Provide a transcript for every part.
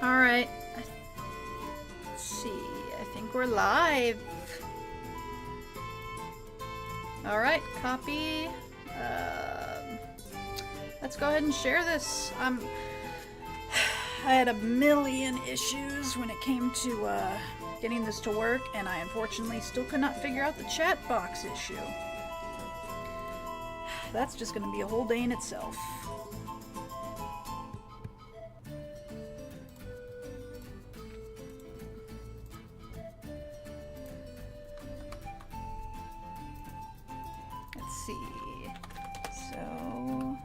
Alright. Let's see. I think we're live. Alright, copy. Let's go ahead and share this. I had a million issues when it came to getting this to work, and I unfortunately still could not figure out the chat box issue. That's just going to be a whole day in itself. Let's see. So...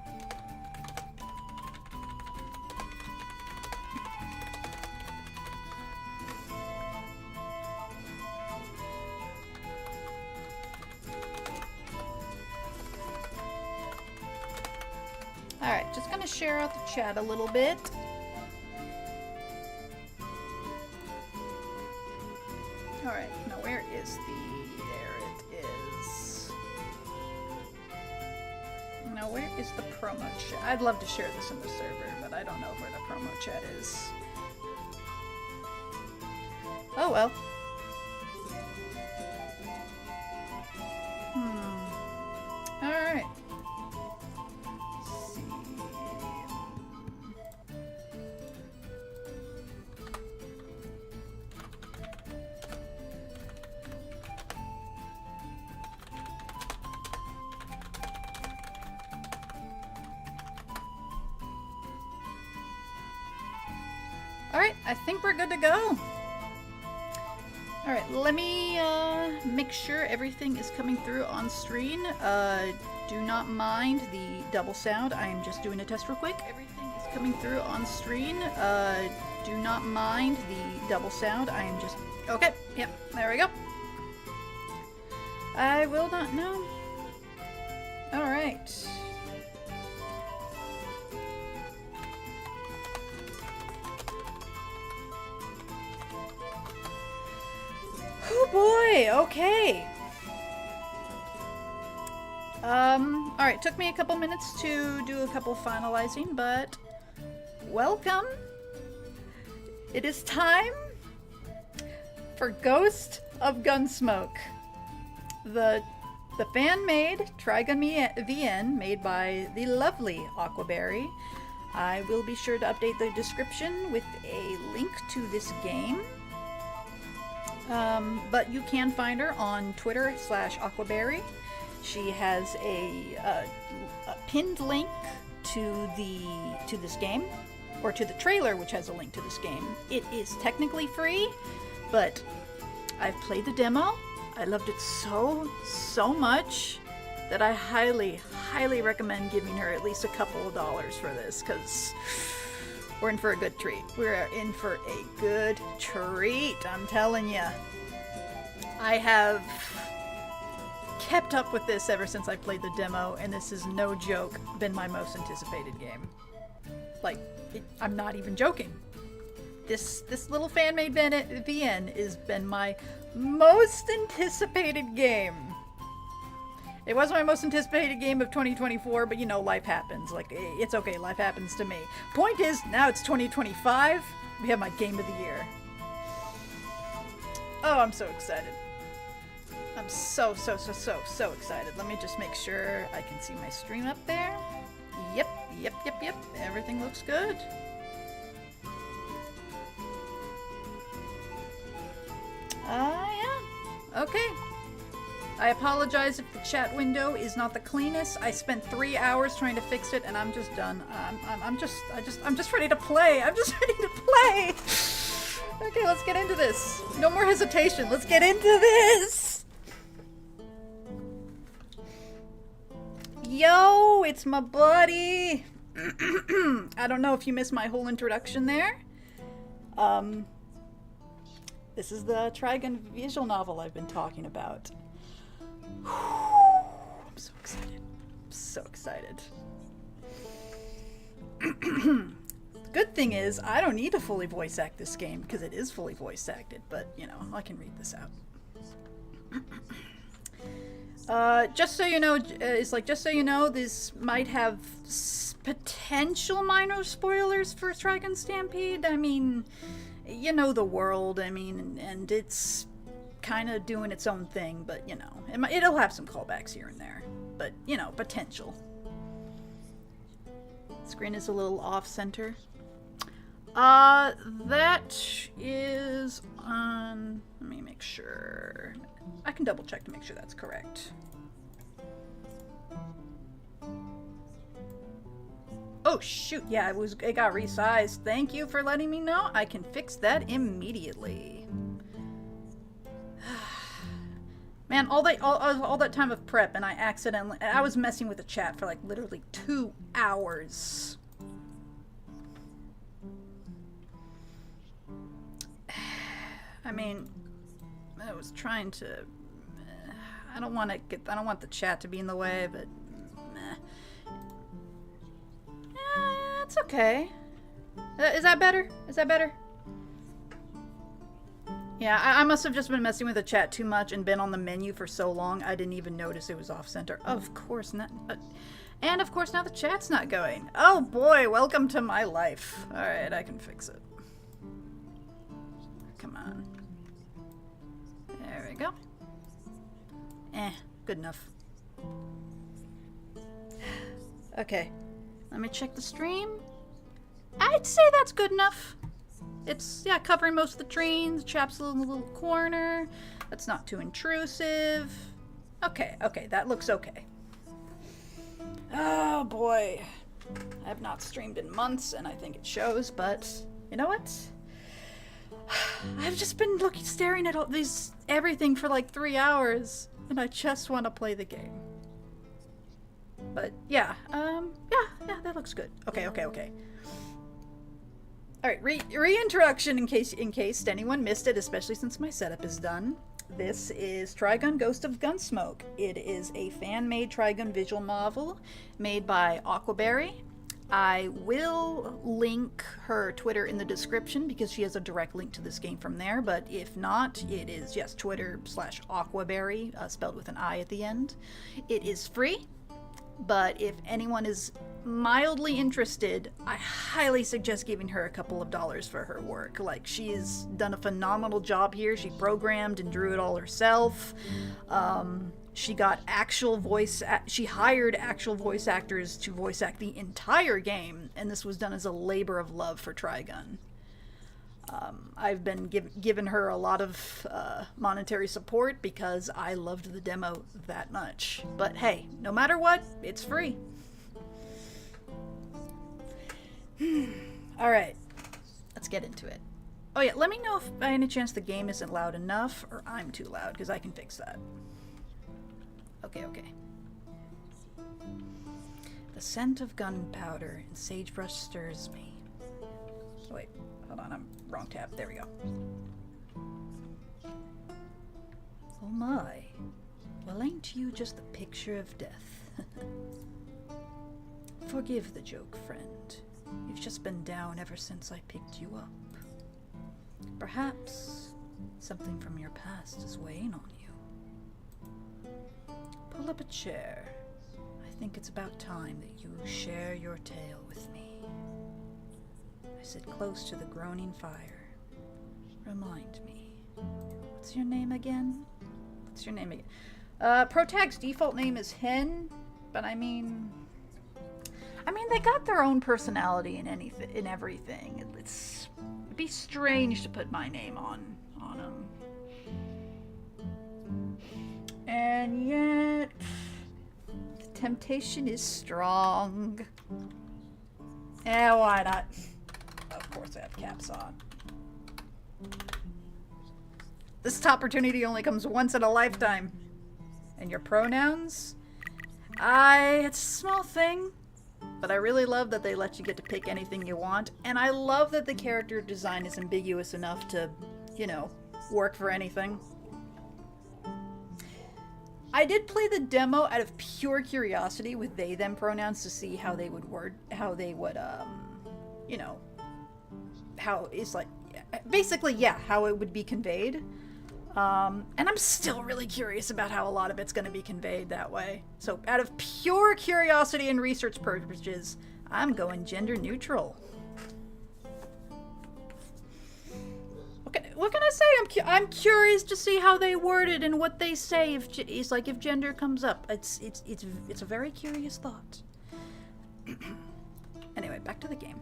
Alright, just gonna share out the chat a little bit. Alright, now where is the... there it is. Now where is the promo chat? I'd love to share this in the server, but I don't know where the promo chat is. Oh well. Alright. Alright, I think we're good to go. Alright, let me make sure everything is coming through on screen. Do not mind the double sound. I am just doing a test real quick. Everything is coming through on screen. Do not mind the double sound. I am just... Okay, yep, there we go. I will not know. Alright. Oh boy, okay. Alright, took me a couple minutes to do a couple finalizing, but welcome. It is time for Ghost of Gunsmoke. The fan-made Trigun VN made by the lovely Aquaberri. I will be sure to update the description with a link to this game. But you can find her on Twitter /Aquaberri. She has a pinned link to this game, or to the trailer, which has a link to this game. It is technically free, but I've played the demo. I loved it so much that I highly recommend giving her at least a couple of dollars for this, because we're in for a good treat. We're in for a good treat, I'm telling you. I have kept up with this ever since I played the demo, and this is no joke, been my most anticipated game. Like, I'm not even joking. This little fan-made VN has been my most anticipated game. It wasn't my most anticipated game of 2024, but you know, life happens. Like, it's okay, life happens to me. Point is, now it's 2025, we have my game of the year. Oh, I'm so excited. I'm so excited. Let me just make sure I can see my stream up there. Yep. Everything looks good. Yeah. Okay. I apologize if the chat window is not the cleanest. I spent 3 hours trying to fix it, and I'm just done. I'm just ready to play. I'm just ready to play. Okay, let's get into this. No more hesitation. Let's get into this. Yo, it's my buddy. I don't know if you missed my whole introduction there. This is the Trigun visual novel I've been talking about. I'm so excited. I'm so excited. Good thing is, I don't need to fully voice act this game, because it is fully voice acted, but, you know, I can read this out. Just so you know, it's like, just so you know, this might have potential minor spoilers for Trigun Stampede. I mean, you know the world, I mean, and it's kind of doing its own thing, but, you know, it'll have some callbacks here and there. But, you know, potential. Screen is a little off-center. That is on... Let me make sure. I can double check to make sure that's correct. Oh, shoot. Yeah, it got resized. Thank you for letting me know. I can fix that immediately. Man, all that time of prep, and I was messing with the chat for like literally 2 hours. I mean, I was trying to. I don't want the chat to be in the way, but it's okay. Is that better? Is that better? Yeah, I must have just been messing with the chat too much and been on the menu for so long I didn't even notice it was off center. Of course not. And of course now the chat's not going. Oh boy, welcome to my life. Alright, I can fix it. Come on. There we go. Good enough. Okay. Let me check the stream. I'd say that's good enough. It's, yeah, covering most of the trains. Chap's in the little corner. That's not too intrusive. Okay, that looks okay. Oh boy. I have not streamed in months, and I think it shows, but you know what? I've just been staring at everything for like 3 hours, and I just want to play the game. But yeah, yeah, that looks good. Okay. Alright, reintroduction in case anyone missed it, especially since my setup is done. This is Trigun Ghost of Gunsmoke. It is a fan-made Trigun visual novel made by Aquaberri. I will link her Twitter in the description because she has a direct link to this game from there, but if not, it is, yes, Twitter/Aquaberri, spelled with an I at the end. It is free, but if anyone is mildly interested, I highly suggest giving her a couple of dollars for her work. Like, she has done a phenomenal job here. She programmed and drew it all herself. She got she hired actual voice actors to voice act the entire game, and this was done as a labor of love for Trigun. I've been given her a lot of monetary support because I loved the demo that much. But hey, no matter what, it's free. Alright, let's get into it. Oh yeah, let me know if by any chance the game isn't loud enough or I'm too loud, because I can fix that. Okay. The scent of gunpowder and sagebrush stirs me. Oh, wait, hold on, I'm wrong tab. There we go. Oh my. Well, ain't you just the picture of death? Forgive the joke, friend. You've just been down ever since I picked you up. Perhaps something from your past is weighing on you. Pull up a chair. I think it's about time that you share your tale with me. I sit close to the groaning fire. Remind me. What's your name again? Protag's default name is Hen, but I mean, they got their own personality in everything. It'd be strange to put my name on them. And yet, the temptation is strong. Yeah, why not? Of course I have caps on. This opportunity only comes once in a lifetime. And your pronouns? It's a small thing, but I really love that they let you get to pick anything you want, and I love that the character design is ambiguous enough to, work for anything. I did play the demo out of pure curiosity with they/them pronouns to see how it would be conveyed. And I'm still really curious about how a lot of it's going to be conveyed that way. So out of pure curiosity and research purposes, I'm going gender neutral. What can I say? I'm curious to see how they word it and what they say if it's like if gender comes up. It's a very curious thought. Anyway, back to the game.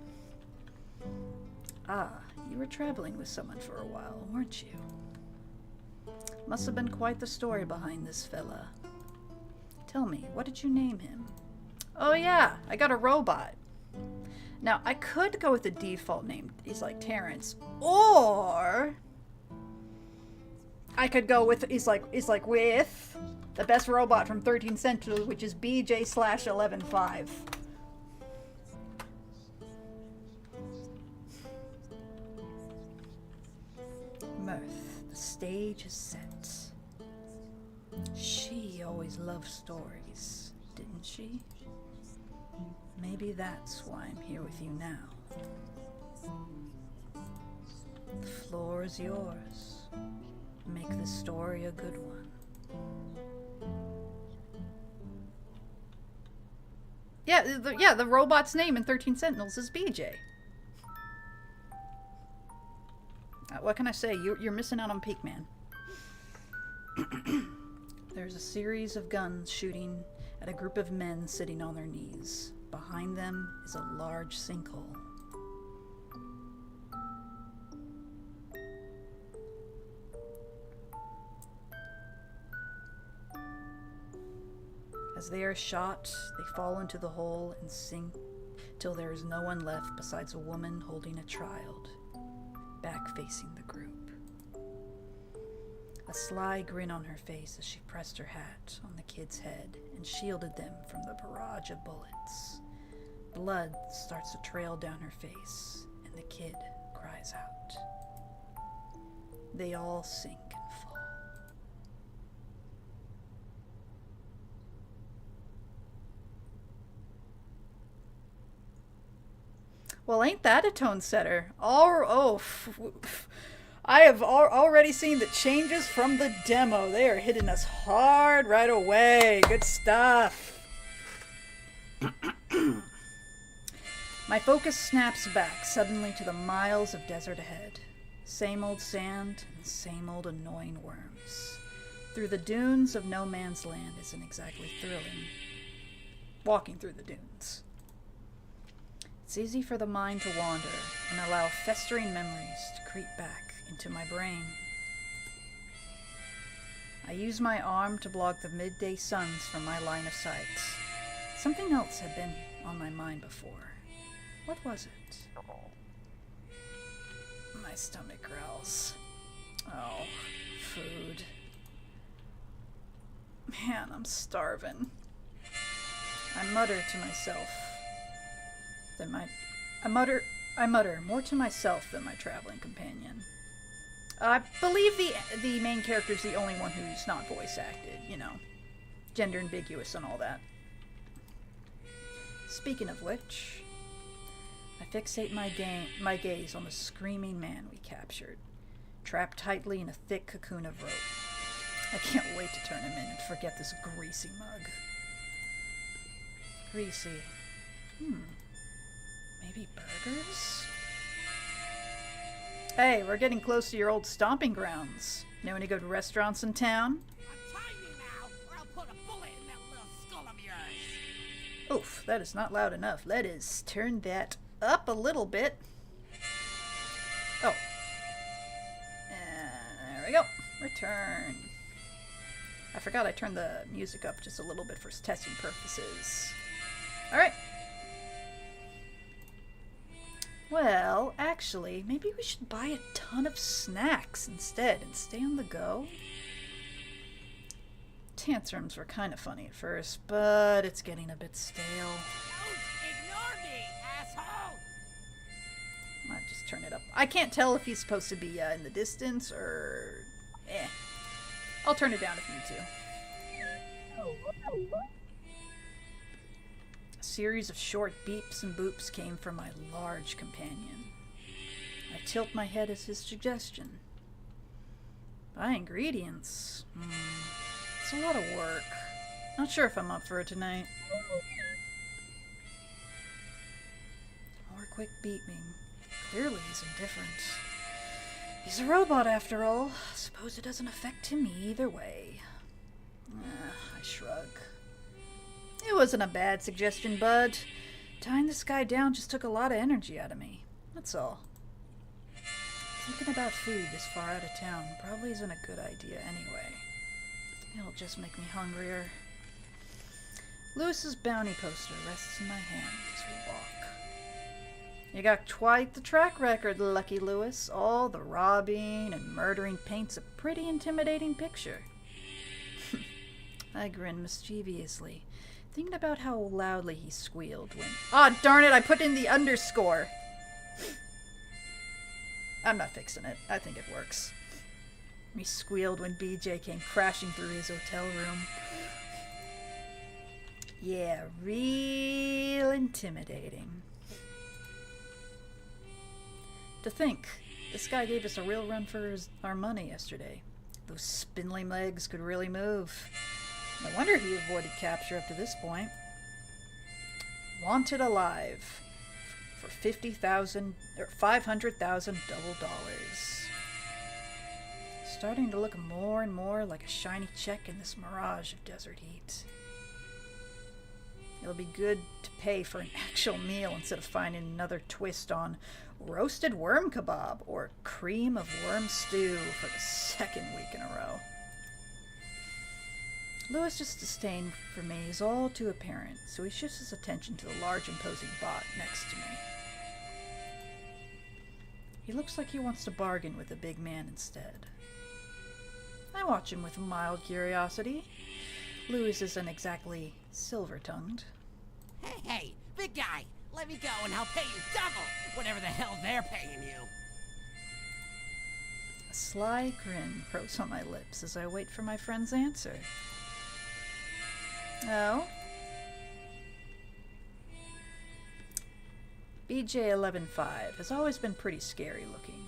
Ah, you were traveling with someone for a while, weren't you? Must have been quite the story behind this fella. Tell me, what did you name him? Oh yeah, I got a robot. Now, I could go with the default name. He's like Terrence. Or I could go with he's like with the best robot from 13th Century, which is BJ/11.5. Mirth, the stage is set. She always loved stories, didn't she? Maybe that's why I'm here with you now. The floor is yours. Make this story a good one. Yeah, the robot's name in 13 Sentinels is BJ. What can I say? You're missing out on Peak Man. There's a series of guns shooting at a group of men sitting on their knees. Behind them is a large sinkhole. As they are shot, they fall into the hole and sink till there is no one left besides a woman holding a child, back facing the group. A sly grin on her face as she pressed her hat on the kid's head and shielded them from the barrage of bullets. Blood starts to trail down her face, and the kid cries out. They all sink and fall. Well, ain't that a tone setter? I have already seen the changes from the demo. They are hitting us hard right away. Good stuff. My focus snaps back suddenly to the miles of desert ahead. Same old sand and same old annoying worms. Through the dunes of no man's land isn't exactly thrilling. Walking through the dunes. It's easy for the mind to wander and allow festering memories to creep back into my brain. I use my arm to block the midday suns from my line of sight. Something else had been on my mind before. What was it? My stomach growls. Oh, food. Man, I'm starving. I mutter to myself. I mutter more to myself than my traveling companion. I believe the main character is the only one who's not voice acted, you know, gender ambiguous and all that. Speaking of which, I fixate my gaze on the screaming man we captured, trapped tightly in a thick cocoon of rope. I can't wait to turn him in and forget this greasy mug. Greasy. Maybe burgers? Hey, we're getting close to your old stomping grounds. Know any good restaurants in town? I'm telling you now, or I'll put a bullet in that little skull of yours. Oof, that is not loud enough. Let us turn that up a little bit. Oh. And there we go. Return. I forgot I turned the music up just a little bit for testing purposes. Alright. Well, actually, maybe we should buy a ton of snacks instead and stay on the go. Tantrums were kind of funny at first, but it's getting a bit stale. Don't ignore me, asshole! Might just turn it up. I can't tell if he's supposed to be in the distance or... I'll turn it down if I need to. A series of short beeps and boops came from my large companion. I tilt my head at his suggestion. Buy ingredients. It's a lot of work. Not sure if I'm up for it tonight. quick beat me. Clearly he's indifferent. He's a robot after all. Suppose it doesn't affect him either way. I shrug. It wasn't a bad suggestion, bud. Tying this guy down just took a lot of energy out of me. That's all. Thinking about food this far out of town probably isn't a good idea anyway. It'll just make me hungrier. Lewis's bounty poster rests in my hand as we walk. You got quite the track record, Lucky Lewis. All the robbing and murdering paints a pretty intimidating picture. I grinned mischievously, thinking about how loudly he squealed when... Ah, darn it, I put in the underscore. I'm not fixing it. I think it works. He squealed when BJ came crashing through his hotel room. Yeah, real intimidating. To think, this guy gave us a real run for our money yesterday. Those spindly legs could really move. No wonder he avoided capture up to this point. Wanted alive for 50,000 or 500,000 double dollars. Starting to look more and more like a shiny check in this mirage of desert heat. It'll be good to pay for an actual meal instead of finding another twist on roasted worm kebab or cream of worm stew for the second week in a row. Lewis's disdain for me is all too apparent, so he shifts his attention to the large imposing bot next to me. He looks like he wants to bargain with the big man instead. I watch him with mild curiosity. Lewis isn't exactly silver-tongued. Hey, big guy, let me go and I'll pay you double, whatever the hell they're paying you. A sly grin grows on my lips as I wait for my friend's answer. Oh? BJ-11-5 has always been pretty scary looking.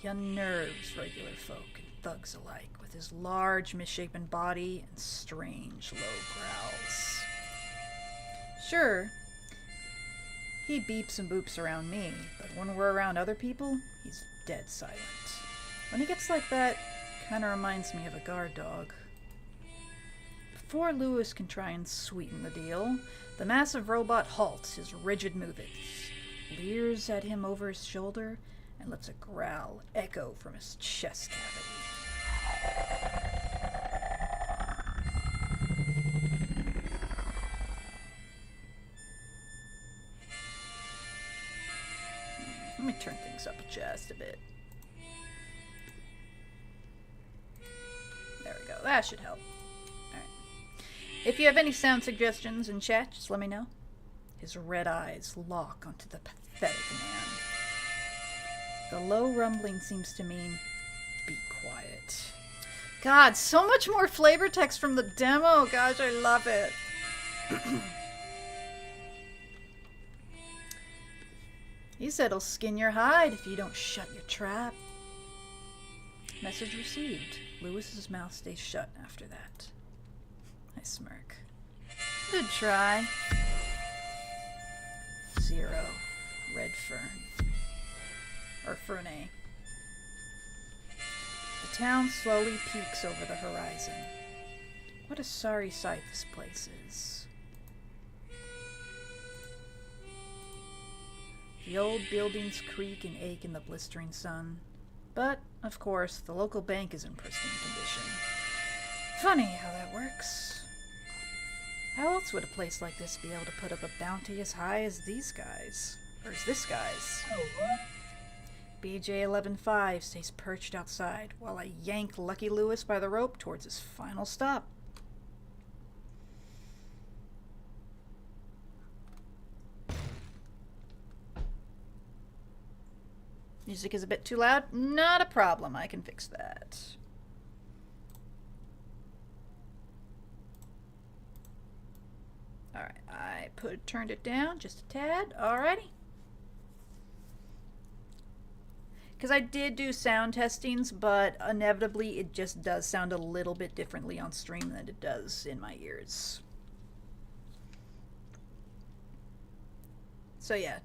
He unnerves regular folk and thugs alike with his large, misshapen body and strange, low growls. Sure, he beeps and boops around me, but when we're around other people, he's dead silent. When he gets like that, kinda reminds me of a guard dog. Before Lewis can try and sweeten the deal, the massive robot halts his rigid movements, leers at him over his shoulder, and lets a growl echo from his chest cavity. Let me turn things up just a bit. There we go. That should help. Alright. If you have any sound suggestions in chat, just let me know. His red eyes lock onto the pathetic man. The low rumbling seems to mean, be quiet. God, so much more flavor text from the demo. Gosh, I love it. He said he'll skin your hide if you don't shut your trap. Message received. Lewis's mouth stays shut after that. I smirk. Good try. 0. Red fern. Or Fernet. The town slowly peeks over the horizon. What a sorry sight this place is. The old buildings creak and ache in the blistering sun. But, of course, the local bank is in pristine condition. Funny how that works. How else would a place like this be able to put up a bounty as high as these guys? Or as this guy's? BJ-11-5 stays perched outside while I yank Lucky Lewis by the rope towards his final stop. Music is a bit too loud? Not a problem, I can fix that. Alright, I turned it down just a tad. Alrighty. Because I did do sound testings, but inevitably it just does sound a little bit differently on stream than it does in my ears. So yeah.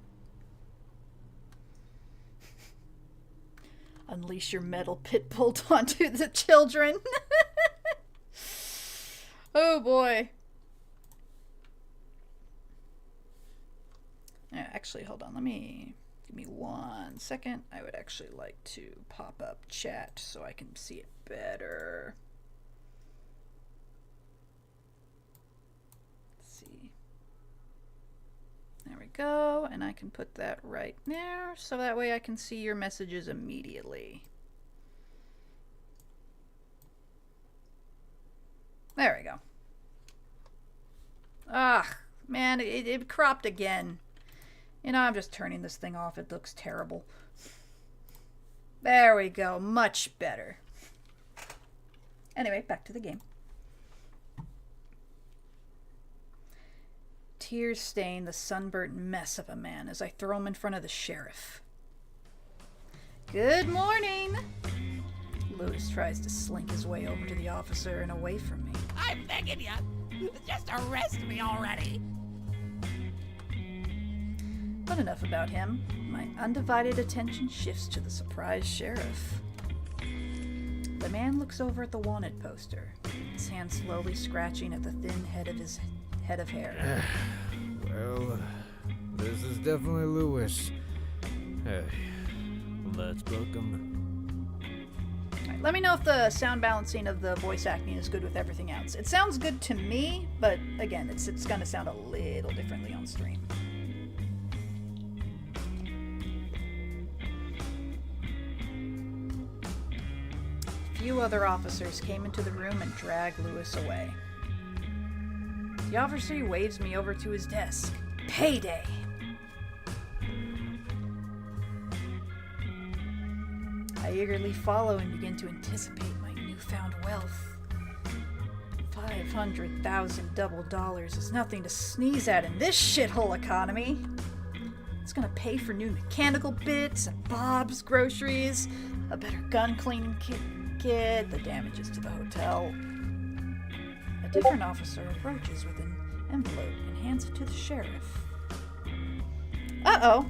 Unleash your metal pit bull onto the children. Oh boy. Actually, hold on. Give me 1 second. I would actually like to pop up chat so I can see it better. Let's see. There we go. And I can put that right there so that way I can see your messages immediately. There we go. Ah, man, it cropped again. You know, I'm just turning this thing off. It looks terrible. There we go. Much better. Anyway, back to the game. Tears stain the sunburnt mess of a man as I throw him in front of the sheriff. Good morning! Lewis tries to slink his way over to the officer and away from me. I'm begging you. Just arrest me already. But enough about him. My undivided attention shifts to the surprised sheriff. The man looks over at the wanted poster, his hand slowly scratching at the thin head of his head of hair. Well, this is definitely Lewis. Hey, let's book him. Right, let me know if the sound balancing of the voice acting is good with everything else. It sounds good to me, but again, it's going to sound a little differently on stream. Few other officers came into the room and dragged Lewis away. The officer waves me over to his desk. Payday! I eagerly follow and begin to anticipate my newfound wealth. 500,000 double dollars is nothing to sneeze at in this shithole economy. It's gonna pay for new mechanical bits and Bob's groceries, a better gun cleaning kit, the damages to the hotel. A different officer approaches with an envelope and hands it to the sheriff. Uh-oh.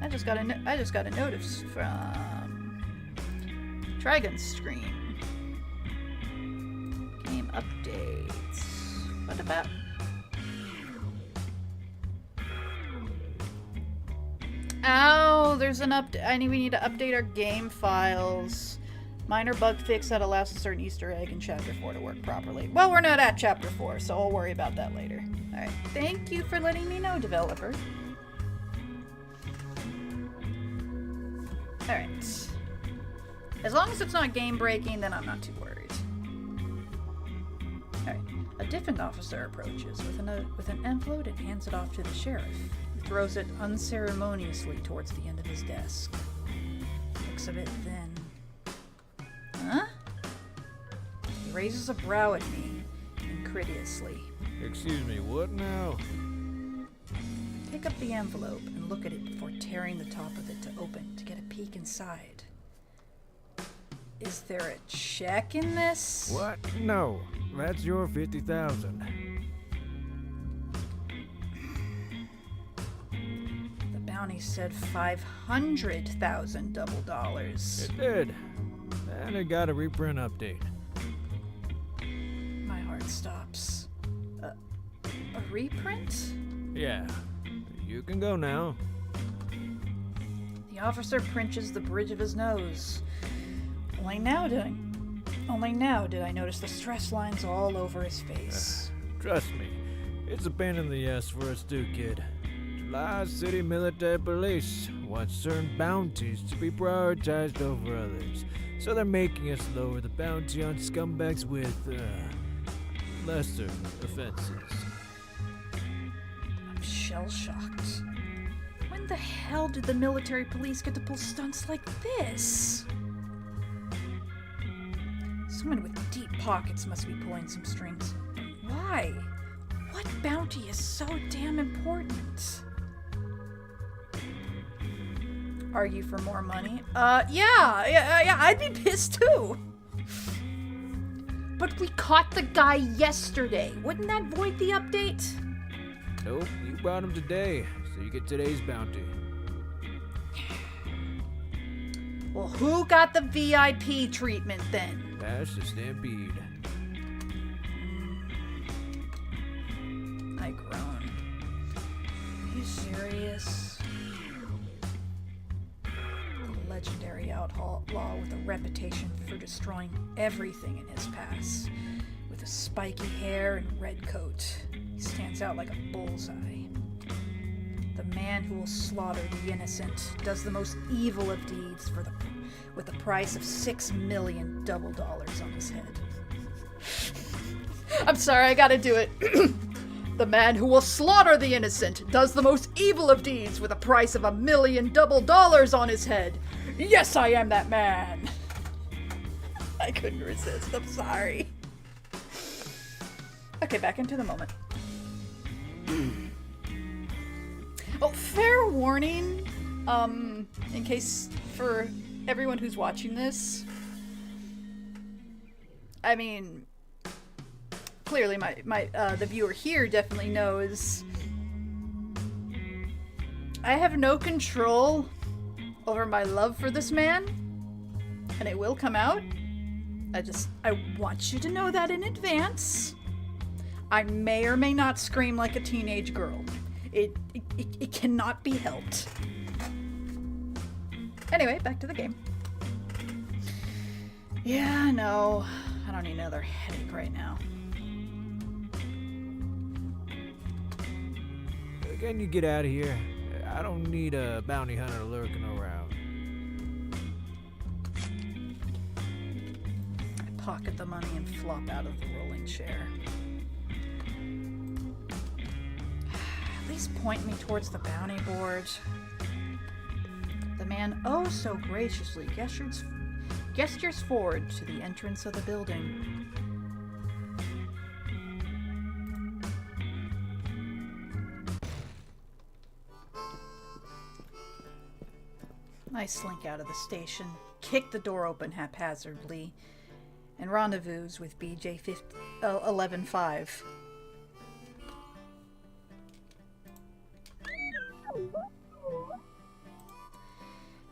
I just got a notice from Trigun's screen. Game updates. What about? Oh, there's an update. We need to update our game files. Minor bug fix that allows a certain Easter egg in Chapter 4 to work properly. Well, we're not at Chapter 4, so I'll worry about that later. Alright, thank you for letting me know, developer. Alright. As long as it's not game breaking, then I'm not too worried. Alright. A different officer approaches with an envelope and hands it off to the sheriff, who throws it unceremoniously towards the end of his desk. Looks a bit thin. Huh? He raises a brow at me, incredulously. Excuse me, what now? Pick up the envelope and look at it before tearing the top of it to open to get a peek inside. Is there a check in this? What? No, that's your 50,000. The bounty said 500,000 double dollars. It did. And it got a reprint update. My heart stops. A reprint? Yeah. You can go now. The officer pinches the bridge of his nose. Only now did I notice the stress lines all over his face. Trust me, it's a pain in the ass for us too, kid. July City Military Police wants certain bounties to be prioritized over others, so they're making us lower the bounty on scumbags with, lesser offenses. I'm shell-shocked. When the hell did the military police get to pull stunts like this? Someone with deep pockets must be pulling some strings. Why? What bounty is so damn important? Argue for more money? Yeah, I'd be pissed too. But we caught the guy yesterday. Wouldn't that void the update? Nope, you brought him today, so you get today's bounty. Well, who got the VIP treatment then? Vash the Stampede. I groan. Are you serious? A legendary outlaw with a reputation for destroying everything in his path. With a spiky hair and red coat, he stands out like a bullseye. The man who will slaughter the innocent does the most evil of deeds with the price of $6 million double dollars on his head. I'm sorry, I gotta do it. The man who will slaughter the innocent does the most evil of deeds with a price of $1 million double dollars on his head. Yes, I am that man. I couldn't resist. I'm sorry. Okay, back into the moment. Oh, fair warning, in case for everyone who's watching this. I mean, clearly the viewer here definitely knows I have no control over my love for this man, and it will come out. I want you to know that in advance. I may or may not scream like a teenage girl. It cannot be helped. Anyway, back to the game. Yeah, no. I don't need another headache right now. Can you get out of here? I don't need a bounty hunter lurking around. I pocket the money and flop out of the rolling chair. At least point me towards the bounty board. The man oh so graciously gestures forward to the entrance of the building. I slink out of the station, kick the door open haphazardly, and rendezvous with BJ 11-5.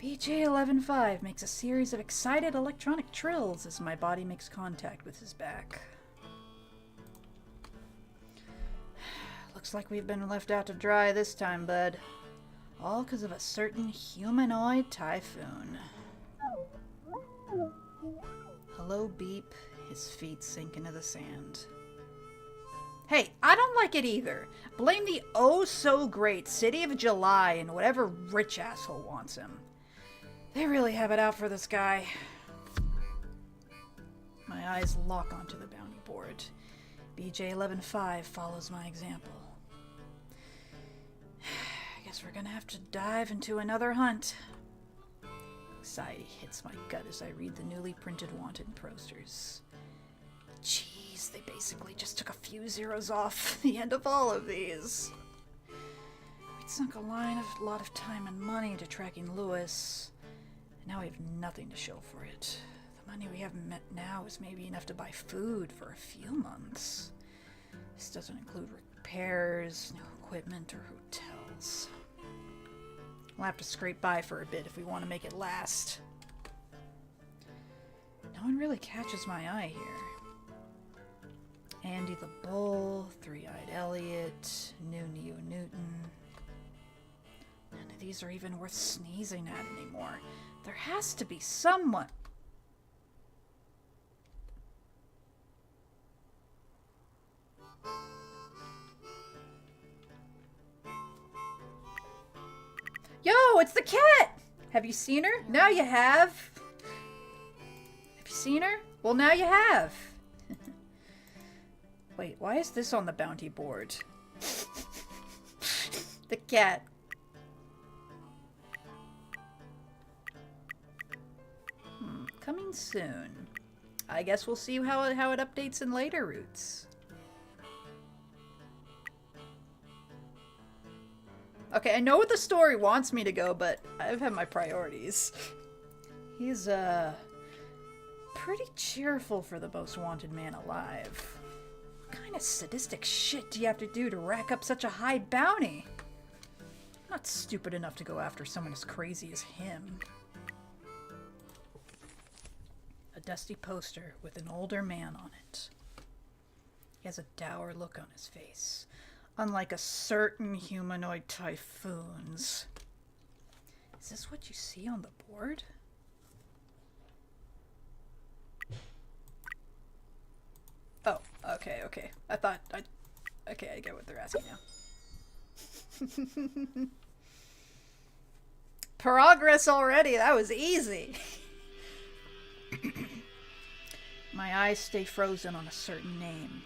BJ 11-5 makes a series of excited electronic trills as my body makes contact with his back. Looks like we've been left out to dry this time, bud. All because of a certain humanoid typhoon. Hello, Beep. His feet sink into the sand. Hey, I don't like it either. Blame the oh-so-great City of July and whatever rich asshole wants him. They really have it out for this guy. My eyes lock onto the bounty board. BJ 11-5 follows my example. Guess we're gonna have to dive into another hunt. Anxiety hits my gut as I read the newly printed wanted posters. Jeez, they basically just took a few zeros off the end of all of these. We'd sunk a lot of time and money into tracking Lewis, and now we have nothing to show for it. The money we have met now is maybe enough to buy food for a few months. This doesn't include repairs, no equipment, or hotels. We'll have to scrape by for a bit if we want to make it last. No one really catches my eye here. Andy the Bull, Three-Eyed Elliot, New Neo Newton. None of these are even worth sneezing at anymore. There has to be someone. Yo, it's the cat! Have you seen her? Now you have. Have you seen her? Well, now you have. Wait, why is this on the bounty board? The cat. Coming soon. I guess we'll see how it updates in later routes. Okay, I know what the story wants me to go, but I've had my priorities. He's, pretty cheerful for the most wanted man alive. What kind of sadistic shit do you have to do to rack up such a high bounty? I'm not stupid enough to go after someone as crazy as him. dusty poster with an older man on it. He has a dour look on his face, unlike a certain humanoid typhoons. Is this what you see on the board? Oh, okay. Okay, I get what they're asking now. Progress already, that was easy. My eyes stay frozen on a certain name,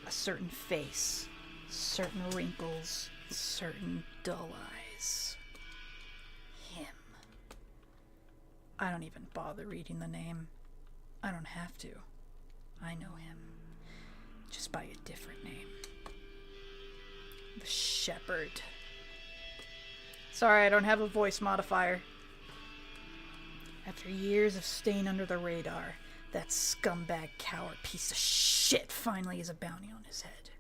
a certain face, certain wrinkles, certain dull eyes. Him. I don't even bother reading the name. I don't have to. I know him. Just by a different name. The Shepherd. Sorry, I don't have a voice modifier. After years of staying under the radar, that scumbag coward piece of shit finally has a bounty on his head.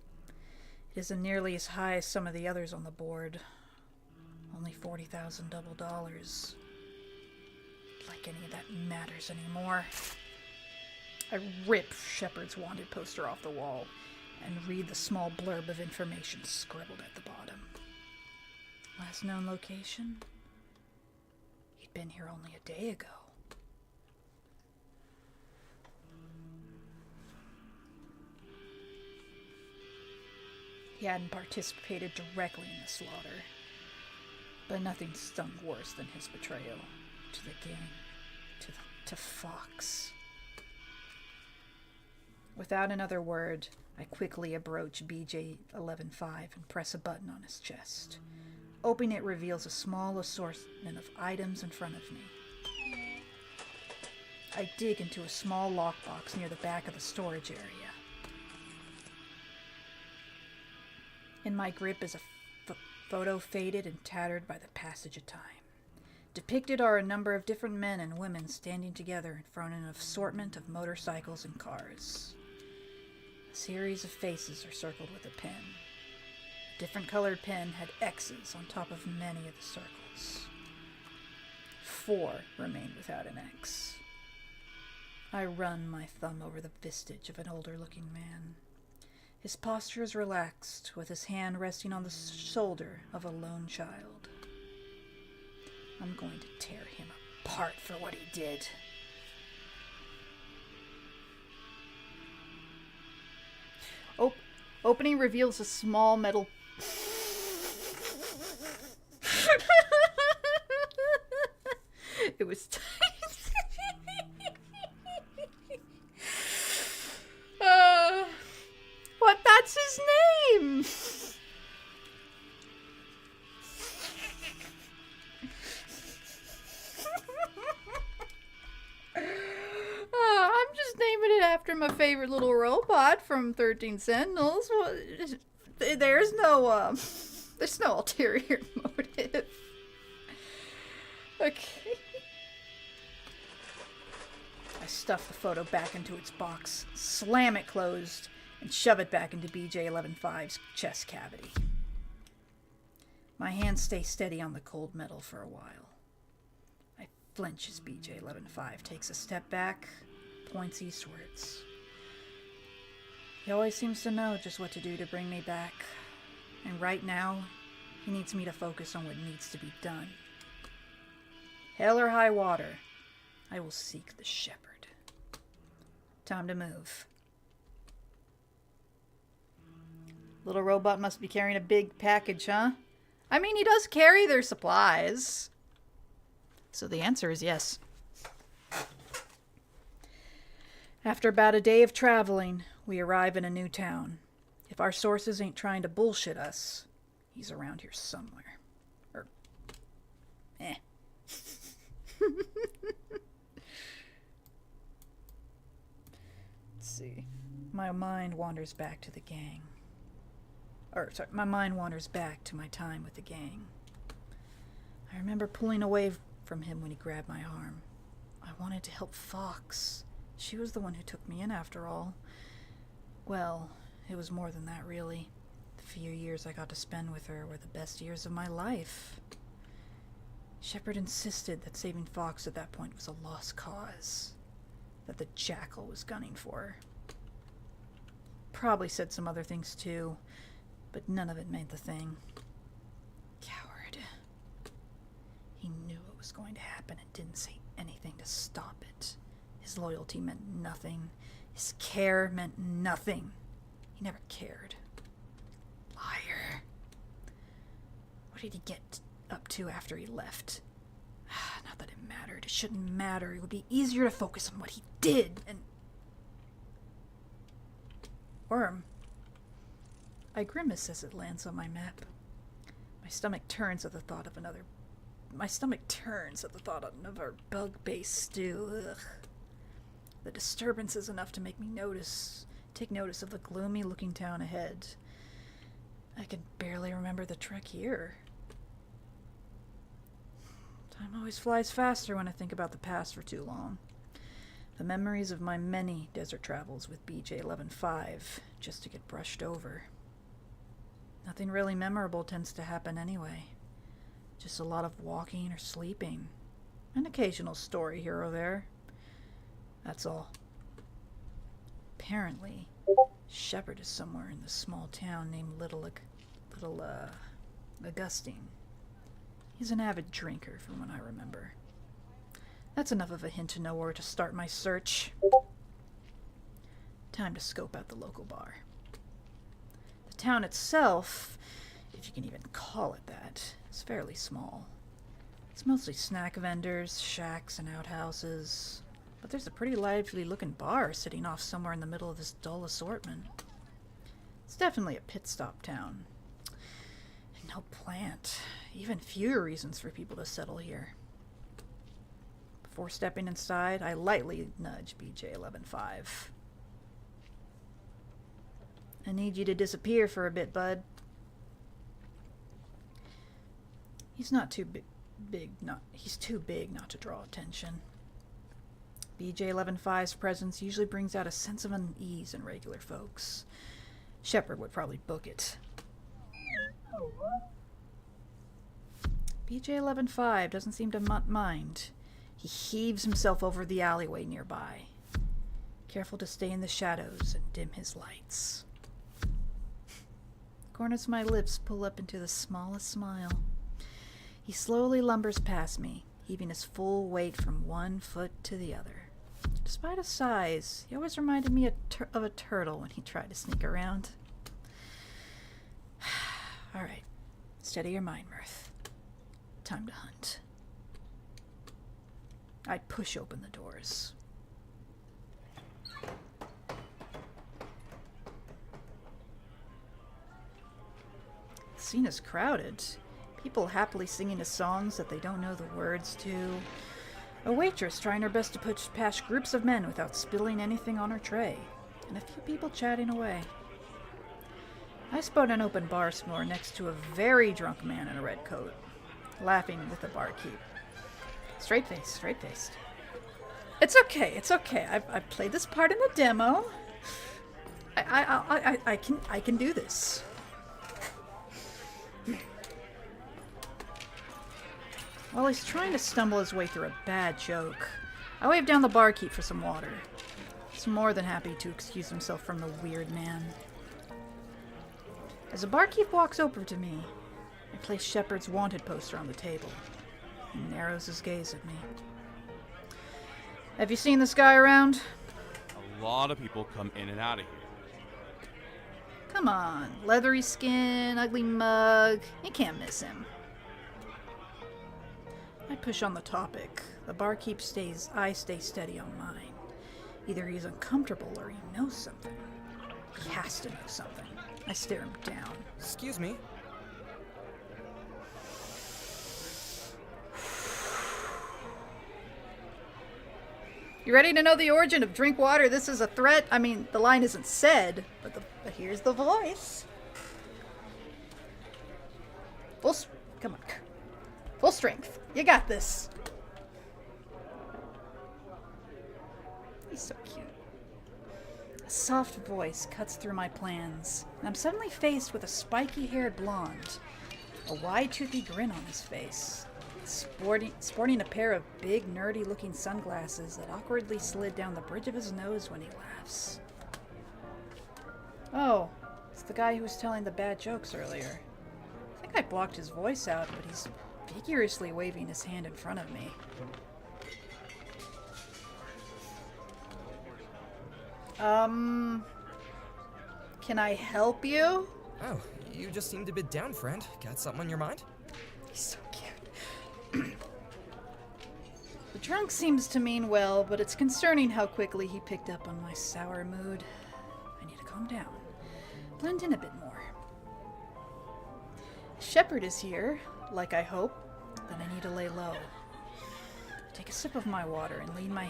It isn't nearly as high as some of the others on the board. Only $40,000 double dollars. Like any of that matters anymore. I rip Shepard's wanted poster off the wall and read the small blurb of information scribbled at the bottom. Last known location? He'd been here only a day ago. He hadn't participated directly in the slaughter, but nothing stung worse than his betrayal to the gang, to Fox. Without another word, I quickly approach BJ-11-5 and press a button on his chest. Opening it reveals a small assortment of items in front of me. I dig into a small lockbox near the back of the storage area. In my grip is a photo faded and tattered by the passage of time. Depicted are a number of different men and women standing together in front of an assortment of motorcycles and cars. A series of faces are circled with a pen. A different colored pen had X's on top of many of the circles. 4 remained without an X. I run my thumb over the vestige of an older-looking man. His posture is relaxed, with his hand resting on the shoulder of a lone child. I'm going to tear him apart for what he did. Opening reveals a small metal... It was... What? That's his name! I'm just naming it after my favorite little robot from 13 Sentinels. There's no ulterior motive. Okay. I stuff the photo back into its box, slam it closed, and shove it back into BJ-11-5's chest cavity. My hands stay steady on the cold metal for a while. I flinch as BJ-11-5 takes a step back, points eastwards. He always seems to know just what to do to bring me back. And right now, he needs me to focus on what needs to be done. Hell or high water, I will seek the Shepherd. Time to move. Little robot must be carrying a big package, huh? I mean, he does carry their supplies. So the answer is yes. After about a day of traveling, we arrive in a new town. If our sources ain't trying to bullshit us, he's around here somewhere. Or, Let's see. My mind wanders back to the gang. My mind wanders back to my time with the gang. I remember pulling away from him when he grabbed my arm. I wanted to help Fox. She was the one who took me in after all. Well, it was more than that, really. The few years I got to spend with her were the best years of my life. Shepard insisted that saving Fox at that point was a lost cause. that the jackal was gunning for. Probably said some other things too, but none of it made the thing. Coward. He knew it was going to happen and didn't say anything to stop it. His loyalty meant nothing. His care meant nothing. He never cared. Liar. What did he get up to after he left? Not that it mattered. It shouldn't matter. It would be easier to focus on what he did and... Worm. I grimace as it lands on my map. My stomach turns at the thought of another bug-based stew. Ugh. The disturbance is enough to make me take notice of the gloomy-looking town ahead. I can barely remember the trek here. Time always flies faster when I think about the past for too long. The memories of my many desert travels with BJ-11-5 just to get brushed over. Nothing really memorable tends to happen anyway. Just a lot of walking or sleeping. An occasional story here or there. That's all. Apparently, Shepard is somewhere in this small town named Little Augustine. He's an avid drinker from what I remember. That's enough of a hint to know where to start my search. Time to scope out the local bar. The town itself, if you can even call it that, is fairly small. It's mostly snack vendors, shacks, and outhouses. But there's a pretty lively-looking bar sitting off somewhere in the middle of this dull assortment. It's definitely a pit-stop town. And no plant. Even fewer reasons for people to settle here. Before stepping inside, I lightly nudge BJ-11-5. I need you to disappear for a bit, bud. He's too big not to draw attention. BJ-11-5's presence usually brings out a sense of unease in regular folks. Shepard would probably book it. BJ-11-5 doesn't seem to mind. He heaves himself over the alleyway nearby, careful to stay in the shadows and dim his lights. The corners of my lips pull up into the smallest smile. He slowly lumbers past me, heaving his full weight from one foot to the other. Despite his size, he always reminded me of a turtle when he tried to sneak around. All right, steady your mind, Mirth. Time to hunt. I push open the doors. The scene is crowded. People happily singing to songs that they don't know the words to. A waitress trying her best to push past groups of men without spilling anything on her tray. And a few people chatting away. I spot an open bar floor next to a very drunk man in a red coat, laughing with the barkeep. Straight-faced. It's okay. I've played this part in the demo. I can do this. While he's trying to stumble his way through a bad joke, I wave down the barkeep for some water. He's more than happy to excuse himself from the weird man. As the barkeep walks over to me, I place Shepard's wanted poster on the table. He narrows his gaze at me. Have you seen this guy around? A lot of people come in and out of here. Come on, leathery skin, ugly mug. You can't miss him. I push on the topic. The barkeep I stay steady on mine. Either he's uncomfortable or he knows something. He has to know something. I stare him down. Excuse me. You ready to know the origin of drink water? This is a threat. I mean, the line isn't said, but here's the voice. Come on. Full strength. You got this. He's so cute. A soft voice cuts through my plans, and I'm suddenly faced with a spiky-haired blonde, a wide, toothy grin on his face, sporting a pair of big, nerdy-looking sunglasses that awkwardly slid down the bridge of his nose when he laughs. Oh, it's the guy who was telling the bad jokes earlier. I think I blocked his voice out, but he's vigorously waving his hand in front of me. Can I help you? Oh, you just seemed a bit down, friend. Got something on your mind? He's so cute. The drunk seems to mean well, but it's concerning how quickly he picked up on my sour mood. I need to calm down. Blend in a bit more. Shepard is here, like I hope, then I need to lay low. Take a sip of my water and lean my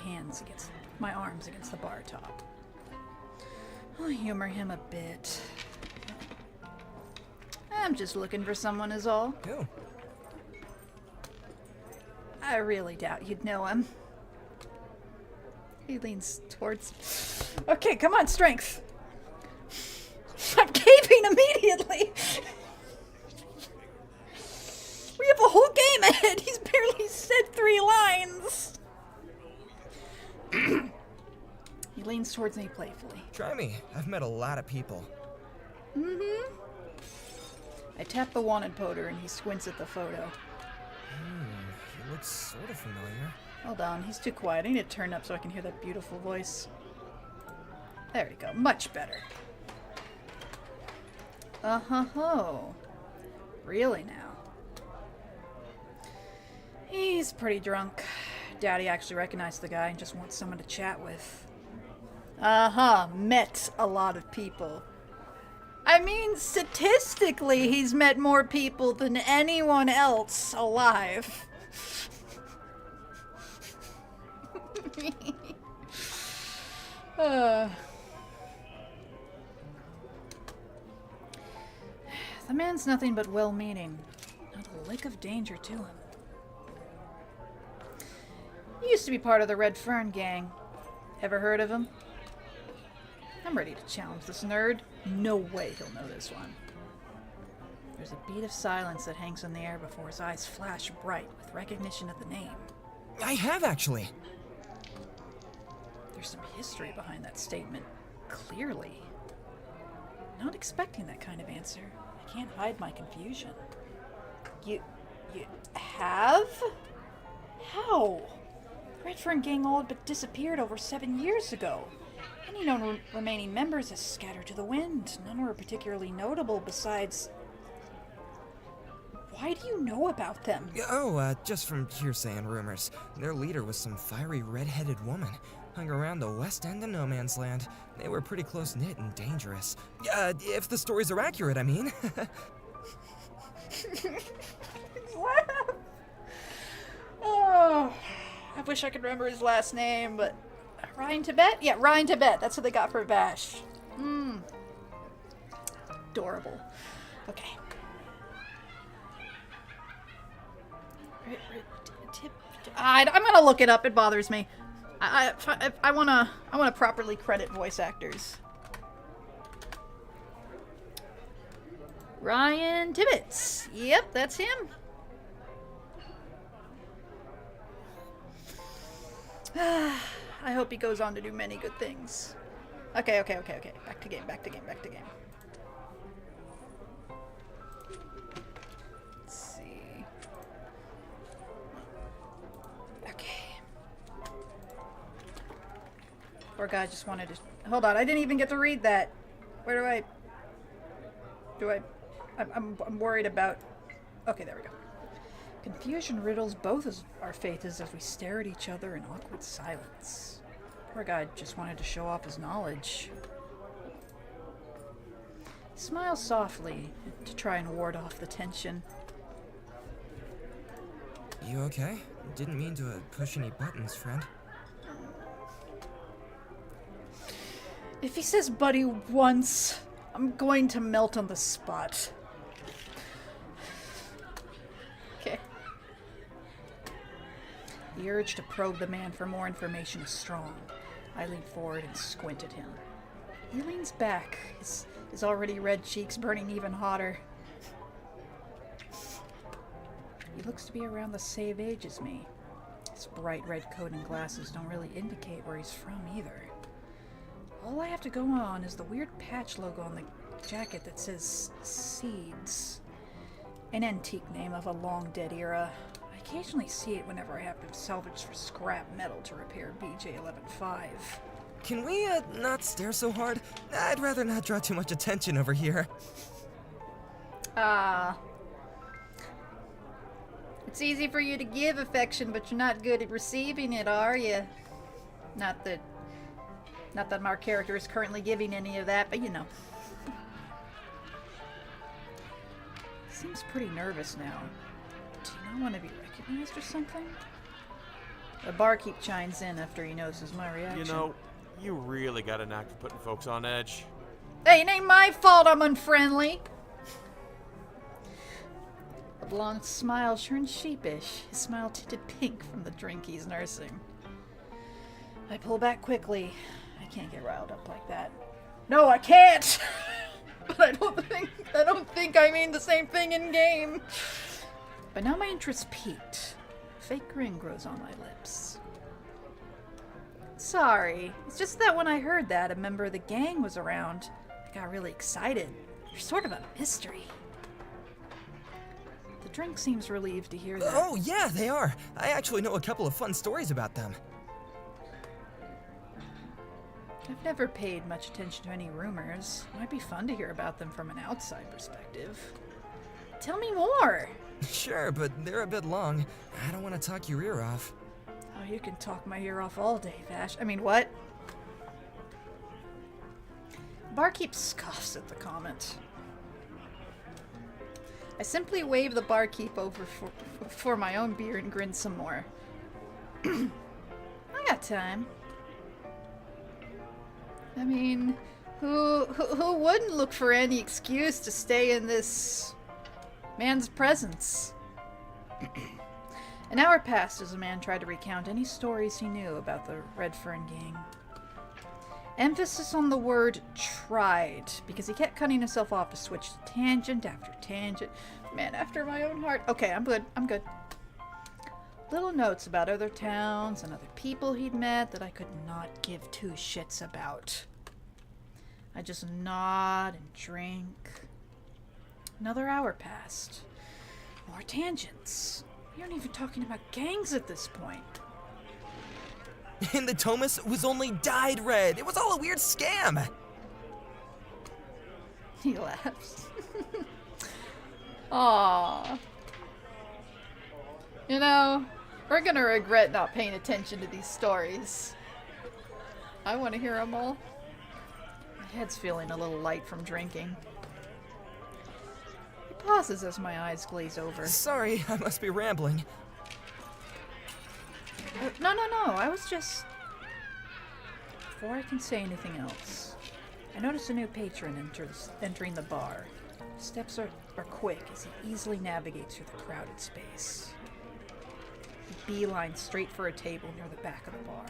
arms against the bar top. I'll humor him a bit. I'm just looking for someone is all. Who? I really doubt you'd know him. He leans towards... Okay, come on, strength. I'm caving immediately. We have a whole game ahead. He's barely said 3 lines. He leans towards me playfully. Try me. I've met a lot of people. Mm-hmm. I tap the wanted poster and he squints at the photo. He looks sort of familiar. Hold on, he's too quiet. I need to turn up so I can hear that beautiful voice. There we go. Much better. Uh-huh-ho. Really now. He's pretty drunk. Doubt he actually recognized the guy and just wants someone to chat with. Met a lot of people. I mean, statistically, he's met more people than anyone else alive. The man's nothing but well-meaning. Not a lick of danger to him. He used to be part of the Red Fern gang. Ever heard of him? I'm ready to challenge this nerd. No way he'll know this one. There's a beat of silence that hangs in the air before his eyes flash bright with recognition of the name. I have, actually. There's some history behind that statement. Clearly. Not expecting that kind of answer. I can't hide my confusion. You have? How? The Red Fern gang all but disappeared over 7 years ago. Any known remaining members is scattered to the wind. None were particularly notable besides... Why do you know about them? Oh, just from hearsay and rumors. Their leader was some fiery red-headed woman. Hung around the west end of No Man's Land. They were pretty close-knit and dangerous. If the stories are accurate, I mean. Laugh. Oh, I wish I could remember his last name, but... Ryan Tibet? Yeah, Ryan Tibet. That's what they got for Vash. Adorable. Okay. I'm gonna look it up. It bothers me. I wanna properly credit voice actors. Ryan Tibbetts. Yep, that's him. I hope he goes on to do many good things. Okay. Back to game. Let's see. Okay. Poor guy just wanted to... Hold on, I didn't even get to read that. Where do I... I'm worried about... Okay, there we go. Confusion riddles both our faces as we stare at each other in awkward silence. Poor guy just wanted to show off his knowledge. He smiles softly to try and ward off the tension. You okay? Didn't mean to push any buttons, friend. If he says buddy once, I'm going to melt on the spot. Okay. The urge to probe the man for more information is strong. I lean forward and squint at him. He leans back, his already red cheeks burning even hotter. He looks to be around the same age as me. His bright red coat and glasses don't really indicate where he's from either. All I have to go on is the weird patch logo on the jacket that says Seeds. An antique name of a long-dead era. I occasionally see it whenever I have to salvage for scrap metal to repair BJ-11.5. Can we, not stare so hard? I'd rather not draw too much attention over here. It's easy for you to give affection, but you're not good at receiving it, are you? Not that our character is currently giving any of that, but you know. Seems pretty nervous now. Do you not want to be recognized or something? The barkeep chimes in after he notices my reaction. You know, you really got a knack for putting folks on edge. Hey, it ain't my fault I'm unfriendly. The blonde smile turns sheepish, his smile tinted pink from the drink he's nursing. I pull back quickly. I can't get riled up like that. No, I can't! But I don't think I mean the same thing in game. But now my interest peaked. A fake grin grows on my lips. Sorry, it's just that when I heard that a member of the gang was around, I got really excited. You're sort of a mystery. The drink seems relieved to hear that. Oh, yeah, they are. I actually know a couple of fun stories about them. I've never paid much attention to any rumors. It might be fun to hear about them from an outside perspective. Tell me more! Sure, but they're a bit long. I don't want to talk your ear off. Oh, you can talk my ear off all day, Vash. I mean, what? Barkeep scoffs at the comment. I simply wave the barkeep over for my own beer and grin some more. I got time. I mean, who wouldn't look for any excuse to stay in this man's presence? An hour passed as the man tried to recount any stories he knew about the Redfern gang. Emphasis on the word tried, because he kept cutting himself off to switch to tangent after tangent. Man after my own heart. Okay, I'm good. Little notes about other towns and other people he'd met that I could not give two shits about. I just nod and drink. Another hour passed. More tangents. We aren't even talking about gangs at this point. And the Thomas was only dyed red. It was all a weird scam. He laughs. Aww. You know, we're gonna regret not paying attention to these stories. I want to hear them all. My head's feeling a little light from drinking. He pauses as my eyes glaze over. Sorry, I must be rambling. No. I was just... Before I can say anything else, I notice a new patron entering the bar. His steps are quick as he easily navigates through the crowded space. He beelines straight for a table near the back of the bar.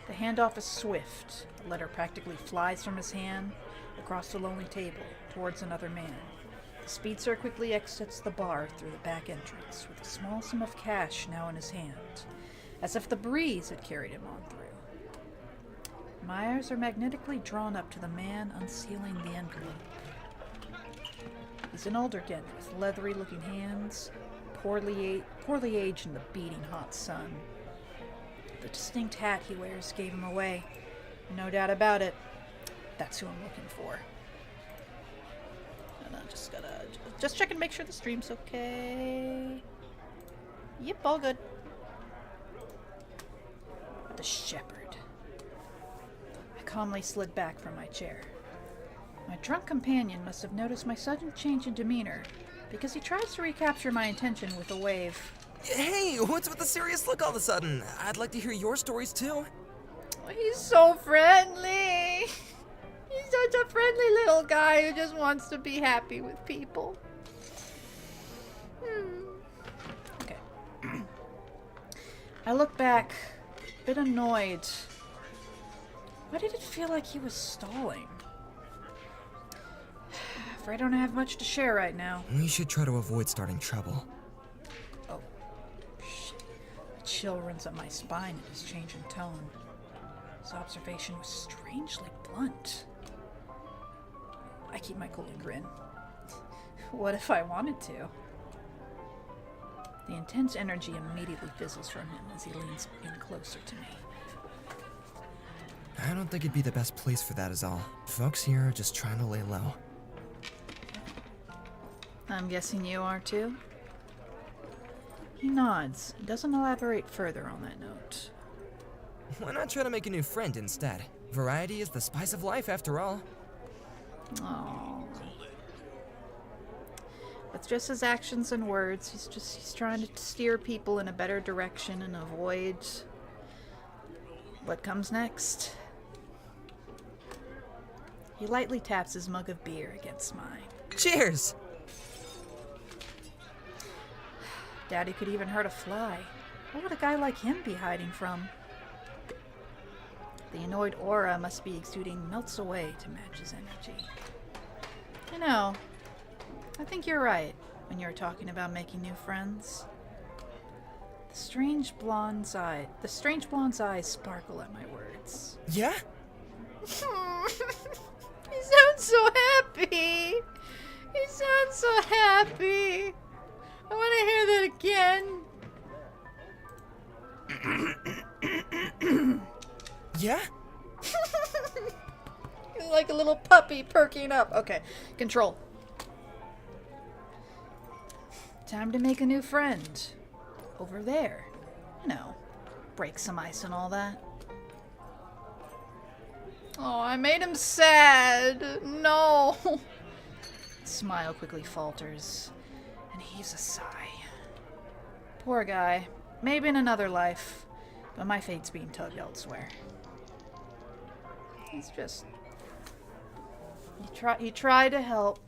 The handoff is swift. The letter practically flies from his hand across the lonely table towards another man. The speedster quickly exits the bar through the back entrance with a small sum of cash now in his hand, as if the breeze had carried him on through. My eyes are magnetically drawn up to the man unsealing the envelope. He's an older gent with leathery-looking hands, poorly aged in the beating hot sun. The distinct hat he wears gave him away. No doubt about it. That's who I'm looking for. And I'm just gotta just check and make sure the stream's okay. Yep, all good. The shepherd. I calmly slid back from my chair. My drunk companion must have noticed my sudden change in demeanor, because he tries to recapture my attention with a wave. Hey, what's with the serious look all of a sudden? I'd like to hear your stories too. He's so friendly. He's such a friendly little guy who just wants to be happy with people. Okay. I look back, a bit annoyed. Why did it feel like he was stalling? Afraid I don't have much to share right now. We should try to avoid starting trouble. chill runs up my spine at his change in tone. His observation was strangely blunt. I keep my cool and grin. What if I wanted to? The intense energy immediately fizzles from him as he leans in closer to me. I don't think it'd be the best place for that is all. Folks here are just trying to lay low. I'm guessing you are too? He nods, and doesn't elaborate further on that note. Why not try to make a new friend instead? Variety is the spice of life after all. Aww. With just his actions and words, he's trying to steer people in a better direction and avoid what comes next. He lightly taps his mug of beer against mine. Cheers! Daddy could even hurt a fly. What would a guy like him be hiding from? The annoyed aura must be exuding melts away to match his energy. You know, I think you're right when you're talking about making new friends. The strange blonde's eyes sparkle at my words. Yeah? He sounds so happy. He sounds so happy. I want to hear that again. Yeah? He's like a little puppy perking up. Okay, control. Time to make a new friend. Over there. You know, break some ice and all that. Oh, I made him sad. No. His smile quickly falters, and heaves a sigh. Poor guy. Maybe in another life, but my fate's being tugged elsewhere. He's just... He tried to help.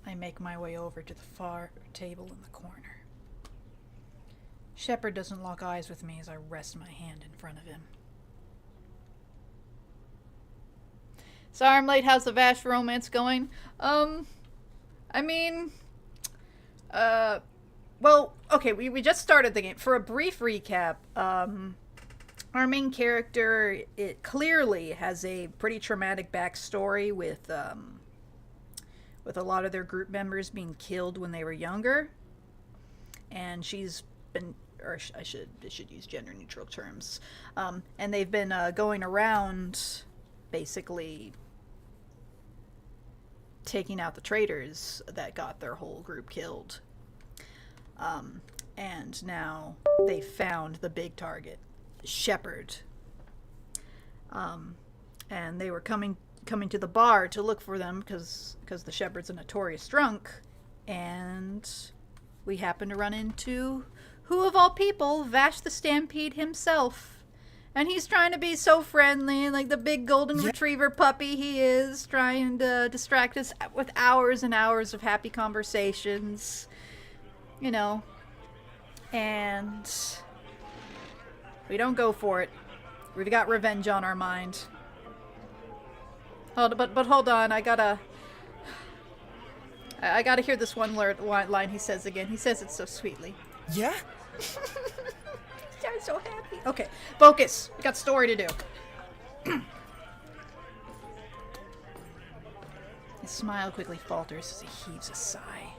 I make my way over to the far table in the corner. Shepard doesn't lock eyes with me as I rest my hand in front of him. Sorry I'm late. How's the Vash romance going? Well, okay, we just started the game. For a brief recap, our main character, it clearly has a pretty traumatic backstory with a lot of their group members being killed when they were younger. And she's been, or I should use gender neutral terms. And they've been going around basically taking out the traitors that got their whole group killed. And now they found the big target, Shepard. And they were coming to the bar to look for them because the Shepard's a notorious drunk. And we happened to run into, who of all people, Vash the Stampede himself. And he's trying to be so friendly, like the big golden retriever puppy he is, trying to distract us with hours and hours of happy conversations. You know. And we don't go for it. We've got revenge on our mind. But hold on, I gotta hear this one line he says again. He says it so sweetly. Yeah? I'm so happy. Okay, focus. We got story to do. His smile quickly falters as he heaves a sigh.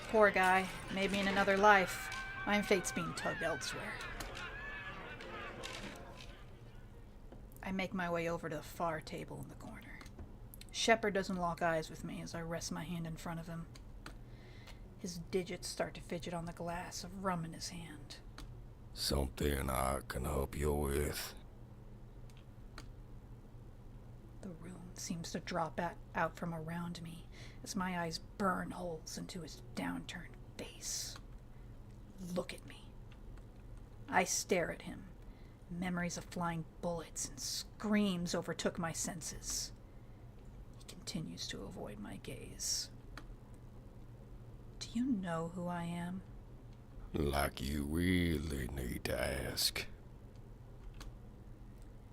Poor guy. Maybe in another life. My fate's being tugged elsewhere. I make my way over to the far table in the corner. Shepard doesn't lock eyes with me as I rest my hand in front of him. His digits start to fidget on the glass of rum in his hand. Something I can help you with? The room seems to drop out from around me as my eyes burn holes into his downturned face. Look at me. I stare at him. Memories of flying bullets and screams overtook my senses. He continues to avoid my gaze. Do you know who I am? Like you really need to ask.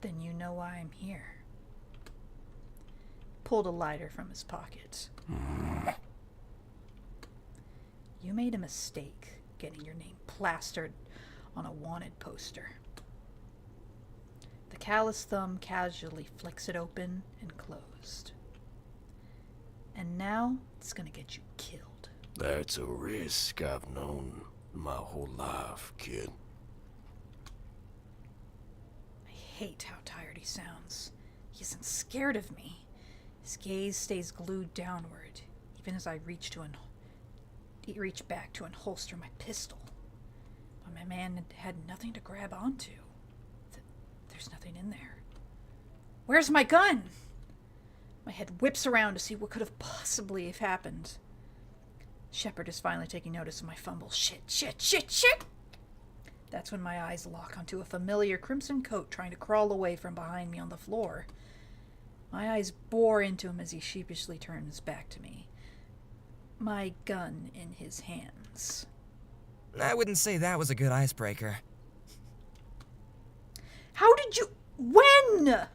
Then you know why I'm here. Pulled a lighter from his pocket. You made made a mistake getting your name plastered on a wanted poster. The callous thumb casually flicks it open and closed. And now it's gonna get you killed. That's a risk I've known my whole life, kid. I hate how tired he sounds. He isn't scared of me. His gaze stays glued downward, even as I reach back to unholster my pistol. But my man had nothing to grab onto. There's nothing in there. Where's my gun? My head whips around to see what could have possibly have happened. Shepard is finally taking notice of my fumble. Shit! That's when my eyes lock onto a familiar crimson coat trying to crawl away from behind me on the floor. My eyes bore into him as he sheepishly turns back to me, my gun in his hands. I wouldn't say that was a good icebreaker. How did you... When?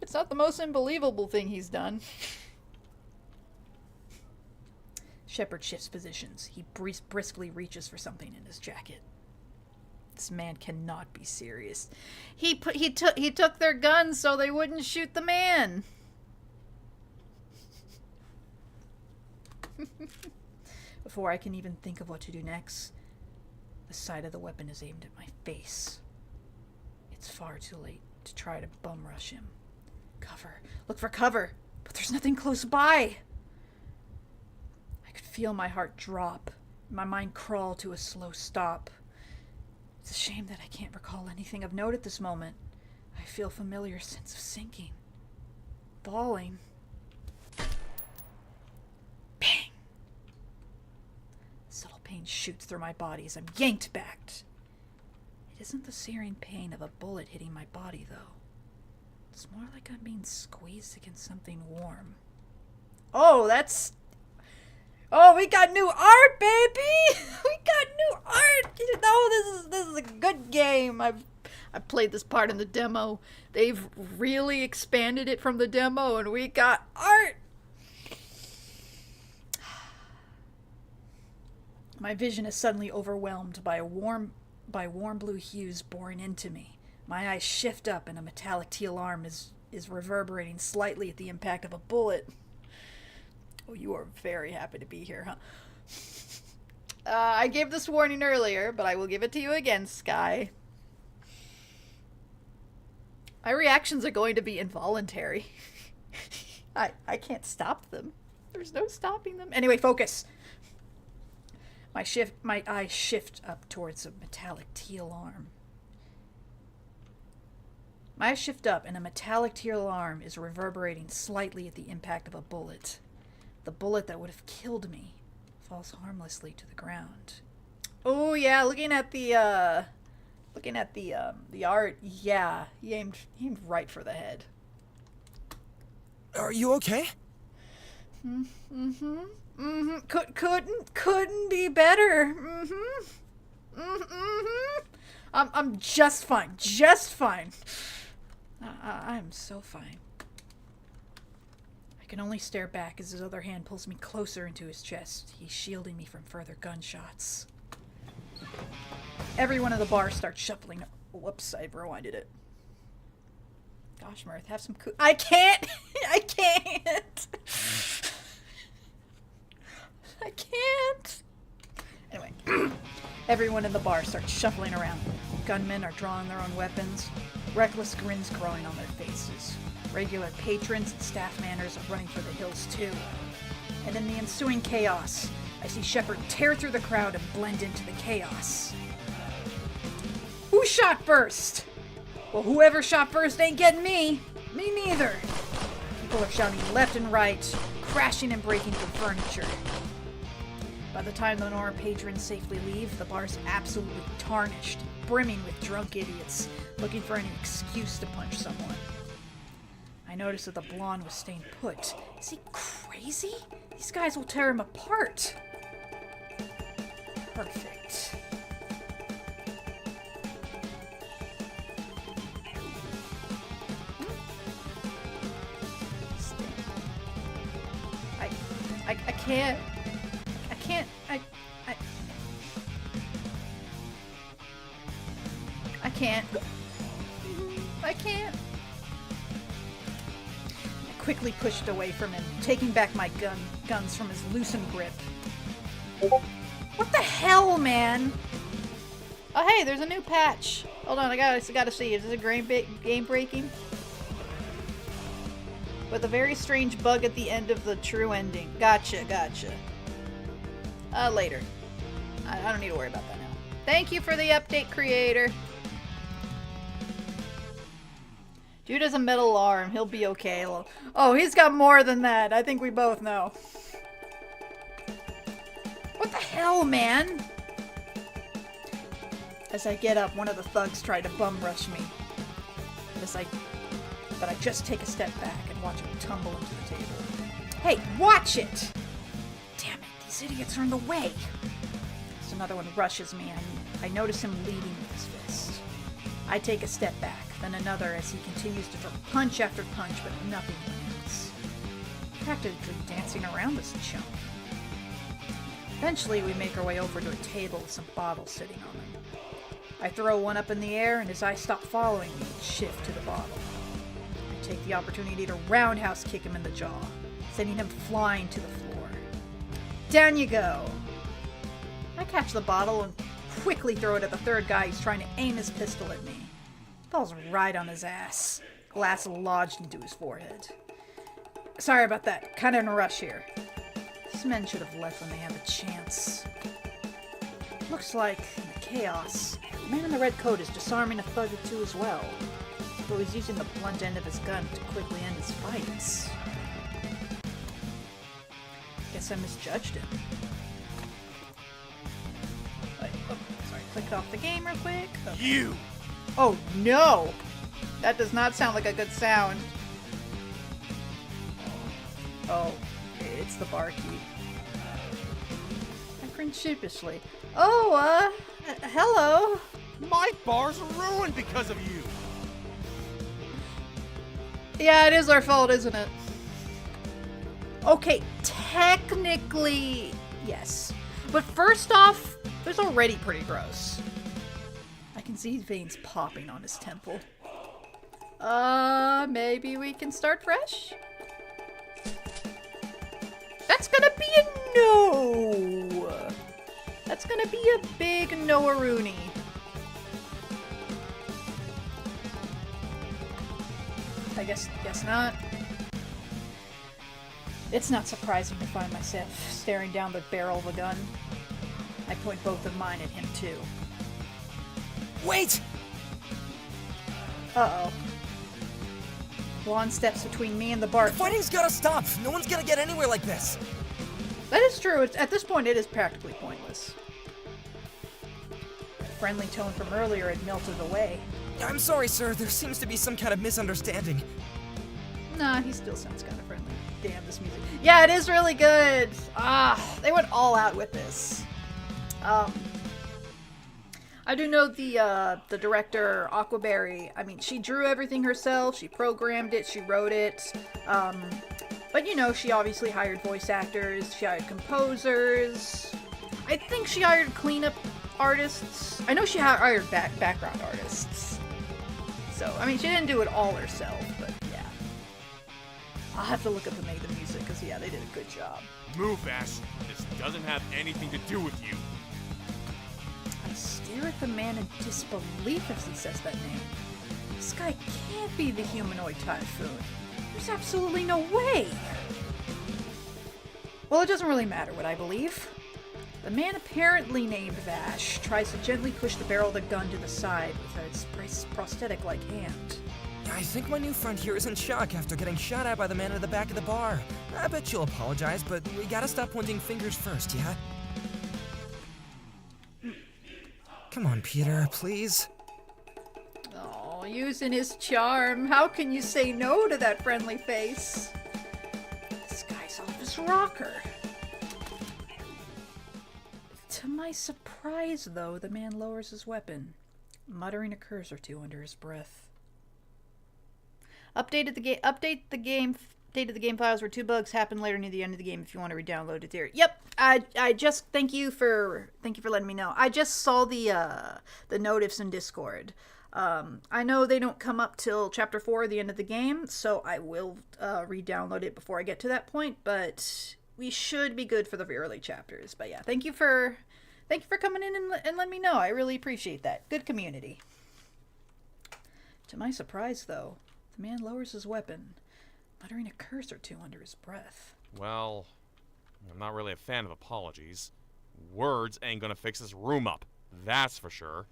It's not the most unbelievable thing he's done. Shepard shifts positions. He briskly reaches for something in his jacket. This man cannot be serious. He took their guns so they wouldn't shoot the man. Before I can even think of what to do next, the side of the weapon is aimed at my face. It's far too late to try to bum rush him. Cover. Look for cover. But there's nothing close by. I could feel my heart drop, my mind crawl to a slow stop. It's a shame that I can't recall anything of note at this moment. I feel a familiar sense of sinking. Falling. Bang! Subtle pain shoots through my body as I'm yanked back. It isn't the searing pain of a bullet hitting my body, though. It's more like I'm being squeezed against something warm. Oh, that's... Oh, we got new art, baby! We got new art! You know, this is a good game. I've played this part in the demo. They've really expanded it from the demo, and we got art! My vision is suddenly overwhelmed by warm blue hues boring into me. My eyes shift up, and a metallic teal arm is reverberating slightly at the impact of a bullet. Oh, you are very happy to be here, huh? I gave this warning earlier, but I will give it to you again, Sky. My reactions are going to be involuntary. I can't stop them. There's no stopping them. Anyway, focus. My eyes shift up towards a metallic teal arm. My eyes shift up, and a metallic teal arm is reverberating slightly at the impact of a bullet. The bullet that would have killed me falls harmlessly to the ground. Oh yeah, looking at the art, yeah, he aimed right for the head. Are you okay? Couldn't be better. I'm just fine. I'm so fine. I can only stare back as his other hand pulls me closer into his chest. He's shielding me from further gunshots. Everyone in the bar starts shuffling. Whoops, I rewinded it. Gosh, Mirth, have some I can't! I can't! Anyway, everyone in the bar starts shuffling around. Gunmen are drawing their own weapons. Reckless grins growing on their faces. Regular patrons and staff manners are running for the hills too. And in the ensuing chaos, I see Shepard tear through the crowd and blend into the chaos. Who shot first? Well, whoever shot first ain't getting me. Me neither. People are shouting left and right, crashing and breaking through furniture. By the time the Nora patrons safely leave, the bar's absolutely tarnished, brimming with drunk idiots looking for any excuse to punch someone. I noticed that the blonde was staying put. Is he crazy? These guys will tear him apart. Perfect. I can't. I can't. I can't. I can't. I quickly pushed away from him, taking back my guns from his loosened grip. What the hell, man? Oh, hey, there's a new patch. Hold on, I gotta see. Is this a game breaking? With a very strange bug at the end of the true ending. Gotcha. Later. I don't need to worry about that now. Thank you for the update, creator. Dude has a metal arm. He'll be okay. Oh, he's got more than that. I think we both know. What the hell, man? As I get up, one of the thugs tried to bum rush me. But I just take a step back and watch him tumble into the table. Hey, watch it! Damn it, these idiots are in the way. So another one rushes me. I notice him leading with his fist. I take a step back, then another as he continues to throw punch after punch, but nothing lands. Practically dancing around this chump. Eventually, we make our way over to a table with some bottles sitting on them. I throw one up in the air, and as I stop following me, shift to the bottle. I take the opportunity to roundhouse kick him in the jaw, sending him flying to the floor. Down you go! I catch the bottle and quickly throw it at the third guy who's trying to aim his pistol at me. Falls right on his ass. Glass lodged into his forehead. Sorry about that. Kind of in a rush here. These men should have left when they had the chance. Looks like, in the chaos, the man in the red coat is disarming a thug or two as well. Though he's using the blunt end of his gun to quickly end his fights. Guess I misjudged him. Sorry, click off the game real quick. Okay. You! Oh no! That does not sound like a good sound. Oh, it's the barkeep. I grin sheepishly. Oh, hello. My bar's ruined because of you! Yeah, it is our fault, isn't it? Okay, technically, yes. But first off, it's already pretty gross. I can see veins popping on his temple. Maybe we can start fresh? That's gonna be a no! That's gonna be a big no-a-rooney. I guess not. It's not surprising to find myself staring down the barrel of a gun. I point both of mine at him too. Wait! Uh-oh. Juan steps between me and the bar. The fighting's gotta stop! No one's gonna get anywhere like this! That is true. At this point, it is practically pointless. The friendly tone from earlier had melted away. I'm sorry, sir. There seems to be some kind of misunderstanding. Nah, he still sounds kind of friendly. Damn, this music. Yeah, it is really good! They went all out with this. I do know the director, Aquaberri. I mean, she drew everything herself. She programmed it. She wrote it. But, you know, she obviously hired voice actors. She hired composers. I think she hired cleanup artists. I know she hired background artists. So, I mean, she didn't do it all herself, but yeah. I'll have to look up who made the music, because, yeah, they did a good job. Move, Vash. This doesn't have anything to do with you. I stare at the man in disbelief as he says that name. This guy can't be the humanoid typhoon. There's absolutely no way. Well, it doesn't really matter what I believe. The man apparently named Vash tries to gently push the barrel of the gun to the side with his prosthetic-like hand. I think my new friend here is in shock after getting shot at by the man at the back of the bar. I bet she'll apologize, but we gotta stop pointing fingers first, yeah? Come on, Peter, please. Oh, using his charm. How can you say no to that friendly face? This guy's off his rocker. To my surprise, though, the man lowers his weapon, muttering a curse or two under his breath. Update the game updated the game files where 2 bugs happen later near the end of the game if you want to re-download it there. Yep, I just thank you for letting me know. I just saw the notifs in Discord. I know they don't come up till chapter 4, the end of the game, so I will re-download it before I get to that point, but we should be good for the early chapters. But yeah, thank you for coming in and letting me know. I really appreciate that. Good community. To my surprise, though, the man lowers his weapon, muttering a curse or two under his breath. Well, I'm not really a fan of apologies. Words ain't gonna fix this room up, that's for sure.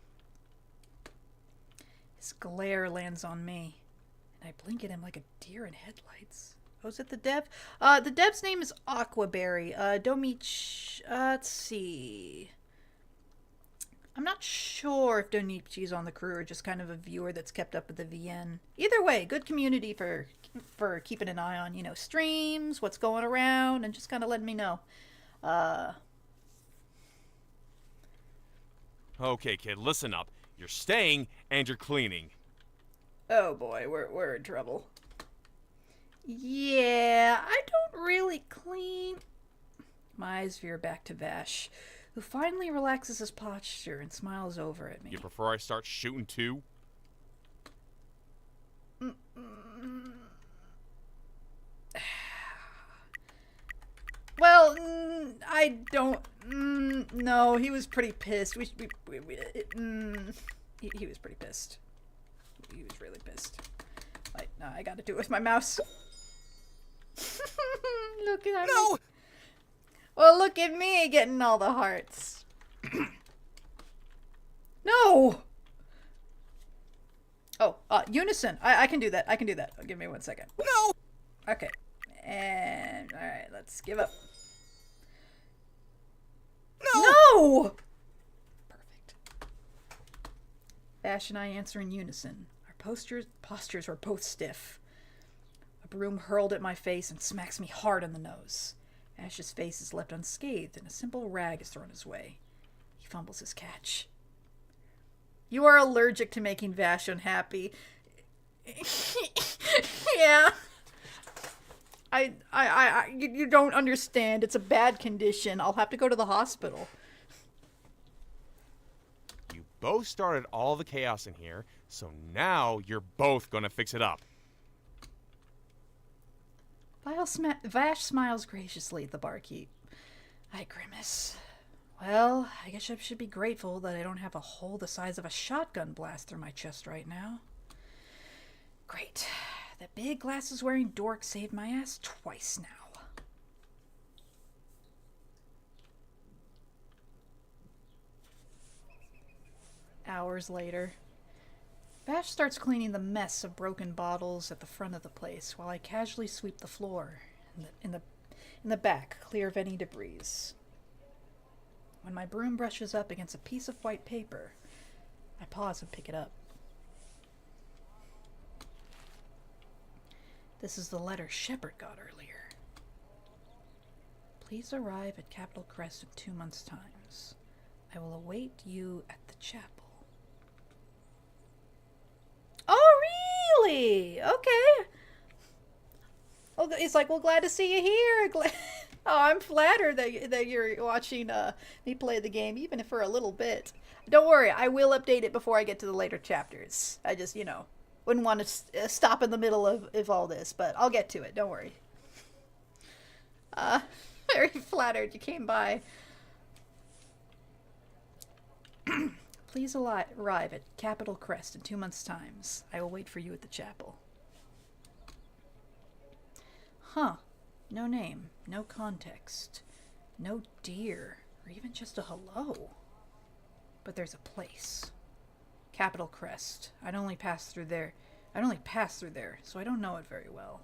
His glare lands on me, and I blink at him like a deer in headlights. Oh, is it the dev? The dev's name is Aquaberri. Let's see. I'm not sure if Donichi's on the crew or just kind of a viewer that's kept up with the VN. Either way, good community for keeping an eye on, you know, streams, what's going around, and just kind of letting me know. Okay, kid, listen up. You're staying and you're cleaning. Oh boy, we're in trouble. Yeah, I don't really clean. My eyes veer back to Vash, who finally relaxes his posture and smiles over at me. You prefer I start shooting too? Well, I don't. No, he was pretty pissed. He was pretty pissed. He was really pissed. Wait, no, I gotta do it with my mouse. Look at me. No! Well, look at me getting all the hearts. No! Oh, unison. I can do that. I can do that. Give me 1 second. No! Okay. And, alright, let's give up. No! No! Perfect. Vash and I answer in unison. Our postures were both stiff. A broom hurled at my face and smacks me hard on the nose. Ash's face is left unscathed and a simple rag is thrown his way. He fumbles his catch. You are allergic to making Vash unhappy. Yeah. You don't understand. It's a bad condition. I'll have to go to the hospital. You both started all the chaos in here, so now you're both gonna fix it up. Vash smiles graciously at the barkeep. I grimace. Well, I guess I should be grateful that I don't have a hole the size of a shotgun blast through my chest right now. Great. The big glasses-wearing dork saved my ass twice now. Hours later, Vash starts cleaning the mess of broken bottles at the front of the place while I casually sweep the floor in the back, clear of any debris. When my broom brushes up against a piece of white paper, I pause and pick it up. This is the letter Shepard got earlier. Please arrive at Capital Crest in 2 months' times. I will await you at the chapel. Oh, really? Okay. Oh, it's like, well, glad to see you here. Oh, I'm flattered that you're watching me play the game, even if for a little bit. Don't worry, I will update it before I get to the later chapters. I just, wouldn't want to stop in the middle of all this, but I'll get to it. Don't worry. Very flattered you came by. Please arrive at Capital Crest in 2 months' times. I will wait for you at the chapel. Huh. No name, no context, no deer, or even just a hello. But there's a place. Capital Crest. I'd only pass through there, so I don't know it very well.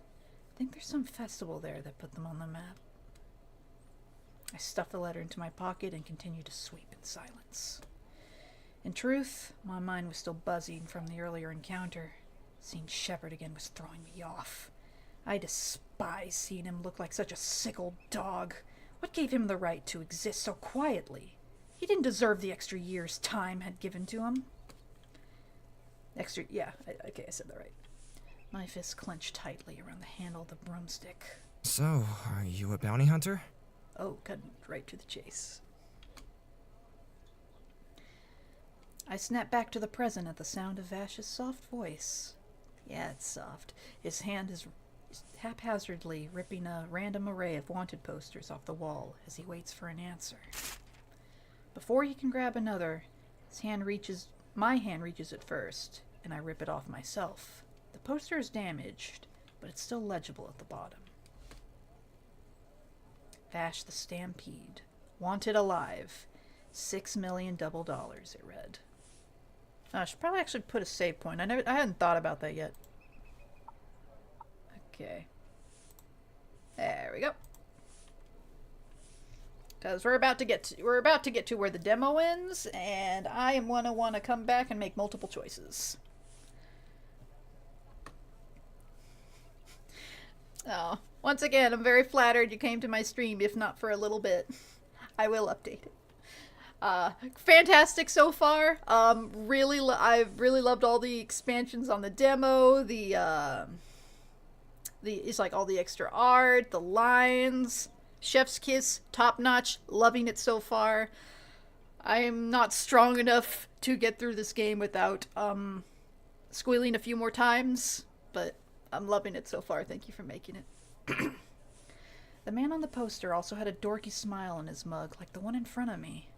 I think there's some festival there that put them on the map. I stuff the letter into my pocket and continue to sweep in silence. In truth, my mind was still buzzing from the earlier encounter. Seeing Shepard again was throwing me off. I despise seeing him look like such a sick old dog. What gave him the right to exist so quietly? He didn't deserve the extra years time had given to him. Okay, I said that right. My fists clench tightly around the handle of the broomstick. So, are you a bounty hunter? Oh, cut right to the chase. I snap back to the present at the sound of Vash's soft voice. Yeah, it's soft. His hand is haphazardly ripping a random array of wanted posters off the wall as he waits for an answer. Before he can grab another, my hand reaches it first, and I rip it off myself. The poster is damaged, but it's still legible at the bottom. Vash the Stampede. Wanted alive. $6 million double dollars, it read. I should probably actually put a save point. I hadn't thought about that yet. Okay. There we go. Because we're about to get to where the demo ends, and I am gonna want to come back and make multiple choices. Oh, once again, I'm very flattered you came to my stream, if not for a little bit. I will update it. Fantastic so far. I've really loved all the expansions on the demo. It's like all the extra art, the lines, chef's kiss, top notch. Loving it so far. I am not strong enough to get through this game without squealing a few more times, but I'm loving it so far. Thank you for making it. The man on the poster also had a dorky smile in his mug, like the one in front of me,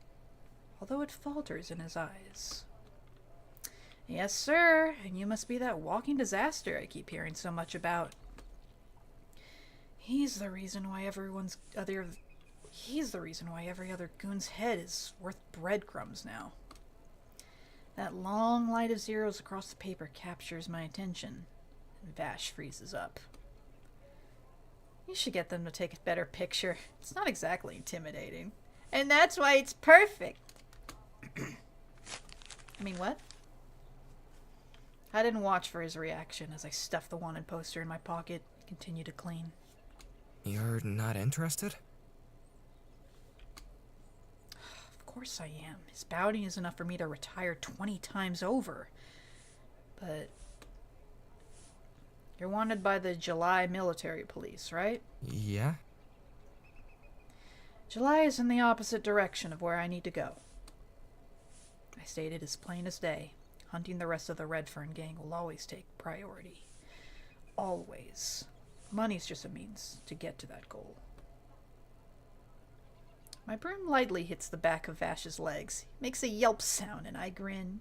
although it falters in his eyes. Yes, sir, and you must be that walking disaster I keep hearing so much about. He's the reason why every other goon's head is worth breadcrumbs now. That long line of zeros across the paper captures my attention, and Vash freezes up. You should get them to take a better picture. It's not exactly intimidating. And that's why it's perfect. I mean, what? I didn't watch for his reaction as I stuffed the wanted poster in my pocket and continued to clean. You're not interested? Of course I am. His bounty is enough for me to retire 20 times over. But you're wanted by the July military police, right? Yeah? July is in the opposite direction of where I need to go. I stated as plain as day. Hunting the rest of the Redfern gang will always take priority. Always. Money's just a means to get to that goal. My broom lightly hits the back of Vash's legs. He makes a yelp sound and I grin.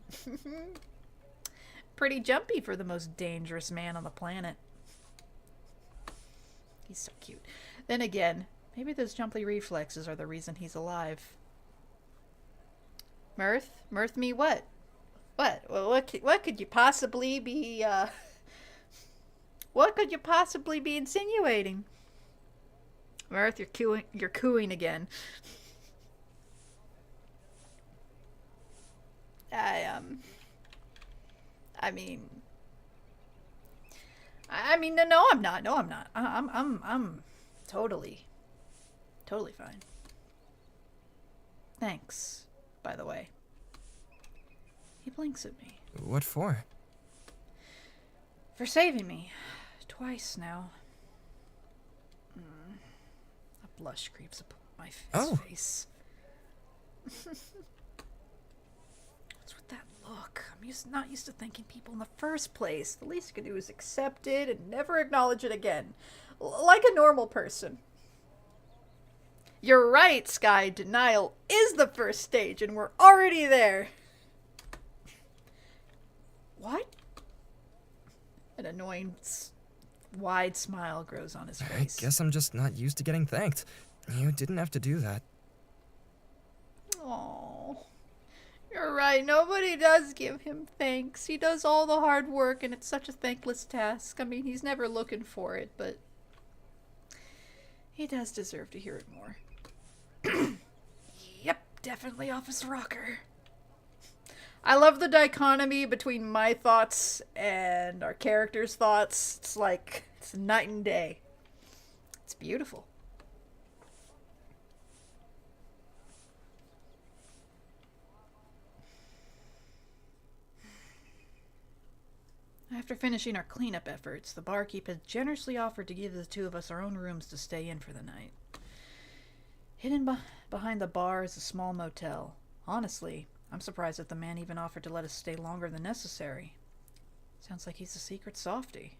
Pretty jumpy for the most dangerous man on the planet. He's so cute. Then again, maybe those jumpy reflexes are the reason he's alive. Mirth? Mirth me what? What? Well, what could you possibly be, what could you possibly be insinuating? Mirth, you're cooing again. No, I'm not. No, I'm not. I'm totally fine. Thanks, by the way. He blinks at me. What for? For saving me. Twice now. A blush creeps up my face. What's with that look? I'm not used to thanking people in the first place. The least you can do is accept it and never acknowledge it again. Like a normal person. You're right, Sky. Denial is the first stage, and we're already there. What? An annoying, wide smile grows on his face. I guess I'm just not used to getting thanked. You didn't have to do that. Oh, you're right. Nobody does give him thanks. He does all the hard work, and it's such a thankless task. I mean, he's never looking for it, but he does deserve to hear it more. Yep, definitely Officer Rocker. I love the dichotomy between my thoughts and our characters' thoughts. It's like, it's night and day. It's beautiful. After finishing our cleanup efforts, the barkeep has generously offered to give the two of us our own rooms to stay in for the night. Hidden behind the bar is a small motel. Honestly, I'm surprised that the man even offered to let us stay longer than necessary. Sounds like he's a secret softie.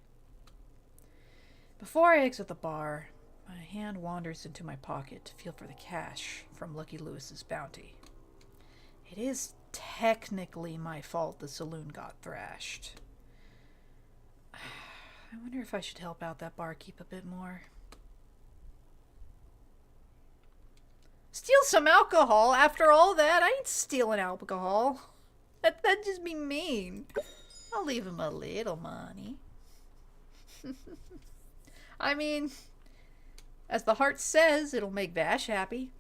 Before I exit the bar, my hand wanders into my pocket to feel for the cash from Lucky Lewis's bounty. It is technically my fault the saloon got thrashed. I wonder if I should help out that barkeep a bit more. Steal some alcohol? After all that, I ain't stealing alcohol. That'd just be mean. I'll leave him a little money. I mean, as the heart says, it'll make Vash happy.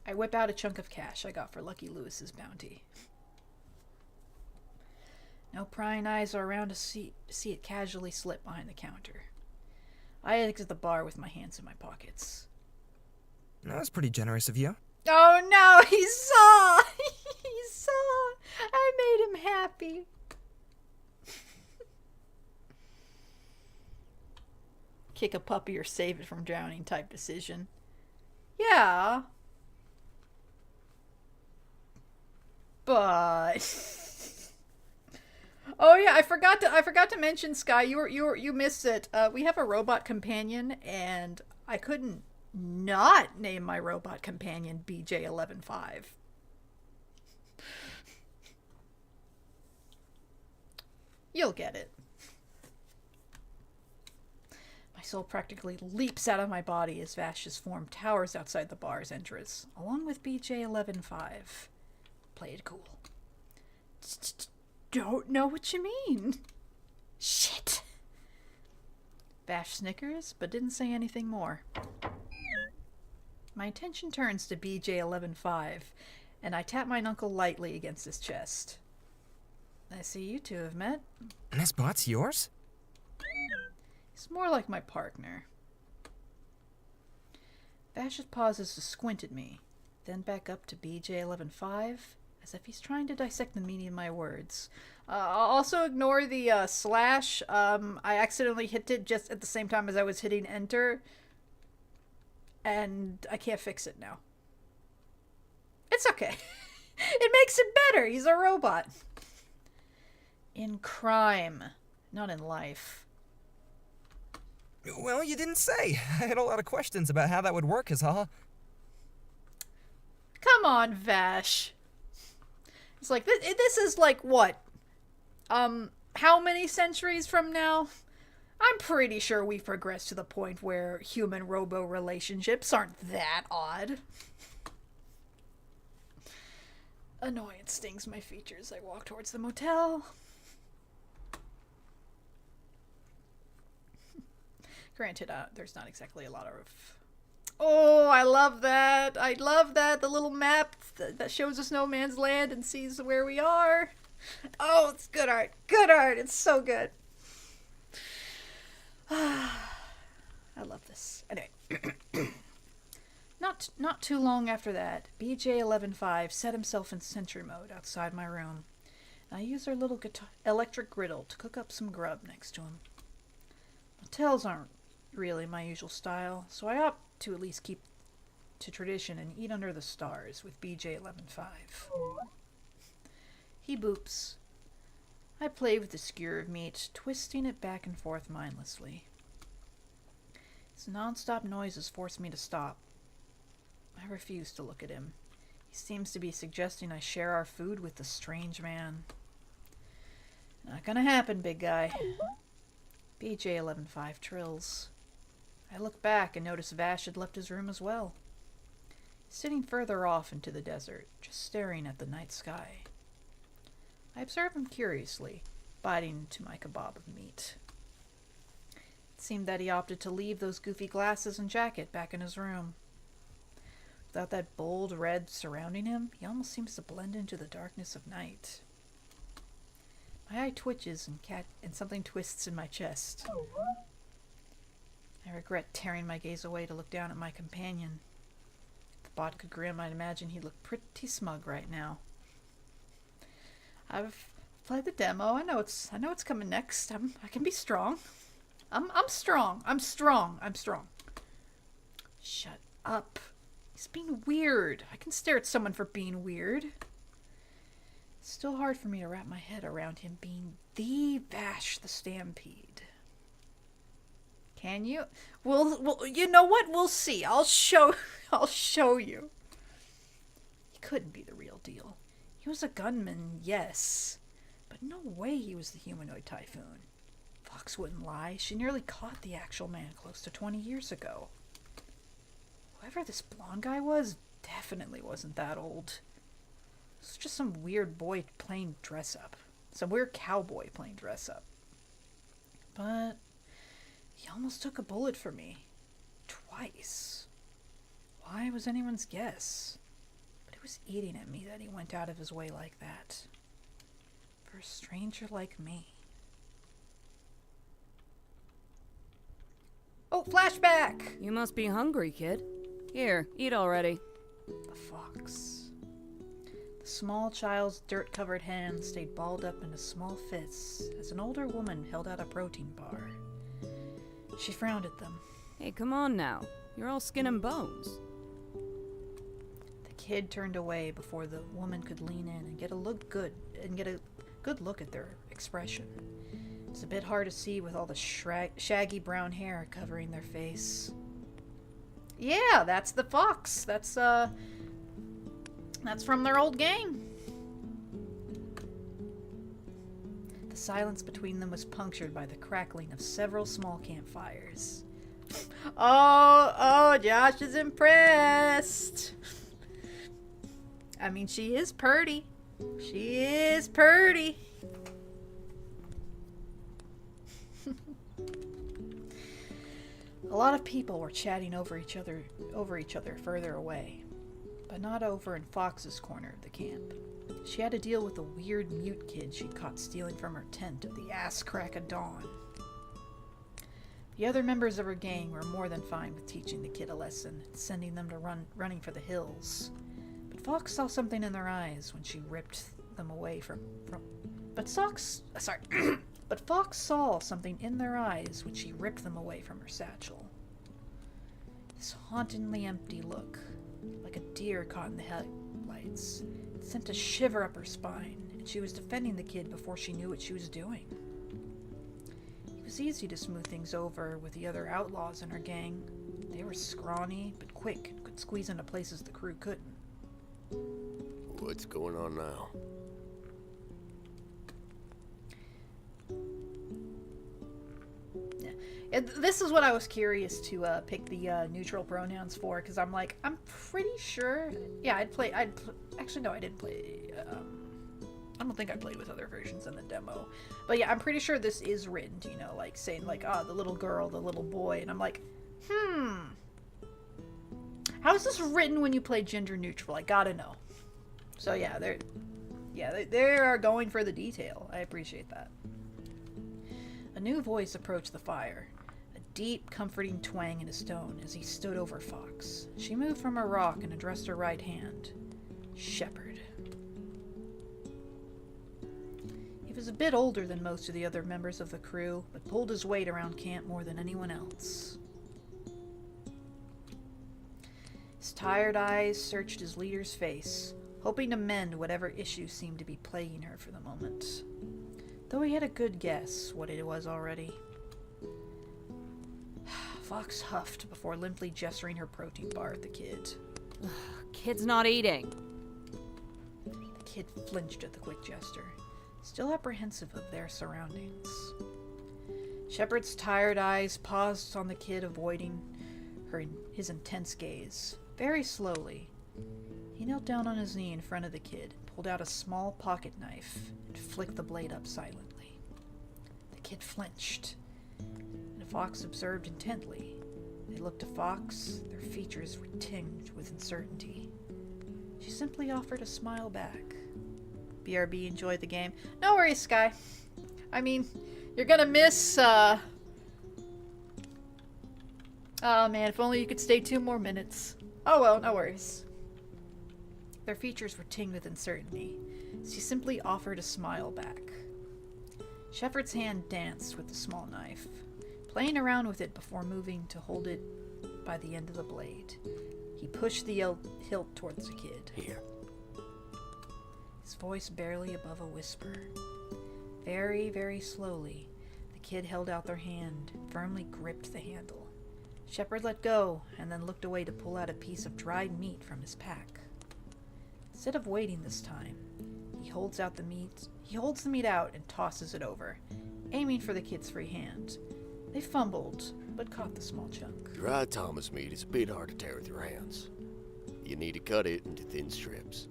I whip out a chunk of cash I got for Lucky Lewis's bounty. No prying eyes are around to see it casually slip behind the counter. I exit the bar with my hands in my pockets. That was pretty generous of you. Oh no, he saw! He saw! I made him happy. Kick a puppy or save it from drowning type decision. Yeah. But oh yeah, I forgot to mention, Sky, you missed it. We have a robot companion, and I couldn't not name my robot companion BJ115. You'll get it. My soul practically leaps out of my body as Vash's form towers outside the bar's entrance, along with BJ115. Play it cool. Don't know what you mean. Shit. Vash snickers, but didn't say anything more. My attention turns to BJ115, and I tap my uncle lightly against his chest. I see you two have met. This bot's yours? He's more like my partner. Vash pauses to squint at me, then back up to BJ115, as if he's trying to dissect the meaning of my words. Also ignore the slash. I accidentally hit it just at the same time as I was hitting enter, and I can't fix it now. It's okay. It makes it better. He's a robot. In crime, not in life. Well, you didn't say. I had a lot of questions about how that would work, is all. Come on, Vash. It's like, this is like what? How many centuries from now? I'm pretty sure we've progressed to the point where human-robo relationships aren't that odd. Annoyance stings my features. I walk towards the motel. Granted, there's not exactly a lot of... Oh, I love that. I love that. The little map that shows us no man's land and sees where we are. Oh, it's good art. Good art. It's so good. I love this. Anyway. Not too long after that, BJ115 set himself in sentry mode outside my room. And I used our little electric griddle to cook up some grub next to him. Motels aren't really my usual style, so I opt to at least keep to tradition and eat under the stars with BJ115. He boops. I play with the skewer of meat, twisting it back and forth mindlessly. His non-stop noises force me to stop. I refuse to look at him. He seems to be suggesting I share our food with the strange man. Not gonna happen, big guy. BJ115 trills. I look back and notice Vash had left his room as well. Sitting further off into the desert, just staring at the night sky. I observe him curiously, biting into my kebab of meat. It seemed that he opted to leave those goofy glasses and jacket back in his room. Without that bold red surrounding him, he almost seems to blend into the darkness of night. My eye twitches and something twists in my chest. I regret tearing my gaze away to look down at my companion. If the bot could grin, I'd imagine he'd look pretty smug right now. I've play the demo. I know it's coming next. I can be strong. I'm strong. I'm strong. I'm strong. Shut up. He's being weird. I can stare at someone for being weird. It's still hard for me to wrap my head around him being the Vash the Stampede. Can you? Well, you know what? We'll see. I'll show you. He couldn't be the real deal. He was a gunman, yes, but no way he was the humanoid typhoon. Fox wouldn't lie. She nearly caught the actual man close to 20 years ago. Whoever this blonde guy was definitely wasn't that old. It was just some weird boy playing dress-up. Some weird cowboy playing dress-up. But he almost took a bullet for me. Twice. Why was anyone's guess? But it was eating at me that he went out of his way like that. For a stranger like me. Oh, flashback! You must be hungry, kid. Here, eat already. The fox. The small child's dirt-covered hands stayed balled up into small fists as an older woman held out a protein bar. She frowned at them. Hey, come on now. You're all skin and bones. The kid turned away before the woman could lean in and get a good look at their expression. It's a bit hard to see with all the shaggy brown hair covering their face. Yeah, that's the fox. That's from their old game. The silence between them was punctured by the crackling of several small campfires. Oh, Josh is impressed. I mean, she is purty. She is purty. A lot of people were chatting over each other further away, but not over in Fox's corner of the camp. She had to deal with a weird mute kid she'd caught stealing from her tent at the ass crack of dawn. The other members of her gang were more than fine with teaching the kid a lesson and sending them to running for the hills. But Fox saw something in their eyes when she ripped them away But Fox saw something in their eyes when she ripped them away from her satchel. This hauntingly empty look, like a deer caught in the headlights, sent a shiver up her spine, and she was defending the kid before she knew what she was doing. It was easy to smooth things over with the other outlaws in her gang. They were scrawny, but quick, and could squeeze into places the crew couldn't. What's going on now? This is what I was curious to pick the neutral pronouns for, because I'm pretty sure. Yeah, actually, no, I didn't play. I don't think I played with other versions in the demo. But yeah, I'm pretty sure this is written to, like saying, like, the little girl, the little boy. And I'm like, how is this written when you play gender neutral? I gotta know. So yeah, they are going for the detail. I appreciate that. A new voice approached the fire. Deep, comforting twang in his tone as he stood over Fox. She moved from her rock and addressed her right hand. Shepard. He was a bit older than most of the other members of the crew, but pulled his weight around camp more than anyone else. His tired eyes searched his leader's face, hoping to mend whatever issues seemed to be plaguing her for the moment. Though he had a good guess what it was already. Fox huffed before limply gesturing her protein bar at the kid. Kid's not eating. The kid flinched at the quick gesture, still apprehensive of their surroundings. Shepard's tired eyes paused on the kid, avoiding his intense gaze. Very slowly, he knelt down on his knee in front of the kid, pulled out a small pocket knife, and flicked the blade up silently. The kid flinched. Fox observed intently. They looked to Fox, their features were tinged with uncertainty. She simply offered a smile back. BRB enjoyed the game. No worries, Sky. I mean, you're gonna miss, Oh man, if only you could stay 2 more minutes. Oh well, no worries. Their features were tinged with uncertainty. She simply offered a smile back. Shepard's hand danced with the small knife, playing around with it before moving to hold it by the end of the blade. He pushed the hilt towards the kid. Here. His voice barely above a whisper. Very, very slowly, the kid held out their hand and firmly gripped the handle. Shepard let go and then looked away to pull out a piece of dried meat from his pack. Instead of waiting this time, he holds the meat out and tosses it over, aiming for the kid's free hand. They fumbled, but caught the small chunk. Dried Thomas meat is a bit hard to tear with your hands. You need to cut it into thin strips.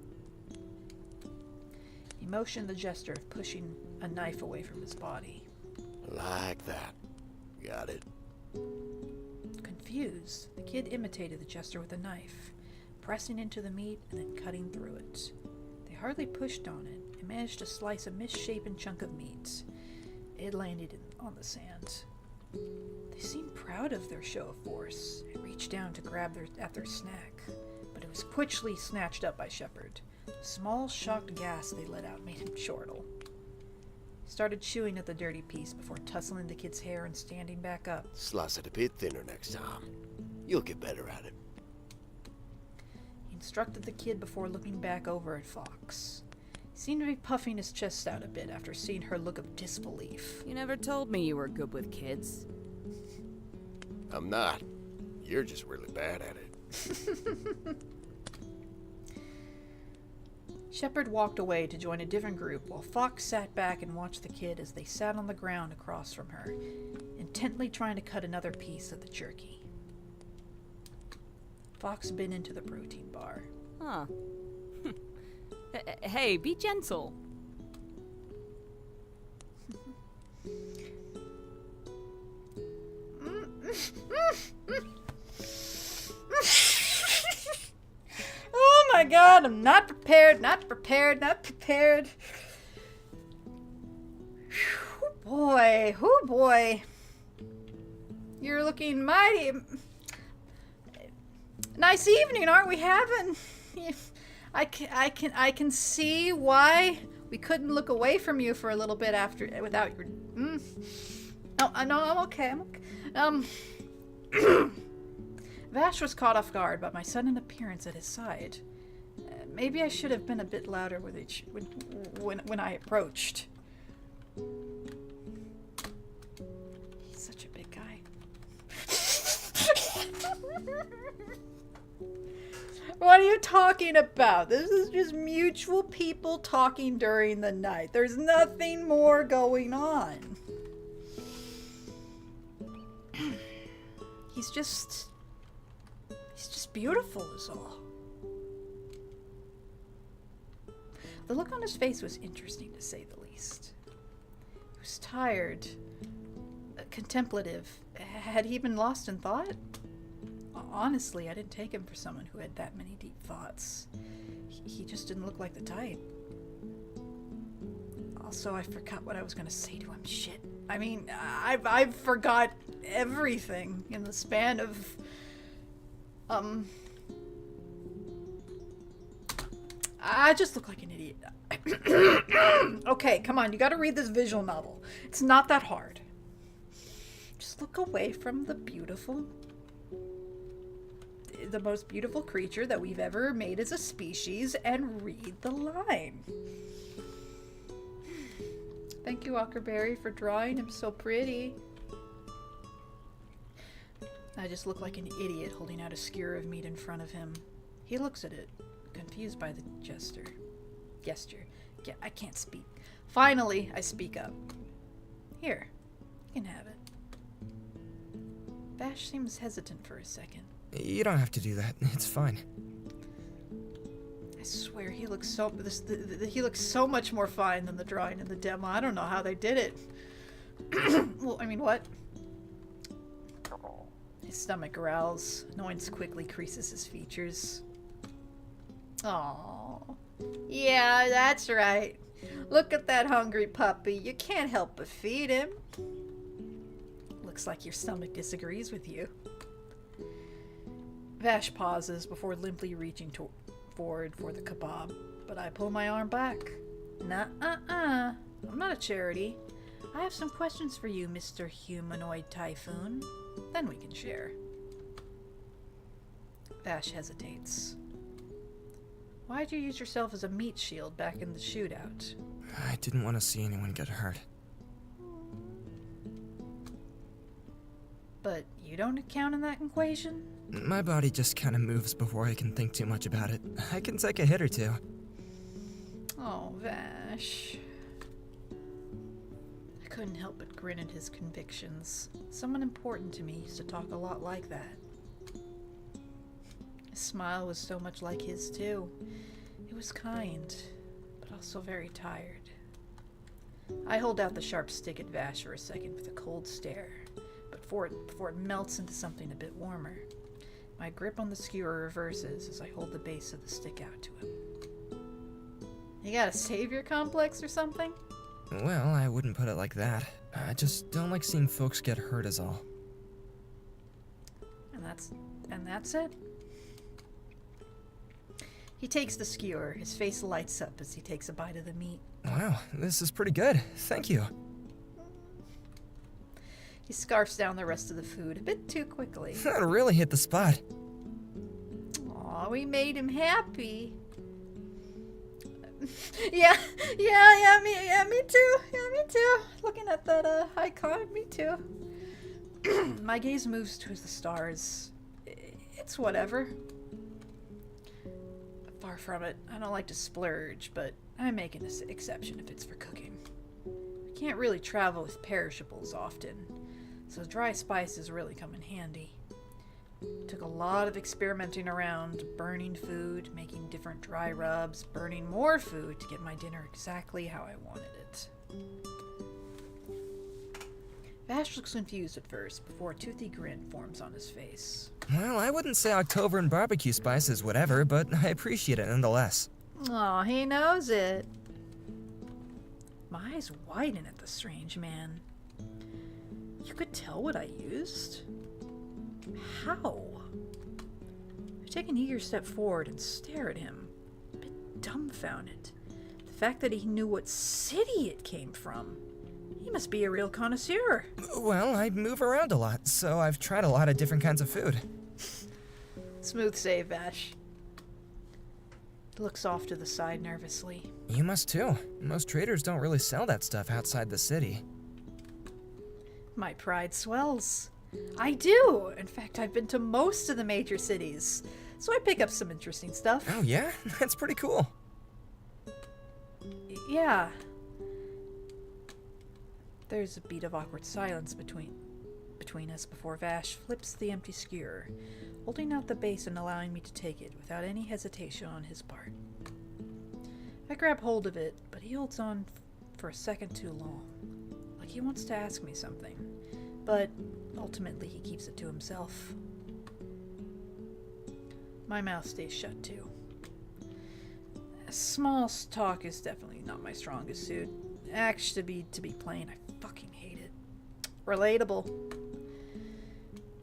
He motioned the gesture of pushing a knife away from his body. Like that. Got it. Confused, the kid imitated the gesture with a knife, pressing into the meat and then cutting through it. They hardly pushed on it and managed to slice a misshapen chunk of meat. It landed on the sand. They seemed proud of their show of force and reached down to grab at their snack, but it was quickly snatched up by Shepard. The small, shocked gasp they let out made him chortle. He started chewing at the dirty piece before tussling the kid's hair and standing back up. Slice it a bit thinner next time. You'll get better at it. He instructed the kid before looking back over at Fox. He seemed to be puffing his chest out a bit after seeing her look of disbelief. You never told me you were good with kids. I'm not. You're just really bad at it. Shepard walked away to join a different group while Fox sat back and watched the kid as they sat on the ground across from her, intently trying to cut another piece of the jerky. Fox bit into the protein bar. Huh. Hey, be gentle. Oh my god, I'm not prepared. Oh boy. You're looking mighty. Nice evening, aren't we having? I can see why we couldn't look away from you for a little bit without your. No, I'm okay. Vash was caught off guard by my sudden appearance at his side. Maybe I should have been a bit louder when I approached. He's such a big guy. What are you talking about? This is just mutual people talking during the night. There's nothing more going on. He's just beautiful is all. The look on his face was interesting to say the least. He was tired, contemplative. Had he been lost in thought? Honestly, I didn't take him for someone who had that many deep thoughts. He just didn't look like the type. Also, I forgot what I was going to say to him. Shit. I mean, I've forgot everything in the span of... I just look like an idiot. Okay, come on. You got to read this visual novel. It's not that hard. Just look away from the most beautiful creature that we've ever made as a species and read the line. Thank you, Aquaberri, for drawing him so pretty. I just look like an idiot holding out a skewer of meat in front of him. He looks at it, confused by the gesture. Yeah, I can't speak. Finally, I speak up. Here, you can have it. Vash seems hesitant for a second. You don't have to do that. It's fine. I swear he looks so much more fine than the drawing in the demo. I don't know how they did it. Well, I mean, what? His stomach growls. Annoyance quickly creases his features. Aww. Yeah, that's right. Look at that hungry puppy. You can't help but feed him. Looks like your stomach disagrees with you. Vash pauses before limply reaching forward for the kebab, but I pull my arm back. Nuh-uh-uh. I'm not a charity. I have some questions for you, Mr. Humanoid Typhoon. Then we can share. Vash hesitates. Why'd you use yourself as a meat shield back in the shootout? I didn't want to see anyone get hurt. But you don't count in that equation? My body just kind of moves before I can think too much about it. I can take a hit or two. Oh, Vash. I couldn't help but grin at his convictions. Someone important to me used to talk a lot like that. His smile was so much like his, too. It was kind, but also very tired. I hold out the sharp stick at Vash for a second with a cold stare, but before it melts into something a bit warmer. My grip on the skewer reverses as I hold the base of the stick out to him. You got a savior complex or something? Well, I wouldn't put it like that. I just don't like seeing folks get hurt is all. And that's it? He takes the skewer. His face lights up as he takes a bite of the meat. Wow, this is pretty good. Thank you. He scarfs down the rest of the food a bit too quickly. That really hit the spot. Aw, we made him happy. Me too. Looking at that icon, me too. My gaze moves towards the stars. It's whatever. Far from it. I don't like to splurge, but I make an exception if it's for cooking. I can't really travel with perishables often, so dry spices really come in handy. Took a lot of experimenting around, burning food, making different dry rubs, burning more food to get my dinner exactly how I wanted it. Vash looks confused at first before a toothy grin forms on his face. Well, I wouldn't say October and barbecue spice is whatever, but I appreciate it nonetheless. Aw, he knows it. My eyes widen at the strange man. You could tell what I used? How? I take an eager step forward and stare at him, a bit dumbfounded. The fact that he knew what city it came from. He must be a real connoisseur. Well, I move around a lot, so I've tried a lot of different kinds of food. Smooth save, Vash. Looks off to the side nervously. You must too. Most traders don't really sell that stuff outside the city. My pride swells. I do! In fact, I've been to most of the major cities, so I pick up some interesting stuff. Oh yeah? That's pretty cool. Yeah. There's a beat of awkward silence between us before Vash flips the empty skewer, holding out the base and allowing me to take it without any hesitation on his part. I grab hold of it, but he holds on for a second too long, like he wants to ask me something, but ultimately he keeps it to himself. My mouth stays shut too. Small talk is definitely not my strongest suit. Actually, to be plain, I fucking hate it. Relatable.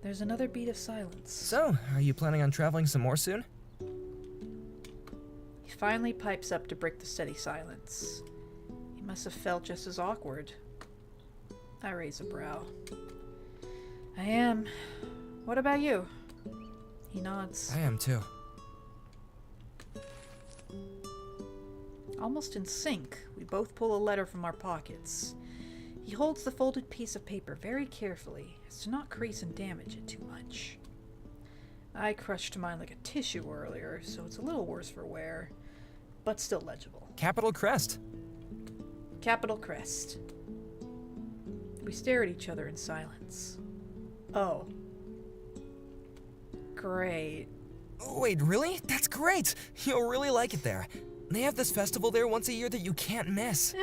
There's another beat of silence. So, are you planning on traveling some more soon? He finally pipes up to break the steady silence. He must have felt just as awkward. I raise a brow. I am. What about you? He nods. I am too. Almost in sync, we both pull a letter from our pockets. He holds the folded piece of paper very carefully, as to not crease and damage it too much. I crushed mine like a tissue earlier, so it's a little worse for wear, but still legible. Capital Crest. Capital Crest. We stare at each other in silence. Oh. Great. Wait, really? That's great! You'll really like it there. They have this festival there once a year that you can't miss.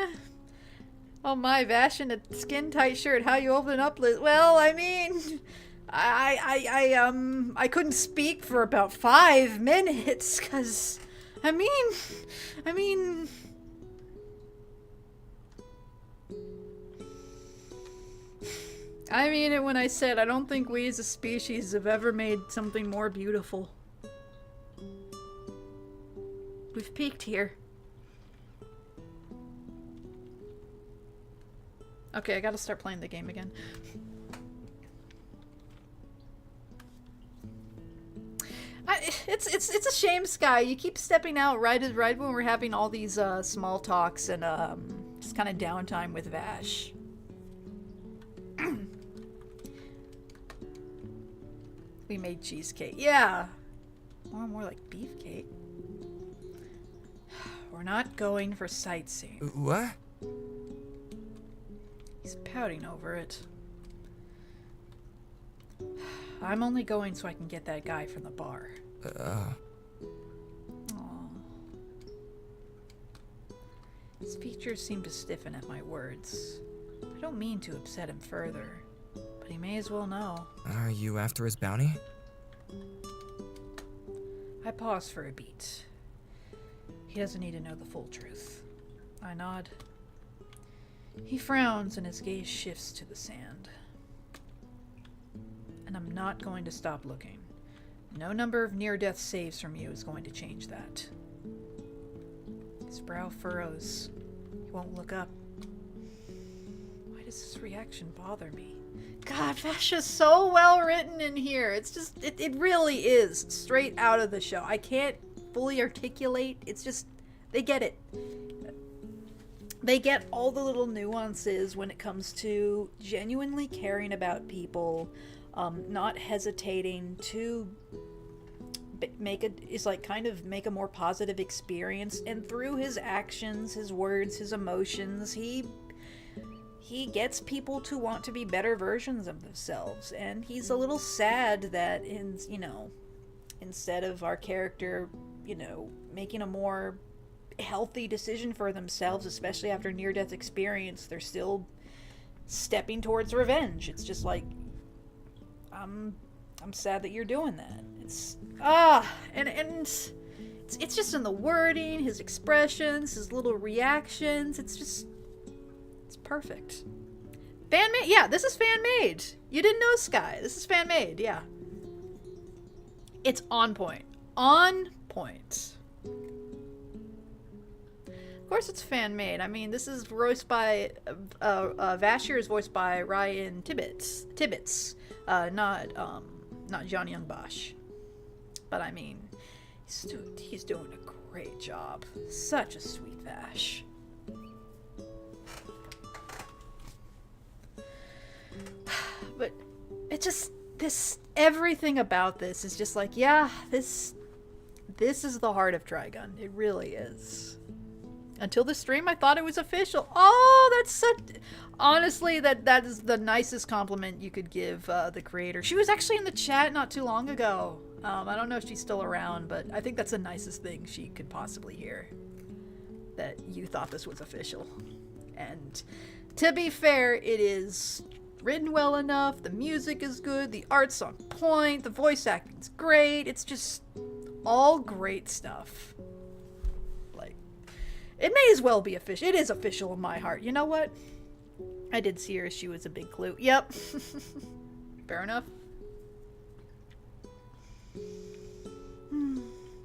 Oh my, Vash in a skin-tight shirt, how you open up, Liz? Well, I mean, I couldn't speak for about 5 minutes, 'cause, I mean... I mean it when I said I don't think we as a species have ever made something more beautiful. We've peaked here. Okay, I gotta start playing the game again. It's a shame, Sky. You keep stepping out right when we're having all these small talks and just kind of downtime with Vash. We made cheesecake. Yeah. Well, more like beefcake. We're not going for sightseeing. What? He's pouting over it. I'm only going so I can get that guy from the bar. Aw. His features seem to stiffen at my words. I don't mean to upset him further, but he may as well know. Are you after his bounty? I pause for a beat. He doesn't need to know the full truth. I nod. He frowns and his gaze shifts to the sand. And I'm not going to stop looking. No number of near-death saves from you is going to change that. His brow furrows. He won't look up. Why does this reaction bother me? God, Vash is so well written in here. It's just, it really is straight out of the show. I can't fully articulate. It's just, they get it. They get all the little nuances when it comes to genuinely caring about people, not hesitating to make a more positive experience, and through his actions, his words, his emotions, he gets people to want to be better versions of themselves. And he's a little sad that instead of our character, making a more healthy decision for themselves, especially after near-death experience, they're still stepping towards revenge. It's just like, I'm sad that you're doing that. It's it's just in the wording, his expressions, his little reactions. It's perfect. Fan made. Yeah, this is fan made. You didn't know, Sky. This is fan made. Yeah. It's on point. On point. Of course it's fan made. I mean, this is voiced by Vash here is voiced by Ryan Tibbets. Not John Young Bosch. But I mean, he's doing a great job. Such a sweet Vash. But it just, everything about this is just like, yeah, this is the heart of Trigun. It really is. Until the stream, I thought it was official. Oh, that's such... Honestly, that is the nicest compliment you could give the creator. She was actually in the chat not too long ago. I don't know if she's still around, but I think that's the nicest thing she could possibly hear. That you thought this was official. And to be fair, it is written well enough. The music is good. The art's on point. The voice acting's great. It's just all great stuff. It may as well be official. It is official in my heart. You know what? I did see her. She was a big clue. Yep. Fair enough.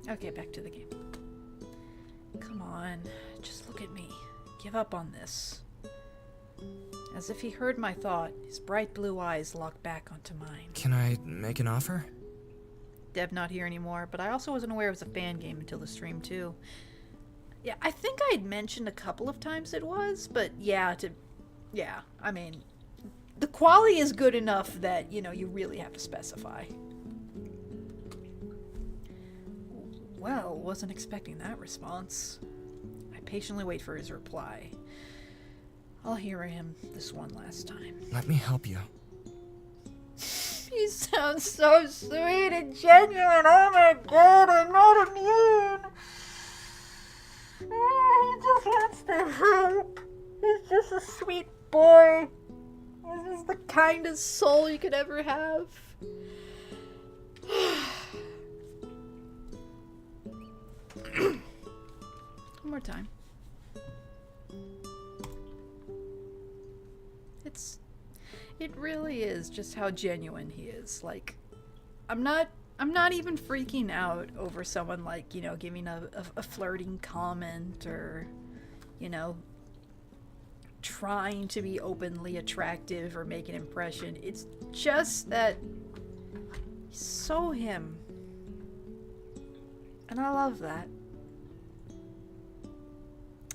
Okay, back to the game. Come on. Just look at me. Give up on this. As if he heard my thought, his bright blue eyes locked back onto mine. Can I make an offer? Dev not here anymore, but I also wasn't aware it was a fan game until the stream too. Yeah, I think I had mentioned a couple of times it was, but yeah, I mean, the quality is good enough that, you really have to specify. Well, wasn't expecting that response. I patiently wait for his reply. I'll hear him this one last time. Let me help you. You sound so sweet and genuine. Oh my god, I'm not immune. He just wants to help. He's just a sweet boy. This is the kindest soul you could ever have. One more time. It really is just how genuine he is. Like, I'm not I'm not even freaking out over someone like, you know, giving a flirting comment or, you know, trying to be openly attractive or make an impression. It's just that he's so him. And I love that.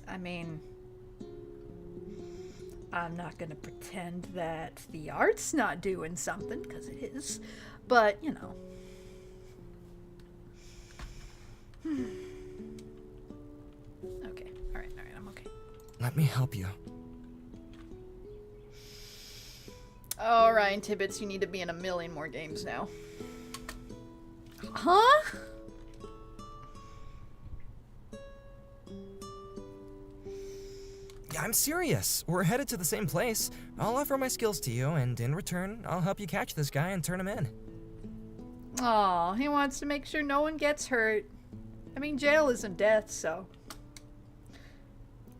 I mean, I'm not gonna pretend that the art's not doing something, because it is. But, you know. Okay, alright, I'm okay. Let me help you. Oh, Ryan Tibbets, you need to be in a million more games now. Huh? Yeah, I'm serious. We're headed to the same place. I'll offer my skills to you, and in return, I'll help you catch this guy and turn him in. Aw, he wants to make sure no one gets hurt. I mean, jail isn't death, so...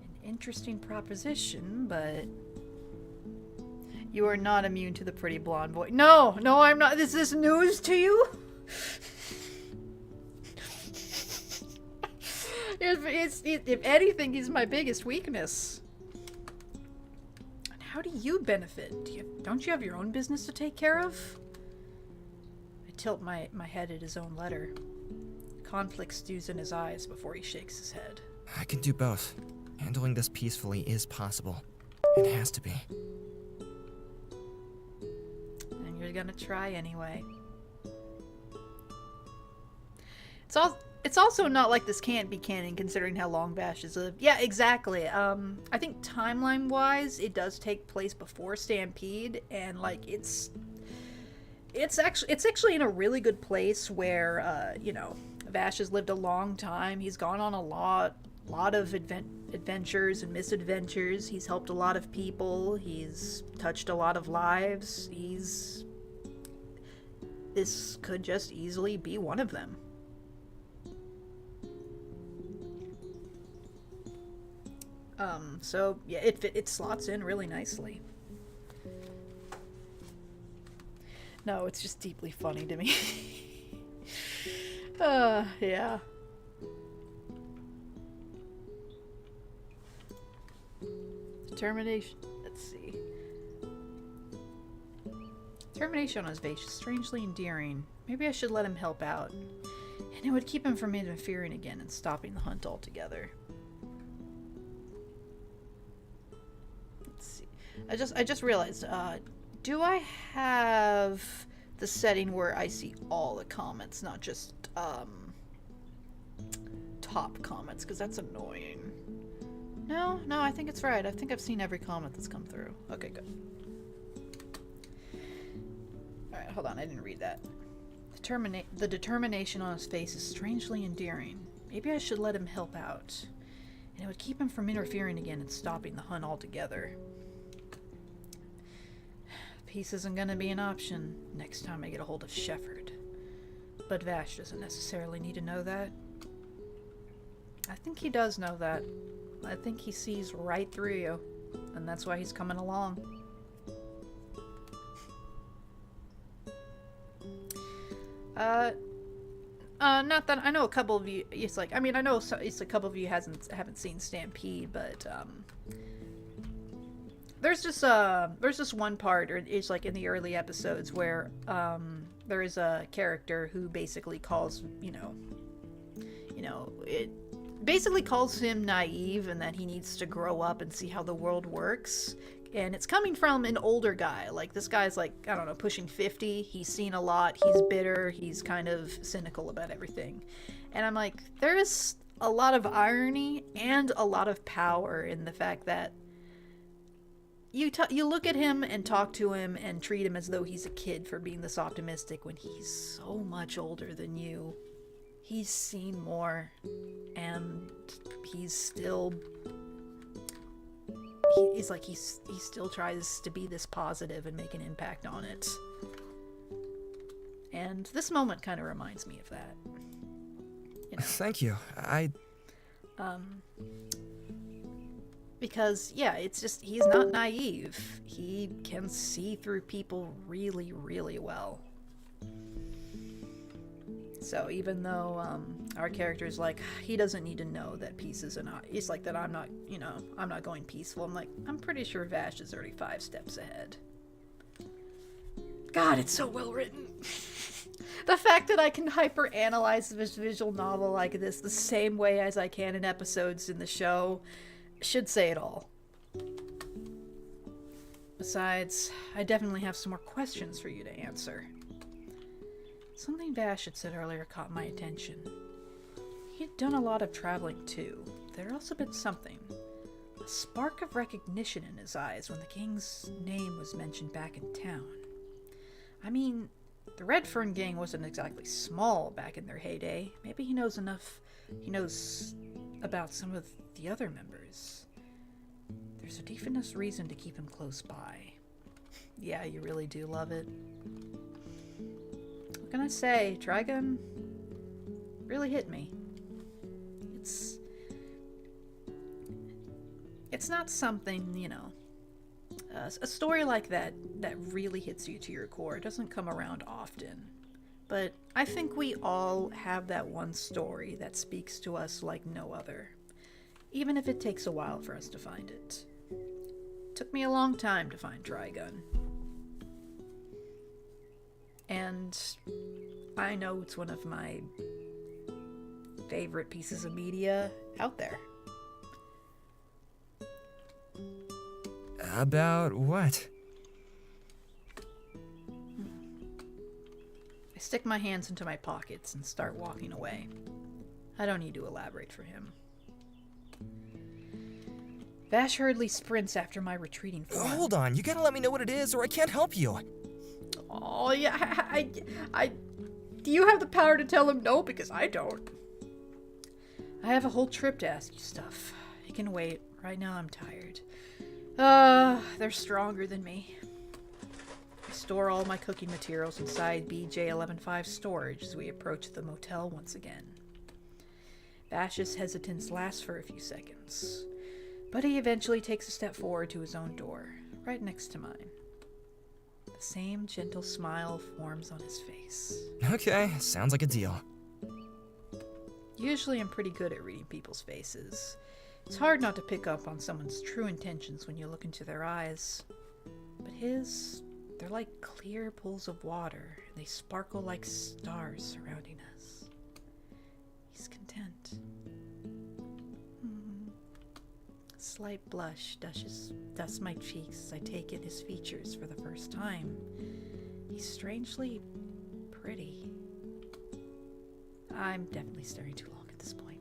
An interesting proposition, but... You are not immune to the pretty blonde boy. No, I'm not. Is this news to you? If anything, he's my biggest weakness. And how do you benefit? Don't you have your own business to take care of? I tilt my head at his own letter. Conflict stews in his eyes before he shakes his head. I can do both. Handling this peacefully is possible. It has to be. And you're gonna try anyway. It's also not like this can't be canon, considering how long Vash has lived. Yeah, exactly. I think timeline-wise, it does take place before Stampede, and like it's actually in a really good place where you know, Vash has lived a long time. He's gone on a lot of adventures and misadventures. He's helped a lot of people. He's touched a lot of lives. This could just easily be one of them. So yeah, it slots in really nicely. No, it's just deeply funny to me. Yeah. Determination. Let's see. Determination on his face is strangely endearing. Maybe I should let him help out. And it would keep him from interfering again and stopping the hunt altogether. Let's see. I just realized, do I have the setting where I see all the comments, not just, top comments? Because that's annoying. No, I think it's right. I think I've seen every comment that's come through. Okay, good. Alright, hold on, I didn't read that. The determination on his face is strangely endearing. Maybe I should let him help out. And it would keep him from interfering again and stopping the hunt altogether. Peace isn't gonna be an option next time I get a hold of Shepard. But Vash doesn't necessarily need to know that. I think he does know that. I think he sees right through you. And that's why he's coming along. Not that I know a couple of you. It's like, I mean, I know it's a couple of you haven't seen Stampede, but there's just one part, or it's like in the early episodes where there is a character who basically calls it basically calls him naive and that he needs to grow up and see how the world works. And it's coming from an older guy. Like, this guy's like, I don't know, pushing 50. He's seen a lot. He's bitter. He's kind of cynical about everything. And I'm like, there's a lot of irony and a lot of power in the fact that you look at him and talk to him and treat him as though he's a kid for being this optimistic when he's so much older than you. He's seen more, and he's still... He's like, he still tries to be this positive and make an impact on it. And this moment kind of reminds me of that. You know? Thank you. Because, yeah, it's just, he's not naive. He can see through people really, really well. So even though our character's like, he doesn't need to know that peace is he's like that I'm not, I'm not going peaceful. I'm like, I'm pretty sure Vash is already 5 steps ahead. God, it's so well written. The fact that I can hyper-analyze this visual novel like this the same way as I can in episodes in the show should say it all. Besides, I definitely have some more questions for you to answer. Something Vash had said earlier caught my attention. He had done a lot of traveling too. There had also been something. A spark of recognition in his eyes when the king's name was mentioned back in town. I mean, the Redfern gang wasn't exactly small back in their heyday. Maybe he knows enough. He knows about some of the other members. There's a deep enough reason to keep him close by. Yeah, you really do love it. What can I say? Trigun really hit me. It's not something, a story like that really hits you to your core. It doesn't come around often. But I think we all have that one story that speaks to us like no other. Even if it takes a while for us to find it. Took me a long time to find Trigun. And I know it's one of my favorite pieces of media out there. About what? I stick my hands into my pockets and start walking away. I don't need to elaborate for him. Vash hurriedly sprints after my retreating form. Hold on, you gotta let me know what it is or I can't help you. Oh, yeah, I do you have the power to tell him no? Because I don't. I have a whole trip to ask you stuff. You can wait. Right now I'm tired. They're stronger than me. I store all my cooking materials inside BJ-11.5 storage as we approach the motel once again. Vash's hesitance lasts for a few seconds, but he eventually takes a step forward to his own door, right next to mine. The same gentle smile forms on his face. Okay, sounds like a deal. Usually I'm pretty good at reading people's faces. It's hard not to pick up on someone's true intentions when you look into their eyes. But his, they're like clear pools of water, and they sparkle like stars surrounding us. He's content. A slight blush dusts my cheeks as I take in his features for the first time. He's strangely pretty. I'm definitely staring too long at this point.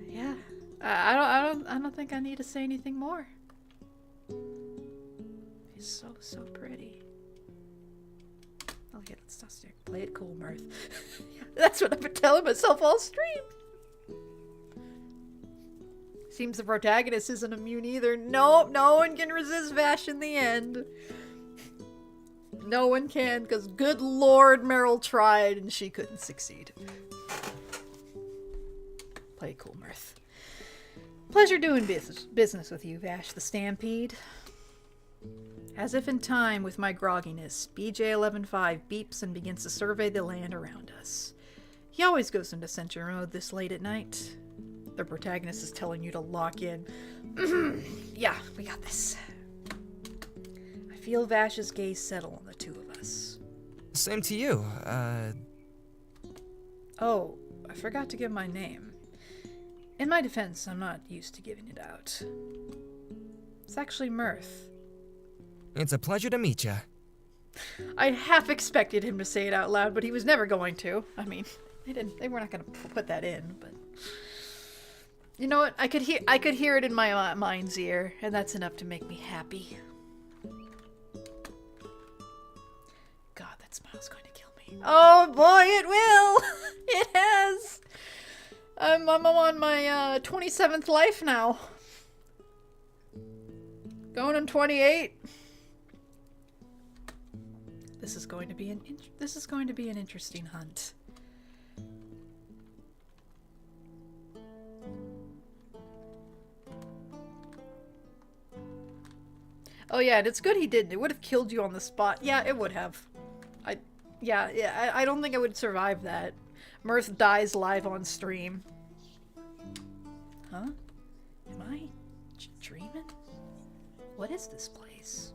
Yeah, I don't think I need to say anything more. He's so pretty. Okay, let's stop staring. Play it cool, Mirth. That's what I've been telling myself all stream. Seems the protagonist isn't immune either. Nope, no one can resist Vash in the end. No one can, because good lord, Meryl tried and she couldn't succeed. Play cool, Mirth. Pleasure doing business with you, Vash the Stampede. As if in time with my grogginess, BJ-11.5 beeps and begins to survey the land around us. He always goes into sentry mode this late at night. The protagonist is telling you to lock in. Yeah, we got this. I feel Vash's gaze settle on the two of us. Same to you. Oh, I forgot to give my name. In my defense, I'm not used to giving it out. It's actually Mirth. It's a pleasure to meet you. I half expected him to say it out loud, but he was never going to. I mean, they were not going to put that in, but you know what? I could hear it in my mind's ear, and that's enough to make me happy. God, that smile's going to kill me. Oh boy, it will. It has. I'm on my 27th life now. Going on 28. This is going to be an interesting hunt. Oh yeah, and it's good he didn't. It would have killed you on the spot. Yeah, it would have. Yeah, I don't think I would survive that. Mirth dies live on stream. Huh? Am I dreaming? What is this place?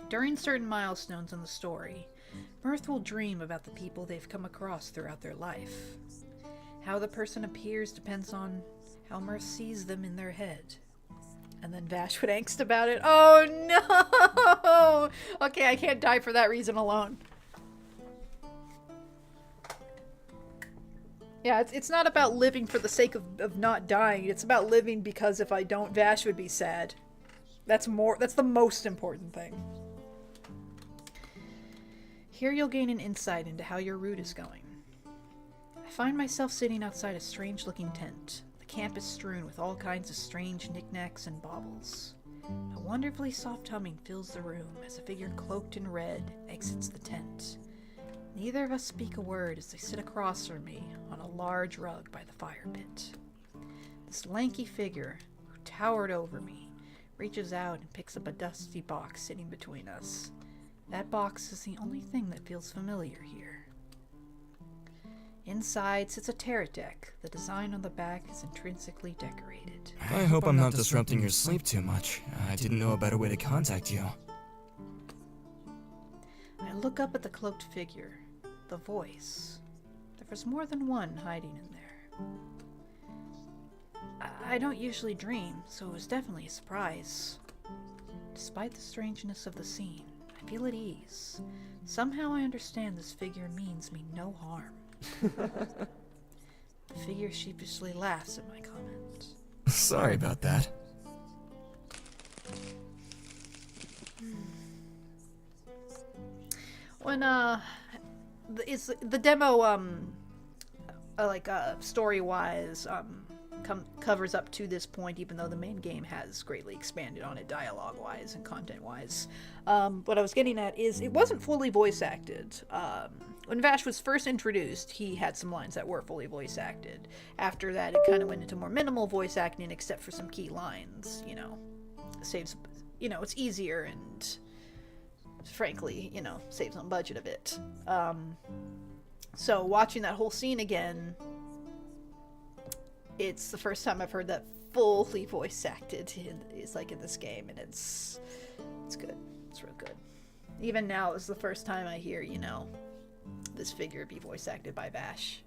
During certain milestones in the story, Mirth will dream about the people they've come across throughout their life. How the person appears depends on how Mirth sees them in their head. And then Vash would angst about it. Oh no! Okay, I can't die for that reason alone. Yeah, it's not about living for the sake of not dying. It's about living because if I don't, Vash would be sad. That's the most important thing. Here you'll gain an insight into how your route is going. I find myself sitting outside a strange-looking tent. The camp is strewn with all kinds of strange knickknacks and baubles. A wonderfully soft humming fills the room as a figure cloaked in red exits the tent. Neither of us speak a word as they sit across from me on a large rug by the fire pit. This lanky figure, who towered over me, reaches out and picks up a dusty box sitting between us. That box is the only thing that feels familiar here. Inside sits a tarot deck. The design on the back is intrinsically decorated. I hope I'm not disrupting your sleep too much. I didn't know a better way to contact you. I look up at the cloaked figure. The voice. There was more than one hiding in there. I don't usually dream, so it was definitely a surprise. Despite the strangeness of the scene, I feel at ease. Somehow I understand this figure means me no harm. The figure sheepishly laughs at my comment. Sorry about that. When is the demo story wise covers up to this point, even though the main game has greatly expanded on it dialogue wise and content wise. What I was getting at is it wasn't fully voice acted. When Vash was first introduced, he had some lines that were fully voice acted. After that, it kind of went into more minimal voice acting, except for some key lines. Saves. It's easier and, frankly, saves on budget a bit. So watching that whole scene again, it's the first time I've heard that fully voice acted is like in this game, and it's good. It's real good. Even now, it's the first time I hear, this figure be voice acted by Vash.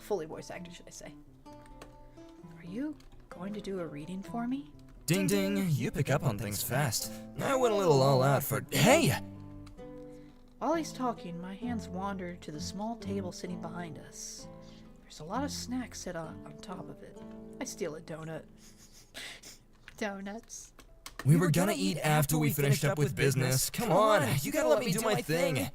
Fully voice acted, should I say. Are you going to do a reading for me? Ding ding, you pick up on things fast. I went a little all out for... Hey! While he's talking, my hands wander to the small table sitting behind us. There's a lot of snacks set on top of it. I steal a donut. Donuts. We were gonna eat after we finished up with business. Come on, you gotta let me do my thing.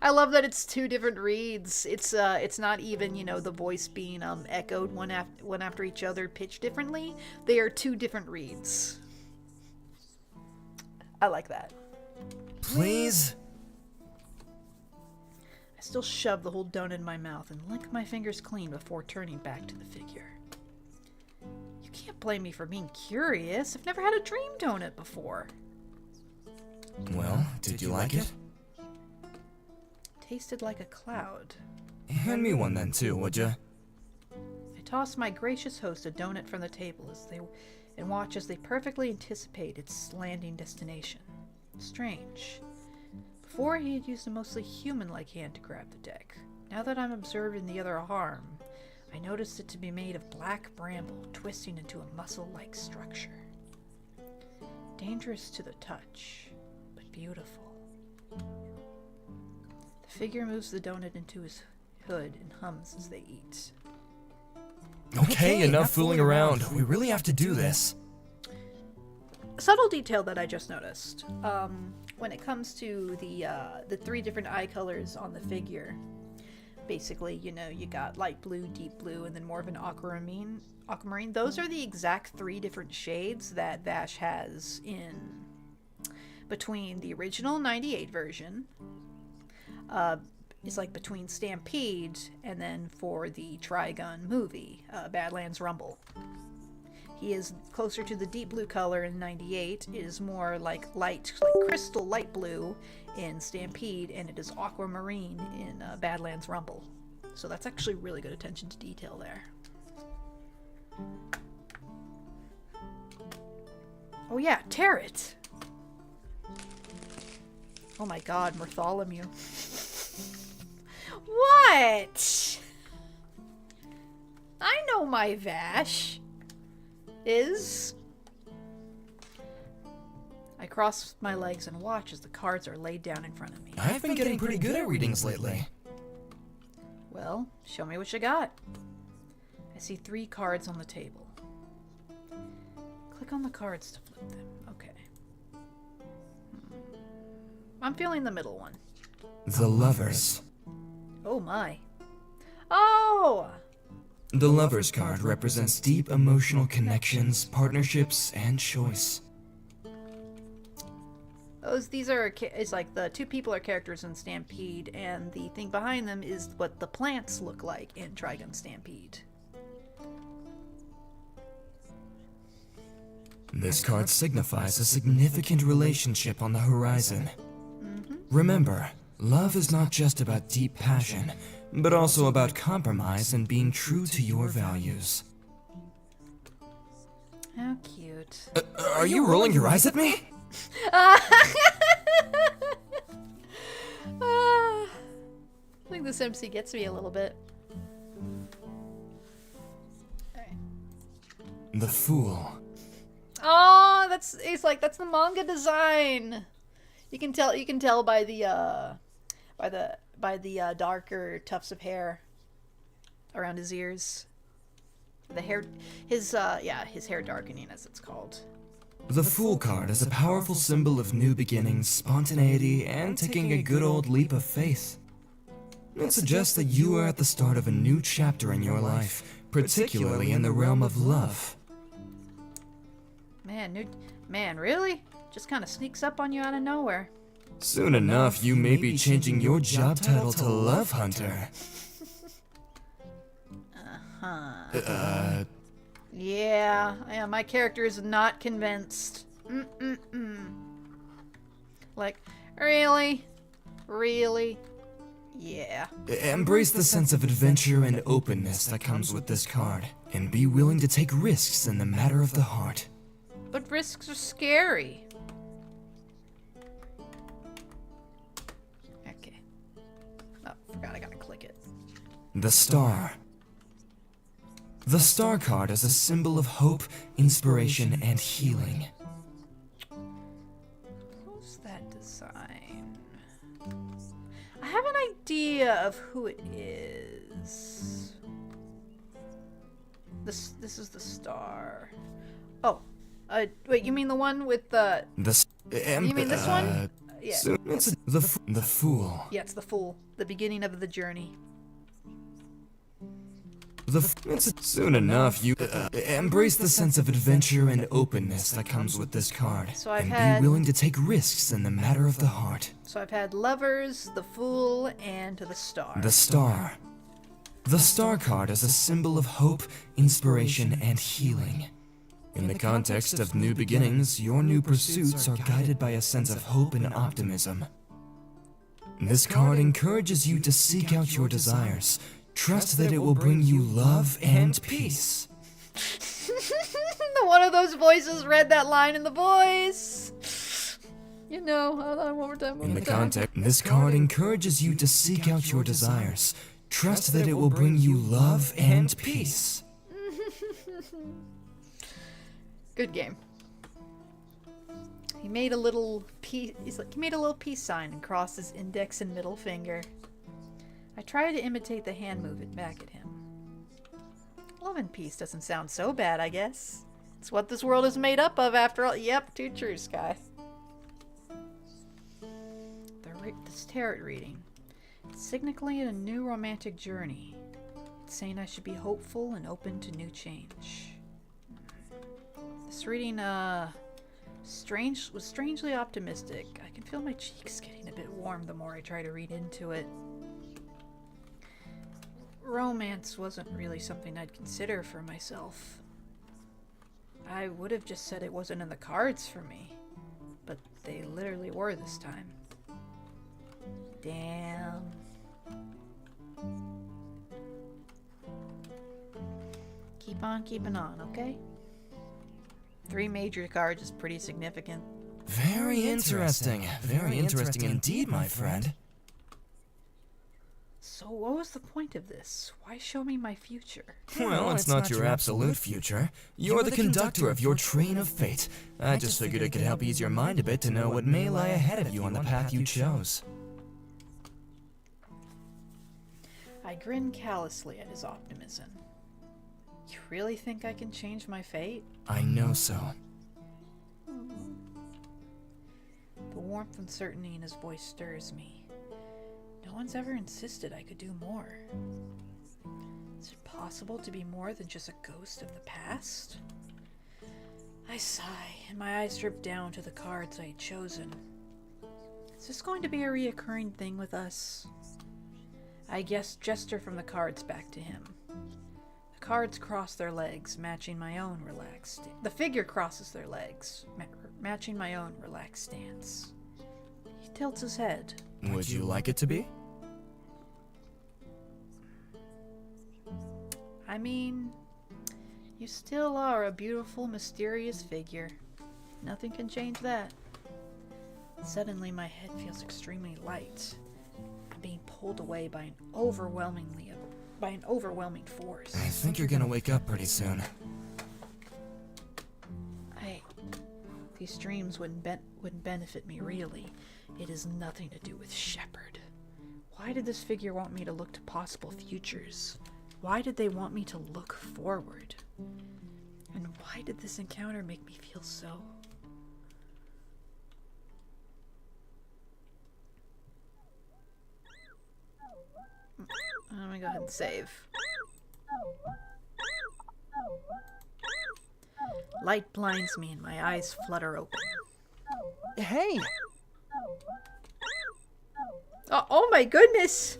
I love that it's two different reads. It's not even, the voice being echoed one after each other, pitched differently. They are two different reads. I like that. Please? I still shove the whole donut in my mouth and lick my fingers clean before turning back to the figure. You can't blame me for being curious. I've never had a dream donut before. Well, did you like it? Tasted like a cloud. Hand me one then too, would ya? I toss my gracious host a donut from the table and watch as they perfectly anticipate its landing destination. Strange. Before he had used a mostly human-like hand to grab the deck. Now that I'm observing the other arm, I noticed it to be made of black bramble twisting into a muscle-like structure. Dangerous to the touch, but beautiful. The figure moves the donut into his hood and hums as they eat. Okay, enough fooling around. We really have to do this. Subtle detail that I just noticed. When it comes to the three different eye colors on the figure, basically, you got light blue, deep blue, and then more of an aquamarine. Those are the exact three different shades that Vash has in between the original 98 version. Is like between Stampede and then for the Trigun movie, Badlands Rumble. He is closer to the deep blue color in 98. It is more like light, like crystal light blue in Stampede, and it is aquamarine in Badlands Rumble. So that's actually really good attention to detail there. Oh yeah, Tarot. Oh my god, Bartholomew. What? I know my Vash is. I cross my legs and watch as the cards are laid down in front of me. I've been getting pretty good at readings lately. Well, show me what you got. I see 3 cards on the table. Click on the cards to flip them. Okay. I'm feeling the middle one. The Lovers. Oh my. Oh! The Lovers card represents deep emotional connections, partnerships, and choice. These are, it's like the 2 people are characters in Stampede, and the thing behind them is what the plants look like in Trigun Stampede. This card signifies a significant relationship on the horizon. Remember, love is not just about deep passion, but also about compromise and being true to your values. How cute. Are you rolling your eyes at me? I think this MC gets me a little bit. Okay. The Fool. Oh, that's the manga design. You can tell by the darker tufts of hair around his ears. The hair, his hair darkening, as it's called. The Fool card is a powerful symbol of new beginnings, spontaneity, and taking a good old leap of faith. It suggests that you are at the start of a new chapter in your life, particularly in the realm of love. Man, really? Just kind of sneaks up on you out of nowhere. Soon enough, you may be changing your job title to Love Hunter. Yeah, my character is not convinced. Like, really? Really? Yeah. Embrace the sense of adventure and openness that comes with this card, and be willing to take risks in the matter of the heart. But risks are scary. Okay. Oh, forgot I gotta click it. The Star. The Star card is a symbol of hope, inspiration, and healing. Who's that design? I have an idea of who it is. This is the Star. Oh. Wait, you mean the one with the... You mean this one? Yeah. It's the Fool. Yeah, it's the Fool. The beginning of the journey. Soon enough, you embrace the sense of adventure and openness that comes with this card, So and be willing to take risks in the matter of the heart. So I've had Lovers, the Fool, and the Star. The Star. The Star card is a symbol of hope, inspiration, and healing. In the context of new beginnings, your new pursuits are guided by a sense of hope and optimism. This card encourages you to seek out your desires. Trust that it will bring you love and peace. One of those voices read that line in the voice. You know, hold on, one more time. In the context, this card encourages you to seek out your desires. Trust that it will bring you love and peace. Good game. He made a little peace. He made a little peace sign and crossed his index and middle finger. I tried to imitate the hand movement back at him. Love and peace doesn't sound so bad, I guess. It's what this world is made up of, after all. Yep, too true, Sky. This tarot reading. It's signaling a new romantic journey. It's saying I should be hopeful and open to new change. This reading, was strangely optimistic. I can feel my cheeks getting a bit warm the more I try to read into it. Romance wasn't really something I'd consider for myself. I would have just said it wasn't in the cards for me. But they literally were this time. Damn. Keep on keeping on, okay? 3 major cards is pretty significant. Very interesting. Very interesting indeed, my friend. So what was the point of this? Why show me my future? Well, it's not your absolute future. You're the conductor of your train of fate. I just figured it could help ease your mind a bit to know what may lie ahead of you on the path you chose. I grin callously at his optimism. You really think I can change my fate? I know so. The warmth and certainty in his voice stirs me. No one's ever insisted I could do more. Is it possible to be more than just a ghost of the past? I sigh, and my eyes drip down to the cards I had chosen. Is this going to be a reoccurring thing with us? I gesture from the cards back to him. The cards cross their legs, matching my own relaxed. The figure crosses their legs, matching my own relaxed stance. He tilts his head. Would you like it to be? I mean, you still are a beautiful, mysterious figure. Nothing can change that. Suddenly, my head feels extremely light. I'm being pulled away by an overwhelming force. I think you're gonna wake up pretty soon. These dreams wouldn't benefit me really. It has nothing to do with Shepard. Why did this figure want me to look to possible futures? Why did they want me to look forward? And why did this encounter make me feel so? Let me go ahead and save. Light blinds me and my eyes flutter open. Hey! Oh my goodness!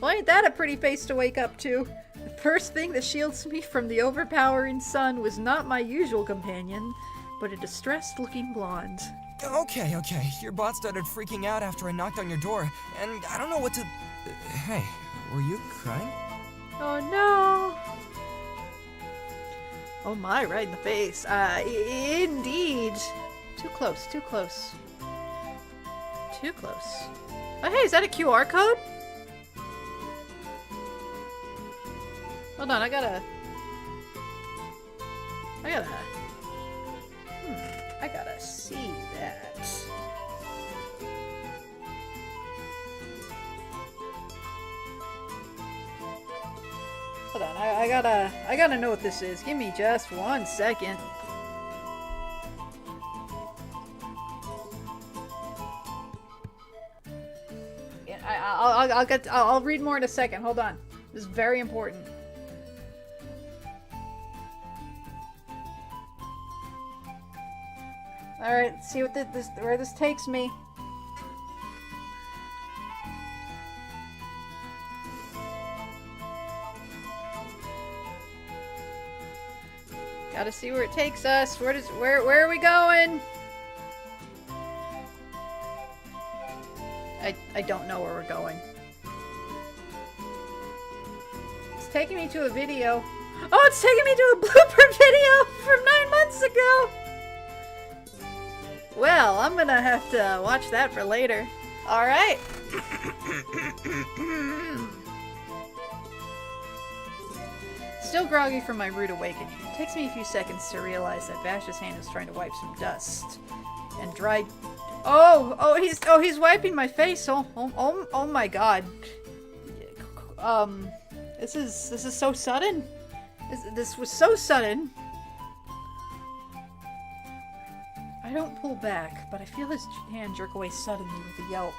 Well, ain't that a pretty face to wake up to? The first thing that shields me from the overpowering sun was not my usual companion, but a distressed-looking blonde. Okay. Your bot started freaking out after I knocked on your door, and I don't know what to... Hey, were you crying? Oh no! Oh my, right in the face. Indeed. Too close. Too close. Oh hey, is that a QR code? Hold on, I gotta see that. Hold on, I gotta know what this is. Give me just 1 second. Yeah, I'll read more in a second. Hold on. This is very important. All right, let's see what where this takes me. Gotta see where it takes us. Where are we going? I don't know where we're going. It's taking me to a video. Oh, it's taking me to a blooper video from 9 months ago! Well, I'm gonna have to watch that for later. Alright. Still groggy from my rude awakening. It takes me a few seconds to realize that Vash's hand is trying to wipe some dust. And dried... he's wiping my face. Oh my god. This is so sudden. This was so sudden. I don't pull back, but I feel his hand jerk away suddenly with a yelp.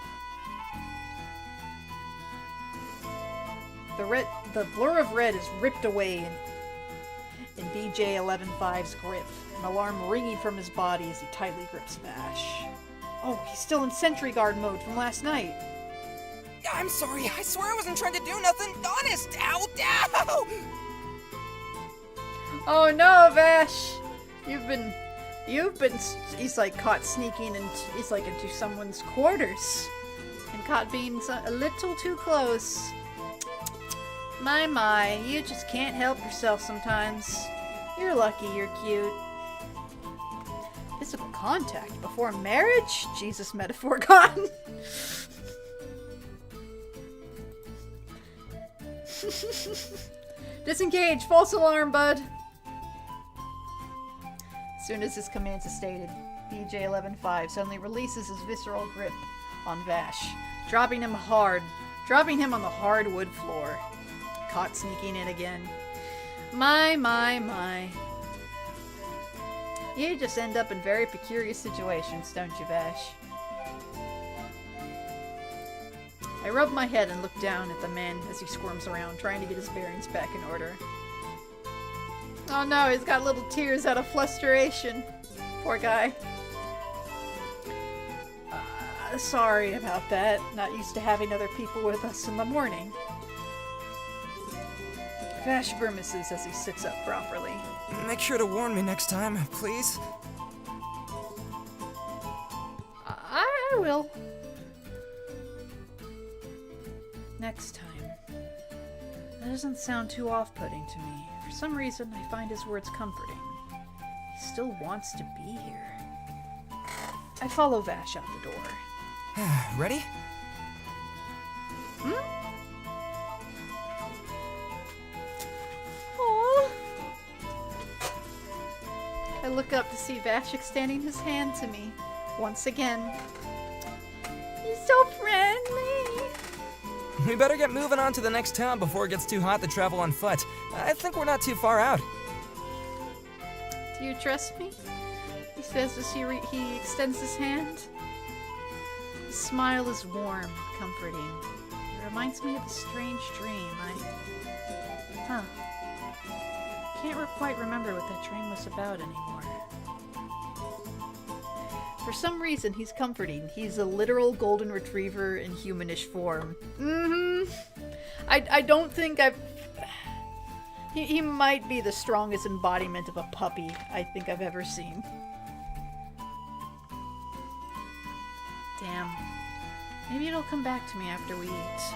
The blur of red is ripped away in BJ 11-5's grip, an alarm ringing from his body as he tightly grips Vash. Oh, he's still in sentry guard mode from last night. I'm sorry, I swear I wasn't trying to do nothing. Honest, ow! Oh no, Vash! You've been, he's like caught sneaking and he's like into someone's quarters and caught being a little too close. My, you just can't help yourself sometimes. You're lucky you're cute. Physical contact before marriage? Jesus, metaphor gone. Disengage, false alarm, bud. As soon as his commands are stated, BJ-11-5 suddenly releases his visceral grip on Vash, dropping him on the hard wood floor. Caught sneaking in again. My. You just end up in very peculiar situations, don't you, Vash? I rub my head and look down at the man as he squirms around, trying to get his bearings back in order. Oh no, he's got little tears out of frustration. Poor guy. Sorry about that. Not used to having other people with us in the morning. Vash grimaces as he sits up properly. Make sure to warn me next time, please. I will. Next time. That doesn't sound too off-putting to me. For some reason, I find his words comforting. He still wants to be here. I follow Vash out the door. Ready? Aww. I look up to see Vash extending his hand to me. Once again. He's so friendly. We better get moving on to the next town before it gets too hot to travel on foot. I think we're not too far out. Do you trust me? He says as he extends his hand. His smile is warm, comforting. It reminds me of a strange dream. Can't quite remember what that dream was about anymore. For some reason, he's comforting. He's a literal golden retriever in humanish form. I don't think I've... He might be the strongest embodiment of a puppy I think I've ever seen. Damn. Maybe it'll come back to me after we eat.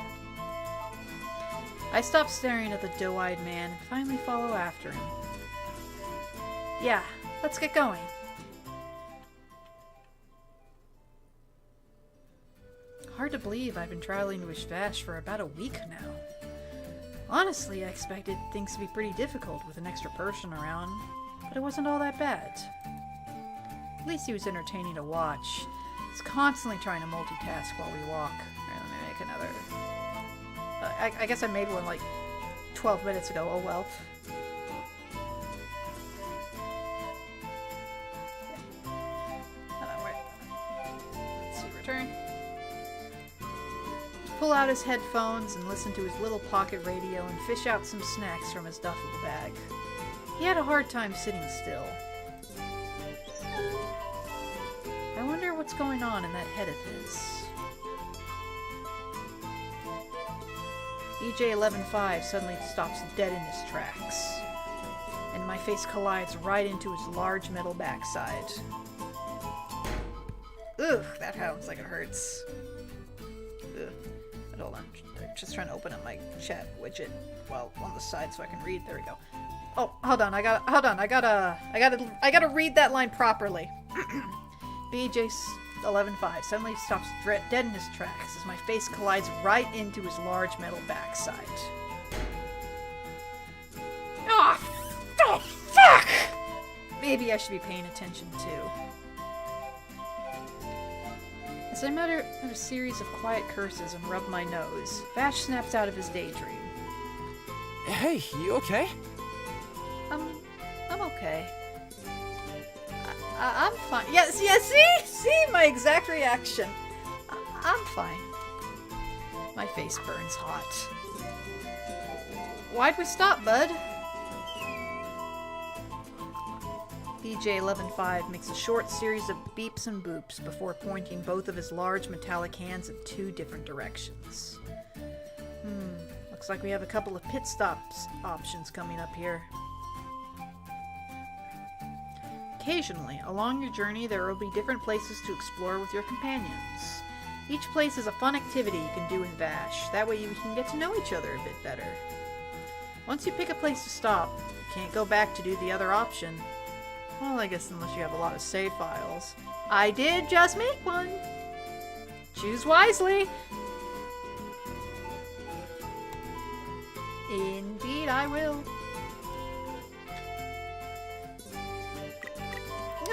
I stop staring at the doe-eyed man and finally follow after him. Yeah, let's get going. Hard to believe I've been traveling with Vash for about a week now. Honestly, I expected things to be pretty difficult with an extra person around, but it wasn't all that bad. At least he was entertaining to watch. He's constantly trying to multitask while we walk. Alright, let me make another... I guess I made one like 12 minutes ago, oh well. Let's see, return. Pull out his headphones and listen to his little pocket radio and fish out some snacks from his duffel bag. He had a hard time sitting still. I wonder what's going on in that head of his. BJ-11-5 suddenly stops dead in his tracks, and my face collides right into his large metal backside. Ugh, that sounds like it hurts. Ugh. But hold on, I'm just trying to open up my chat widget while on the side so I can read. There we go. Oh, hold on, I gotta read that line properly. BJ-11-5 suddenly stops dead in his tracks as my face collides right into his large metal backside. Oh, fuck! Maybe I should be paying attention too. As I mutter a series of quiet curses and rub my nose, Vash snaps out of his daydream. Hey, you okay? I'm okay. I'm fine. Yes, see my exact reaction. I'm fine. My face burns hot. Why'd we stop, bud? BJ-11-5 makes a short series of beeps and boops before pointing both of his large metallic hands in two different directions. Looks like we have a couple of pit stops options coming up here. Occasionally, along your journey, there will be different places to explore with your companions. Each place is a fun activity you can do in Vash. That way you can get to know each other a bit better. Once you pick a place to stop, you can't go back to do the other option. Well, I guess unless you have a lot of save files. I did just make one! Choose wisely! Indeed I will.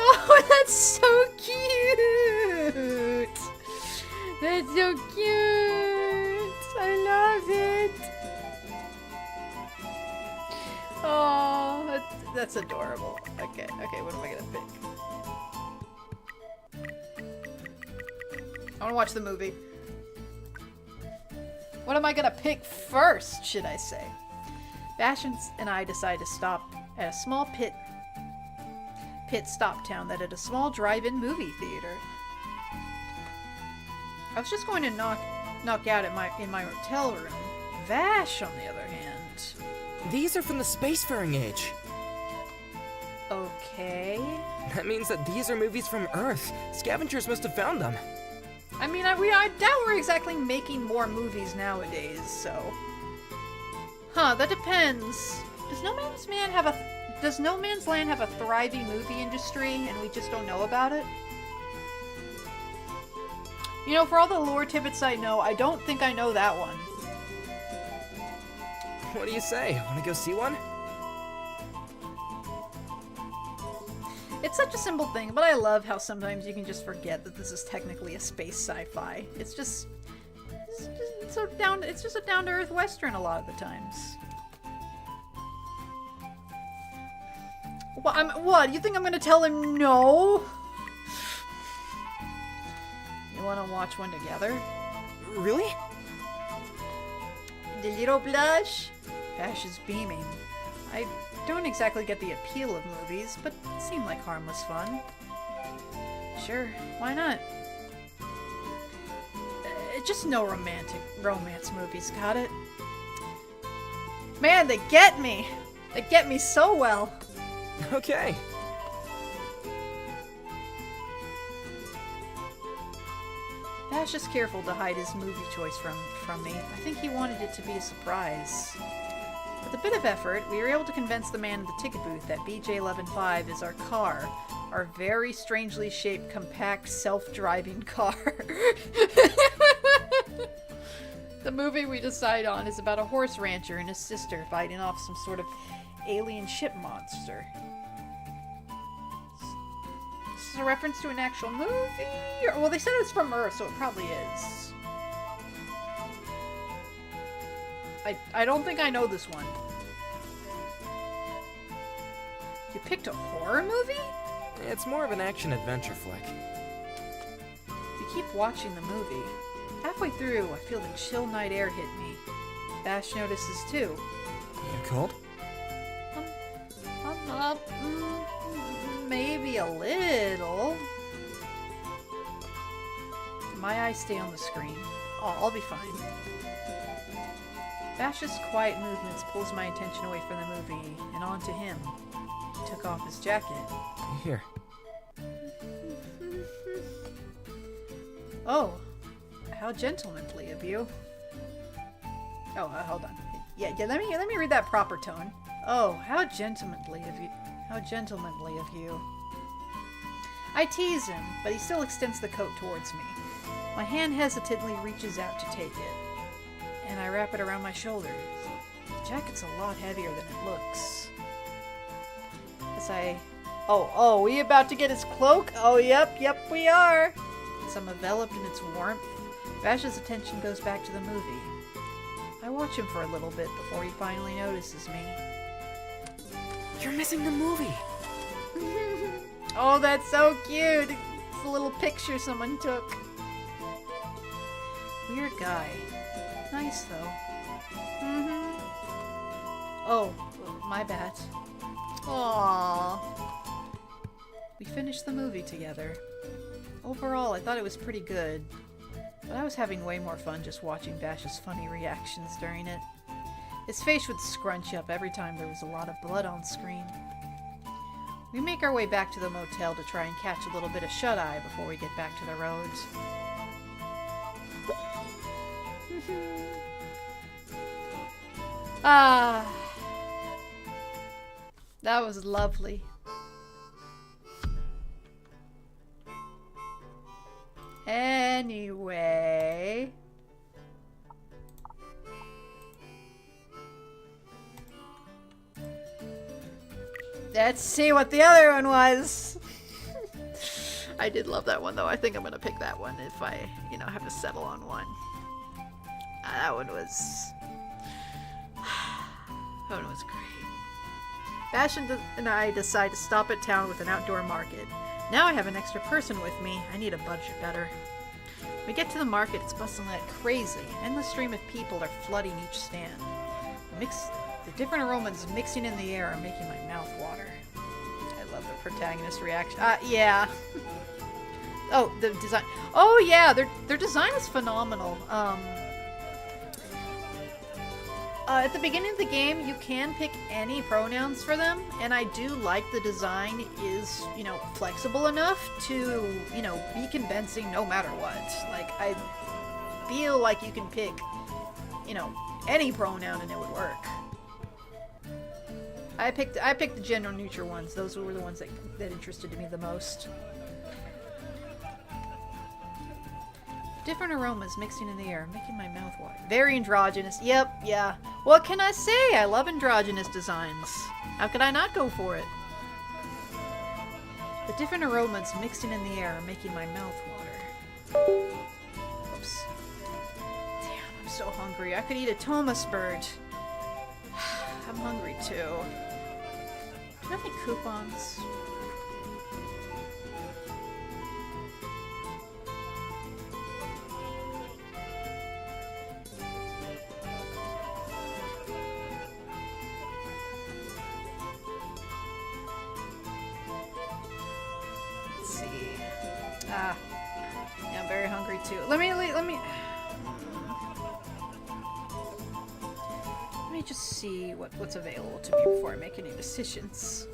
Oh, that's so cute! That's so cute! I love it! Oh, that's adorable. Okay, what am I gonna pick? I wanna watch the movie. What am I gonna pick first, should I say? Vash and I decide to stop at a small pit stop town that had a small drive-in movie theater. I was just going to knock out in my hotel room. Vash, on the other hand. These are from the spacefaring age. Okay. That means that these are movies from Earth. Scavengers must have found them. I mean, I doubt we're exactly making more movies nowadays, so. Huh, that depends. Does No Man's Land have a thriving movie industry and we just don't know about it? You know, for all the lore tidbits I know, I don't think I know that one. What do you say? Want to go see one? It's such a simple thing, but I love how sometimes you can just forget that this is technically a space sci-fi. It's just a down-to-earth western a lot of the times. What? You think I'm gonna tell him no? You wanna watch one together? Really? The little blush? Vash is beaming. I don't exactly get the appeal of movies, but it seemed like harmless fun. Sure, why not? Just no romance movies, got it? Man, they get me! They get me so well! Okay. Vash is careful to hide his movie choice from me. I think he wanted it to be a surprise. With a bit of effort, we were able to convince the man at the ticket booth that BJ115 is our car. Our very strangely shaped, compact, self-driving car. The movie we decide on is about a horse rancher and his sister fighting off some sort of alien ship monster. This is a reference to an actual movie? Well, they said it's from Earth, so it probably is. I don't think I know this one. You picked a horror movie? It's more of an action-adventure flick. You keep watching the movie. Halfway through, I feel the chill night air hit me. Vash notices too. You cold? Maybe a little. My eyes stay on the screen. Oh, I'll be fine. Vash's quiet movements pulls my attention away from the movie and onto him. He took off his jacket. Here. Oh, how gentlemanly of you. Oh, hold on. Yeah, let me read that proper tone. Oh, how gentlemanly of you. How gentlemanly of you. I tease him, but he still extends the coat towards me. My hand hesitantly reaches out to take it, and I wrap it around my shoulders. The jacket's a lot heavier than it looks. As I... Oh, we about to get his cloak? Oh, yep, we are! As I'm enveloped in its warmth, Vash's attention goes back to the movie. I watch him for a little bit before he finally notices me. You're missing the movie! Oh, that's so cute! It's a little picture someone took. Weird guy. Nice, though. Oh, my bad. Aww. We finished the movie together. Overall, I thought it was pretty good, but I was having way more fun just watching Vash's funny reactions during it. His face would scrunch up every time there was a lot of blood on screen. We make our way back to the motel to try and catch a little bit of shut-eye before we get back to the roads. Ah, that was lovely. Anyway, let's see what the other one was. I did love that one though. I think I'm gonna pick that one if I, have to settle on one. That one was great. Vash and I decide to stop at town with an outdoor market. Now I have an extra person with me. I need to budget better. We get to the market, it's bustling like crazy. Endless stream of people are flooding each stand. The different aromas mixing in the air are making my mouth water. I love the protagonist reaction. Yeah. Oh, the design. Oh yeah, their design is phenomenal. At the beginning of the game, you can pick any pronouns for them, and I do like the design is, flexible enough to, be convincing no matter what. Like, I feel like you can pick, any pronoun and it would work. I picked the gender neutral ones. Those were the ones that interested me the most. Different aromas mixing in the air, making my mouth water. Very androgynous. Yep, yeah. What can I say? I love androgynous designs. How could I not go for it? The different aromas mixing in the air, making my mouth water. Oops. Damn, I'm so hungry. I could eat a Thomas bird. I'm hungry too. Do you have any coupons? Yeah, I'm very hungry too. Let me just see what's available to me before I make any decisions.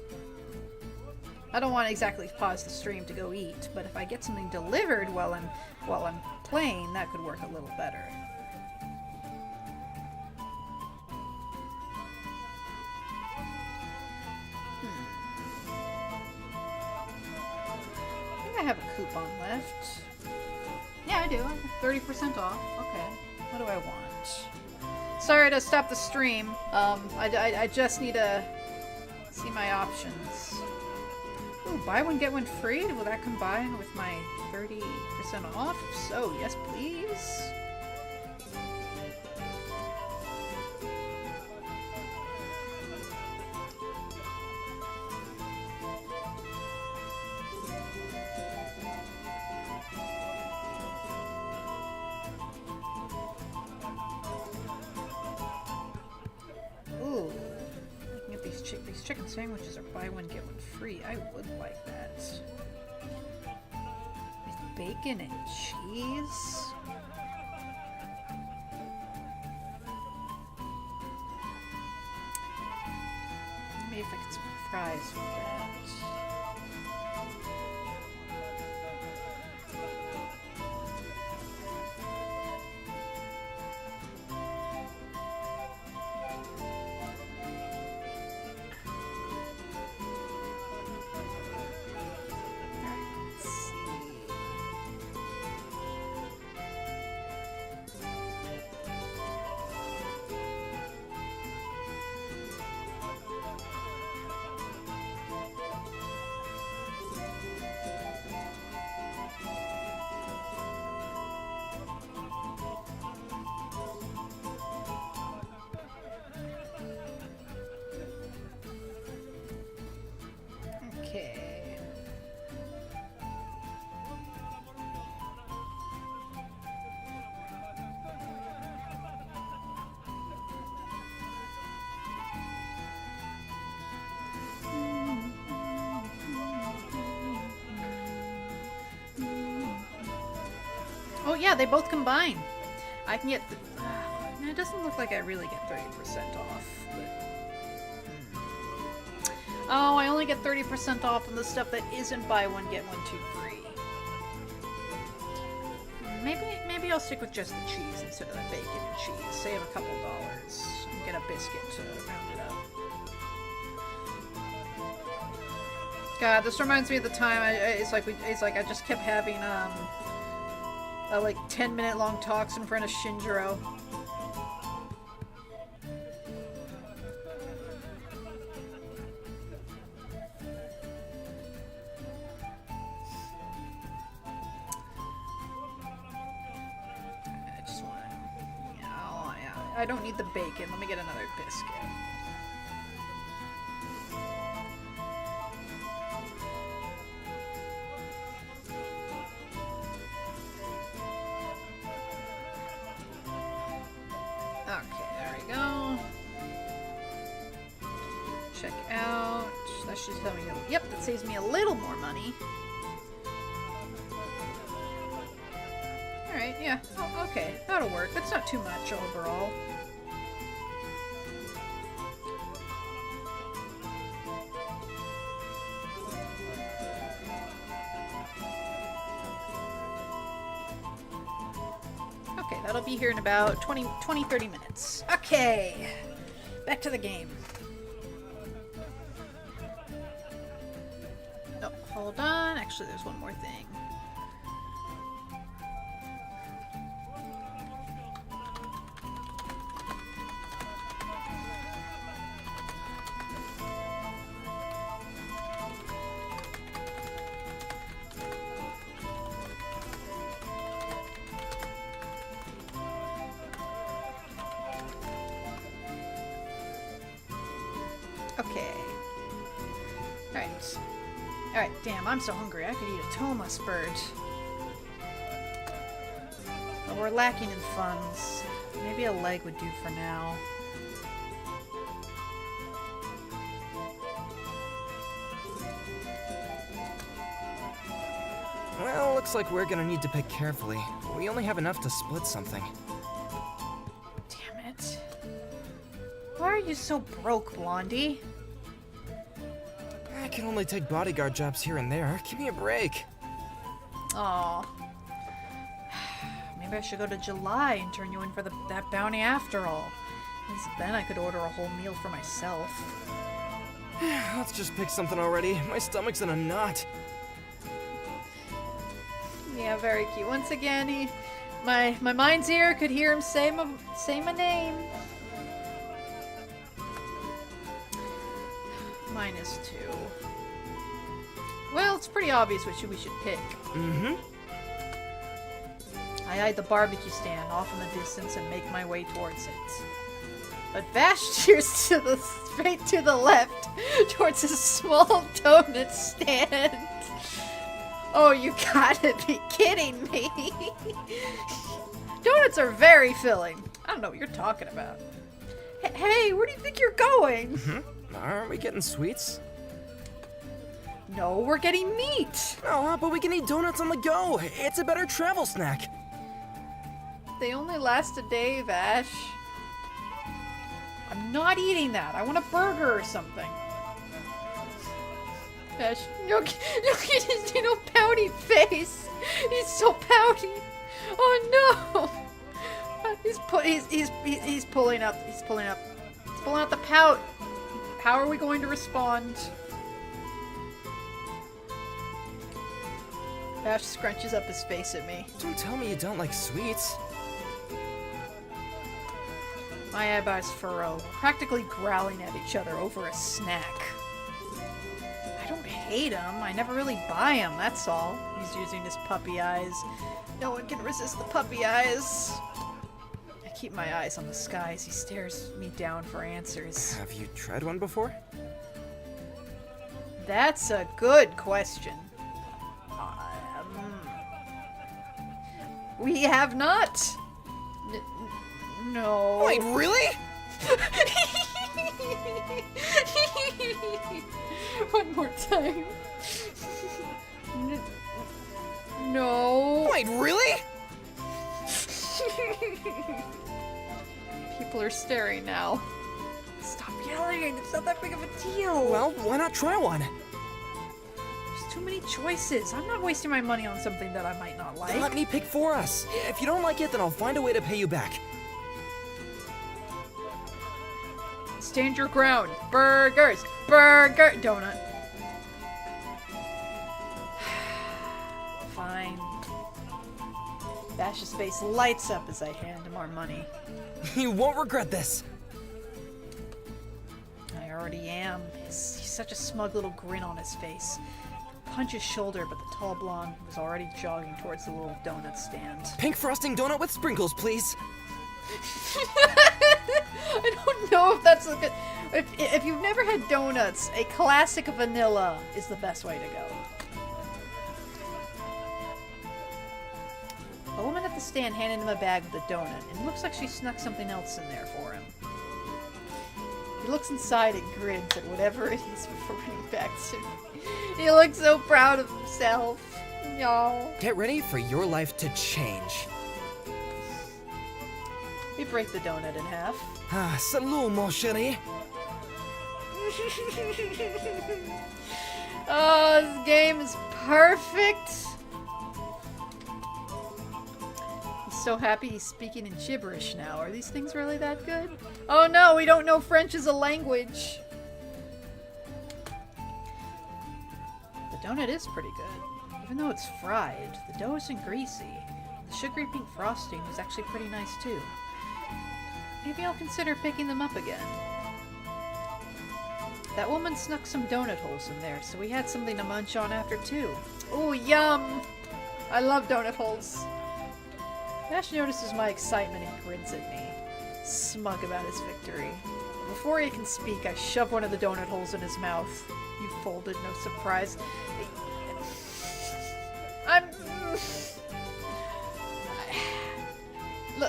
I don't want to exactly pause the stream to go eat, but if I get something delivered while I'm playing, that could work a little better. I have a coupon left. Yeah, I do. 30% off. Okay. What do I want? Sorry to stop the stream. I just need to see my options. Ooh, buy one, get one free? Will that combine with my 30% off? If so, yes please. These chicken sandwiches are buy one get one free. I would like that. With bacon and cheese. Maybe if I get some fries with that. Okay. Oh yeah, they both combine. I can get the... it doesn't look like I really get 30% off, but... Oh, I only get 30% off on the stuff that isn't buy one, get one, two free. Maybe I'll stick with just the cheese instead of the bacon and cheese. Save a couple dollars and get a biscuit to round it up. God, this reminds me of the time it's like I just kept having like 10-minute long talks in front of Shinjiro. I don't need the bacon. Let me get another biscuit. Okay, there we go. Check out. That should tell me. Yep, that saves me a little more money. Alright, yeah. Oh, okay, that'll work. That's not too much overall. Okay, that'll be here in about 20-30 minutes. Okay, back to the game. Oh, hold on. Actually, there's one more thing. Okay. Alright. Alright, damn, I'm so hungry. I could eat a Thomas bird. But we're lacking in funds. Maybe a leg would do for now. Well, looks like we're gonna need to pick carefully. We only have enough to split something. Damn it. Why are you so broke, Blondie? I can only take bodyguard jobs here and there. Give me a break. Aw. Maybe I should go to July and turn you in for that bounty after all. At least then I could order a whole meal for myself. Let's just pick something already. My stomach's in a knot. Yeah, very cute. Once again, my mind's ear could hear him say my name. -2. Well, it's pretty obvious which we should pick. Mm-hmm. I eyed the barbecue stand off in the distance and make my way towards it. But Vash steers straight to the left, towards a small donut stand. Oh, you gotta be kidding me! Donuts are very filling. I don't know what you're talking about. Hey, where do you think you're going? Aren't we getting sweets? No, we're getting meat. Oh, but we can eat donuts on the go. It's a better travel snack. They only last a day, Vash. I'm not eating that. I want a burger or something. Vash, look at his little pouty face. He's so pouty. Oh no! He's pulling out the pout. How are we going to respond? Vash scrunches up his face at me. Don't tell me you don't like sweets. My eyebrows furrow, practically growling at each other over a snack. I don't hate him. I never really buy him, that's all. He's using his puppy eyes. No one can resist the puppy eyes. I keep my eyes on the sky as he stares me down for answers. Have you tried one before? That's a good question. We have not. No. Wait, really? One more time. No. Wait, really? People are staring now. Stop yelling. It's not that big of a deal. Well, why not try one? There's too many choices. I'm not wasting my money on something that I might not like. Then let me pick for us. If you don't like it, then I'll find a way to pay you back. Stand your ground. Burgers. Burger. Donut. Fine. Vash's face lights up as I hand him our money. You won't regret this. I already am. He's such a smug little grin on his face. Punch his shoulder, but the tall blonde was already jogging towards the little donut stand. Pink frosting donut with sprinkles, please. I don't know if that's a good... If you've never had donuts, a classic vanilla is the best way to go. A woman at the stand handed him a bag with a donut, and it looks like she snuck something else in there for him. He looks inside and grins at whatever it is before running back to me. He looks so proud of himself. Y'all. Get ready for your life to change. We break the donut in half. Ah, salut, mon chéri. Oh, this game is perfect. He's so happy he's speaking in gibberish now. Are these things really that good? Oh no, we don't know French as a language. The donut is pretty good. Even though it's fried, the dough isn't greasy. The sugary pink frosting was actually pretty nice too. Maybe I'll consider picking them up again. That woman snuck some donut holes in there, so we had something to munch on after too. Ooh, yum! I love donut holes. Vash notices my excitement and grins at me, smug about his victory. Before he can speak, I shove one of the donut holes in his mouth. You folded, no surprise.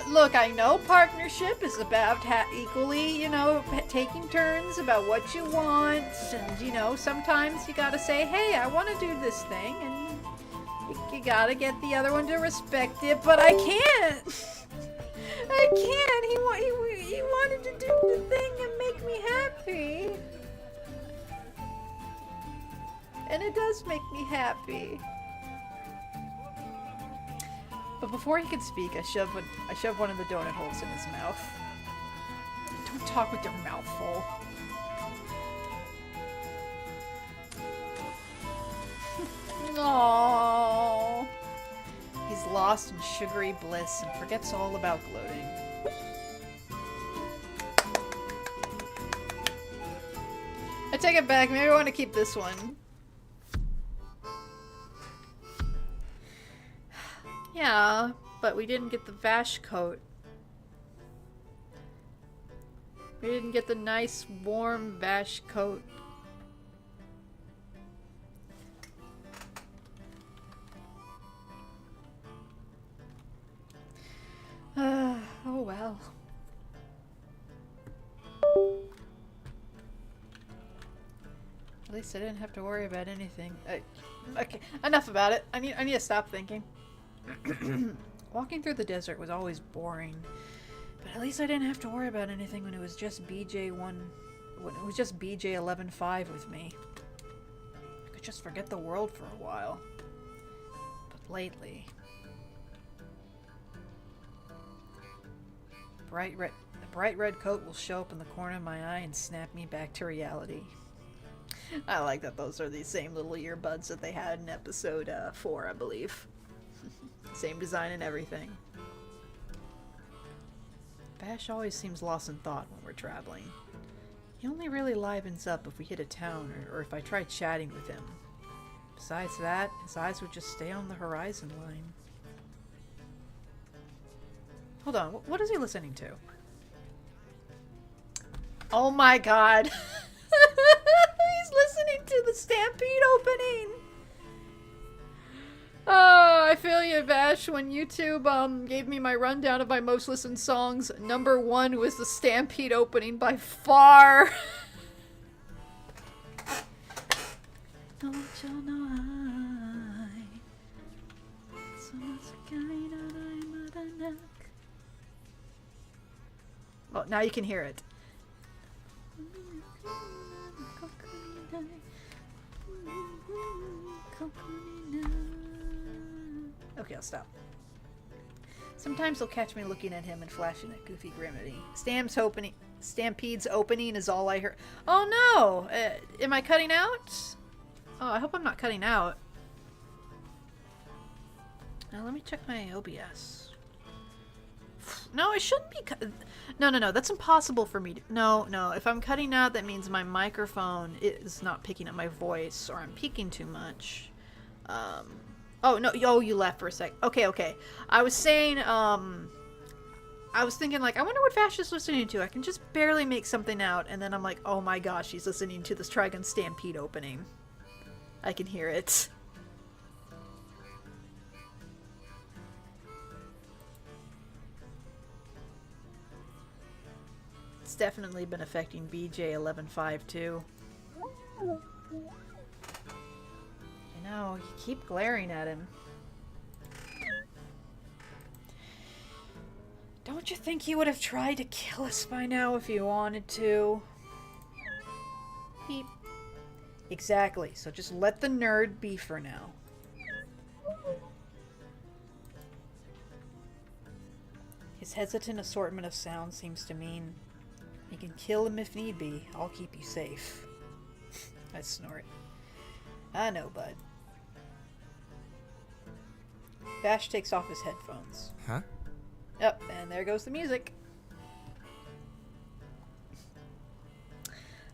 Look, I know partnership is about equally, you know, taking turns about what you want, and, you know, sometimes you gotta say, hey, I want to do this thing, and you gotta get the other one to respect it, but I can't! I can't! He wanted to do the thing and make me happy. And it does make me happy. But before he could speak, I shoved one of the donut holes in his mouth. Don't talk with your mouth full. Aww. He's lost in sugary bliss and forgets all about gloating. I take it back. Maybe I want to keep this one. Yeah, but we didn't get the Vash coat. We didn't get the nice, warm Vash coat. Oh well. At least I didn't have to worry about anything. Okay, enough about it. I need to stop thinking. Walking through the desert was always boring, but at least I didn't have to worry about anything when it was just BJ 11.5 with me. I could just forget the world for a while. But lately, the bright red coat will show up in the corner of my eye and snap me back to reality. I like that those are the same little earbuds that they had in episode 4, I believe. Same design and everything. Vash always seems lost in thought when we're traveling. He only really livens up if we hit a town or if I try chatting with him. Besides that, his eyes would just stay on the horizon line. Hold on, what is he listening to? Oh my god! He's listening to the Stampede opening! Oh, I feel you, Vash. When YouTube gave me my rundown of my most listened songs, number 1 was the Stampede opening by far. Don't you know Oh, now you can hear it. Okay, I'll stop. Sometimes they'll catch me looking at him and flashing that goofy grin at me. Stampede's opening is all I heard. Oh no! Am I cutting out? Oh, I hope I'm not cutting out. Now let me check my OBS. No, I shouldn't be No, that's impossible for me to... No, if I'm cutting out, that means my microphone is not picking up my voice, or I'm peaking too much. Oh, no, you left for a sec. Okay. I was saying, I was thinking, like, I wonder what Vash is listening to. I can just barely make something out, and then I'm like, oh my gosh, he's listening to this Trigun Stampede opening. I can hear it. It's definitely been affecting BJ11.5 too. You know, you keep glaring at him. Don't you think he would have tried to kill us by now if he wanted to? Beep. Exactly, so just let the nerd be for now. His hesitant assortment of sounds seems to mean you can kill him if need be. I'll keep you safe. I snort. I know, bud. Vash takes off his headphones. Huh? Yep, and there goes the music.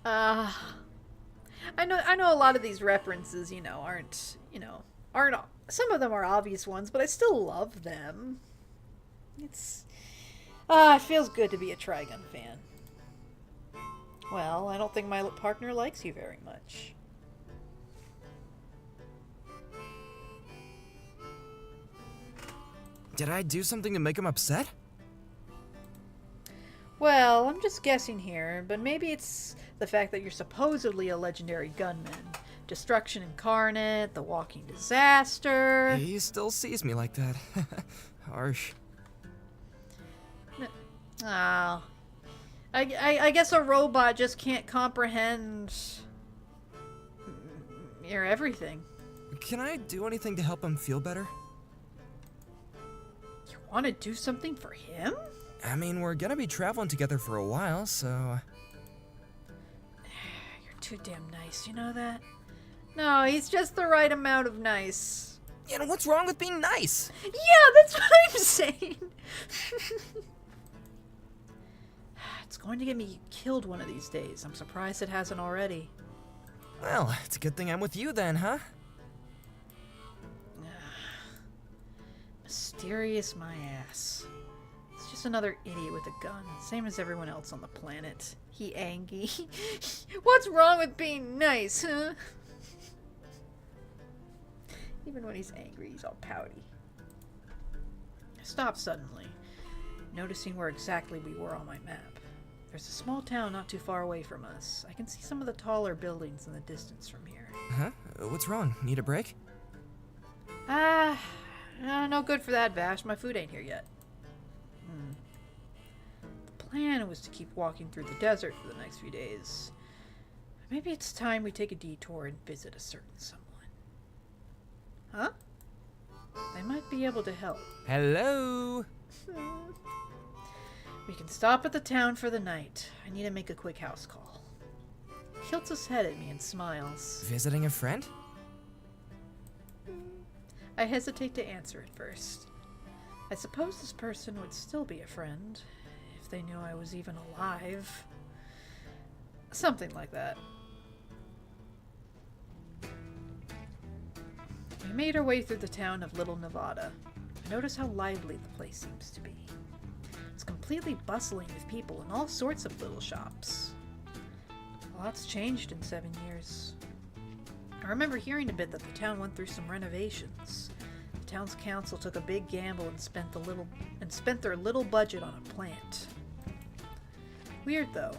I know a lot of these references, aren't some of them are obvious ones, but I still love them. It feels good to be a Trigun fan. Well, I don't think my partner likes you very much. Did I do something to make him upset? Well, I'm just guessing here, but maybe it's the fact that you're supposedly a legendary gunman. Destruction incarnate, the walking disaster. He still sees me like that. Harsh. Oh. I guess a robot just can't comprehend your everything. Can I do anything to help him feel better? You want to do something for him? I mean, we're gonna be traveling together for a while, so... You're too damn nice, you know that? No, he's just the right amount of nice. Yeah, and what's wrong with being nice? Yeah, that's what I'm saying. It's going to get me killed one of these days. I'm surprised it hasn't already. Well, it's a good thing I'm with you then, huh? Mysterious my ass. It's just another idiot with a gun, same as everyone else on the planet. He angry. What's wrong with being nice, huh? Even when he's angry, he's all pouty. I stopped suddenly, noticing where exactly we were on my map. There's a small town not too far away from us. I can see some of the taller buildings in the distance from here. Huh? What's wrong? Need a break? No good for that, Vash. My food ain't here yet. The plan was to keep walking through the desert for the next few days. Maybe it's time we take a detour and visit a certain someone. Huh? They might be able to help. Hello? We can stop at the town for the night. I need to make a quick house call. He tilts his head at me and smiles. Visiting a friend? I hesitate to answer at first. I suppose this person would still be a friend if they knew I was even alive. Something like that. We made our way through the town of Little Nevada. I notice how lively the place seems to be. It's completely bustling with people in all sorts of little shops. A lot's changed in 7 years. I remember hearing a bit that the town went through some renovations. The town's council took a big gamble and spent their little budget on a plant. Weird though,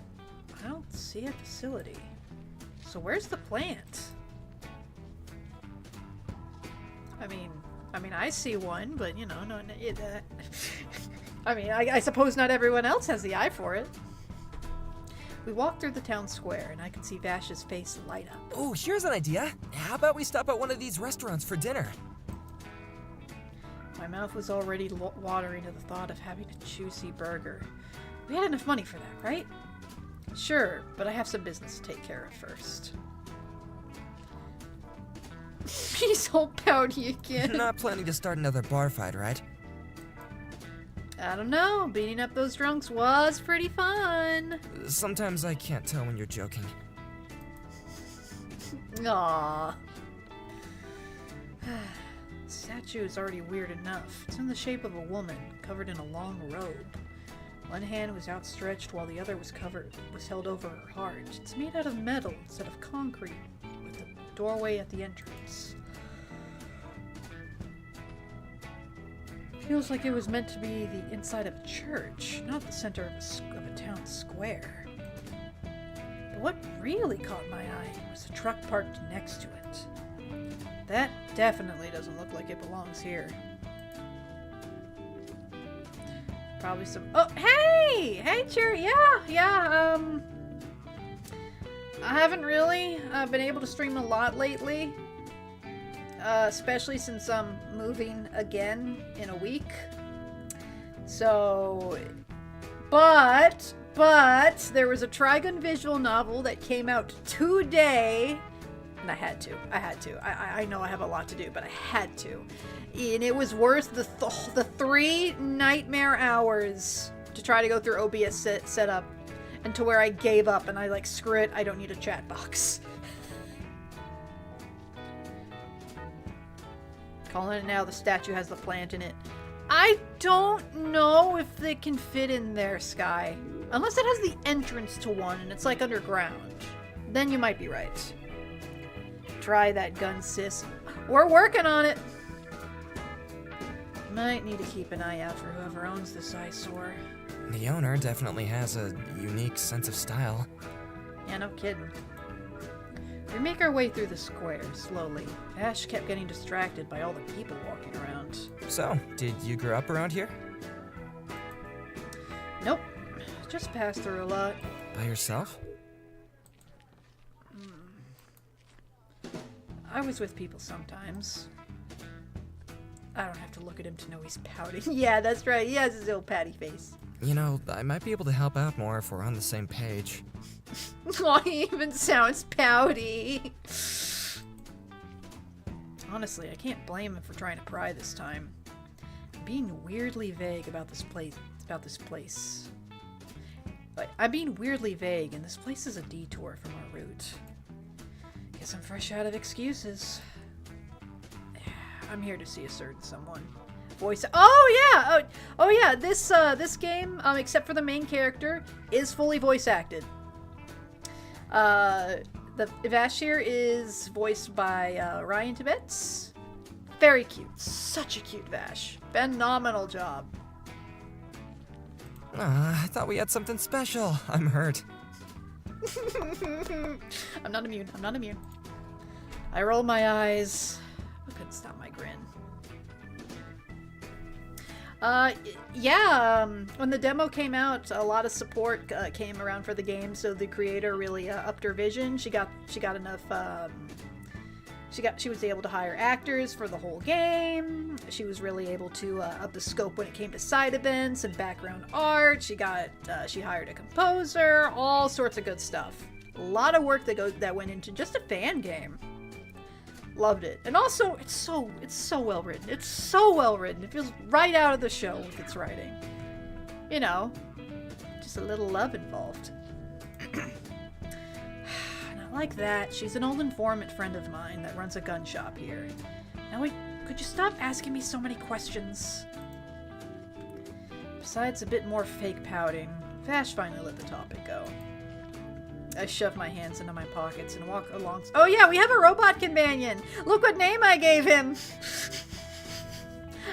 I don't see a facility. So where's the plant? I mean, I see one, but I suppose not everyone else has the eye for it. We walked through the town square, and I could see Vash's face light up. Oh, here's an idea. How about we stop at one of these restaurants for dinner? My mouth was already watering at the thought of having a juicy burger. We had enough money for that, right? Sure, but I have some business to take care of first. He's all pouty again. You're not planning to start another bar fight, right? I don't know. Beating up those drunks was pretty fun. Sometimes I can't tell when you're joking. Aww. Statue is already weird enough. It's in the shape of a woman, covered in a long robe. One hand was outstretched while the other was held over her heart. It's made out of metal instead of concrete, with a doorway at the entrance. Feels like it was meant to be the inside of a church, not the center of a town square. But what really caught my eye was a truck parked next to it. That definitely doesn't look like it belongs here. Probably some— oh, hey! Hey, Cherry! Yeah, I haven't really been able to stream a lot lately. Especially since I'm moving again in a week. So, but there was a Trigun visual novel that came out today, and I had to. I know I have a lot to do, but I had to. And it was worth the 3 nightmare hours to try to go through OBS setup, and to where I gave up and I like, screw it, I don't need a chat box. Calling it now, the statue has the plant in it. I don't know if they can fit in there, Sky. Unless it has the entrance to one and it's like underground. Then you might be right. Try that gun, sis. We're working on it. Might need to keep an eye out for whoever owns this eyesore. The owner definitely has a unique sense of style. Yeah, no kidding. We make our way through the square, slowly. Ash kept getting distracted by all the people walking around. So, did you grow up around here? Nope. Just passed through a lot. By yourself? I was with people sometimes. I don't have to look at him to know he's pouting. Yeah, that's right. He has his old patty face. You know, I might be able to help out more if we're on the same page. Oh, he even sounds pouty. Honestly, I can't blame him for trying to pry this time. I'm being weirdly vague about this place. But I'm being weirdly vague, and this place is a detour from our route. Guess I'm fresh out of excuses. I'm here to see a certain someone. Voice— oh yeah! This game, except for the main character, is fully voice acted. The Vash here is voiced by Ryan Tibbetts. Very cute. Such a cute Vash. Phenomenal job. I thought we had something special. I'm hurt. I'm not immune. I roll my eyes. I couldn't stop my grin. When the demo came out, a lot of support came around for the game, so the creator really upped her vision. She got enough. She was able to hire actors for the whole game. She was really able to up the scope when it came to side events and background art. She hired a composer, all sorts of good stuff. A lot of work that went into just a fan game. Loved it. And also, it's so well written. It's so well written. It feels right out of the show with its writing. You know, just a little love involved. Not like that. She's an old informant friend of mine that runs a gun shop here. Now wait, could you stop asking me so many questions? Besides a bit more fake pouting, Vash finally let the topic go. I shove my hands into my pockets and walk along. Oh yeah, we have a robot companion! Look what name I gave him!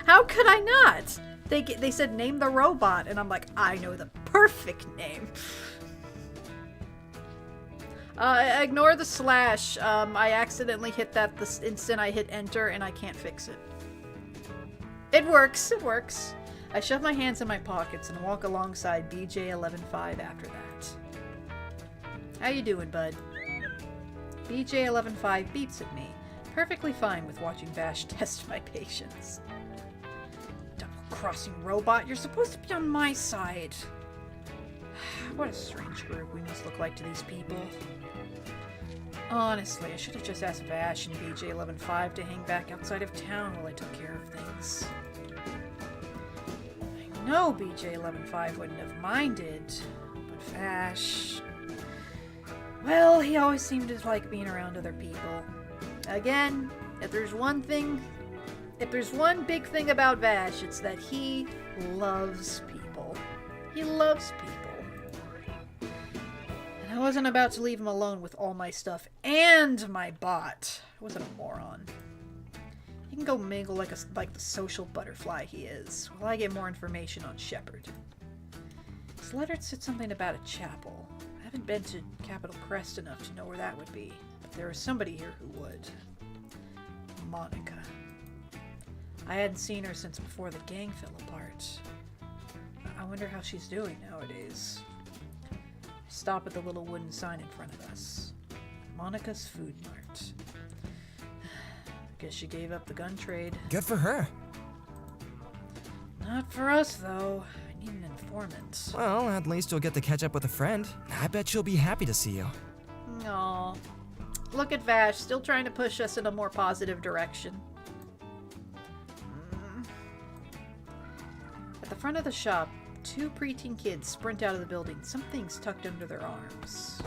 How could I not? They said name the robot, and I'm like, I know the perfect name. Ignore the slash. I accidentally hit that the instant I hit enter, and I can't fix it. It works. I shove my hands in my pockets and walk alongside BJ115 after that. How you doing, bud? BJ115 beeps at me, perfectly fine with watching Vash test my patience. crossing robot. You're supposed to be on my side. What a strange group we must look like to these people. Honestly, I should have just asked Vash and BJ-11-5 to hang back outside of town while I took care of things. I know BJ-11-5 wouldn't have minded, but Vash... well, he always seemed to like being around other people. Again, if there's one big thing about Vash, it's that he loves people. He loves people. And I wasn't about to leave him alone with all my stuff and my bot. I wasn't a moron. He can go mingle like the social butterfly he is, while I get more information on Shepard. His letter said something about a chapel. I haven't been to Capital Crest enough to know where that would be, but there is somebody here who would. Monica. I hadn't seen her since before the gang fell apart. I wonder how she's doing nowadays. I stop at the little wooden sign in front of us. Monica's Food Mart. Guess she gave up the gun trade. Good for her. Not for us, though. I need an informant. Well, at least you'll get to catch up with a friend. I bet she'll be happy to see you. Aw. Look at Vash, still trying to push us in a more positive direction. At the front of the shop, two preteen kids sprint out of the building, some things tucked under their arms.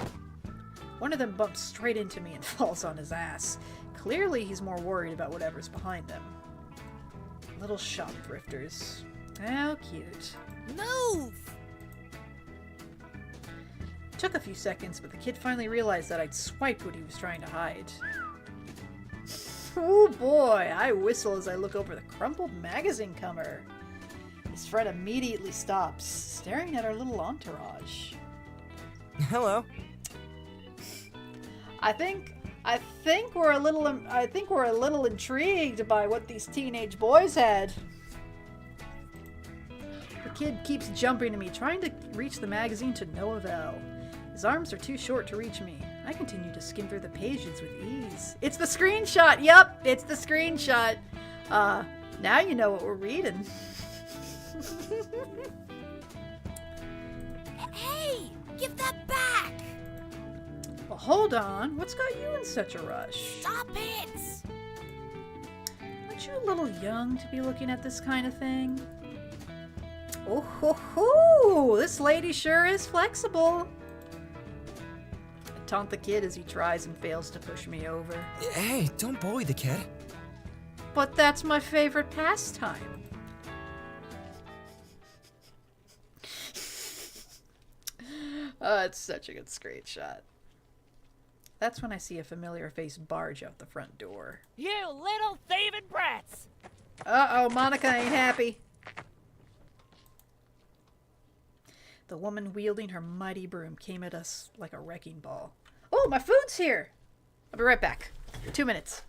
One of them bumps straight into me and falls on his ass. Clearly he's more worried about whatever's behind them. Little shop drifters. How cute. Move! It took a few seconds, but the kid finally realized that I'd swiped what he was trying to hide. Oh boy, I whistle as I look over the crumpled magazine cover. His friend immediately stops, staring at our little entourage. Hello. I think we're a little intrigued by what these teenage boys had. The kid keeps jumping to me, trying to reach the magazine to no avail. His arms are too short to reach me. I continue to skim through the pages with ease. It's the screenshot! Yep, it's the screenshot. Now you know what we're reading. Hey! Give that back! Well, hold on. What's got you in such a rush? Stop it! Aren't you a little young to be looking at this kind of thing? Oh ho ho! This lady sure is flexible. I taunt the kid as he tries and fails to push me over. Hey, don't bully the kid. But that's my favorite pastime. Oh, it's such a good screenshot. That's when I see a familiar face barge out the front door. You little thieving brats! Uh-oh, Monica ain't happy. The woman wielding her mighty broom came at us like a wrecking ball. Oh, my food's here! I'll be right back. 2 minutes.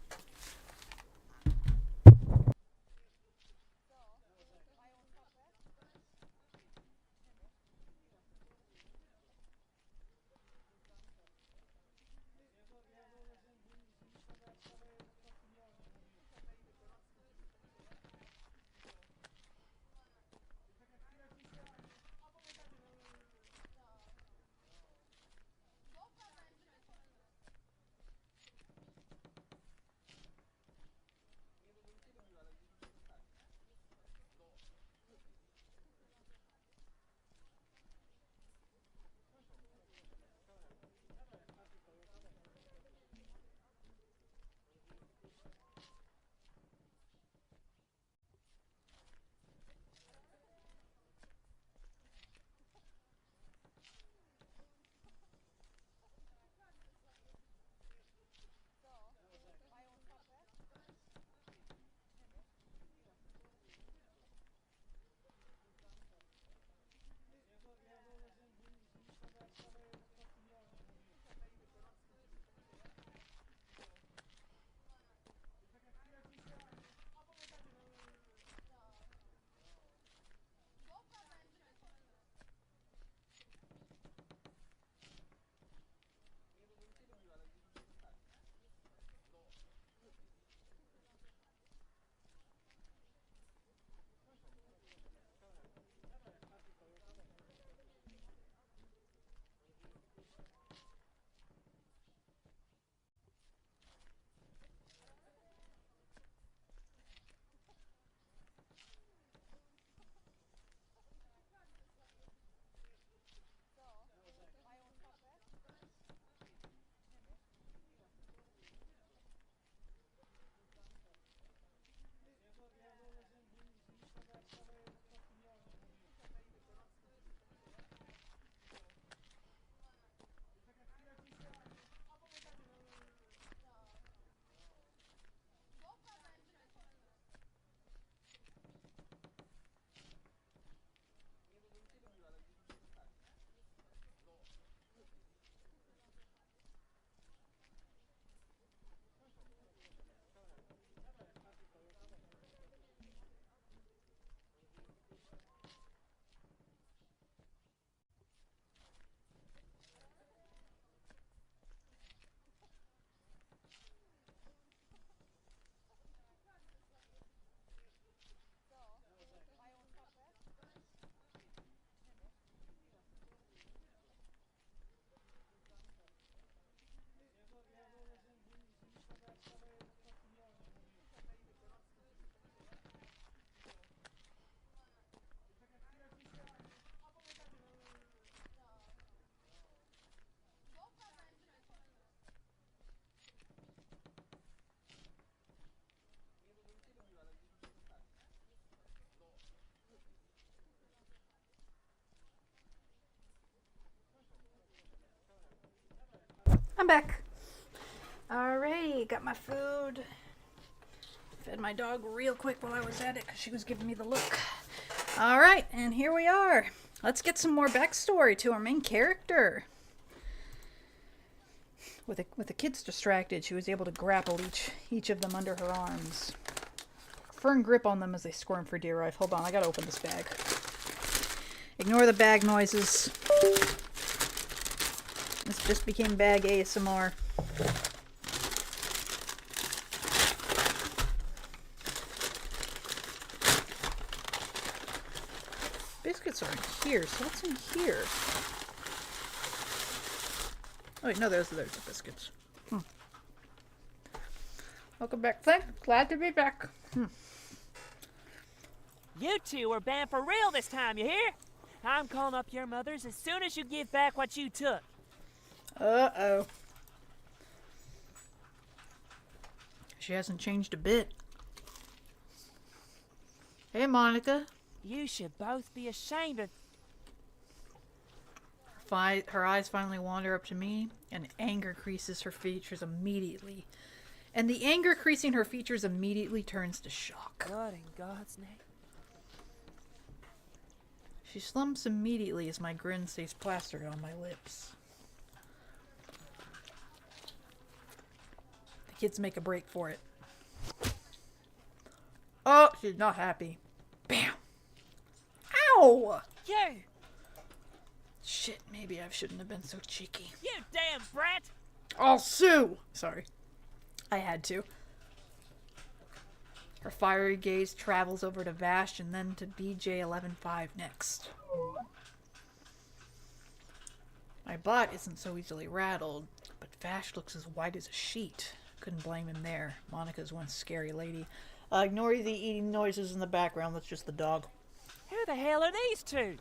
I'm back. Alrighty, got my food. Fed my dog real quick while I was at it because she was giving me the look. Alright, and here we are. Let's get some more backstory to our main character. With the kids distracted, she was able to grapple each of them under her arms. Firm grip on them as they squirm for dear life. Hold on, I gotta open this bag. Ignore the bag noises. This just became bag ASMR. Biscuits are in here, so what's in here? Oh wait, no, there's the biscuits. Welcome back. Glad to be back. You two are banned for real this time, you hear? I'm calling up your mothers as soon as you give back what you took. Uh-oh. She hasn't changed a bit. Hey, Monica. You should both be ashamed of... Her eyes finally wander up to me, and anger creases her features immediately. And the anger creasing her features immediately turns to shock. What in God's name? She slumps immediately as my grin stays plastered on my lips. The kids make a break for it. Oh, she's not happy. Bam! Ow! You! Shit, maybe I shouldn't have been so cheeky. You damn brat! I'll sue! Sorry. I had to. Her fiery gaze travels over to Vash and then to BJ-11-5 next. My bot isn't so easily rattled, but Vash looks as white as a sheet. Couldn't blame him there. Monica's one scary lady. Ignore the eating noises in the background. That's just the dog. Who the hell are these two?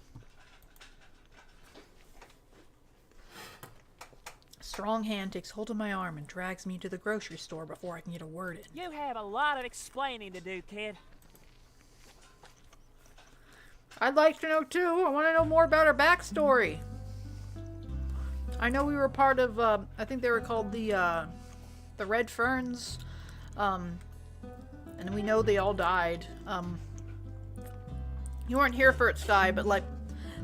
A strong hand takes hold of my arm and drags me to the grocery store before I can get a word in. You have a lot of explaining to do, kid. I'd like to know too. I want to know more about her backstory. I know we were part of, I think they were called the Red Ferns. And we know they all died. You weren't here for its die, but like,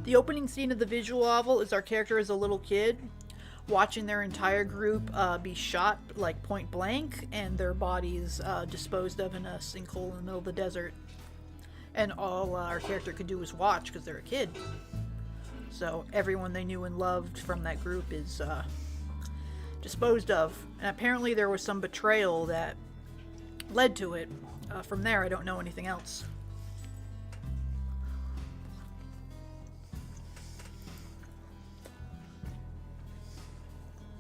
the opening scene of the visual novel is our character as a little kid watching their entire group be shot like point blank and their bodies disposed of in a sinkhole in the middle of the desert. And all our character could do was watch because they're a kid. So everyone they knew and loved from that group is disposed of. And apparently there was some betrayal that led to it. From there, I don't know anything else.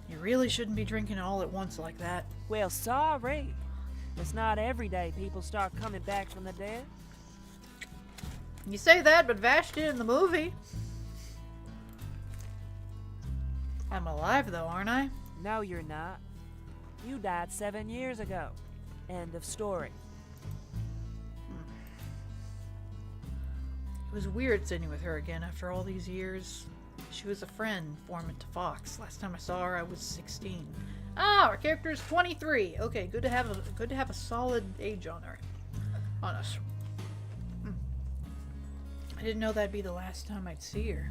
You really shouldn't be drinking all at once like that. Well, sorry. It's not every day people start coming back from the dead. You say that, but Vash did in the movie. I'm alive though, aren't I? No, you're not. You died 7 years ago. End of story. It was weird sitting with her again after all these years. She was a friend, foreman to Fox. Last time I saw her, I was 16. Ah, our character is 23. Okay, good to have a solid age on us. I didn't know that'd be the last time I'd see her.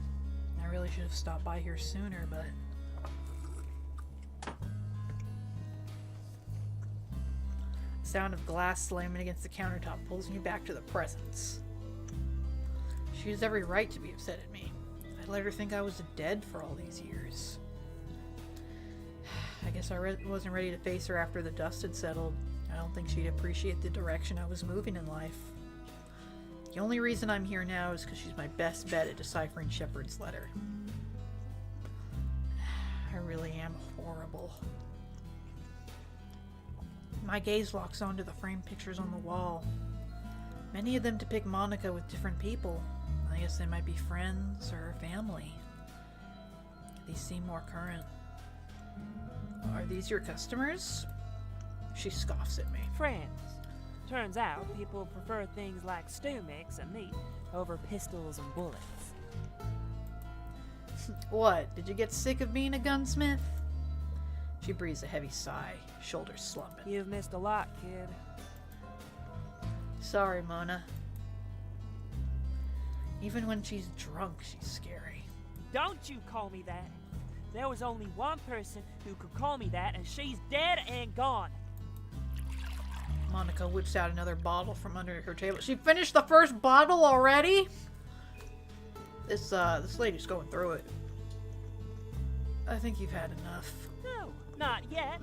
I really should have stopped by here sooner, but the sound of glass slamming against the countertop pulls me back to the present. She has every right to be upset at me. I let her think I was dead for all these years. I guess I wasn't ready to face her after the dust had settled. I don't think she'd appreciate the direction I was moving in life. The only reason I'm here now is because she's my best bet at deciphering Shepard's letter. I really am horrible. My gaze locks onto the framed pictures on the wall. Many of them depict Monica with different people. I guess they might be friends or family. These seem more current. Are these your customers? She scoffs at me. Friends. Turns out people prefer things like stew mix and meat over pistols and bullets. What? Did you get sick of being a gunsmith? She breathes a heavy sigh, shoulders slumping. You've missed a lot, kid. Sorry, Mona. Even when she's drunk, she's scary. Don't you call me that. There was only one person who could call me that, and she's dead and gone. Monica whips out another bottle from under her table. She finished the first bottle already? This lady's going through it. I think you've had enough. No, not yet.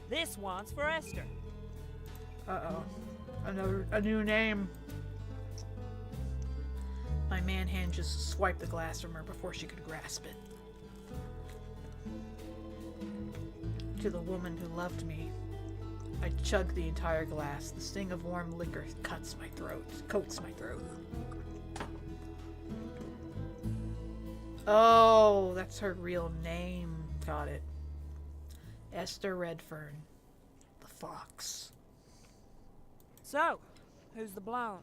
This one's for Esther. Uh-oh. A new name. My man hand just swiped the glass from her before she could grasp it. To the woman who loved me. I chugged the entire glass. The sting of warm liquor coats my throat. Oh, that's her real name. Got it. Esther Redfern. The Fox. So, who's the blonde?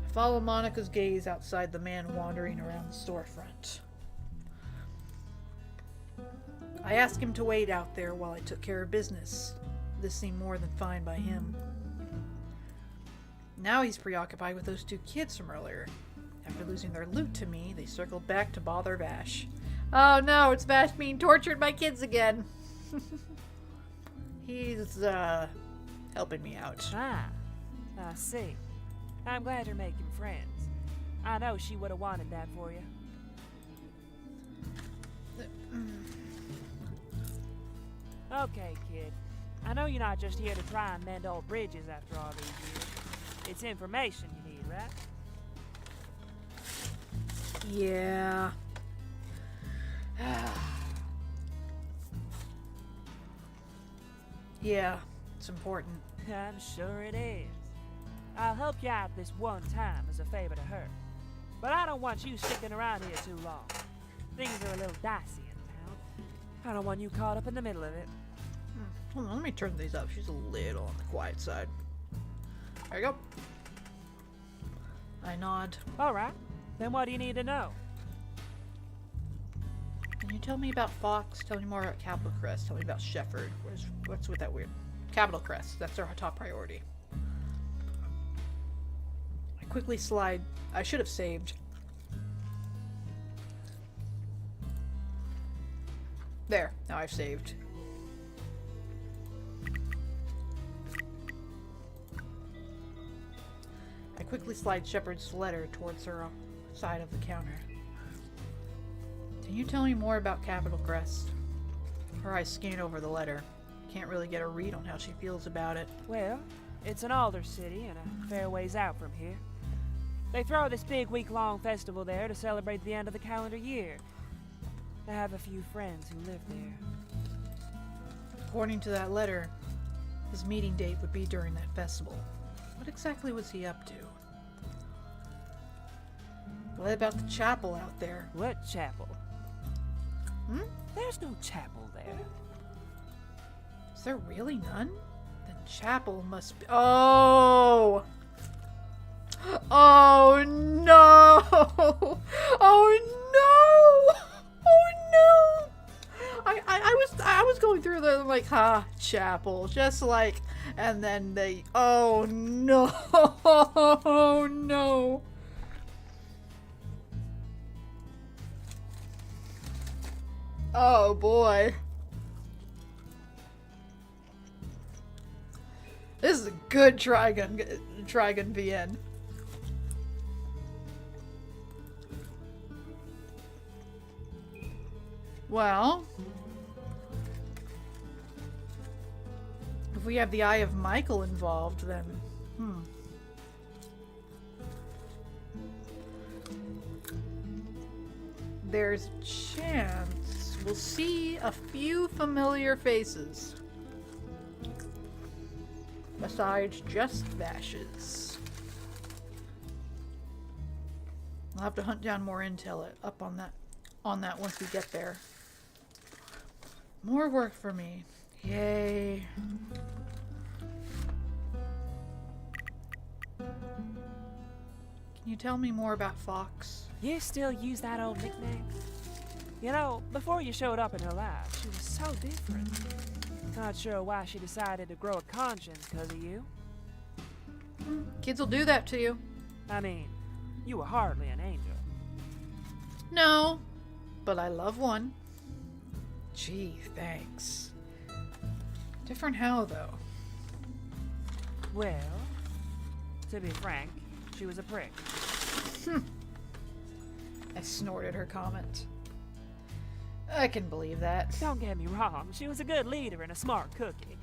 I follow Monica's gaze outside the man wandering around the storefront. I asked him to wait out there while I took care of business. This seemed more than fine by him. Now he's preoccupied with those two kids from earlier. After losing their loot to me, they circled back to bother Vash. Oh no, it's Vash being tortured by kids again. He's, helping me out. Ah, I see. I'm glad you're making friends. I know she would have wanted that for you. Okay, kid. I know you're not just here to try and mend old bridges after all these years. It's information you need, right? Yeah. Yeah, it's important. I'm sure it is. I'll help you out this one time as a favor to her. But I don't want you sticking around here too long. Things are a little dicey in town. I don't want you caught up in the middle of it. Hold on, let me turn these up. She's a little on the quiet side. There you go. I nod. Alright. Then what do you need to know? Can you tell me about Fox? Tell me more about Capital Crest. Tell me about Shepherd. What's with that weird? Capital Crest. That's our top priority. I quickly slide. I should have saved. There. Now I've saved. I quickly slide Shepherd's letter towards her side of the counter. Can you tell me more about Capital Crest? Her eyes scan over the letter. Can't really get a read on how she feels about it. Well, it's an alder city and a fair ways out from here. They throw this big week-long festival there to celebrate the end of the calendar year. I have a few friends who live there. According to that letter, his meeting date would be during that festival. What exactly was he up to? What about the chapel out there? What chapel? Hmm? There's no chapel there. Is there really none? Then chapel must be. Oh! Oh no! Oh no! Oh no! I was going through the like, chapel, just like, and then they. Oh no! Oh no! Oh boy. This is a good Trigun VN. Well, if we have the Eye of Michael involved, then there's a chance we'll see a few familiar faces. Besides just Vash's. I'll have to hunt down more intel up on that once we get there. More work for me. Yay. Can you tell me more about Fox? You still use that old nickname? You know, before you showed up in her life, she was so different. Not sure why she decided to grow a conscience because of you. Kids will do that to you. I mean, you were hardly an angel. No, but I love one. Gee, thanks. Different how, though? Well, to be frank, she was a prick. I snorted her comment. I can believe that. Don't get me wrong, she was a good leader and a smart cookie.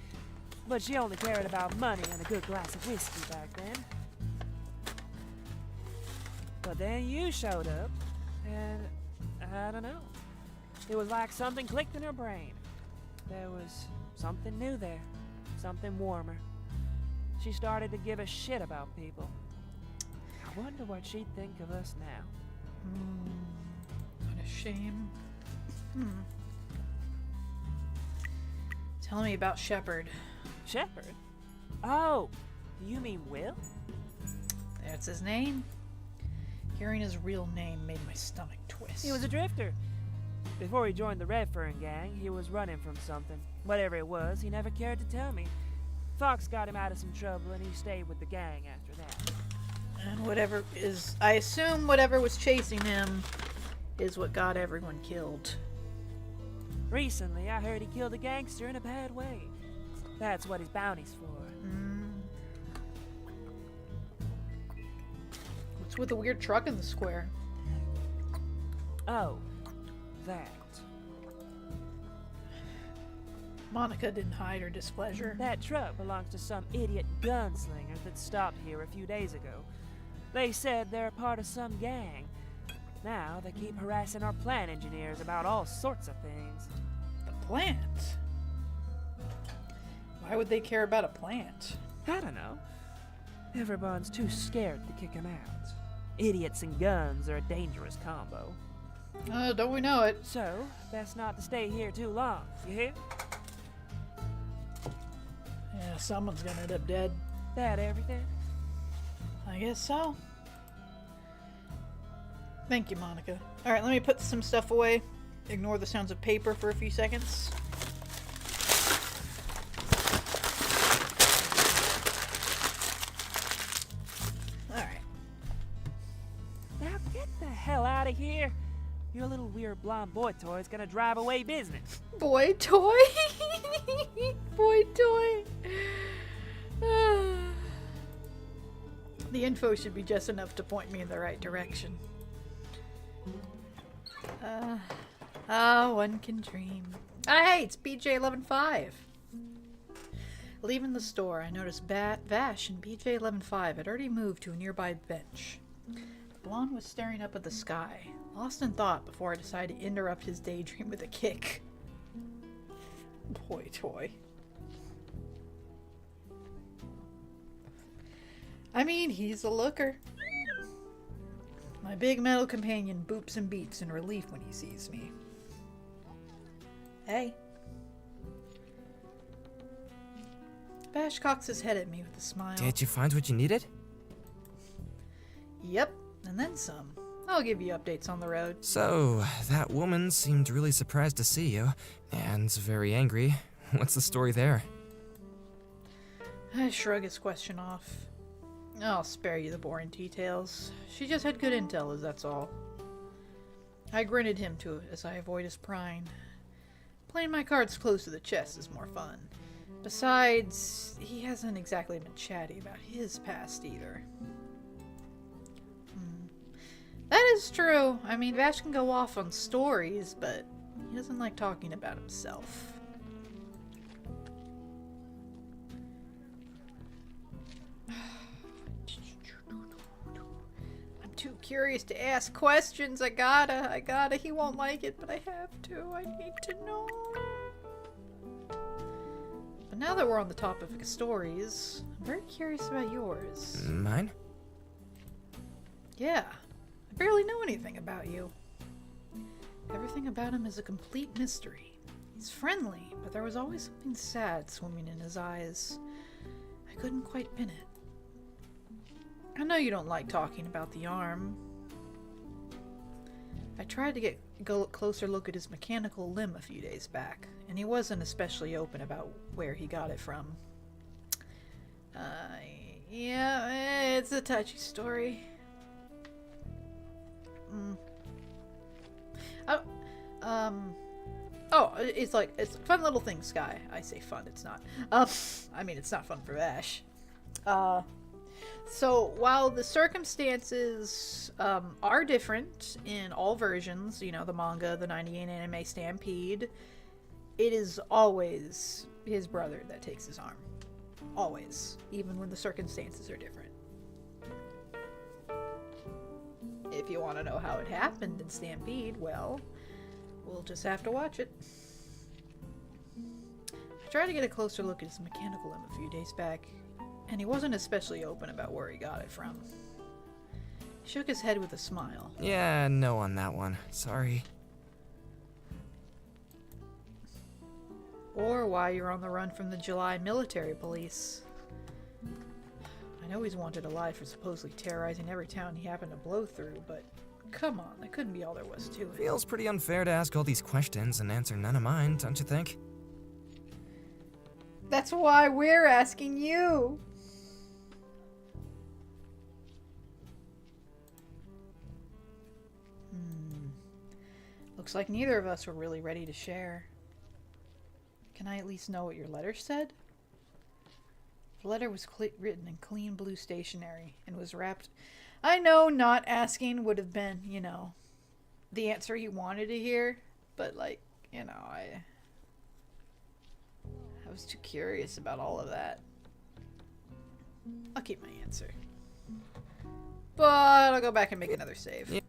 But she only cared about money and a good glass of whiskey back then. But then you showed up, and I don't know. It was like something clicked in her brain. There was something new there, something warmer. She started to give a shit about people. I wonder what she'd think of us now. What a shame. Tell me about Shepard. Shepard? Oh, you mean Will? That's his name. Hearing his real name made my stomach twist. He was a drifter. Before he joined the Redfern gang, he was running from something. Whatever it was, he never cared to tell me. Fox got him out of some trouble and he stayed with the gang after that. And whatever is... I assume whatever was chasing him is what got everyone killed. Recently, I heard he killed a gangster in a bad way. That's what his bounty's for. What's with the weird truck in the square? Oh, that. Monica didn't hide her displeasure. That truck belongs to some idiot gunslinger that stopped here a few days ago. They said they're part of some gang. Now they keep harassing our plant engineers about all sorts of things. The plant? Why would they care about a plant? I don't know. Everyone's too scared to kick him out. Idiots and guns are a dangerous combo. Don't we know it? So, best not to stay here too long, you hear? Yeah, someone's gonna end up dead. That everything? I guess so. Thank you, Monica. Alright, let me put some stuff away. Ignore the sounds of paper for a few seconds. Alright. Now get the hell out of here. Your little weird blonde boy toy is gonna drive away business. Boy toy? Boy toy. The info should be just enough to point me in the right direction. One can dream. Hey, it's BJ115. Leaving the store, I noticed Vash and BJ115 had already moved to a nearby bench. The blonde was staring up at the sky, lost in thought before I decided to interrupt his daydream with a kick. Boy toy. I mean, he's a looker. My big metal companion boops and beats in relief when he sees me. Hey. Vash cocks his head at me with a smile. Did you find what you needed? Yep, and then some. I'll give you updates on the road. So, that woman seemed really surprised to see you, and very angry. What's the story there? I shrug his question off. I'll spare you the boring details. She just had good intel, that's all. I granted him to it as I avoid his prying. Playing my cards close to the chest is more fun. Besides, he hasn't exactly been chatty about his past either. That is true. I mean, Vash can go off on stories, but he doesn't like talking about himself. I'm too curious to ask questions. I gotta. He won't like it, but I have to. I need to know. But now that we're on the topic of stories, I'm very curious about yours. Mine? Yeah. I barely know anything about you. Everything about him is a complete mystery. He's friendly, but there was always something sad swimming in his eyes. I couldn't quite pin it. I know you don't like talking about the arm. I tried to get a closer look at his mechanical limb a few days back, and he wasn't especially open about where he got it from. Yeah, it's a touchy story. It's fun little things, Sky. I say fun, it's not. I mean, it's not fun for Vash. So while the circumstances are different in all versions, you know, the manga, the 98 anime Stampede, it is always his brother that takes his arm. Always. Even when the circumstances are different. If you want to know how it happened in Stampede, well, we'll just have to watch it. I tried to get a closer look at his mechanical limb a few days back, and he wasn't especially open about where he got it from. He shook his head with a smile. Yeah, no on that one. Sorry. Or why you're on the run from the July military police. I know he's wanted alive for supposedly terrorizing every town he happened to blow through, but come on, that couldn't be all there was to it. Feels pretty unfair to ask all these questions and answer none of mine, don't you think? That's why we're asking you. Looks like neither of us were really ready to share. Can I at least know what your letter said? The letter was written in clean blue stationery and was wrapped. I know not asking would have been, you know, the answer he wanted to hear, but like, you know, I was too curious about all of that. I'll keep my answer. But I'll go back and make another save. Yeah.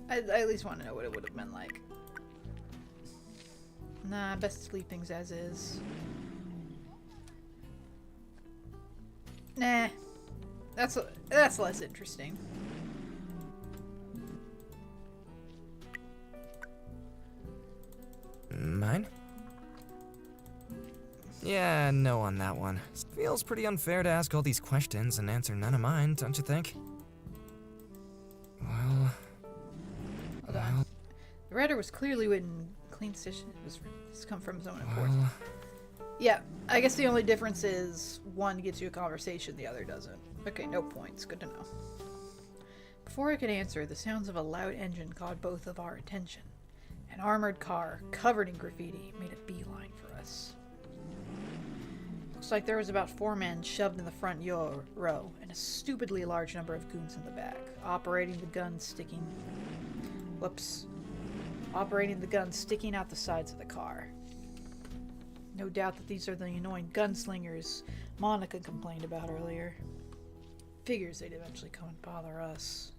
I at least want to know what it would have been like. Nah, best to leave things as is. Nah. That's less interesting. Mine? Yeah, no on that one. Feels pretty unfair to ask all these questions and answer none of mine, don't you think? Well... Hold on. The writer was clearly written in clean station. This come from his own accord. Well... Yeah, I guess the only difference is one gets you a conversation, the other doesn't. Okay, no points. Good to know. Before I could answer, the sounds of a loud engine caught both of our attention. An armored car, covered in graffiti, made a beeline for us. Looks like there was about 4 men shoved in the front row, and a stupidly large number of goons in the back, operating the gun sticking out the sides of the car. No doubt that these are the annoying gunslingers Monica complained about earlier. Figures they'd eventually come and bother us.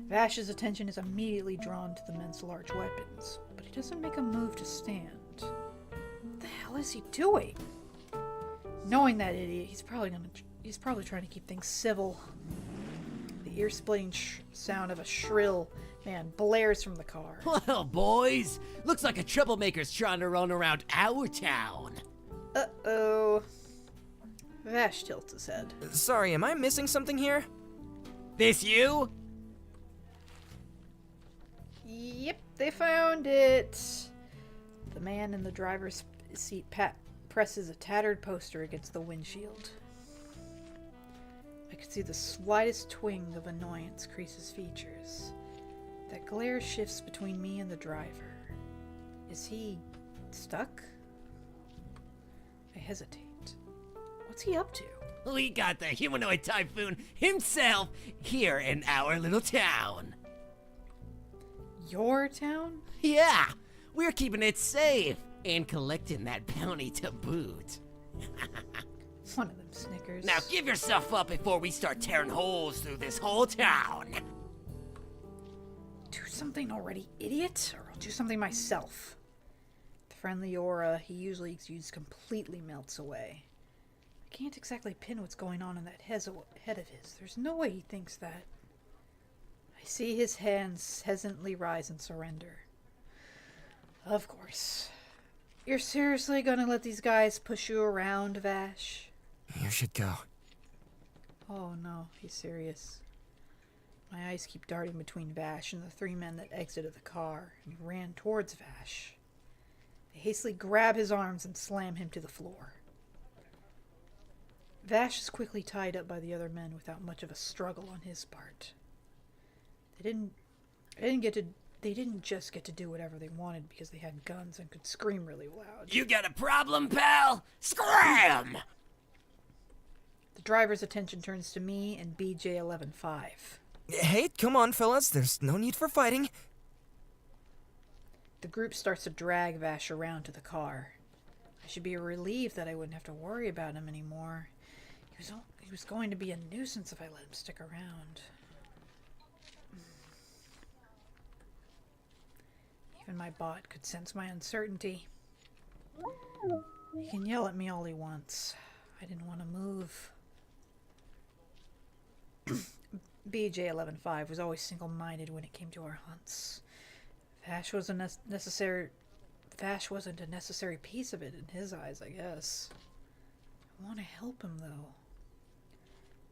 Vash's attention is immediately drawn to the men's large weapons, but he doesn't make a move to stand. What the hell is he doing? Knowing that idiot, he's probably trying to keep things civil. The ear-splitting sound of a shrill man blares from the car. Well, boys, looks like a troublemaker's trying to run around our town. Uh-oh. Vash tilts his head. Sorry, am I missing something here? This you? Yep, they found it. The man in the driver's seat presses a tattered poster against the windshield. I could see the slightest twinge of annoyance crease his features. That glare shifts between me and the driver. Is he stuck? I hesitate. What's he up to? We got the humanoid typhoon himself here in our little town. Your town? Yeah, we're keeping it safe and collecting that bounty to boot. One of them snickers. Now give yourself up before we start tearing holes through this whole town. Do something already, idiot, or I'll do something myself. The friendly aura he usually exudes completely melts away. I can't exactly pin what's going on in that head of his. There's no way he thinks that. I see his hands hesitantly rise in surrender. Of course. You're seriously gonna let these guys push you around, Vash? You should go. Oh no, he's serious. My eyes keep darting between Vash and the three men that exited the car and ran towards Vash. They hastily grab his arms and slam him to the floor. Vash is quickly tied up by the other men without much of a struggle on his part. They didn't just get to do whatever they wanted because they had guns and could scream really loud. You got a problem, pal? Scram! The driver's attention turns to me and BJ-11-5. Hey, come on, fellas. There's no need for fighting. The group starts to drag Vash around to the car. I should be relieved that I wouldn't have to worry about him anymore. He was going to be a nuisance if I let him stick around. Even my bot could sense my uncertainty. He can yell at me all he wants. I didn't want to move. BJ-11-5 was always single-minded when it came to our hunts. Vash wasn't a necessary piece of it in his eyes, I guess. I want to help him, though.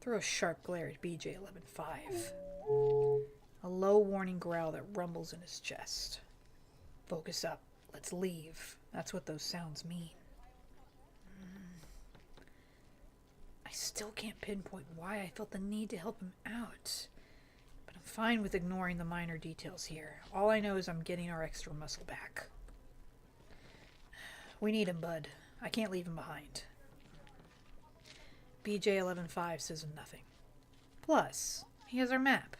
Throw a sharp glare at BJ-11-5. A low warning growl that rumbles in his chest. Focus up. Let's leave. That's what those sounds mean. I still can't pinpoint why I felt the need to help him out. But I'm fine with ignoring the minor details here. All I know is I'm getting our extra muscle back. We need him, bud. I can't leave him behind. BJ-11-5 says nothing. Plus, he has our map.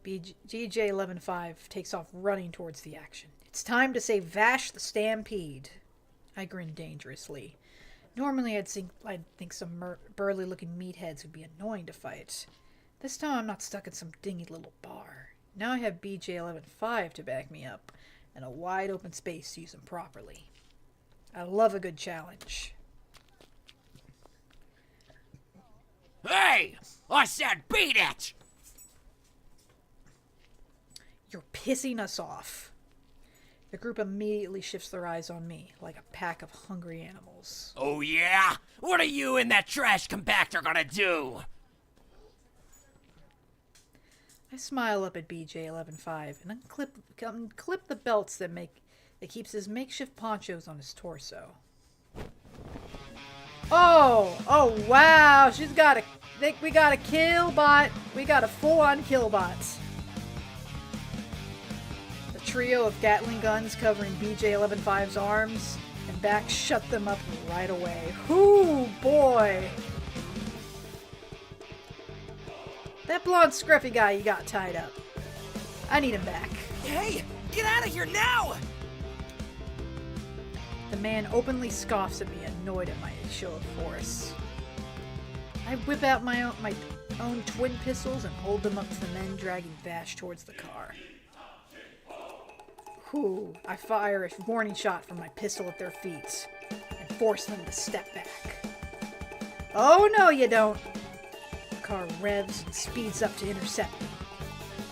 BJ-11-5 takes off running towards the action. It's time to save Vash the Stampede. I grin dangerously. Normally I'd think some burly-looking meatheads would be annoying to fight. This time I'm not stuck in some dingy little bar. Now I have BJ-11-5 to back me up, and a wide open space to use him properly. I love a good challenge. Hey! I said beat it! You're pissing us off. The group immediately shifts their eyes on me, like a pack of hungry animals. Oh yeah? What are you and that trash compactor gonna do? I smile up at BJ-11-5 and unclip the belts that keeps his makeshift ponchos on his torso. Oh wow! We got a kill bot. We got a full-on kill bot. The trio of Gatling guns covering BJ-11-5's arms and back shut them up right away. Ooh boy! That blonde scruffy guy you got tied up. I need him back. Hey, get out of here now! The man openly scoffs at me, annoyed at my show of force. I whip out my own twin pistols and hold them up to the men dragging Vash towards the car. Whew, I fire a warning shot from my pistol at their feet and force them to step back. Oh no, you don't! The car revs and speeds up to intercept me.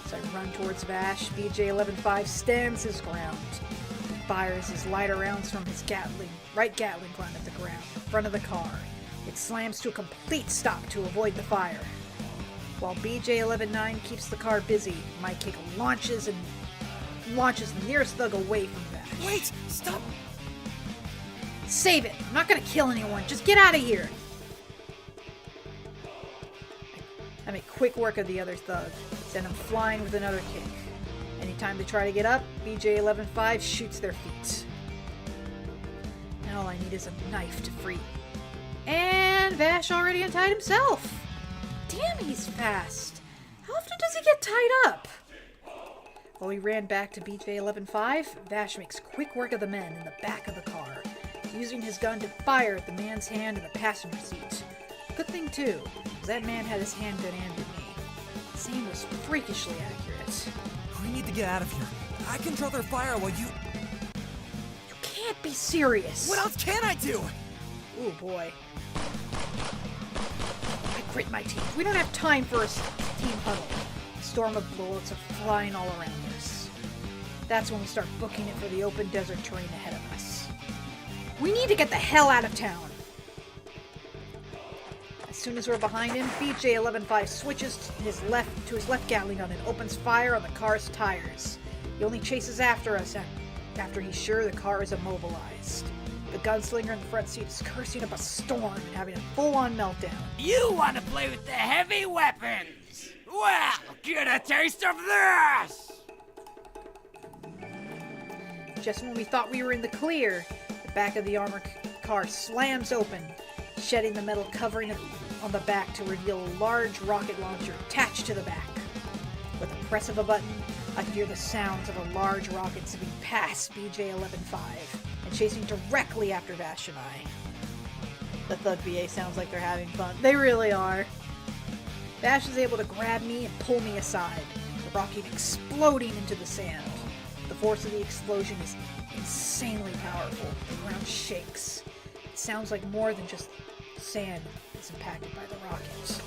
As I run towards Vash, BJ-11-5 stands his ground. He fires his lighter rounds from his right Gatling gun at the ground in front of the car. It slams to a complete stop to avoid the fire. While BJ-11-9 keeps the car busy, my kick launches the nearest thug away from Vash. Wait! Stop! Save it! I'm not gonna kill anyone. Just get out of here! I make quick work of the other thug, send him flying with another kick. Anytime they try to get up, BJ-11-5 shoots their feet. Now all I need is a knife to free. And Vash already untied himself! Damn, he's fast! How often does he get tied up? While we ran back to BJ-11-5, Vash makes quick work of the men in the back of the car, using his gun to fire at the man's hand in the passenger seat. Good thing, too, because that man had his handgun aimed at me. His aim was freakishly accurate. We need to get out of here. I control their fire while you... You can't be serious! What else can I do? Ooh, boy. I grit my teeth. We don't have time for a team huddle. A storm of bullets are flying all around us. That's when we start booking it for the open desert terrain ahead of us. We need to get the hell out of town. As soon as we're behind him, BJ-11-5 switches to his left Gatling gun and opens fire on the car's tires. He only chases after us after he's sure the car is immobilized. The gunslinger in the front seat is cursing up a storm and having a full-on meltdown. You want to play with the heavy weapons? Well, get a taste of this! Just when we thought we were in the clear, the back of the armored car slams open, shedding the metal covering on the back to reveal a large rocket launcher attached to the back. With a press of a button, I could hear the sounds of a large rocket zipping past BJ-11-5 and chasing directly after Vash and I. The Thug BA sounds like they're having fun. They really are. Vash is able to grab me and pull me aside, the rocket exploding into the sand. The force of the explosion is insanely powerful. The ground shakes. It sounds like more than just sand is impacted by the rockets.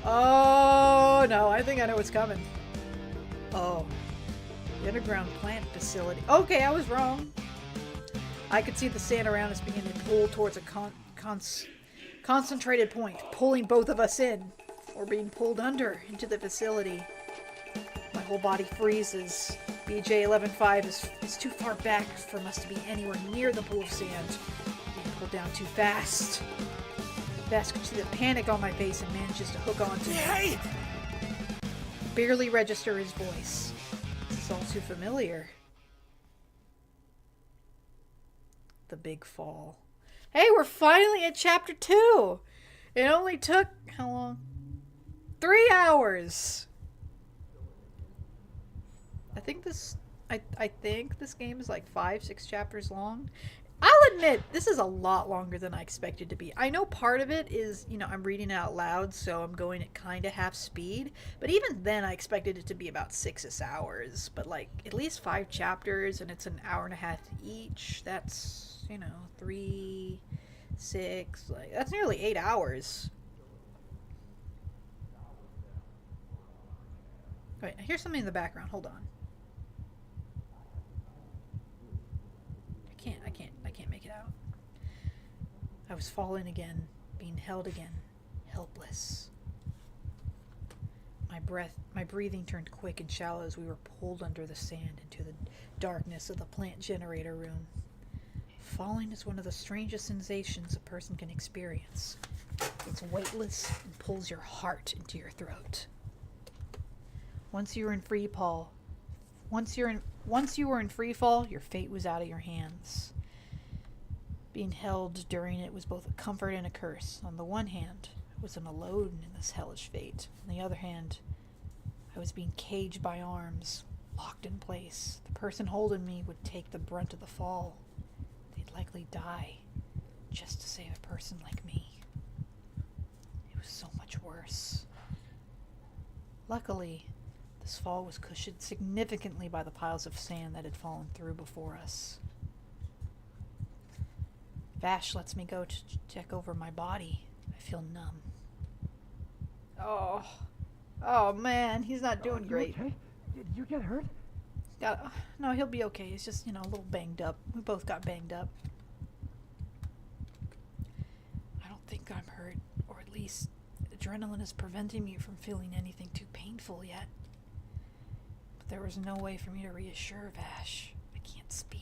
Oh no, I think I know what's coming. Oh, the underground plant facility. Okay, I was wrong. I could see the sand around us beginning to pull towards a concentrated point, pulling both of us in, or being pulled under into the facility. My whole body freezes. BJ-11-5 is too far back for us to be anywhere near the pool of sand. Being pulled down too fast. Vash can see the panic on my face and manages to hook onto me. Hey! Barely register his voice. This is all too familiar. The big fall. Hey, we're finally at chapter 2! It only took, how long? 3 hours! I think this game is like 5-6 chapters long. I'll admit, this is a lot longer than I expected to be. I know part of it is, I'm reading it out loud, so I'm going at kind of half speed. But even then, I expected it to be about 6 hours. But like, at least 5 chapters, and it's an hour and a half each. That's, 3, 6, that's nearly 8 hours. Wait, here's something in the background. Hold on. I can't make it out. I was falling again, being held again, helpless. My breathing turned quick and shallow as we were pulled under the sand into the darkness of the plant generator room. Falling is one of the strangest sensations a person can experience. It's weightless and pulls your heart into your throat. Once you were in free fall, your fate was out of your hands. Being held during it was both a comfort and a curse. On the one hand, I wasn't alone in this hellish fate. On the other hand, I was being caged by arms, locked in place. The person holding me would take the brunt of the fall. They'd likely die just to save a person like me. It was so much worse. Luckily, this fall was cushioned significantly by the piles of sand that had fallen through before us. Vash lets me go to check over my body. I feel numb. Oh man, he's not doing great. Okay? Did you get hurt? No, he'll be okay. He's just, a little banged up. We both got banged up. I don't think I'm hurt, or at least adrenaline is preventing me from feeling anything too painful yet. But there was no way for me to reassure Vash. I can't speak.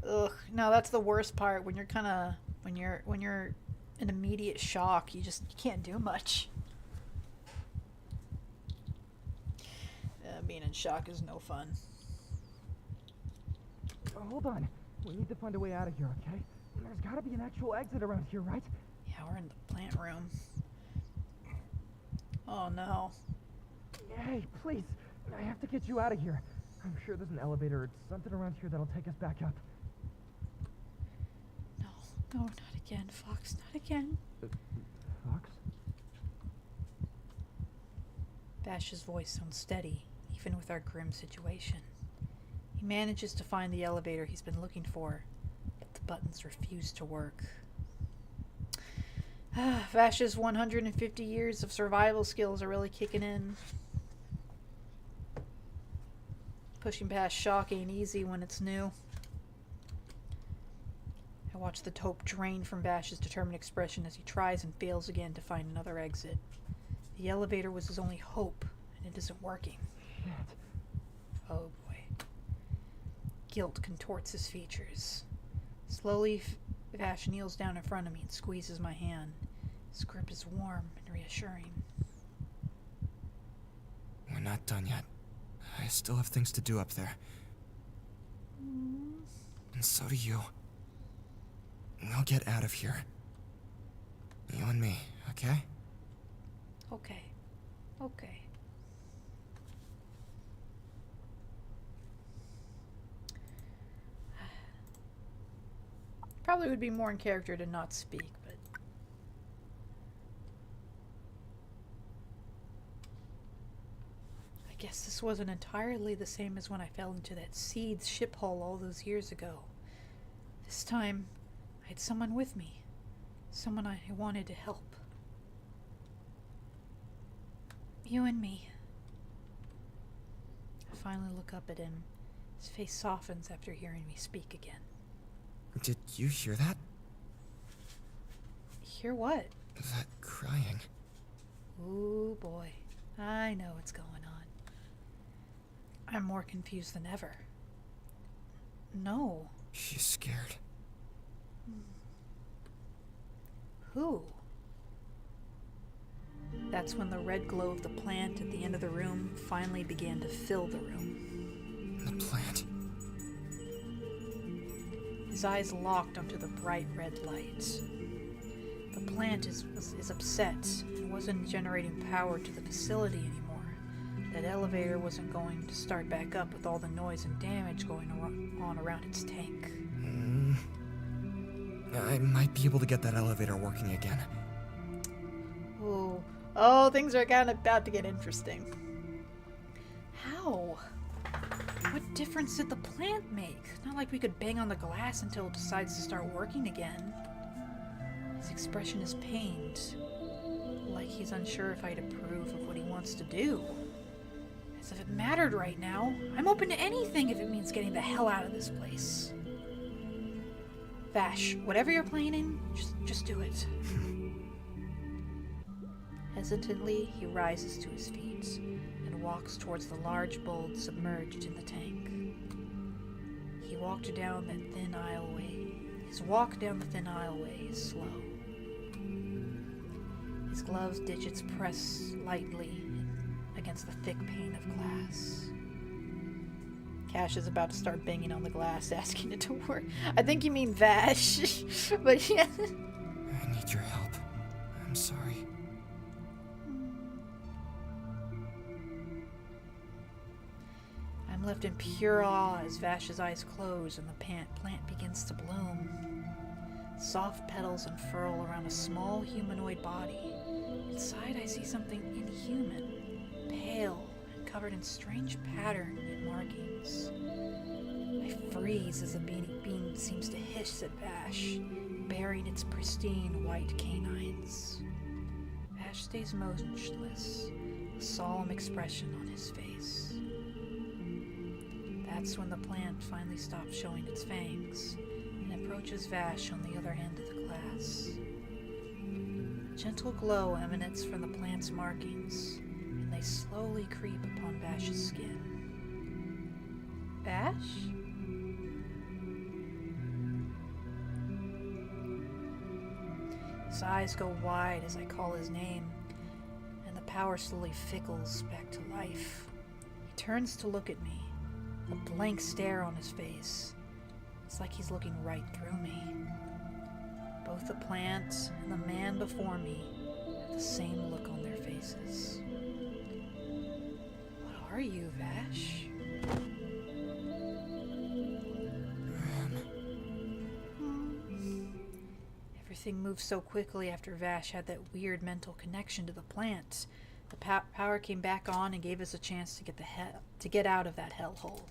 Ugh, no, that's the worst part. When you're when you're in immediate shock, you can't do much. Being in shock is no fun. Hold on. We need to find a way out of here, okay? There's gotta be an actual exit around here, right? Yeah, we're in the plant room. Oh no. Hey, please. I have to get you out of here. I'm sure there's an elevator or something around here that'll take us back up. No, not again, Fox, not again. Fox? Vash's voice sounds steady, even with our grim situation. He manages to find the elevator he's been looking for, but the buttons refuse to work. Vash's 150 years of survival skills are really kicking in. Pushing past shock ain't easy when it's new. I watch the hope drain from Vash's determined expression as he tries and fails again to find another exit. The elevator was his only hope, and it isn't working. Oh boy. Guilt contorts his features. Slowly, Vash kneels down in front of me and squeezes my hand. His grip is warm and reassuring. We're not done yet. I still have things to do up there. And so do you. We'll get out of here. You and me, okay? Okay. Okay. Probably would be more in character to not speak, but... I guess this wasn't entirely the same as when I fell into that Seeds ship hole all those years ago. This time, I had someone with me. Someone I wanted to help. You and me. I finally look up at him. His face softens after hearing me speak again. Did you hear that? Hear what? That crying. Ooh boy. I know what's going on. I'm more confused than ever. No. She's scared. Who? That's when the red glow of the plant at the end of the room finally began to fill the room. The plant. His eyes locked onto the bright red light. The plant is upset. It wasn't generating power to the facility anymore. That elevator wasn't going to start back up with all the noise and damage going on around its tank. I might be able to get that elevator working again. Ooh. Oh, things are kind of about to get interesting. How? What difference did the plant make? Not like we could bang on the glass until it decides to start working again. His expression is pained. Like he's unsure if I'd approve of what he wants to do. As if it mattered right now. I'm open to anything if it means getting the hell out of this place. Vash, whatever you're planning, just do it. Hesitantly, he rises to his feet and walks towards the large bulb submerged in the tank. He walked down that thin aisleway. His walk down the thin aisleway is slow. His gloved digits press lightly against the thick pane of glass. Cash is about to start banging on the glass, asking it to work. I think you mean Vash, but yeah. I need your help. I'm sorry. I'm left in pure awe as Vash's eyes close and the plant begins to bloom. Soft petals unfurl around a small humanoid body. Inside I see something inhuman, pale and covered in strange pattern and markings. I freeze as the being seems to hiss at Vash, baring its pristine white canines. Vash stays motionless, a solemn expression on his face. That's when the plant finally stops showing its fangs and approaches Vash on the other end of the glass. A gentle glow emanates from the plant's markings, and they slowly creep upon Vash's skin. Vash? His eyes go wide as I call his name, and the power slowly fickles back to life. He turns to look at me, a blank stare on his face. It's like he's looking right through me. Both the plant and the man before me have the same look on their faces. What are you, Vash? Everything moved so quickly after Vash had that weird mental connection to the plant. The power came back on and gave us a chance to get out of that hellhole.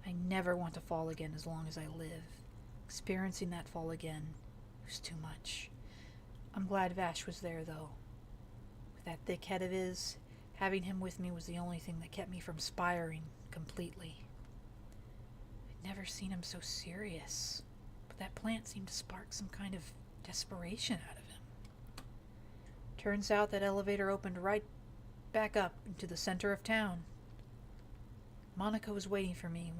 I never want to fall again as long as I live. Experiencing that fall again was too much. I'm glad Vash was there, though. With that thick head of his, having him with me was the only thing that kept me from spiraling completely. I'd never seen him so serious, but that plant seemed to spark some kind of desperation out of him. Turns out that elevator opened right back up into the center of town. Monica was waiting for me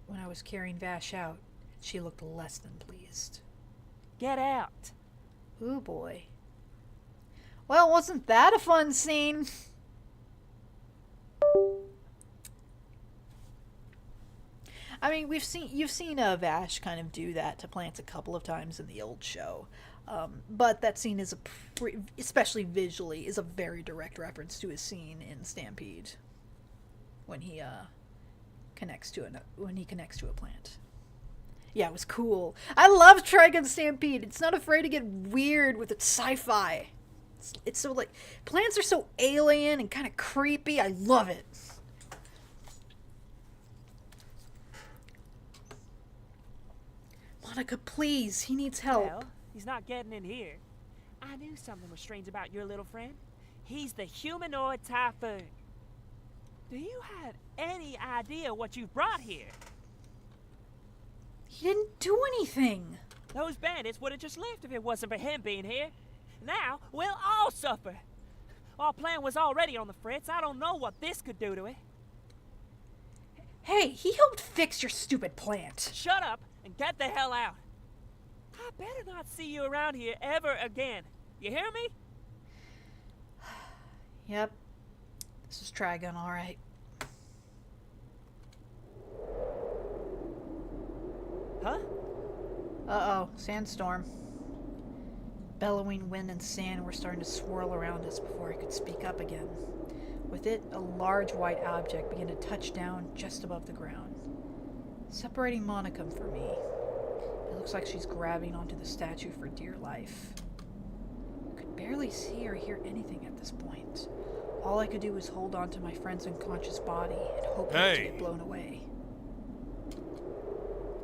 when I was carrying Vash out. She looked less than pleased. Get out. Ooh boy. Well, wasn't that a fun scene? I mean, you've seen Vash kind of do that to plants a couple of times in the old show, but that scene is especially visually, is a very direct reference to his scene in Stampede when he connects to a plant. Yeah, it was cool. I love Trigun Stampede. It's not afraid to get weird with its sci-fi. It's so like plants are so alien and kind of creepy. I love it. Monica, please. He needs help. Well, he's not getting in here. I knew something was strange about your little friend. He's the humanoid typhoon. Do you have any idea what you brought here? He didn't do anything. Those bandits would have just left if it wasn't for him being here. Now, we'll all suffer. Our plan was already on the fritz. I don't know what this could do to it. Hey, he helped fix your stupid plant. Shut up and get the hell out. I better not see you around here ever again. You hear me? Yep. This is Trigun, alright. Huh? Uh-oh, sandstorm. Bellowing wind and sand were starting to swirl around us before I could speak up again. With it, a large white object began to touch down just above the ground, separating Monica from me. It looks like she's grabbing onto the statue for dear life. I could barely see or hear anything at this point. All I could do was hold on to my friend's unconscious body and hope not to get blown away.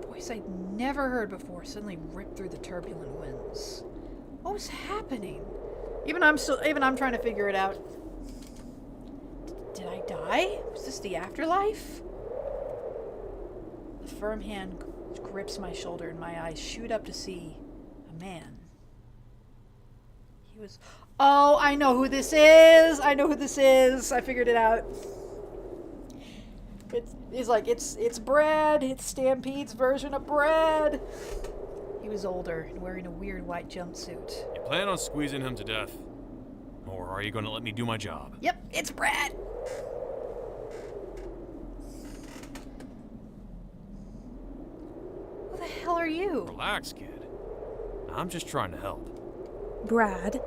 A voice I'd never heard before suddenly ripped through the turbulent winds. What was happening? Even I'm trying to figure it out. Did I die? Was this the afterlife? A firm hand grips my shoulder and my eyes shoot up to see a man. He was... Oh, I know who this is! I know who this is! I figured it out. It's Brad. It's Stampede's version of Brad. He was older and wearing a weird white jumpsuit. You plan on squeezing him to death? Or are you going to let me do my job? Yep, it's Brad! Who the hell are you? Relax, kid. I'm just trying to help. Brad,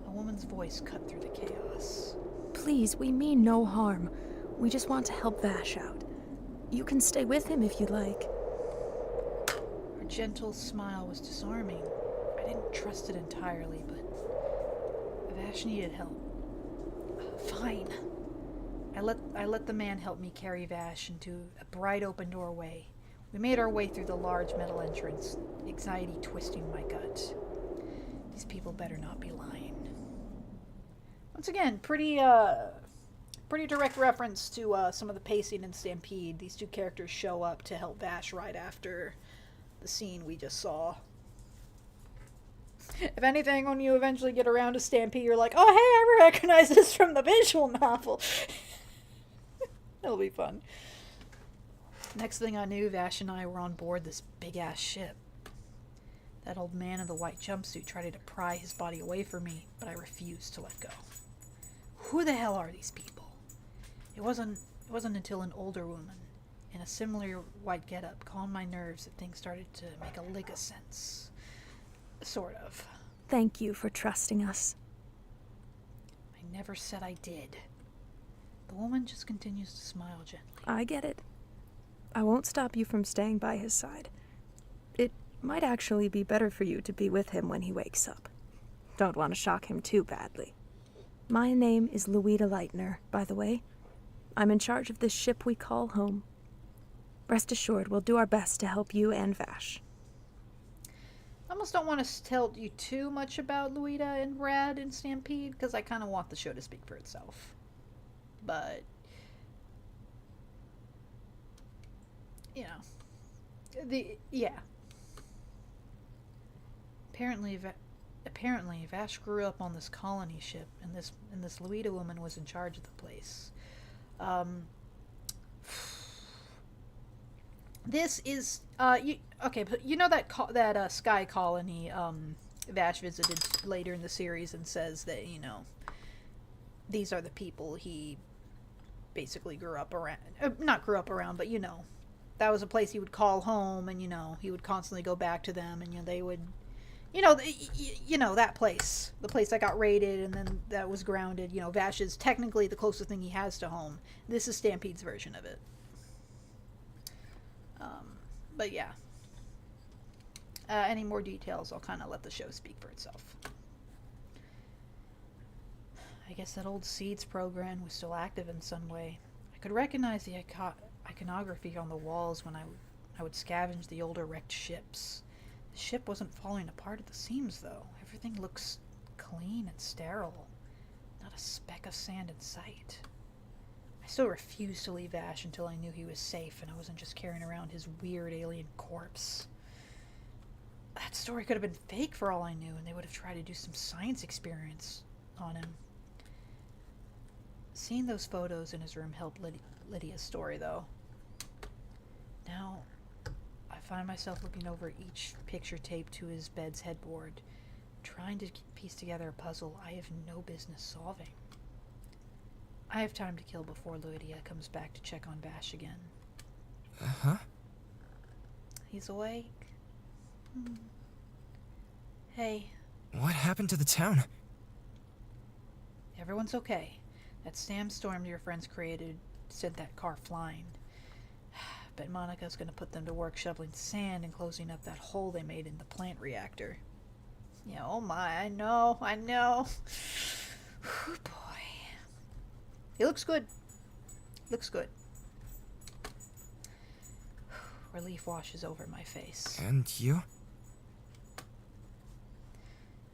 A woman's voice cut through the chaos. please, we mean no harm. We just want to help Vash out. You can stay with him if you'd like. Her gentle smile was disarming. I didn't trust it entirely, but Vash needed help. Fine. I let the man help me carry Vash into a bright open doorway. We made our way through the large metal entrance, anxiety twisting my gut. These people better not be lying. Once again, pretty direct reference to some of the pacing in Stampede. These two characters show up to help Vash right after the scene we just saw. If anything, when you eventually get around to Stampede, you're like, oh, hey, I recognize this from the visual novel. It'll be fun. Next thing I knew, Vash and I were on board this big-ass ship. That old man in the white jumpsuit tried to pry his body away from me, but I refused to let go. Who the hell are these people? It wasn't until an older woman in a similar white getup calmed my nerves that things started to make a lick of sense. Sort of. Thank you for trusting us. I never said I did. The woman just continues to smile gently. I get it. I won't stop you from staying by his side. It might actually be better for you to be with him when he wakes up. Don't want to shock him too badly. My name is Louita Leitner, by the way. I'm in charge of this ship we call home. Rest assured, we'll do our best to help you and Vash. I almost don't want to tell you too much about Louita and Brad and Stampede, because I kind of want the show to speak for itself. But you know, yeah. Apparently, Vash grew up on this colony ship, and this Luida woman was in charge of the place. This is okay, but you know that sky colony Vash visited later in the series and says that, you know, these are the people he basically grew up around. Not grew up around, but, you know, that was a place he would call home, and, you know, he would constantly go back to them, and, you know, they would, you know, that place, the place that got raided and then that was grounded. You know, Vash is technically the closest thing he has to home. This is Stampede's version of it. But yeah. Any more details, I'll kind of let the show speak for itself. I guess that old Seeds program was still active in some way. I could recognize the iconography on the walls when I would scavenge the older wrecked ships. The ship wasn't falling apart at the seams, though. Everything looks clean and sterile. Not a speck of sand in sight. I still refused to leave Vash until I knew he was safe and I wasn't just carrying around his weird alien corpse. That story could have been fake for all I knew, and they would have tried to do some science experiments on him. Seeing those photos in his room helped Lydia's story, though. Now, I find myself looking over each picture taped to his bed's headboard, trying to piece together a puzzle I have no business solving. I have time to kill before Lydia comes back to check on Vash again. Uh-huh. He's awake. Hey. What happened to the town? Everyone's okay. That storm your friends created sent that car flying. Bet Monica's gonna put them to work shoveling sand and closing up that hole they made in the plant reactor. Yeah, oh my, I know. Whew, boy. He looks good. Looks good. Relief washes over my face. And you?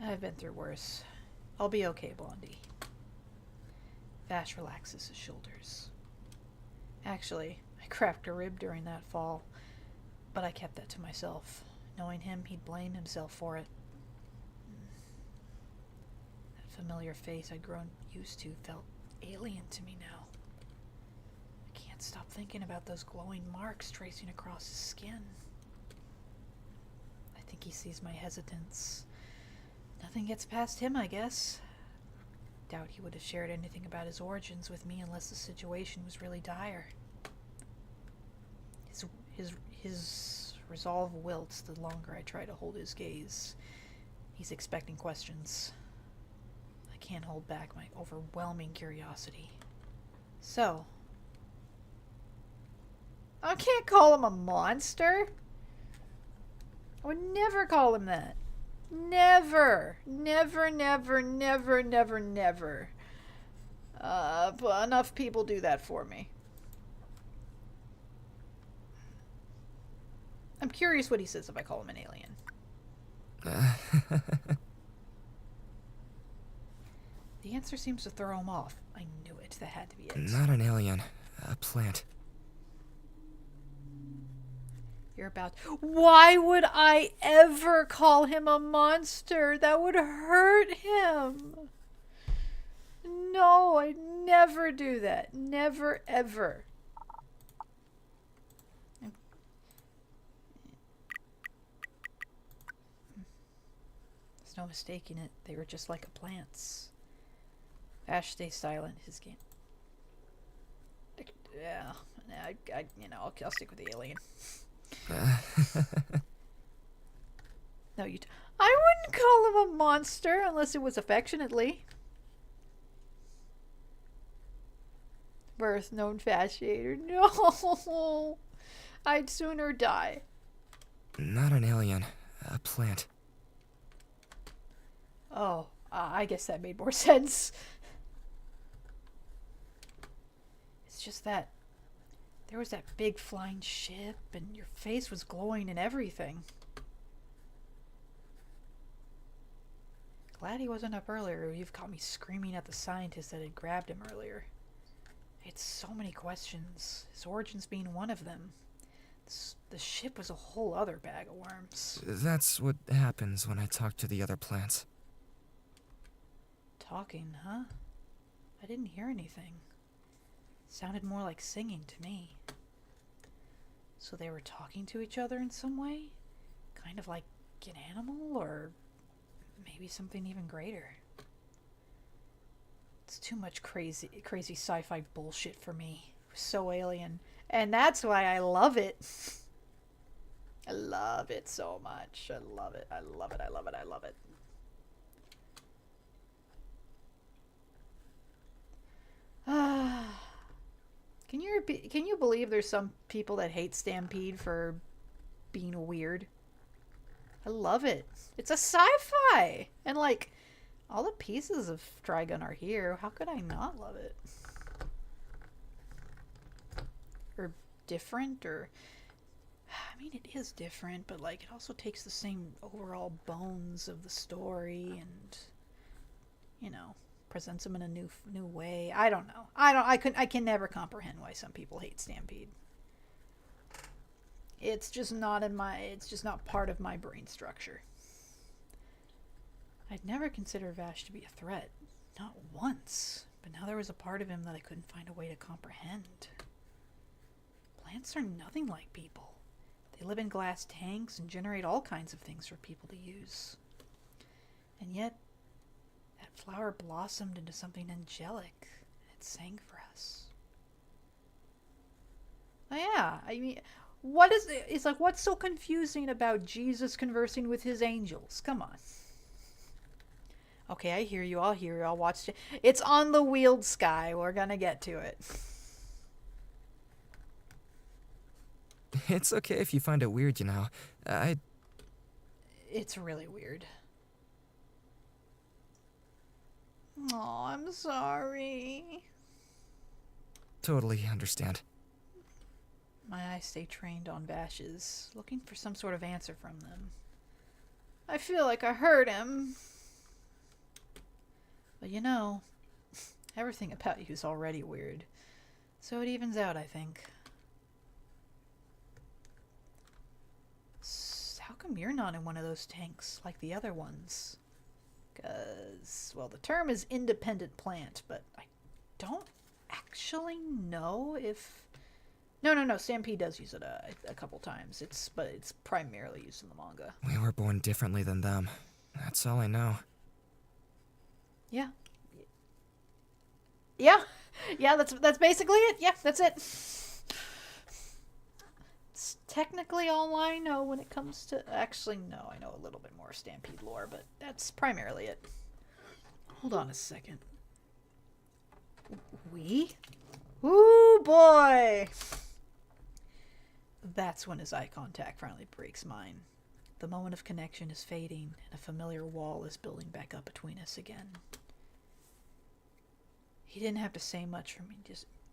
I've been through worse. I'll be okay, Blondie. Vash relaxes his shoulders. Actually, I cracked a rib during that fall, but I kept that to myself. Knowing him, he'd blame himself for it. That familiar face I'd grown used to felt alien to me now. I can't stop thinking about those glowing marks tracing across his skin. I think he sees my hesitance. Nothing gets past him, I guess. Doubt he would have shared anything about his origins with me unless the situation was really dire. His resolve wilts the longer I try to hold his gaze. He's expecting questions. I can't hold back my overwhelming curiosity. So, I can't call him a monster. I would never call him that. Never. Never, never, never, never, never. But enough people do that for me. I'm curious what he says if I call him an alien. The answer seems to throw him off. I knew it. That had to be it. Not an alien. A plant. You're about... Why would I ever call him a monster? That would hurt him. No, I'd never do that. Never, ever. There's no mistaking it. They were just like a plants. Vash stays silent. His game. Yeah, I'll stick with the alien. No, I wouldn't call him a monster unless it was affectionately. Birth known fasciator. No, I'd sooner die. Not an alien. A plant. Oh, I guess that made more sense. It's just that there was that big flying ship, and your face was glowing and everything. Glad he wasn't up earlier. You've caught me screaming at the scientist that had grabbed him earlier. I had so many questions, his origins being one of them. The ship was a whole other bag of worms. That's what happens when I talk to the other plants. Talking, huh? I didn't hear anything. Sounded more like singing to me. So they were talking to each other in some way? Kind of like an animal, or maybe something even greater. It's too much crazy sci-fi bullshit for me. It was so alien. And that's why I love it. I love it so much. I love it. I love it. I love it. I love it. Can you believe there's some people that hate Stampede for being weird? I love it. It's a sci-fi, and like all the pieces of Trigun are here. How could I not love it? Or different, or I mean, it is different, but like it also takes the same overall bones of the story, and you know, presents them in a new way. I don't know. I can never comprehend why some people hate Stampede. It's just not part of my brain structure. I'd never consider Vash to be a threat. Not once. But now there was a part of him that I couldn't find a way to comprehend. Plants are nothing like people. They live in glass tanks and generate all kinds of things for people to use. And yet, that flower blossomed into something angelic. And it sang for us. Oh yeah, I mean, what is it? It's like, what's so confusing about Jesus conversing with his angels? Come on. Okay, I hear you. I'll hear you. I'll watch it. It's on the wheeled sky. We're gonna get to it. It's okay if you find it weird, you know. It's really weird. Oh, I'm sorry. Totally understand. My eyes stay trained on Vashes, looking for some sort of answer from them. I feel like I hurt him. But you know, everything about you is already weird. So it evens out, I think. How come you're not in one of those tanks like the other ones? Because, well, the term is independent plant, but I don't actually know if... No. Stampede does use it a couple times. But it's primarily used in the manga. We were born differently than them. That's all I know. Yeah. That's basically it. Yeah, that's it. It's technically all I know when it comes to... Actually, no, I know a little bit more Stampede lore, but that's primarily it. Hold on a second. We? Ooh, boy! That's when his eye contact finally breaks mine. The moment of connection is fading, and a familiar wall is building back up between us again. He didn't have to say much for me.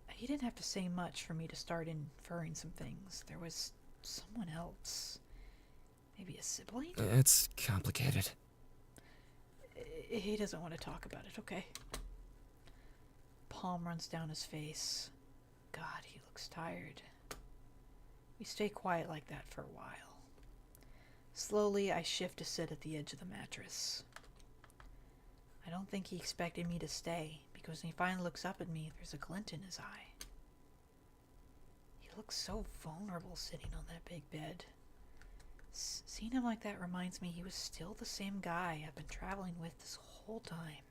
He didn't have to say much for me to start inferring some things. There was someone else. Maybe a sibling? It's complicated. He doesn't want to talk about it, okay. Palm runs down his face. God, he looks tired. We stay quiet like that for a while. Slowly, I shift to sit at the edge of the mattress. I don't think he expected me to stay, because when he finally looks up at me, there's a glint in his eye. He looks so vulnerable sitting on that big bed. Seeing him like that reminds me he was still the same guy I've been traveling with this whole time.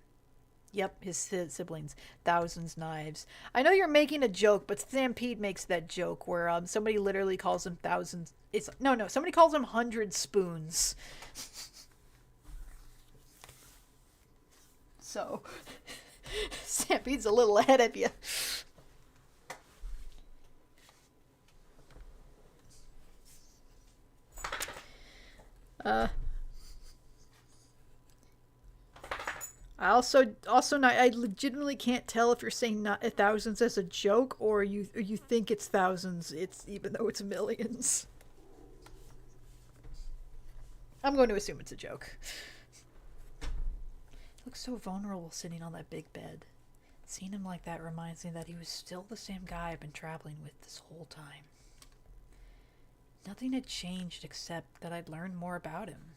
Yep, his siblings. Thousands Knives. I know you're making a joke, but Stampede makes that joke where somebody literally calls him Thousands... No, somebody calls him 100 Spoons. So, Stampede's a little ahead of you. I legitimately can't tell if you're saying not thousands as a joke or you think it's thousands. It's even though it's millions. I'm going to assume it's a joke. He looks so vulnerable sitting on that big bed. Seeing him like that reminds me that he was still the same guy I've been traveling with this whole time. Nothing had changed except that I'd learned more about him.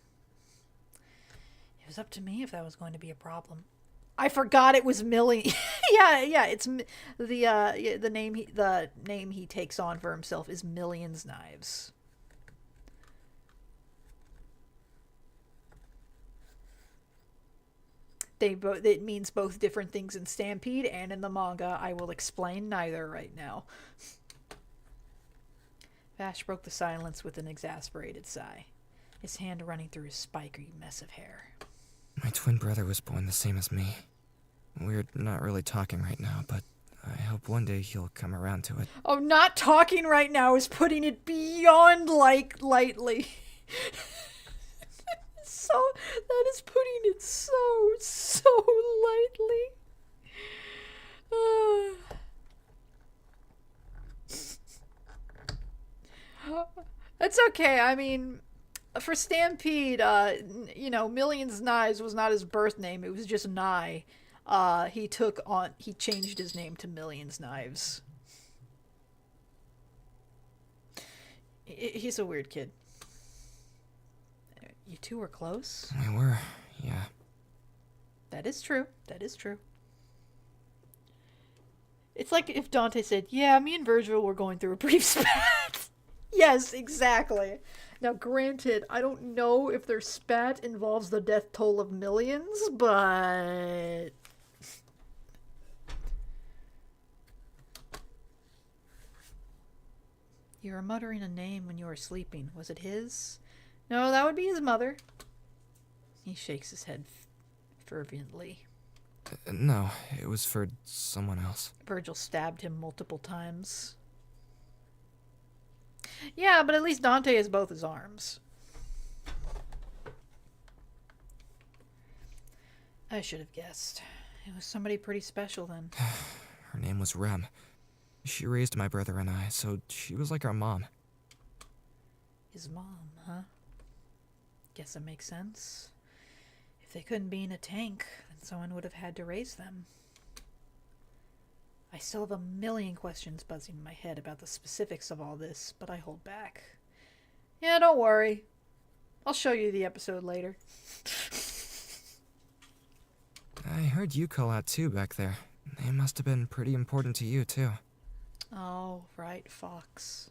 It was up to me if that was going to be a problem. I forgot it was Millie. yeah, it's the name he takes on for himself is Millions Knives. It means both different things in Stampede and in the manga. I will explain neither right now. Vash broke the silence with an exasperated sigh, his hand running through his spiky mess of hair. My twin brother was born the same as me. We're not really talking right now, but I hope one day he'll come around to it. Oh, not talking right now is putting it beyond lightly. So, that is putting it so lightly. That's okay. I mean, for Stampede, Millions Knives was not his birth name. It was just Nye. He changed his name to Millions Knives. He's a weird kid. You two were close? We were, yeah. That is true. It's like if Dante said, yeah, me and Virgil were going through a brief spat. Yes, exactly. Now, granted, I don't know if their spat involves the death toll of millions, but... You were muttering a name when you were sleeping. Was it his? No, that would be his mother. He shakes his head fervently. No, it was for someone else. Virgil stabbed him multiple times. Yeah, but at least Dante has both his arms. I should have guessed. It was somebody pretty special then. Her name was Rem. She raised my brother and I, so she was like our mom. His mom, huh? Guess it makes sense. If they couldn't be in a tank, then someone would have had to raise them. I still have a million questions buzzing in my head about the specifics of all this, but I hold back. Yeah, don't worry. I'll show you the episode later. I heard you call out too back there. They must have been pretty important to you, too. Oh, right, Fox.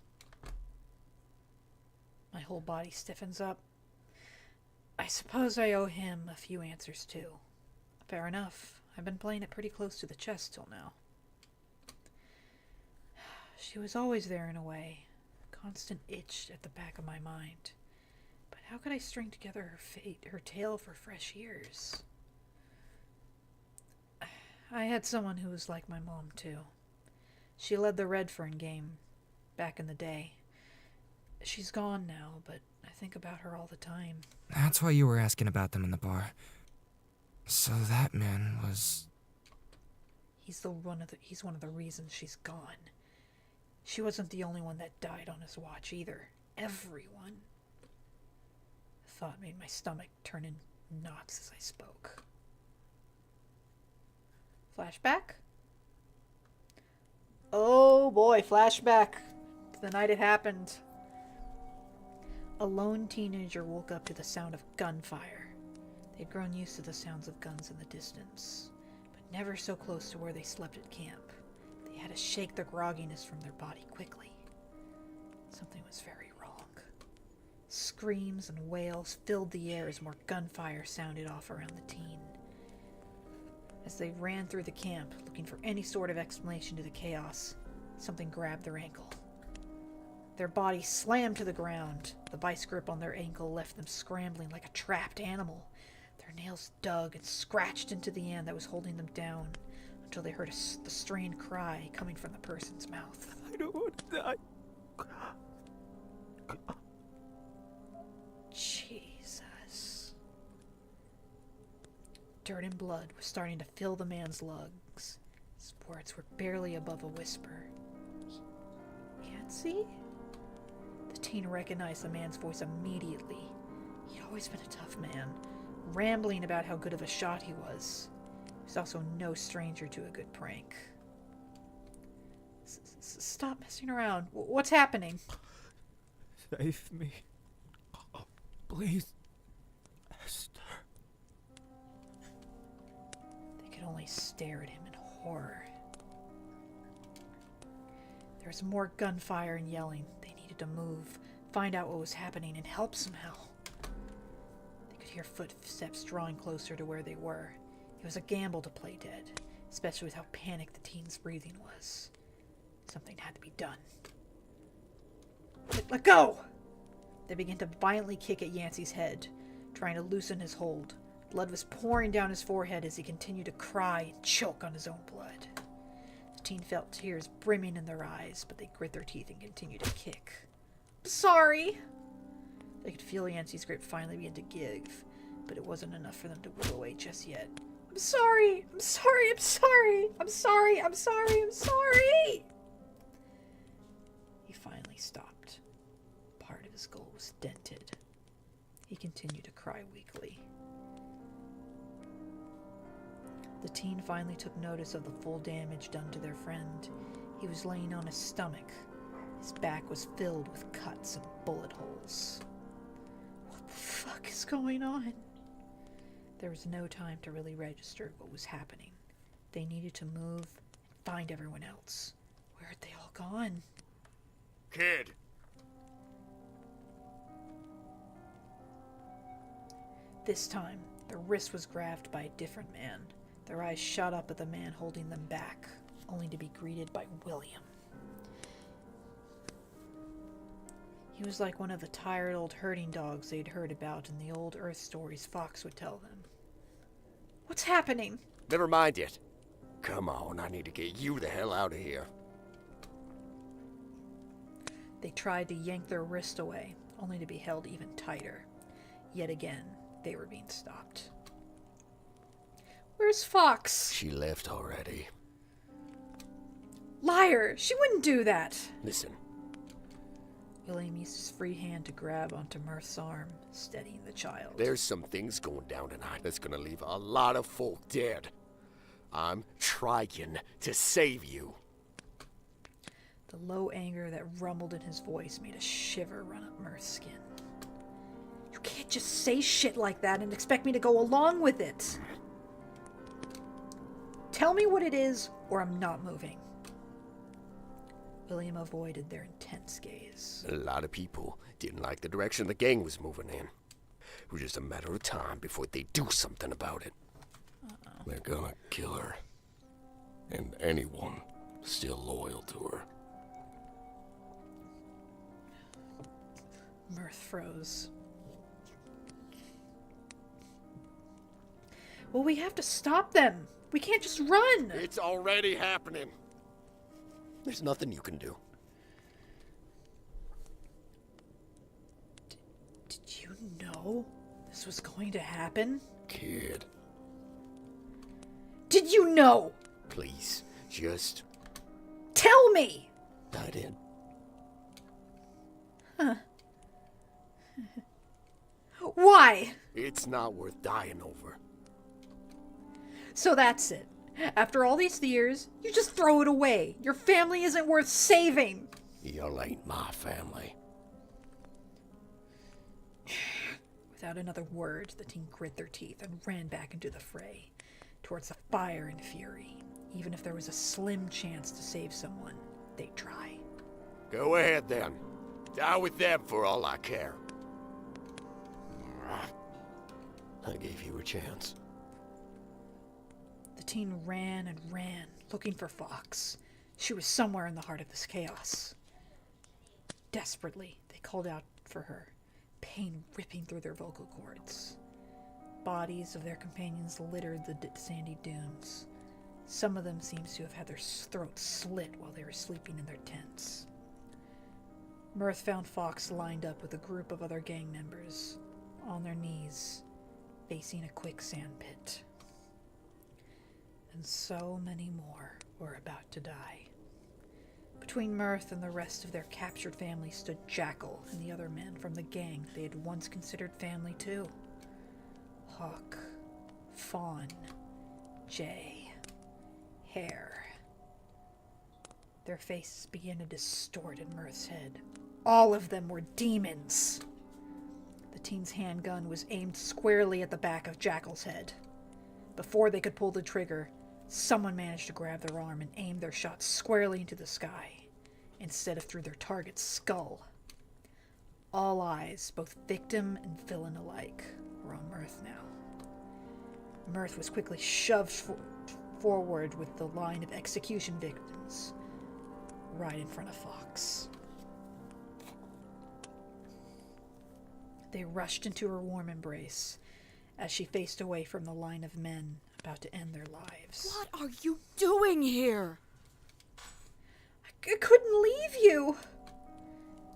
My whole body stiffens up. I suppose I owe him a few answers, too. Fair enough. I've been playing it pretty close to the chest till now. She was always there in a way. A constant itch at the back of my mind. But how could I string together her fate, her tale for fresh years? I had someone who was like my mom, too. She led the Redfern game back in the day. She's gone now, but I think about her all the time. That's why you were asking about them in the bar. So that man was... He's one of the reasons she's gone. She wasn't the only one that died on his watch either. Everyone. The thought made my stomach turn in knots as I spoke. Flashback? Oh boy, flashback to the night it happened. A lone teenager woke up to the sound of gunfire. They'd grown used to the sounds of guns in the distance, but never so close to where they slept at camp. They had to shake the grogginess from their body quickly. Something was very wrong. Screams and wails filled the air as more gunfire sounded off around the teen. As they ran through the camp, looking for any sort of explanation to the chaos, something grabbed their ankle. Their body slammed to the ground. The vice grip on their ankle left them scrambling like a trapped animal. Their nails dug and scratched into the hand that was holding them down until they heard the strained cry coming from the person's mouth. I don't want to die. Jesus. Dirt and blood was starting to fill the man's lungs. His words were barely above a whisper. Yancy? The teen recognized the man's voice immediately. He'd always been a tough man, rambling about how good of a shot he was. He was also no stranger to a good prank. Stop messing around. What's happening? Save me. Oh, please. Esther. They could only stare at him in horror. There was more gunfire and yelling. They needed to move, find out what was happening, and help somehow. They could hear footsteps drawing closer to where they were. It was a gamble to play dead, especially with how panicked the teen's breathing was. Something had to be done. Let go! They began to violently kick at Yancey's head, trying to loosen his hold. Blood was pouring down his forehead as he continued to cry and choke on his own blood. The teen felt tears brimming in their eyes, but they grit their teeth and continued to kick. I'm sorry! They could feel Yancey's grip finally begin to give, but it wasn't enough for them to will away just yet. I'm sorry! I'm sorry! I'm sorry! I'm sorry! I'm sorry! I'm sorry! He finally stopped. Part of his skull was dented. He continued to cry weakly. The teen finally took notice of the full damage done to their friend. He was laying on his stomach. His back was filled with cuts and bullet holes. What the fuck is going on? There was no time to really register what was happening. They needed to move and find everyone else. Where had they all gone? Kid! This time, their wrist was grabbed by a different man. Their eyes shot up at the man holding them back, only to be greeted by William. He was like one of the tired old herding dogs they'd heard about in the old Earth stories Fox would tell them. What's happening? Never mind it. Come on, I need to get you the hell out of here. They tried to yank their wrist away, only to be held even tighter. Yet again, they were being stopped. Where's Fox? She left already. Liar! She wouldn't do that! Listen. William used his free hand to grab onto Mirth's arm, steadying the child. There's some things going down tonight that's gonna leave a lot of folk dead. I'm trying to save you. The low anger that rumbled in his voice made a shiver run up Mirth's skin. You can't just say shit like that and expect me to go along with it. Tell me what it is, or I'm not moving. William avoided their intense gaze. A lot of people didn't like the direction the gang was moving in. It was just a matter of time before they do something about it. They're gonna kill her. And anyone still loyal to her. Mirth froze. Well, we have to stop them. We can't just run. It's already happening. There's nothing you can do. Did you know this was going to happen? Kid. Did you know? Please, just... Tell me! I did. Huh. Why? It's not worth dying over. So that's it. After all these years, you just throw it away. Your family isn't worth saving. Y'all ain't my family. Without another word, the teen grit their teeth and ran back into the fray, towards the fire and fury. Even if there was a slim chance to save someone, they'd try. Go ahead then. Die with them for all I care. I gave you a chance. The teen ran and ran, looking for Fox. She was somewhere in the heart of this chaos. Desperately, they called out for her, pain ripping through their vocal cords. Bodies of their companions littered the sandy dunes. Some of them seemed to have had their throats slit while they were sleeping in their tents. Mirth found Fox lined up with a group of other gang members, on their knees, facing a quicksand pit. And so many more were about to die. Between Mirth and the rest of their captured family stood Jackal and the other men from the gang they had once considered family too. Hawk, Fawn, Jay, Hare. Their faces began to distort in Mirth's head. All of them were demons. The teen's handgun was aimed squarely at the back of Jackal's head. Before they could pull the trigger, someone managed to grab their arm and aim their shot squarely into the sky, instead of through their target's skull. All eyes, both victim and villain alike, were on Mirth now. Mirth was quickly shoved forward with the line of execution victims, right in front of Fox. They rushed into her warm embrace as she faced away from the line of men about to end their lives. What are you doing here? I couldn't leave you!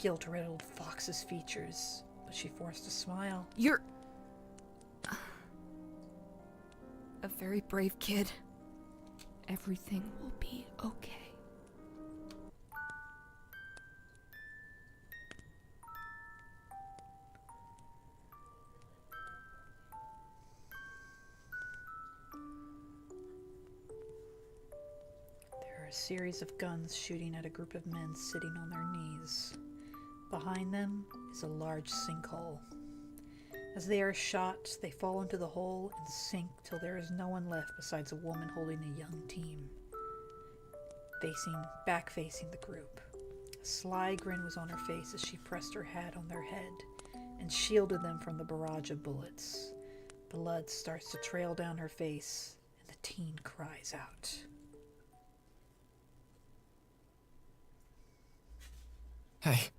Guilt riddled Fox's features, but she forced a smile. You're a very brave kid. Everything will be okay. There are a series of guns shooting at a group of men sitting on their knees. Behind them is a large sinkhole. As they are shot, they fall into the hole and sink till there is no one left besides a woman holding a young teen, back-facing the group. A sly grin was on her face as she pressed her hat on their head and shielded them from the barrage of bullets. Blood starts to trail down her face, and the teen cries out. Hey.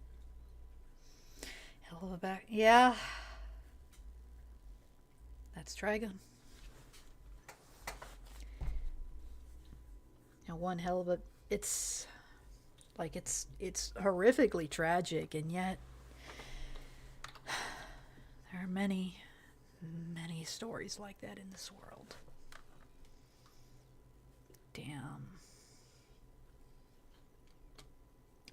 Hell of a back. Yeah. That's Trigun. Now, one hell of a. It's horrifically tragic, and yet there are many stories like that in this world. Damn.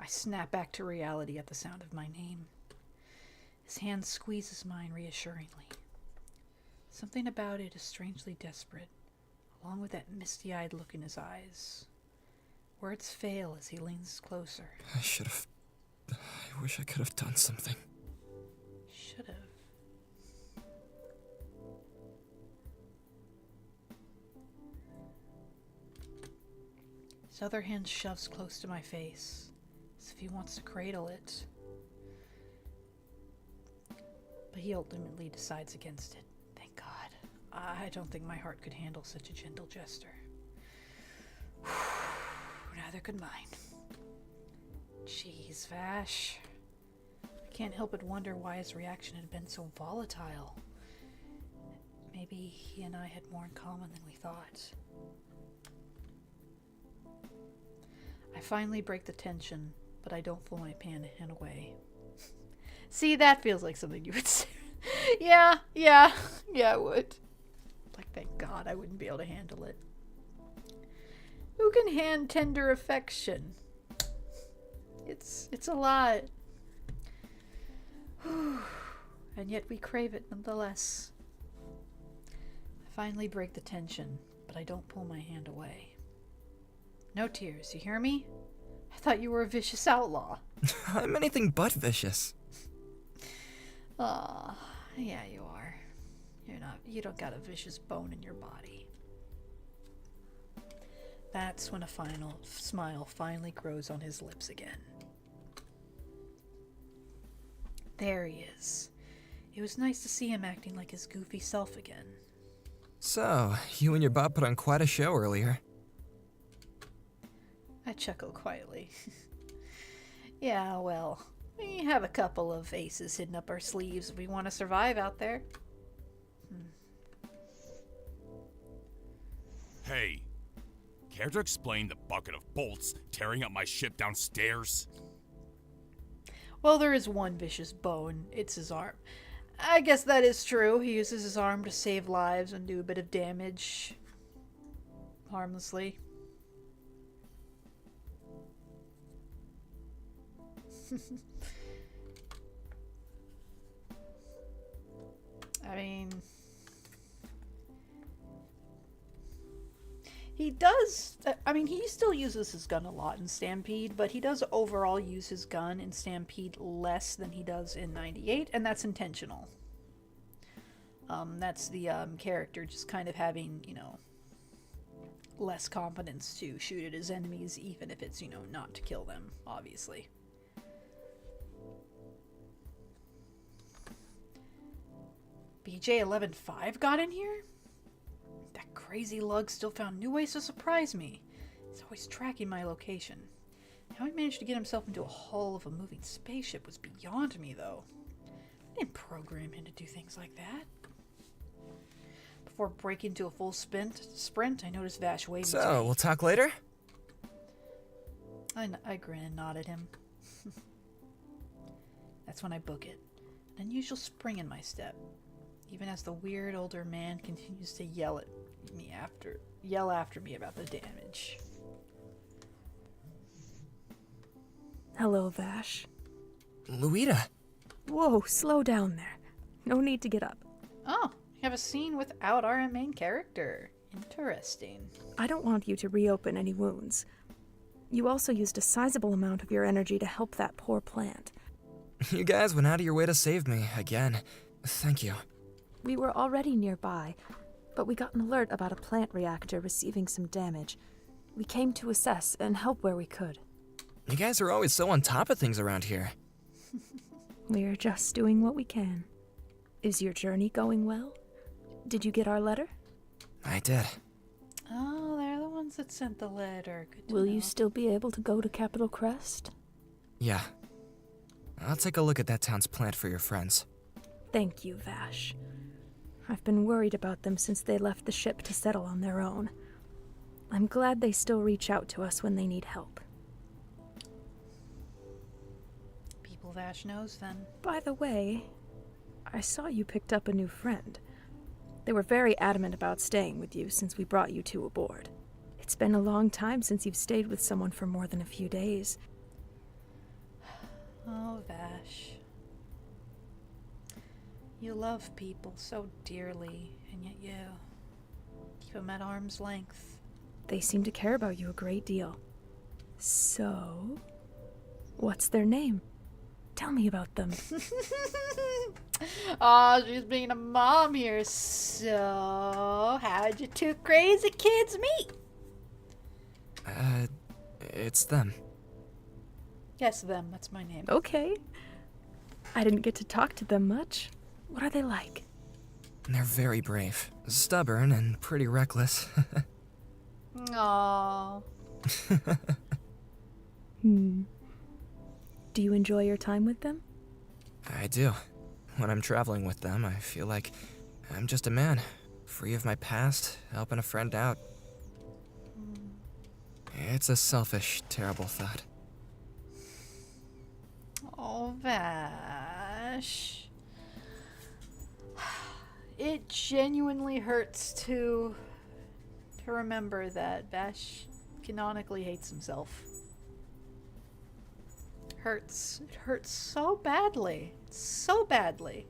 I snap back to reality at the sound of my name. His hand squeezes mine reassuringly. Something about it is strangely desperate, along with that misty-eyed look in his eyes. Words fail as he leans closer. I wish I could have done something. Should have. His other hand shoves close to my face, as if he wants to cradle it. But he ultimately decides against it. Thank God. I don't think my heart could handle such a gentle gesture. Neither could mine. Jeez, Vash. I can't help but wonder why his reaction had been so volatile. Maybe he and I had more in common than we thought. I finally break the tension, but I don't pull my hand away. See, that feels like something you would say. Yeah, it would. Like, thank God I wouldn't be able to handle it. Who can hand tender affection? It's a lot. And yet we crave it nonetheless. I finally break the tension, but I don't pull my hand away. No tears, you hear me? I thought you were a vicious outlaw. I'm anything but vicious. Aw, yeah, you are. You don't got a vicious bone in your body. That's when a final smile finally grows on his lips again. There he is. It was nice to see him acting like his goofy self again. So, you and your Bob put on quite a show earlier. I chuckled quietly. Yeah, well, we have a couple of aces hidden up our sleeves if we want to survive out there. Hey, care to explain the bucket of bolts tearing up my ship downstairs? Well, there is one vicious bone. It's his arm. I guess that is true. He uses his arm to save lives and do a bit of damage. Harmlessly. I mean, He does, I mean, he still uses his gun a lot in Stampede, but he does overall use his gun in Stampede less than he does in 98, and that's intentional. That's the character just kind of having, you know, less confidence to shoot at his enemies, even if it's, you know, not to kill them, obviously. BJ 11.5 got in here? That crazy lug still found new ways to surprise me. He's always tracking my location. How he managed to get himself into a hull of a moving spaceship was beyond me, though. I didn't program him to do things like that. Before breaking into a full sprint, I noticed Vash waving to me. So, we'll talk later? I grin and nod at him. That's when I book it. An unusual spring in my step, even as the weird older man continues to yell after me about the damage. Hello, Vash. Luita. Whoa, slow down there. No need to get up. Oh, you have a scene without our main character. Interesting. I don't want you to reopen any wounds. You also used a sizable amount of your energy to help that poor plant. You guys went out of your way to save me, again. Thank you. We were already nearby, but we got an alert about a plant reactor receiving some damage. We came to assess and help where we could. You guys are always so on top of things around here. We're just doing what we can. Is your journey going well? Did you get our letter? I did. Oh, they're the ones that sent the letter. Good to Will know. you still be able to go to Capital Crest? Yeah. I'll take a look at that town's plant for your friends. Thank you, Vash. I've been worried about them since they left the ship to settle on their own. I'm glad they still reach out to us when they need help. People Vash knows, then. By the way, I saw you picked up a new friend. They were very adamant about staying with you since we brought you two aboard. It's been a long time since you've stayed with someone for more than a few days. Oh, Vash. You love people so dearly, and yet you keep them at arm's length. They seem to care about you a great deal. So, what's their name? Tell me about them. Aw, she's being a mom here. So, how'd you two crazy kids meet? It's them. Yes, them. That's my name. Okay. I didn't get to talk to them much. What are they like? They're very brave, stubborn, and pretty reckless. Aww. Do you enjoy your time with them? I do. When I'm traveling with them, I feel like I'm just a man, free of my past, helping a friend out. It's a selfish, terrible thought. Oh, Vash. It genuinely hurts to remember that Vash canonically hates himself. Hurts. It hurts so badly. So badly.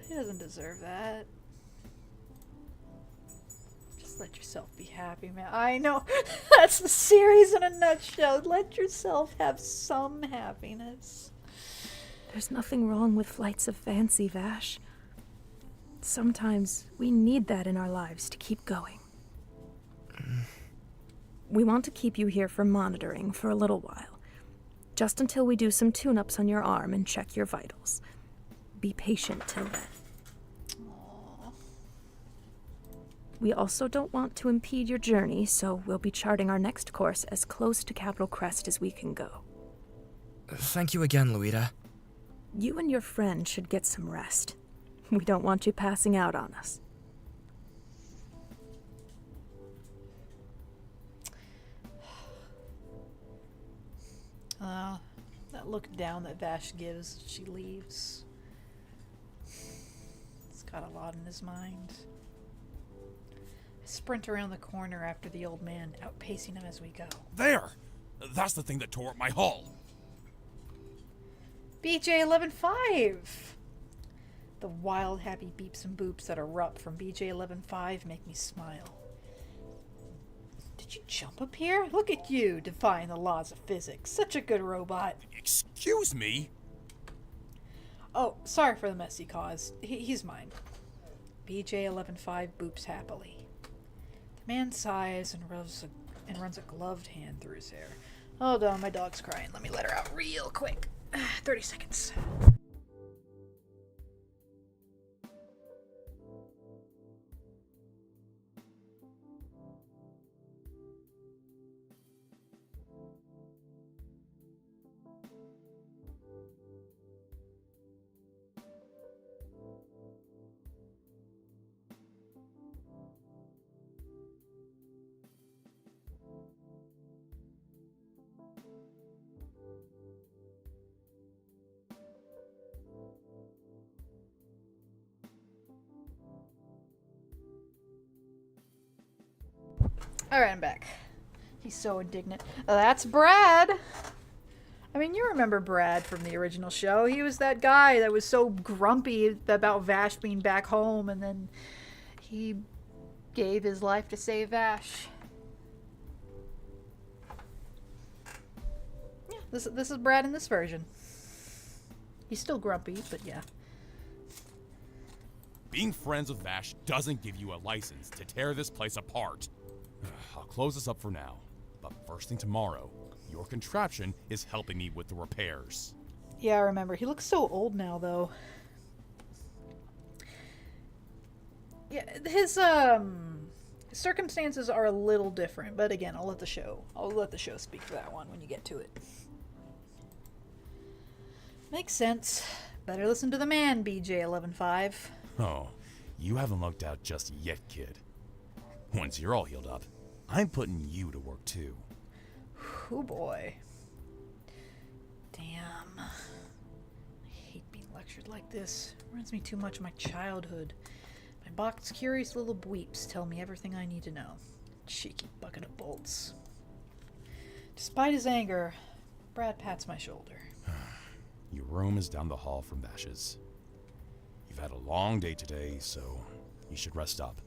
He doesn't deserve that. Just let yourself be happy, man. I know. That's the series in a nutshell. Let yourself have some happiness. There's nothing wrong with flights of fancy, Vash. Sometimes we need that in our lives to keep going. We want to keep you here for monitoring for a little while. Just until we do some tune-ups on your arm and check your vitals. Be patient till then. Aww. We also don't want to impede your journey, so we'll be charting our next course as close to Capital Crest as we can go. Thank you again, Luita. You and your friend should get some rest. We don't want you passing out on us. That look down that Vash gives as she leaves. It's got a lot in his mind. I sprint around the corner after the old man, outpacing him as we go. There! That's the thing that tore up my hull. BJ 11.5! The wild, happy beeps and boops that erupt from BJ11.5 make me smile. Did you jump up here? Look at you, defying the laws of physics. Such a good robot. Excuse me? Oh, sorry for the mess he caused. He's mine. BJ11.5 boops happily. The man sighs and runs a gloved hand through his hair. Hold on, my dog's crying. Let me let her out real quick. 30 seconds. Alright, I'm back. He's so indignant. That's Brad! I mean, you remember Brad from the original show. He was that guy that was so grumpy about Vash being back home, and then he gave his life to save Vash. Yeah, this is Brad in this version. He's still grumpy, but yeah. Being friends with Vash doesn't give you a license to tear this place apart. I'll close this up for now, but first thing tomorrow, your contraption is helping me with the repairs. Yeah, I remember. He looks so old now, though. Yeah, his circumstances are a little different, but again, I'll let the show speak for that one when you get to it. Makes sense. Better listen to the man, BJ11.5. Oh, you haven't lucked out just yet, kid. Once you're all healed up, I'm putting you to work too. Oh boy. Damn. I hate being lectured like this. Reminds me too much of my childhood. My box curious little bweeps tell me everything I need to know. Cheeky bucket of bolts. Despite his anger, Brad pats my shoulder. Your room is down the hall from Vash's. You've had a long day today, so you should rest up.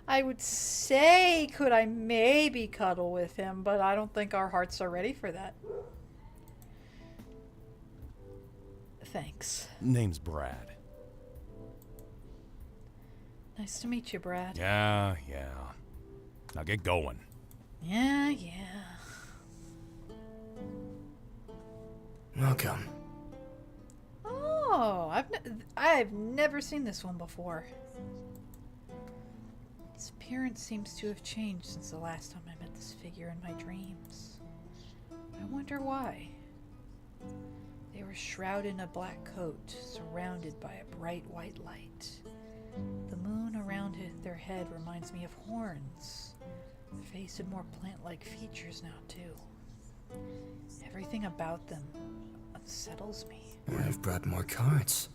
I would say, could I maybe cuddle with him, but I don't think our hearts are ready for that. Thanks. Name's Brad. Nice to meet you, Brad. Yeah. Now get going. Yeah. Welcome. Oh, I've never seen this one before. His appearance seems to have changed since the last time I met this figure in my dreams. I wonder why. They were shrouded in a black coat, surrounded by a bright white light. The moon around their head reminds me of horns. Their face had more plant-like features now, too. Everything about them unsettles me. I've brought more cards.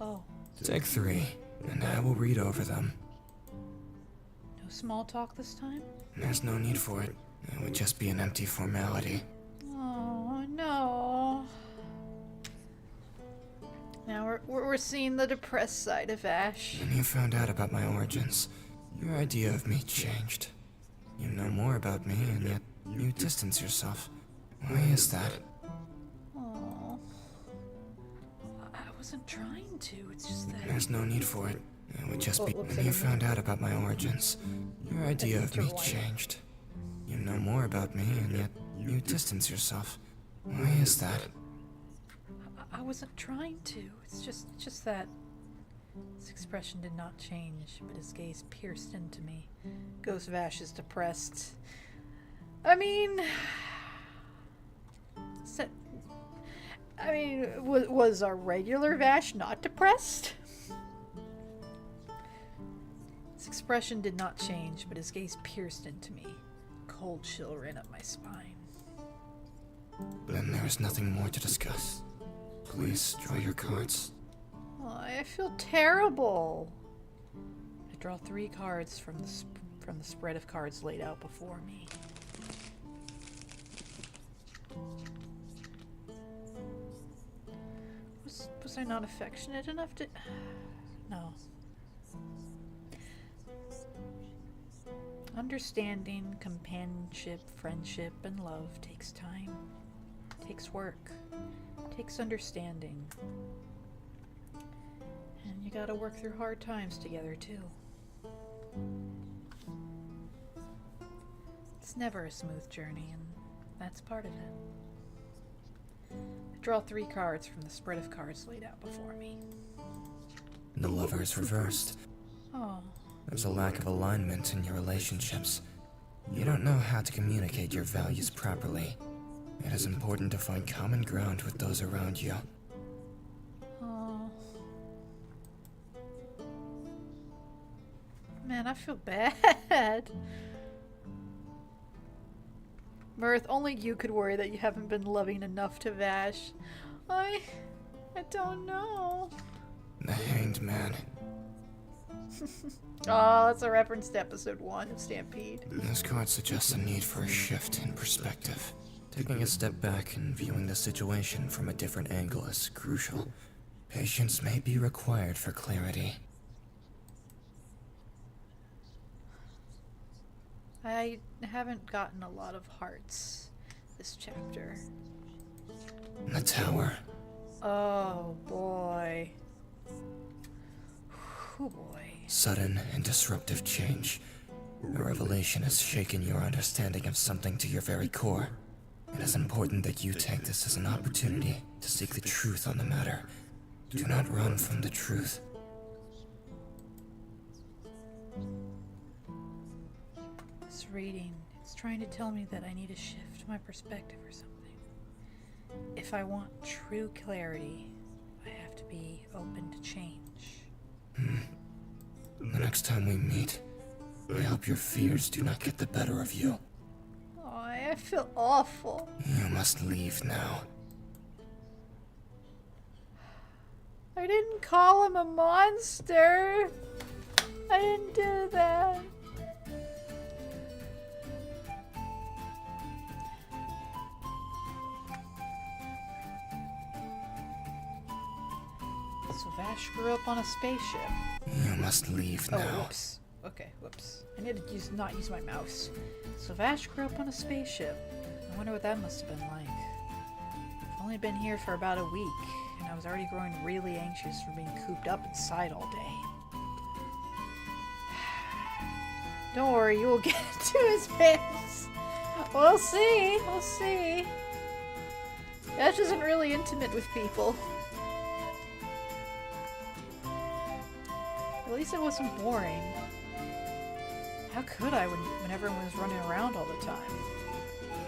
Oh. Take 3, and I will read over them. No small talk this time? There's no need for it. It would just be an empty formality. Oh, no. Now we're seeing the depressed side of Ash. When you found out about my origins, your idea of me changed. You know more about me, and yet you distance yourself. Why is that? Oh. I wasn't trying to, it's just that... There's no need for it. It would just be... When you found out about my origins, your idea of me changed. You know more about me, and yet you distance yourself. Why is that? I wasn't trying to. It's just that his expression did not change, but his gaze pierced into me. Ghost Vash is depressed. I mean, was our regular Vash not depressed? His expression did not change, but his gaze pierced into me. A cold chill ran up my spine. Then there is nothing more to discuss. Please draw your cards. Oh, I feel terrible. I draw 3 cards from the spread of cards laid out before me. Was I not affectionate enough to... No. Understanding, companionship, friendship, and love takes time. Takes work. Takes understanding. And you gotta work through hard times together, too. It's never a smooth journey, and that's part of it. I draw 3 cards from the spread of cards laid out before me. The Lover's reversed. Oh. There's a lack of alignment in your relationships. You don't know how to communicate your values properly. It is important to find common ground with those around you. Oh. Man, I feel bad. Mirth, only you could worry that you haven't been loving enough to Vash. I don't know. The Hanged Man. Oh, that's a reference to episode 1 of Stampede. This card suggests a need for a shift in perspective. Taking a step back and viewing the situation from a different angle is crucial. Patience may be required for clarity. I haven't gotten a lot of hearts this chapter. The Tower. Oh boy. Oh boy. Sudden and disruptive change. A revelation has shaken your understanding of something to your very core. It is important that you take this as an opportunity to seek the truth on the matter. Do not run from the truth. This reading, it's trying to tell me that I need to shift my perspective or something. If I want true clarity, I have to be open to change. The next time we meet, I hope your fears do not get the better of you. Oh, I feel awful. You must leave now. I didn't call him a monster. I didn't do that. So Vash grew up on a spaceship. You must leave Oh, now. whoops. Okay, whoops. I need to not use my mouse. So Vash grew up on a spaceship. I wonder what that must have been like. I've only been here for about a week, and I was already growing really anxious from being cooped up inside all day. Don't worry, you will get to his pants. We'll see. We'll see. Vash isn't really intimate with people. At least it wasn't boring. How could I when everyone was running around all the time?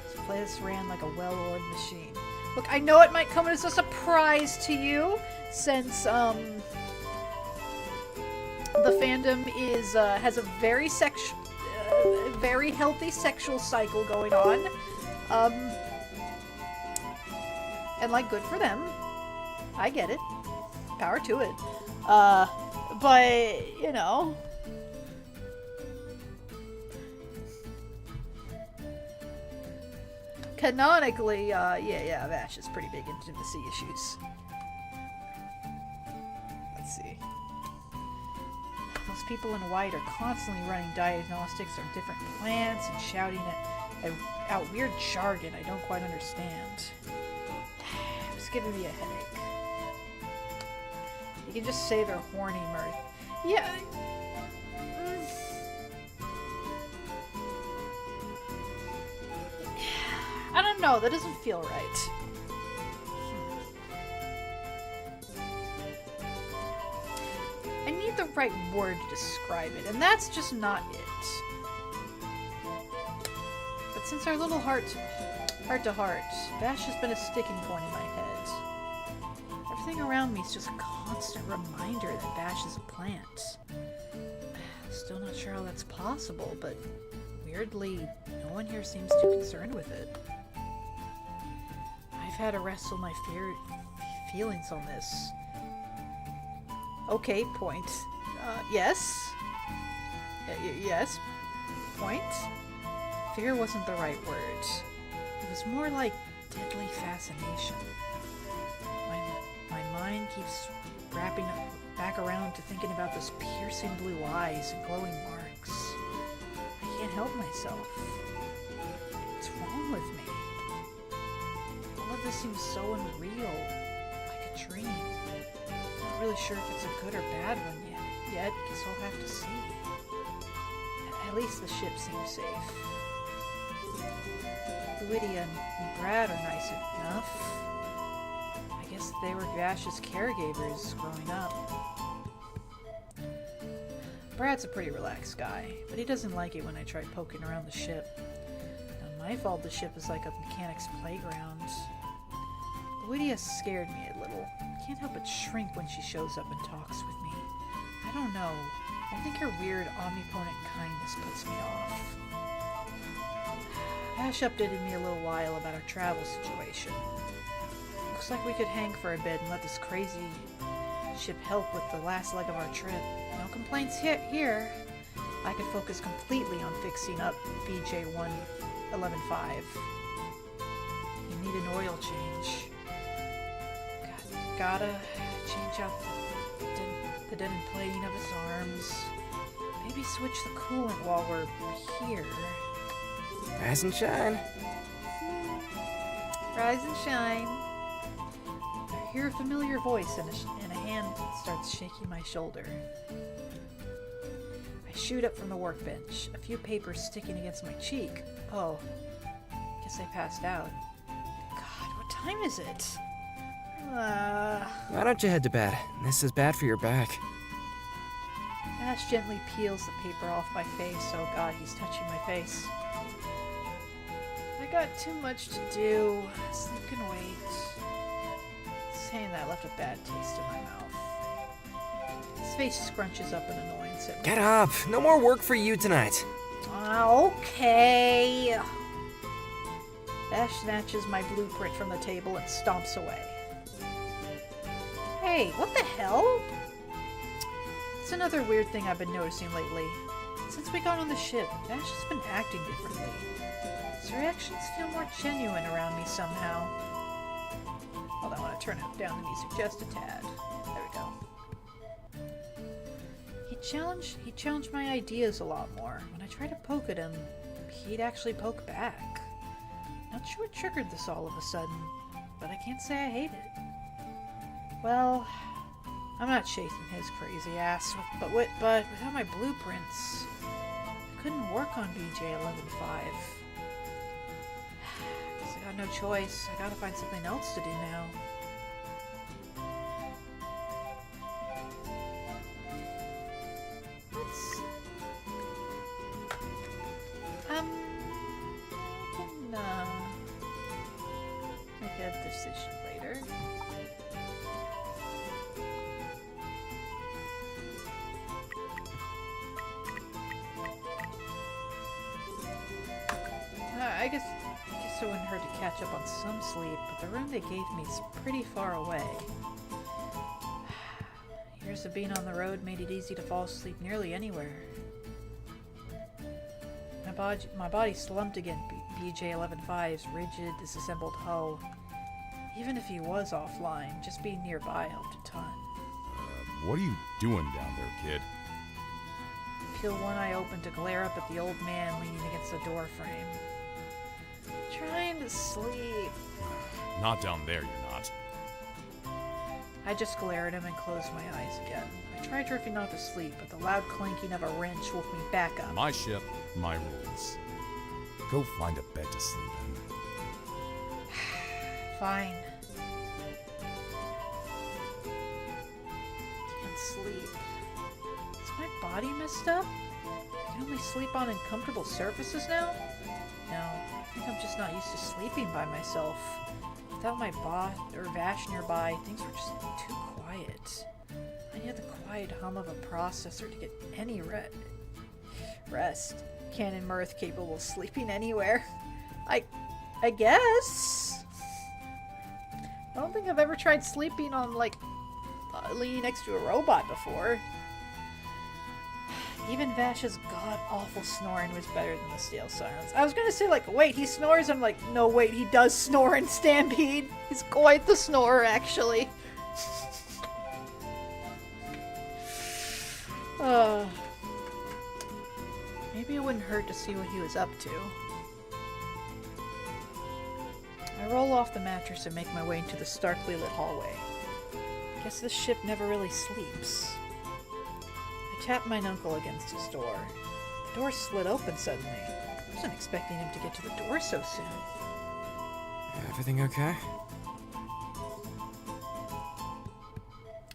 This place ran like a well-oiled machine. Look, I know it might come as a surprise to you, since the fandom is has a very very healthy sexual cycle going on, and like good for them. I get it. Power to it. But, you know. Canonically, yeah, Vash has pretty big intimacy issues. Let's see. Those people in white are constantly running diagnostics on different plants and shouting out weird jargon I don't quite understand. It's giving me a headache. You can just say they're horny, Mirth. Yeah. I don't know. That doesn't feel right. I need the right word to describe it, and that's just not it. But since our little heart to heart, Vash has been a sticking point in my head. Everything around me is just a constant reminder that Vash is a plant. Still not sure how that's possible, but weirdly, no one here seems too concerned with it. I've had to wrestle my feelings on this. Okay, point. Yes. Yes. Point. Fear wasn't the right word. It was more like deadly fascination. My mind keeps wrapping back around to thinking about those piercing blue eyes and glowing marks. I can't help myself. What's wrong with me? All of this seems so unreal, like a dream. Not really sure if it's a good or bad one yet. Guess I'll have to see. At least the ship seems safe. Lydia and Brad are nice enough. I guess they were Vash's caregivers growing up. Brad's a pretty relaxed guy, but he doesn't like it when I try poking around the ship. Not my fault the ship is like a mechanic's playground. Lydia scared me a little. I can't help but shrink when she shows up and talks with me. I don't know. I think her weird, omnipotent kindness puts me off. Vash updated me a little while about our travel situation. Looks like we could hang for a bit and let this crazy ship help with the last leg of our trip. No complaints here. I could focus completely on fixing up VJ 111.5. You need an oil change. Gotta change out the deadened plating of his arms. Maybe switch the coolant while we're here. Rise and shine. Rise and shine. I hear a familiar voice and a hand starts shaking my shoulder. I shoot up from the workbench, a few papers sticking against my cheek. Oh, guess I passed out. God, what time is it? Why don't you head to bed? This is bad for your back. Vash gently peels the paper off my face. Oh God, he's touching my face. I got too much to do. Sleep can wait. Saying that left a bad taste in my mouth. His face scrunches up in annoyance at me. Get up! No more work for you tonight. Okay. Vash snatches my blueprint from the table and stomps away. Hey, what the hell? It's another weird thing I've been noticing lately. Since we got on the ship, Vash has been acting differently. His reactions feel more genuine around me somehow. Hold on, I want to turn down the music just a tad. There we go. He challenged my ideas a lot more. When I tried to poke at him, he'd actually poke back. Not sure what triggered this all of a sudden, but I can't say I hate it. Well, I'm not chasing his crazy ass, but without my blueprints, I couldn't work on BJ 11.5. Guess I got no choice. I gotta find something else to do now. I can make a decision later. I guess it wouldn't hurt to catch up on some sleep, but the room they gave me is pretty far away. Years of being on the road made it easy to fall asleep nearly anywhere. My body slumped against BJ 11.5's rigid, disassembled hull. Even if he was offline, just being nearby helped a ton. What are you doing down there, kid? Peel one eye open to glare up at the old man leaning against the door frame. Trying to sleep. Not down there, you're not. I just glare at him and close my eyes again. I try drifting off to sleep, but the loud clanking of a wrench woke me back up. My ship, my rules. Go find a bed to sleep in. Fine. Can't sleep. Is my body messed up? I can only sleep on uncomfortable surfaces now? No, I think I'm just not used to sleeping by myself. Without my boss or Vash nearby, things were just too quiet. I needed the quiet hum of a processor to get any rest. Canon Mirth capable of sleeping anywhere. I guess. I don't think I've ever tried sleeping on, like, leaning next to a robot before. Even Vash's god-awful snoring was better than the stale silence. I was gonna say, like, wait, he snores? I'm like, no, wait, he does snore in Stampede. He's quite the snorer, actually. Maybe it wouldn't hurt to see what he was up to. I roll off the mattress and make my way into the starkly lit hallway. Guess this ship never really sleeps. I tap my uncle against his door. The door slid open suddenly. I wasn't expecting him to get to the door so soon. Everything okay?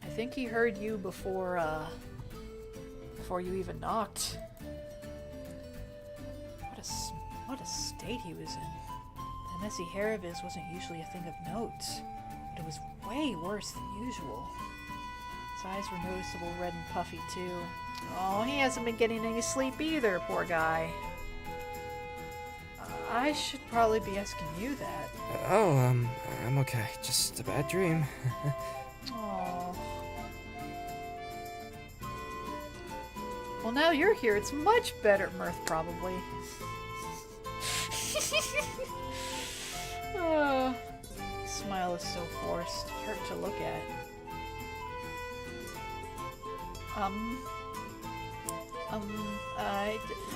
I think he heard you before you even knocked. What a state he was in. The messy hair of his wasn't usually a thing of note, but it was way worse than usual. His eyes were noticeable red and puffy too. Oh, he hasn't been getting any sleep either, poor guy. I should probably be asking you that. I'm okay. Just a bad dream. Oh. Well, now you're here. It's much better, Mirth, probably. Smile is so forced. Hurt to look at.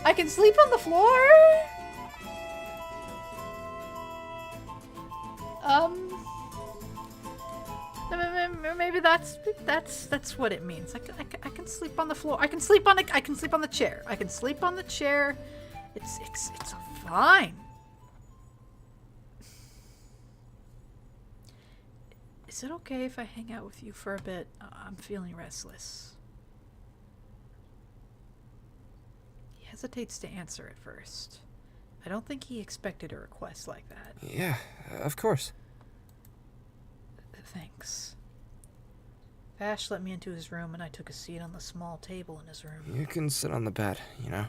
I can sleep on the floor? Maybe that's what it means. I can sleep on the floor. I can sleep on the chair. I can sleep on the chair. It's fine. Is it okay if I hang out with you for a bit? I'm feeling restless. He hesitates to answer at first. I don't think he expected a request like that. Yeah, of course. Thanks. Vash let me into his room and I took a seat on the small table in his room. You can sit on the bed, you know?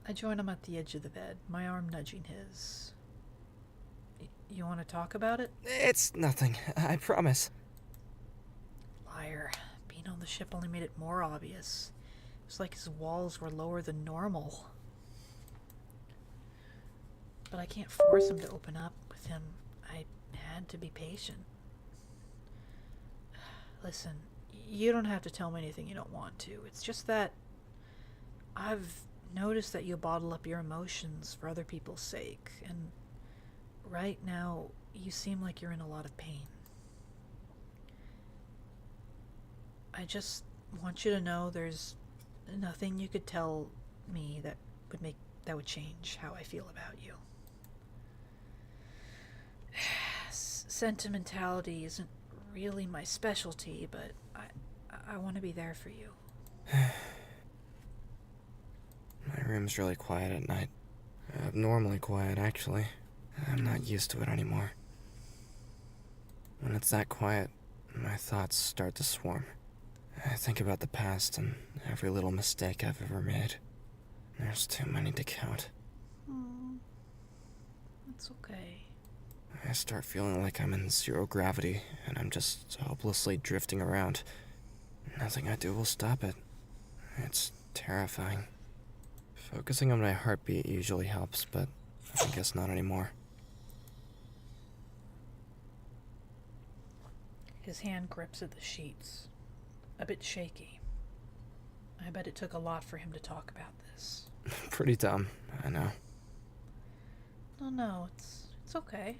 I join him at the edge of the bed, my arm nudging his. You want to talk about it? It's nothing, I promise. Liar. Being on the ship only made it more obvious. It was like his walls were lower than normal. But I can't force him to open up with him. I had to be patient. Listen, you don't have to tell me anything you don't want to. It's just that I've noticed that you bottle up your emotions for other people's sake, and right now you seem like you're in a lot of pain. I just want you to know there's nothing you could tell me that would change how I feel about you. Sentimentality isn't really my specialty, but I want to be there for you. My room's really quiet at night. Abnormally quiet, actually. I'm not used to it anymore. When it's that quiet, my thoughts start to swarm. I think about the past and every little mistake I've ever made. There's too many to count. It's okay. I start feeling like I'm in zero gravity, and I'm just hopelessly drifting around. Nothing I do will stop it. It's terrifying. Focusing on my heartbeat usually helps, but I guess not anymore. His hand grips at the sheets, a bit shaky. I bet it took a lot for him to talk about this. Pretty dumb, I know. No, it's okay.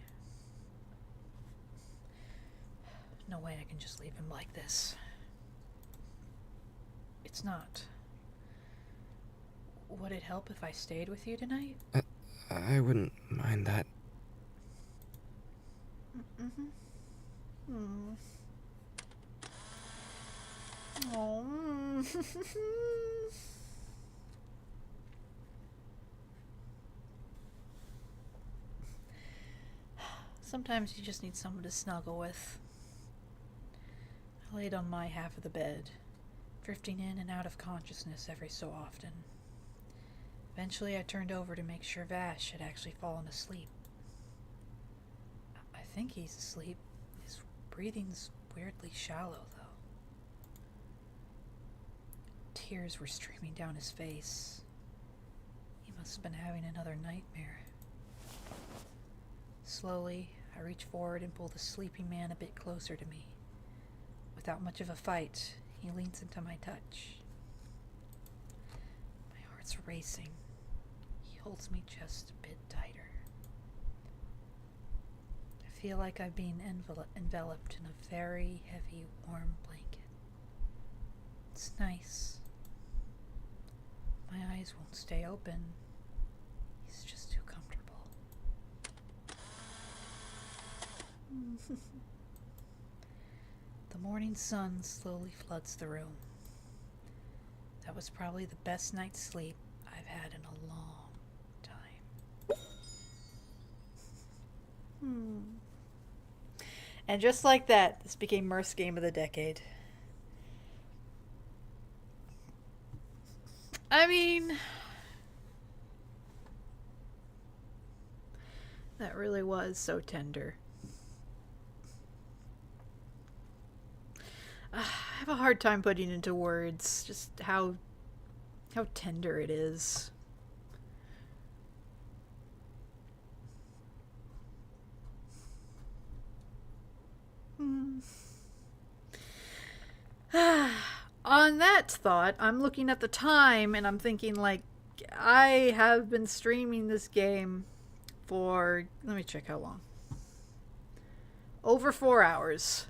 No way I can just leave him like this. It's not. Would it help if I stayed with you tonight? I wouldn't mind that. Oh. Sometimes you just need someone to snuggle with. I laid on my half of the bed, drifting in and out of consciousness every so often. Eventually I turned over to make sure Vash had actually fallen asleep. I think he's asleep. His breathing's weirdly shallow, though. Tears were streaming down his face. He must have been having another nightmare. Slowly, I reach forward and pull the sleeping man a bit closer to me. Without much of a fight, he leans into my touch. My heart's racing. He holds me just a bit tighter. I feel like I'm being enveloped in a very heavy, warm blanket. It's nice. My eyes won't stay open. He's just too comfortable. The morning sun slowly floods the room. That was probably the best night's sleep I've had in a long time. And just like that, this became Mirth's Game of the Decade. I mean, that really was so tender. I have a hard time putting into words just how tender it is. On that thought, I'm looking at the time and I'm thinking, like, I have been streaming this game for, let me check how long. Over 4 hours.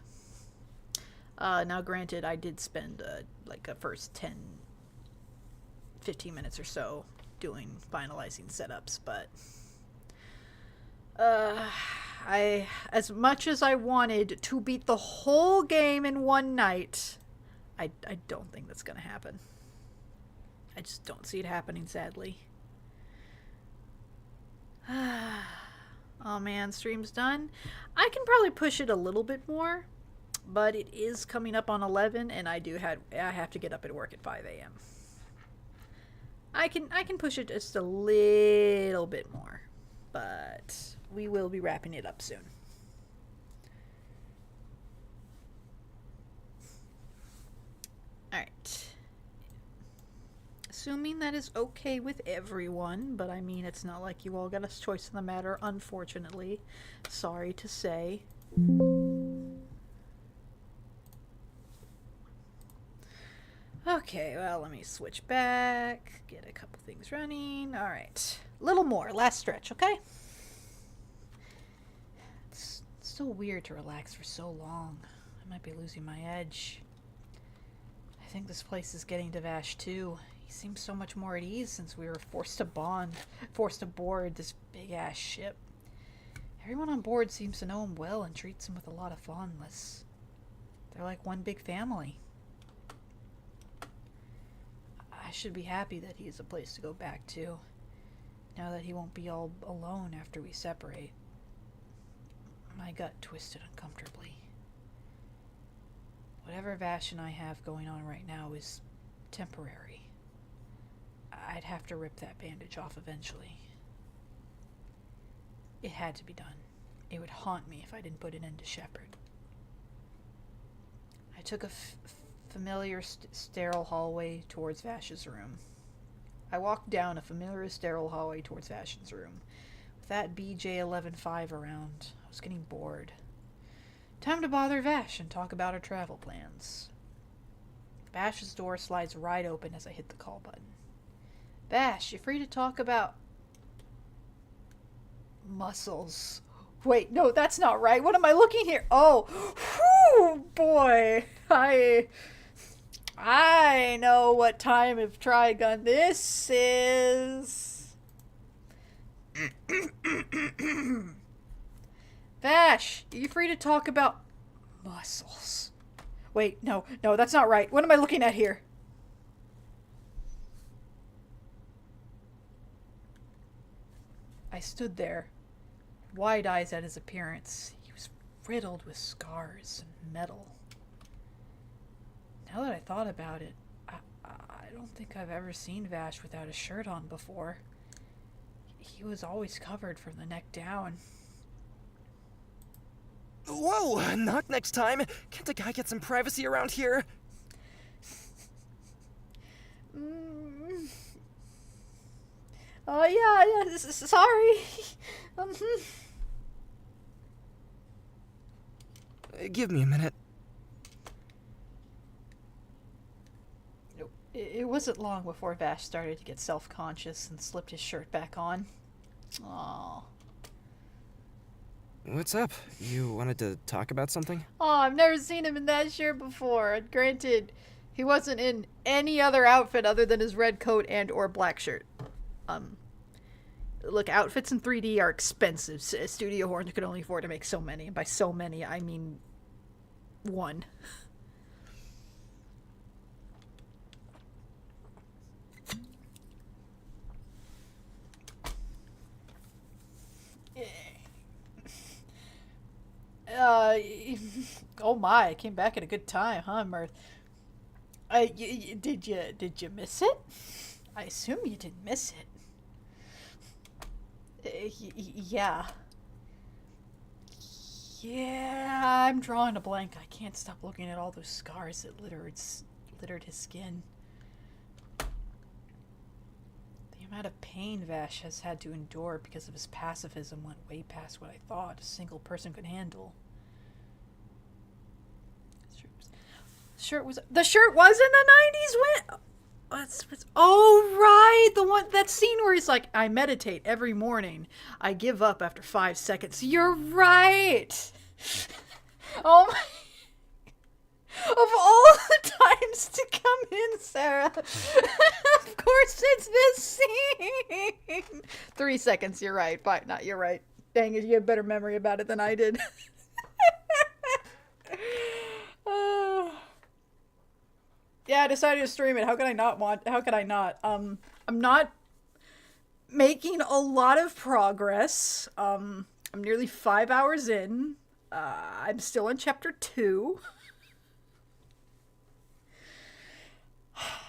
Now granted, I did spend like a first 15 minutes or so finalizing setups, but as much as I wanted to beat the whole game in one night, I don't think that's gonna happen. I just don't see it happening, sadly. Oh man, stream's done. I can probably push it a little bit more, but it is coming up on 11, and I have to get up at work at 5 a.m. I can push it just a little bit more, but we will be wrapping it up soon. Alright. Assuming that is okay with everyone, but I mean, it's not like you all got a choice in the matter, unfortunately. Sorry to say. Okay, well, let me switch back, get a couple things running. Alright. A little more, last stretch, okay? It's so weird to relax for so long. I might be losing my edge. I think this place is getting to Vash too. He seems so much more at ease since we were forced to board this big-ass ship. Everyone on board seems to know him well and treats him with a lot of fondness. They're like one big family. I should be happy that he has a place to go back to, now that he won't be all alone after we separate. My gut twisted uncomfortably. Whatever Vash and I have going on right now is temporary. I'd have to rip that bandage off eventually. It had to be done. It would haunt me if I didn't put an end to Shepard. I took a familiar sterile hallway towards Vash's room. I walked down a familiar sterile hallway towards Vash's room. With that BJ-11-5 around, I was getting bored. Time to bother Vash and talk about our travel plans. Vash's door slides right open as I hit the call button. Vash, you free to talk about muscles? Wait, no, that's not right. What am I looking here? Oh, whew, boy. I know what time of Trigun this is. Vash, are you free to talk about muscles? Wait, no, that's not right. What am I looking at here? I stood there, wide eyes at his appearance. He was riddled with scars and metal. Now that I thought about it, I don't think I've ever seen Vash without a shirt on before. He was always covered from the neck down. Whoa, not next time. Can't a guy get some privacy around here? Oh, yeah, sorry. Give me a minute. It wasn't long before Vash started to get self-conscious and slipped his shirt back on. Aww. What's up? You wanted to talk about something? Oh, I've never seen him in that shirt before. Granted, he wasn't in any other outfit other than his red coat and or black shirt. Look, outfits in 3D are expensive. Studio Horn could only afford to make so many. And by so many, I mean one. Oh my, I came back at a good time, huh, Mirth? Did you miss it? I assume you didn't miss it. Yeah. Yeah, I'm drawing a blank. I can't stop looking at all those scars that littered his skin. The amount of pain Vash has had to endure because of his pacifism went way past what I thought a single person could handle. The shirt was in the 90s when oh right, that scene where he's like, I meditate every morning, I give up after 5 seconds. You're right. Oh my, of all the times to come in, Sarah. Of course it's this scene. 3 seconds, you're right. Fine, not you're right. Dang it, you have better memory about it than I did. Yeah, I decided to stream it. How could I not? I'm not making a lot of progress. I'm nearly 5 hours in. I'm still on chapter 2.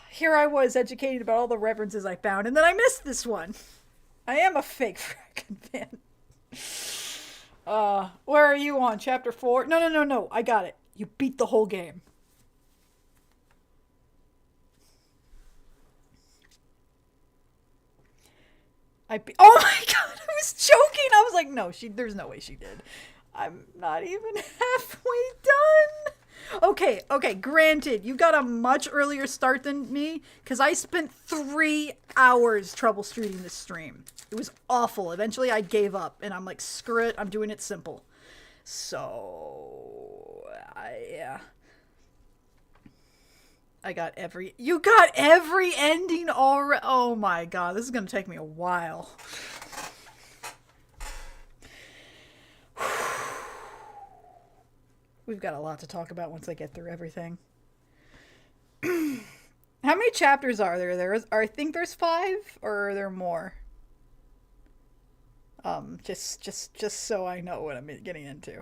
Here I was educated about all the references I found, and then I missed this one. I am a fake frickin' fan. Where are you on? Chapter 4? No. I got it. You beat the whole game. Oh my god, I was joking. I was like, no, there's no way she did. I'm not even halfway done. Okay, granted, you got a much earlier start than me, because I spent 3 hours troubleshooting this stream. It was awful. Eventually I gave up, and I'm like, screw it, I'm doing it simple. So, yeah. You got every ending already. Oh my god, this is gonna take me a while. We've got a lot to talk about once I get through everything. How many chapters are there? I think there's 5, or are there more? Just so I know what I'm getting into.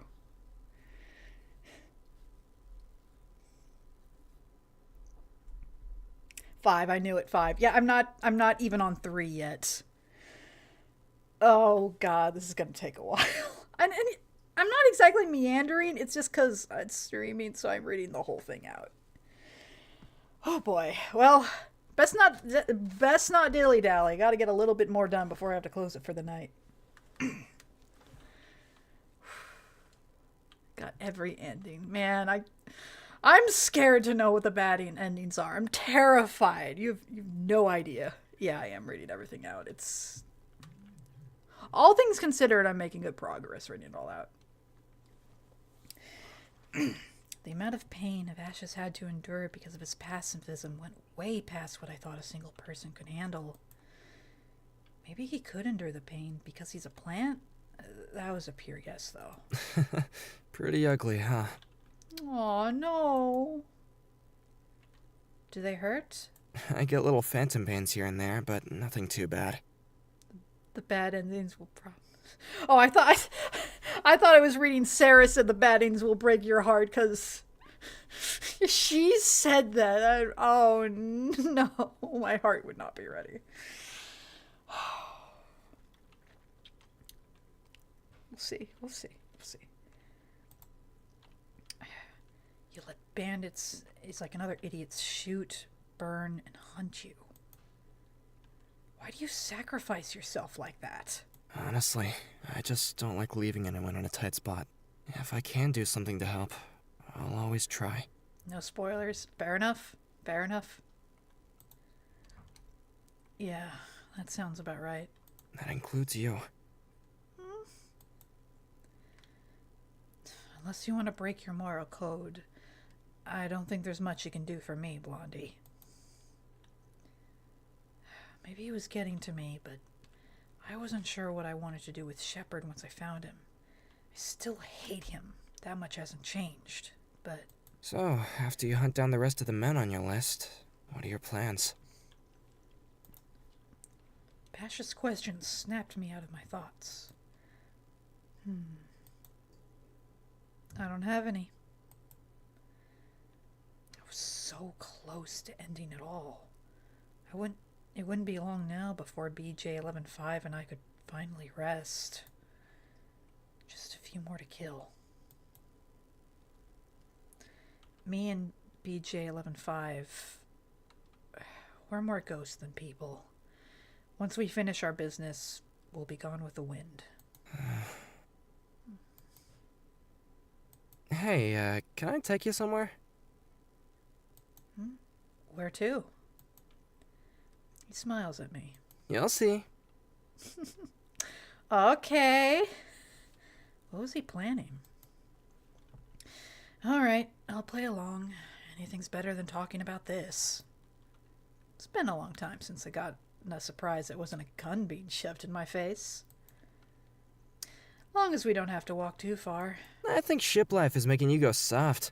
Five, I knew it. 5. Yeah, I'm not even on 3 yet. Oh god, this is gonna take a while. And I'm not exactly meandering, it's just because it's streaming, so I'm reading the whole thing out. Oh boy. Well, best not dilly-dally. Gotta get a little bit more done before I have to close it for the night. Got every ending. Man, I'm scared to know what the bad endings are. I'm terrified. You've no idea. Yeah, I am reading everything out. It's... all things considered, I'm making good progress reading it all out. The amount of pain Vash has had to endure because of his pacifism went way past what I thought a single person could handle. Maybe he could endure the pain because he's a plant? That was a pure guess, though. Pretty ugly, huh? Aw, no. Do they hurt? I get little phantom pains here and there, but nothing too bad. The bad endings will probably... Oh, I thought I was reading Sarah said the bad endings will break your heart, because she said that. Oh, no. My heart would not be ready. We'll see. You let bandits, it's like another idiots, shoot, burn, and hunt you. Why do you sacrifice yourself like that? Honestly, I just don't like leaving anyone in a tight spot. If I can do something to help, I'll always try. No spoilers. Fair enough. Fair enough. Yeah, that sounds about right. That includes you. Unless you want to break your moral code, I don't think there's much you can do for me, Blondie. Maybe he was getting to me, but I wasn't sure what I wanted to do with Shepard once I found him. I still hate him. That much hasn't changed, but... So, after you hunt down the rest of the men on your list, what are your plans? Vash's question snapped me out of my thoughts. I don't have any. I was so close to ending it all. It wouldn't be long now before BJ 11-5 and I could finally rest. Just a few more to kill. Me and BJ 11-5, we're more ghosts than people. Once we finish our business, we'll be gone with the wind. Hey, can I take you somewhere? Where to? He smiles at me. You'll see. Okay. What was he planning? Alright, I'll play along. Anything's better than talking about this. It's been a long time since I got a surprise it wasn't a gun being shoved in my face. Long as we don't have to walk too far. I think ship life is making you go soft.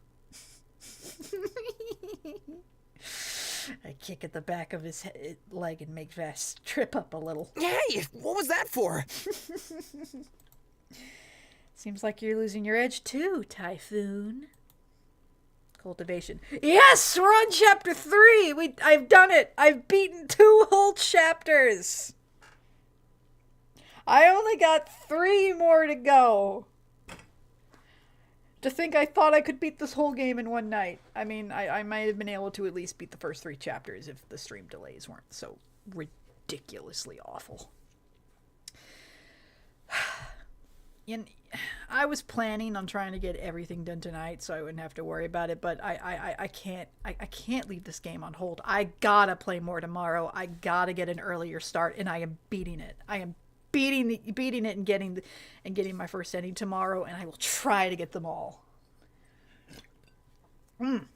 I kick at the back of his leg and make Vash trip up a little. Hey, what was that for? Seems like you're losing your edge too, Typhoon. Cultivation. Yes, we're on chapter 3. I've done it. I've beaten 2 whole chapters. I only got 3 more to go. To think I thought I could beat this whole game in one night. I mean, I might have been able to at least beat the first 3 chapters if the stream delays weren't so ridiculously awful. And I was planning on trying to get everything done tonight so I wouldn't have to worry about it, but I can't leave this game on hold. I gotta play more tomorrow. I gotta get an earlier start, and I am beating it. I am beating it and getting my first ending tomorrow, and I will try to get them all. Good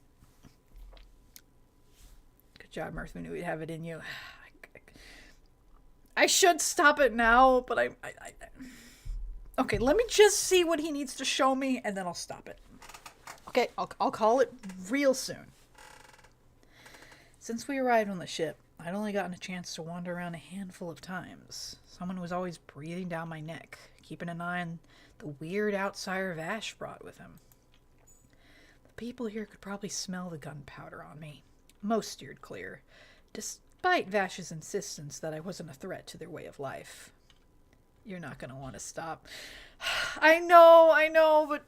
job, Mirth. We knew we'd have it in you. I should stop it now, but I okay, let me just see what he needs to show me, and then I'll stop it. Okay, I'll call it real soon. Since we arrived on the ship, I'd only gotten a chance to wander around a handful of times. Someone was always breathing down my neck, keeping an eye on the weird outsider Vash brought with him. The people here could probably smell the gunpowder on me. Most steered clear, despite Vash's insistence that I wasn't a threat to their way of life. You're not going to want to stop. I know, but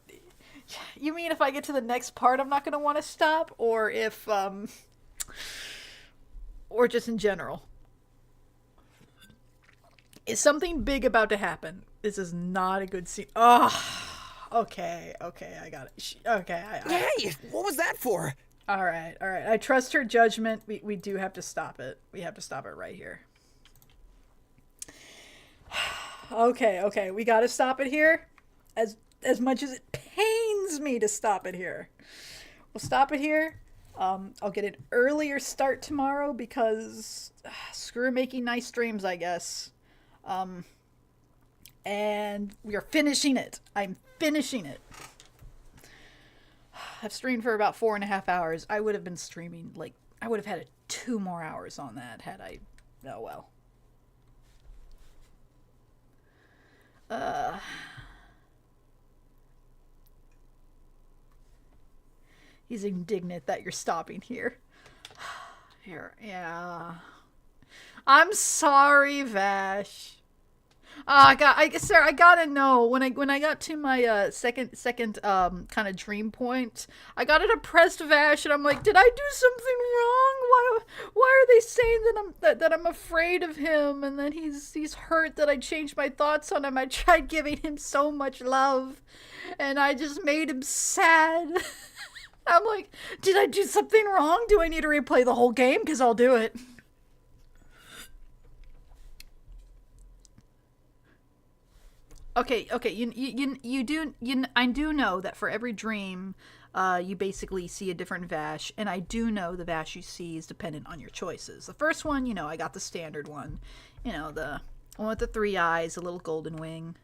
you mean if I get to the next part I'm not going to want to stop? Or if, or just in general? Is something big about to happen? This is not a good scene. Oh, okay, I got it. Okay, Hey, what was that for? All right. I trust her judgment. We do have to stop it. We have to stop it right here. Okay. We got to stop it here. As much as it pains me to stop it here. We'll stop it here. I'll get an earlier start tomorrow because screw making nice streams, I guess. And we are finishing it. I'm finishing it. I've streamed for about 4.5 hours. I would have been streaming, I would have had 2 more hours on that had I... Oh, well. He's indignant that you're stopping here. Here, yeah. I'm sorry, Vash. I gotta know when I got to my second kind of dream point. I got a depressed Vash, and I'm like, did I do something wrong? Why are they saying that I'm afraid of him, and that he's hurt that I changed my thoughts on him? I tried giving him so much love, and I just made him sad. I'm like, did I do something wrong? Do I need to replay the whole game? Because I'll do it. Okay, I do know that for every dream, you basically see a different Vash, and I do know the Vash you see is dependent on your choices. The first one, I got the standard one. The one with the 3 eyes, the little golden wing.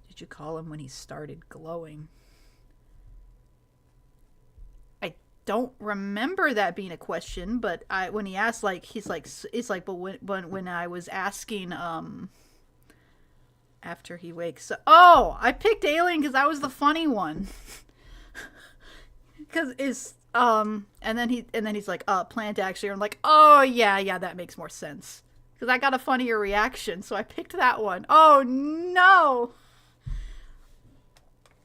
What did you call him when he started glowing? I don't remember that being a question, but when he asked, but when I was asking, after he wakes up. Oh, I picked Alien because that was the funny one. Because and then he's like, plant actually. I'm like, oh yeah, that makes more sense. Because I got a funnier reaction, so I picked that one. Oh no.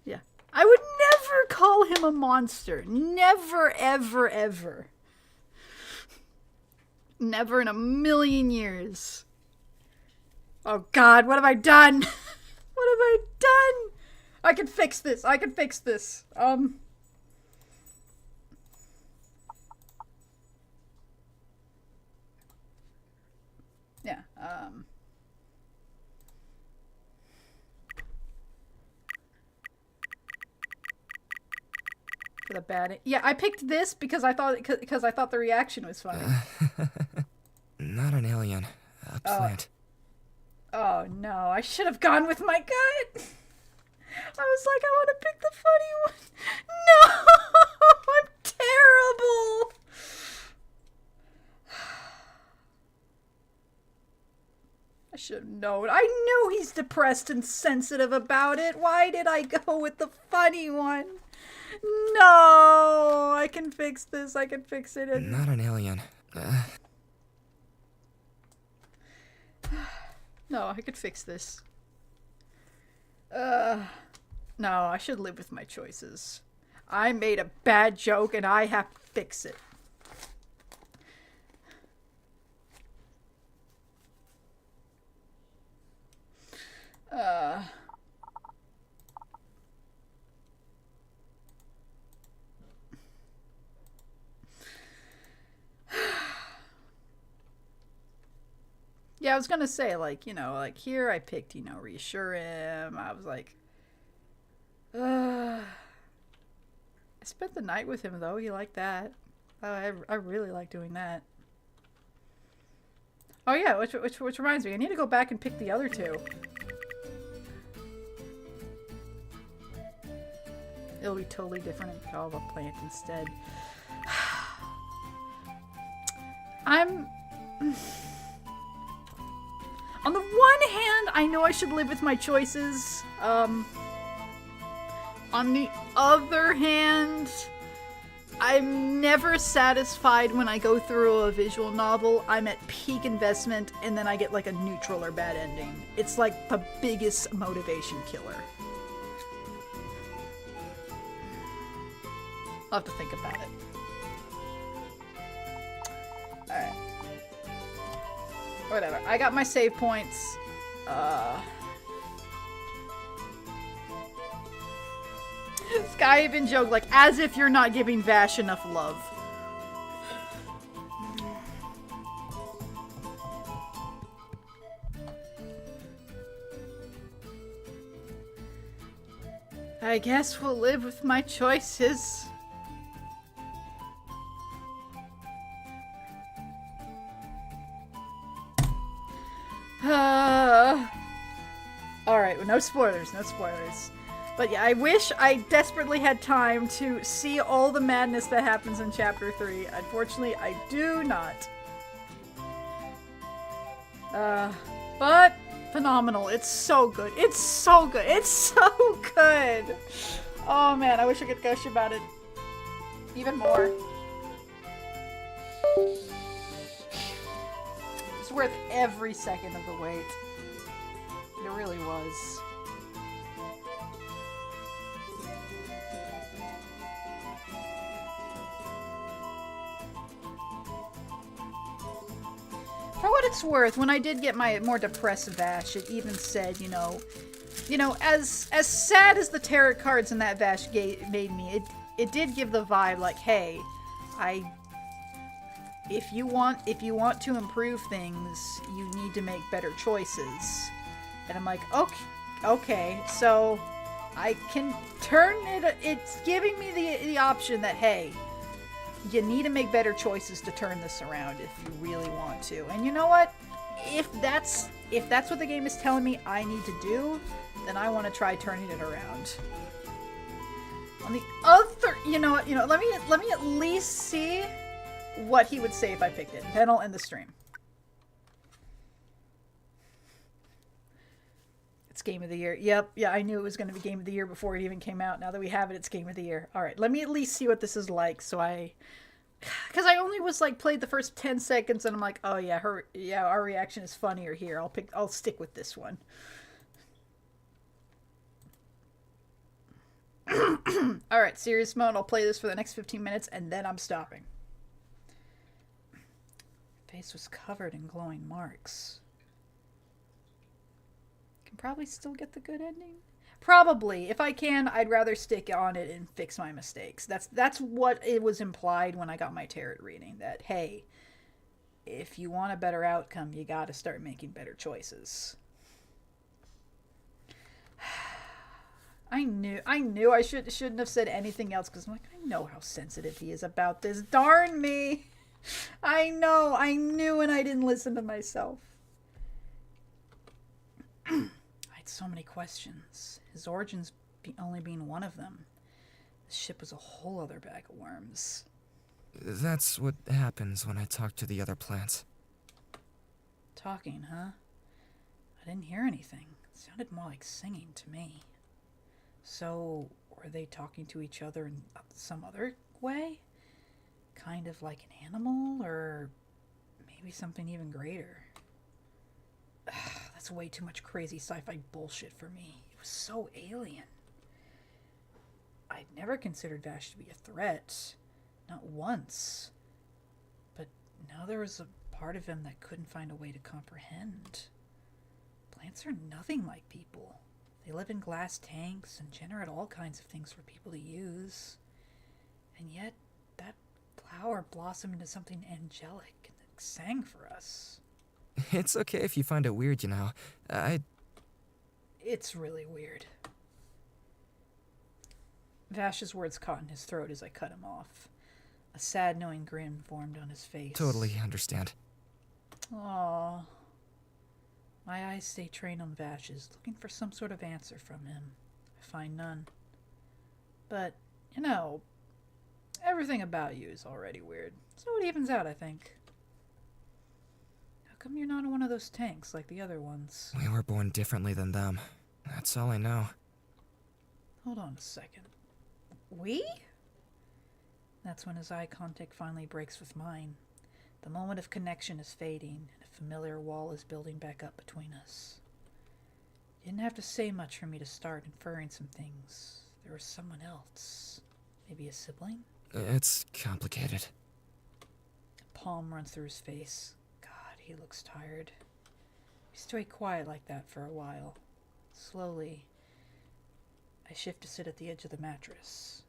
Yeah. I would never call him a monster. Never, ever, ever. Never in a million years. Oh God, what have I done? What have I done? I can fix this. Yeah, for the bad. Yeah, I picked this because I thought the reaction was funny. Not an alien, a plant. Oh no, I should have gone with my gut. I was like, I want to pick the funny one. No, I'm terrible. I should have known. I knew he's depressed and sensitive about it. Why did I go with the funny one? No, I can fix this. I can fix it. Not an alien. No, I could fix this. No, I should live with my choices. I made a bad joke and I have to fix it. Yeah, I was gonna say, here I picked, reassure him. I was like, I spent the night with him, though. He liked that. I really like doing that. Oh, yeah, which reminds me, I need to go back and pick the other two. It'll be totally different if I call a plant instead. On the one hand, I know I should live with my choices. On the other hand, I'm never satisfied when I go through a visual novel. I'm at peak investment, and then I get like a neutral or bad ending. It's like the biggest motivation killer. I'll have to think about it. Alright. Whatever. I got my save points. This guy even joked, like, as if you're not giving Vash enough love. I guess we'll live with my choices. Alright, well, no spoilers. But yeah, I wish I desperately had time to see all the madness that happens in Chapter 3. Unfortunately, I do not. But phenomenal. It's so good. It's so good. Oh man, I wish I could gush about it even more. Just worth every second of the wait. It really was. For what it's worth, when I did get my more depressed Vash, it even said, you know, as sad as the tarot cards in that Vash made me, it did give the vibe like, hey, if you want to improve things, you need to make better choices. And I'm like, okay, so I can turn it. It's giving me the option that, hey, you need to make better choices to turn this around if you really want to. And you know what? If that's what the game is telling me I need to do, then I want to try turning it around. On the other, let me at least see what he would say if I picked it. Then I'll end the stream. It's Game of the Year. Yep, yeah, I knew it was going to be Game of the Year before it even came out. Now that we have it, it's Game of the Year. All right, let me at least see what this is like. Because I only was played the first 10 seconds, and I'm like, oh yeah, our reaction is funnier here. I'll stick with this one. All right, serious mode. I'll play this for the next 15 minutes, and then I'm stopping. Face was covered in glowing marks. Can probably still get the good ending. Probably. If I can, I'd rather stick on it and fix my mistakes. That's what it was implied when I got my tarot reading. That, hey, if you want a better outcome, you gotta start making better choices. I knew I shouldn't have said anything else, because I'm like, I know how sensitive he is about this. Darn me. I knew, and I didn't listen to myself. I had so many questions. His origins only being one of them. The ship was a whole other bag of worms. That's what happens when I talk to the other plants. Talking, huh? I didn't hear anything. It sounded more like singing to me. So, were they talking to each other in some other way? Kind of like an animal, or maybe something even greater? That's way too much crazy sci-fi bullshit for me. It was so alien. I'd never considered Vash to be a threat. Not once. But now there was a part of him that couldn't find a way to comprehend. Plants are nothing like people. They live in glass tanks and generate all kinds of things for people to use. And yet, that flower blossomed into something angelic and sang for us. It's okay if you find it weird, It's really weird. Vash's words caught in his throat as I cut him off. A sad, knowing grin formed on his face. Totally understand. Aww. My eyes stay trained on Vash's, looking for some sort of answer from him. I find none. But, everything about you is already weird. So it evens out, I think. How come you're not in one of those tanks like the other ones? We were born differently than them. That's all I know. Hold on a second. We? That's when his eye contact finally breaks with mine. The moment of connection is fading, and a familiar wall is building back up between us. You didn't have to say much for me to start inferring some things. There was someone else. Maybe a sibling? It's complicated. A palm runs through his face. God, he looks tired. We stay quiet like that for a while. Slowly, I shift to sit at the edge of the mattress.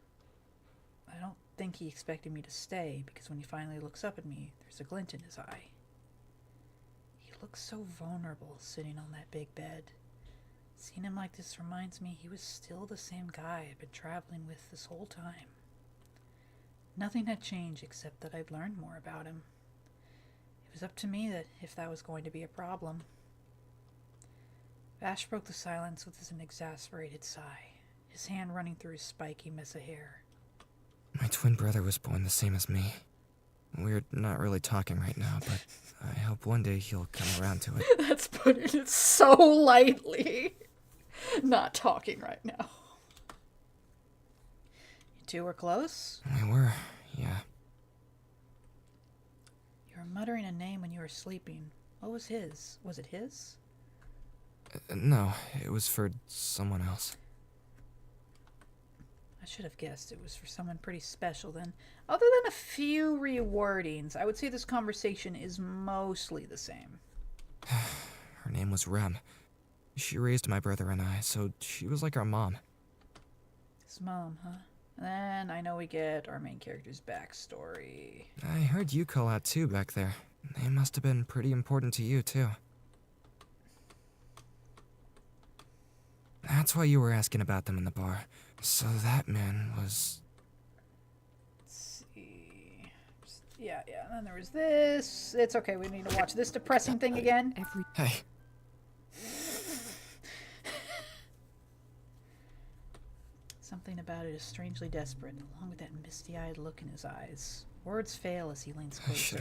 I don't think he expected me to stay, because when he finally looks up at me, there's a glint in his eye. He looks so vulnerable sitting on that big bed. Seeing him like this reminds me he was still the same guy I'd been traveling with this whole time. Nothing had changed except that I'd learned more about him. It was up to me that if that was going to be a problem. Vash broke the silence with an exasperated sigh, his hand running through his spiky mess of hair. My twin brother was born the same as me. We're not really talking right now, but I hope one day he'll come around to it. That's putting it so lightly. Not talking right now. You two were close? We were, yeah. You were muttering a name when you were sleeping. What was his? Was it his? No, it was for someone else. I should have guessed it was for someone pretty special then. Other than a few rewordings, I would say this conversation is mostly the same. Her name was Rem. She raised my brother and I, so she was like our mom. His mom, huh? And then I know we get our main character's backstory. I heard you call out too back there. They must have been pretty important to you too. That's why you were asking about them in the bar. So that man was... Let's see. Yeah, and then there was this. It's okay, we need to watch this depressing thing again. Hey. Something about it is strangely desperate, along with that misty-eyed look in his eyes. Words fail as he leans closer.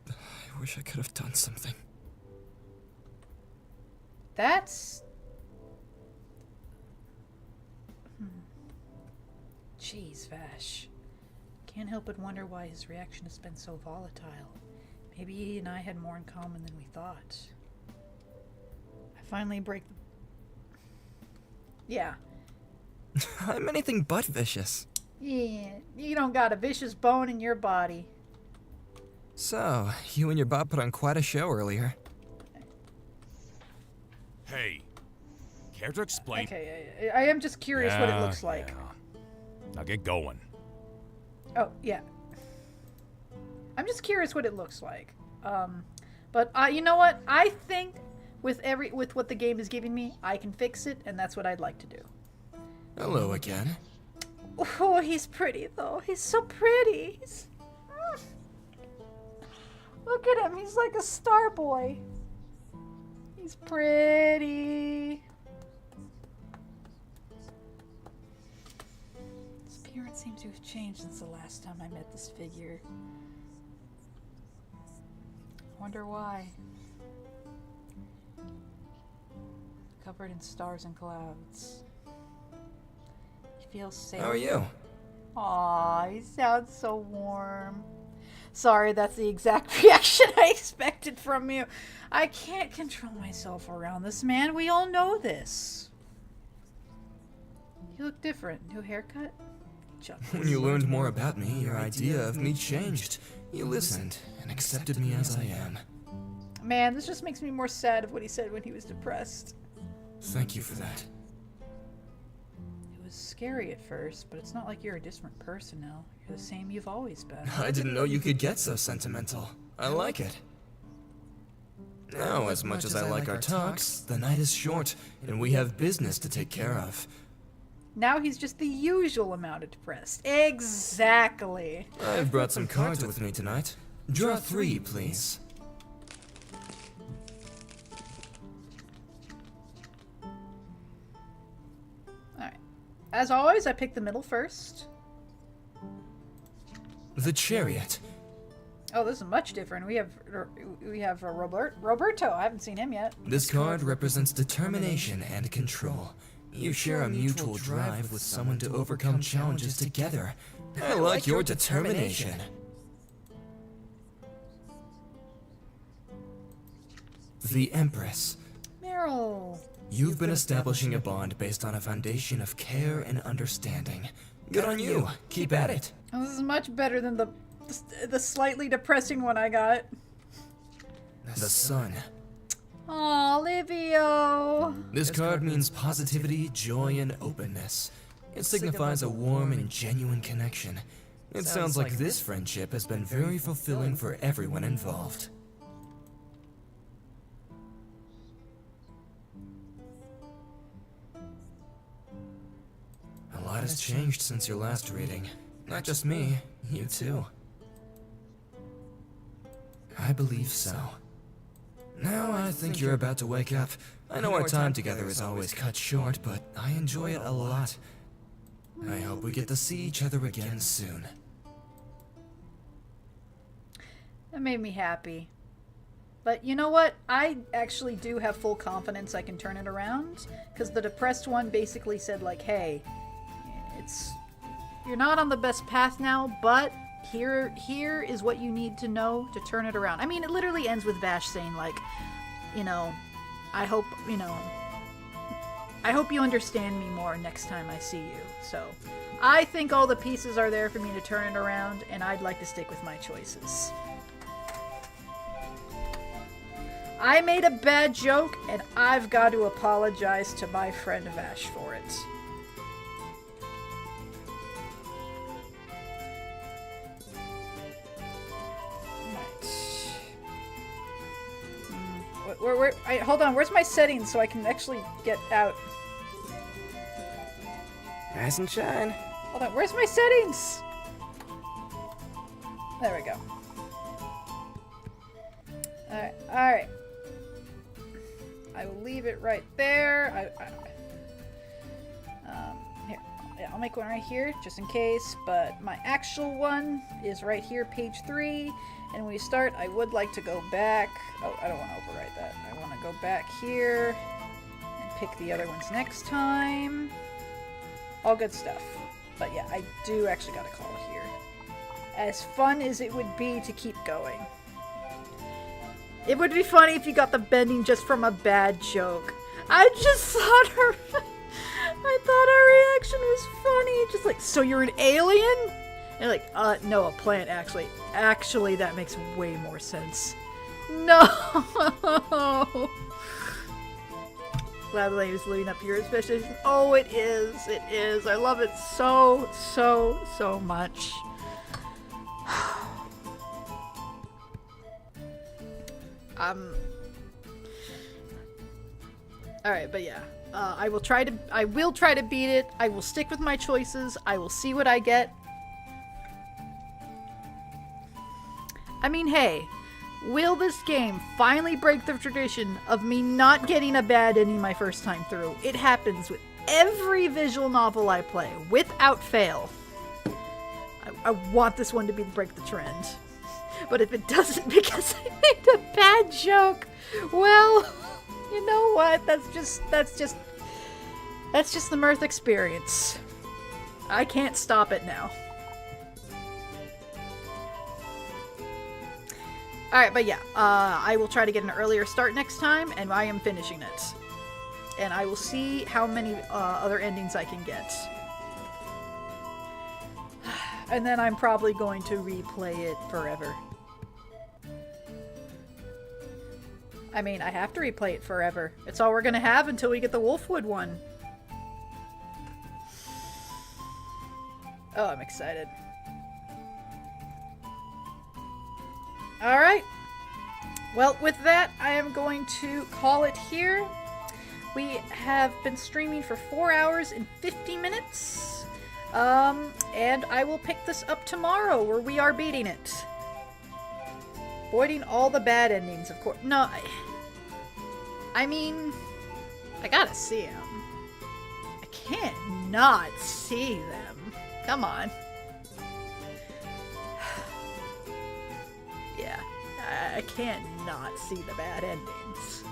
I wish I could have done something. That's... Jeez, Vash. Can't help but wonder why his reaction has been so volatile. Maybe he and I had more in common than we thought. I finally break the... Yeah. I'm anything but vicious. Yeah, you don't got a vicious bone in your body. So, you and your Bob put on quite a show earlier. Hey, care to explain? Okay, I am just curious what it looks like. Yeah. Now get going. Oh, yeah. I'm just curious what it looks like. But you know what? I think with what the game is giving me, I can fix it, and that's what I'd like to do. Hello again. Oh, he's pretty though. He's so pretty. Look at him. He's like a star boy. He's pretty. His appearance seems to have changed since the last time I met this figure. I wonder why. Covered in stars and clouds. He feels safe. How are you? Aw, he sounds so warm. Sorry, that's the exact reaction I expected from you. I can't control myself around this man. We all know this. You look different. New haircut? When you learned more about me, your idea of me changed. You listened and accepted me as I am. Man, this just makes me more sad of what he said when he was depressed. Thank you for that. It was scary at first, but it's not like you're a different person now. You're the same you've always been. I didn't know you could get so sentimental. I like it. Now, as much as I like our talks, the night is short, and we have business to take care of. Now he's just the usual amount of depressed. Exactly. I've brought some cards with me tonight. Draw 3, please. Alright. As always, I pick the middle first. The Chariot. Oh, this is much different. We have Roberto. I haven't seen him yet. This card represents determination and control. You share a mutual drive with someone to overcome challenges together. I like your determination. The Empress. Meryl. You've been establishing a bond based on a foundation of care and understanding. Good on you. Keep at it. Oh, this is much better than the slightly depressing one I got. The Sun. Aw, Livio. This card means positivity, joy, and openness. It signifies a warm and genuine connection. It sounds like this friendship has been very fulfilling for everyone involved. A lot has changed since your last reading. Not just me, you too. I believe so. Now I think you're about to wake up. I know our time together is always cut short, but I enjoy it a lot. I hope we get to see each other again soon. That made me happy. But you know what? I actually do have full confidence I can turn it around. Because the depressed one basically said like, hey, you're not on the best path now, but here is what you need to know to turn it around. I mean, it literally ends with Vash saying, like, you know, I hope you understand me more next time I see you. So I think all the pieces are there for me to turn it around, and I'd like to stick with my choices. I made a bad joke, and I've got to apologize to my friend Vash for it. Hold on, where's my settings so I can actually get out? Rise and shine. Hold on, where's my settings? There we go. Alright. I will leave it right there. Here. Yeah, I'll make one right here, just in case, but my actual one is right here, page 3. And when we start, I would like to go back. Oh, I don't want to overwrite that. I want to go back here and pick the other ones next time. All good stuff. But yeah, I do actually got to call it here. As fun as it would be to keep going. It would be funny if you got the bending just from a bad joke. I just thought her reaction was funny. Just like, so you're an alien? And like, no, a plant, actually. Actually, that makes way more sense. No! Glad the lady is living up to your expectations. Oh, it is. It is. I love it so, so, so much. Alright, but yeah. I will try to beat it. I will stick with my choices. I will see what I get. I mean, hey, will this game finally break the tradition of me not getting a bad ending my first time through? It happens with every visual novel I play, without fail. I want this one to break the trend. But if it doesn't because I made a bad joke, well, you know what? That's just the Mirth experience. I can't stop it now. Alright, but yeah, I will try to get an earlier start next time, and I am finishing it. And I will see how many other endings I can get. And then I'm probably going to replay it forever. I mean, I have to replay it forever. It's all we're gonna have until we get the Wolfwood one. Oh, I'm excited. Alright. Well, with that, I am going to call it here. We have been streaming for 4 hours and 50 minutes. And I will pick this up tomorrow, where we are beating it. Avoiding all the bad endings, of course. No, I mean, I gotta see them. I can't not see them. Come on. Yeah, I can't not see the bad endings.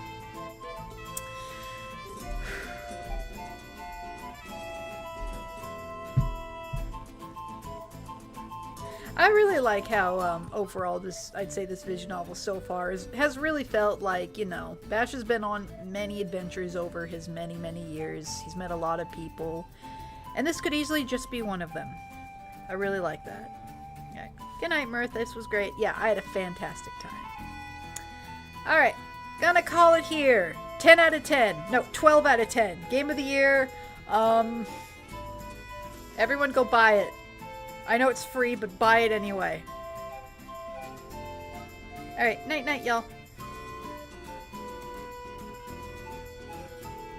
I really like how, overall, I'd say this visual novel so far has really felt like, you know, Vash has been on many adventures over his many, many years. He's met a lot of people, and this could easily just be one of them. I really like that. Okay. Good night, Mirth. This was great. Yeah, I had a fantastic time. Alright, gonna call it here. 10 out of 10. No, 12 out of 10. Game of the year. Everyone go buy it. I know it's free, but buy it anyway. Alright, night-night, y'all.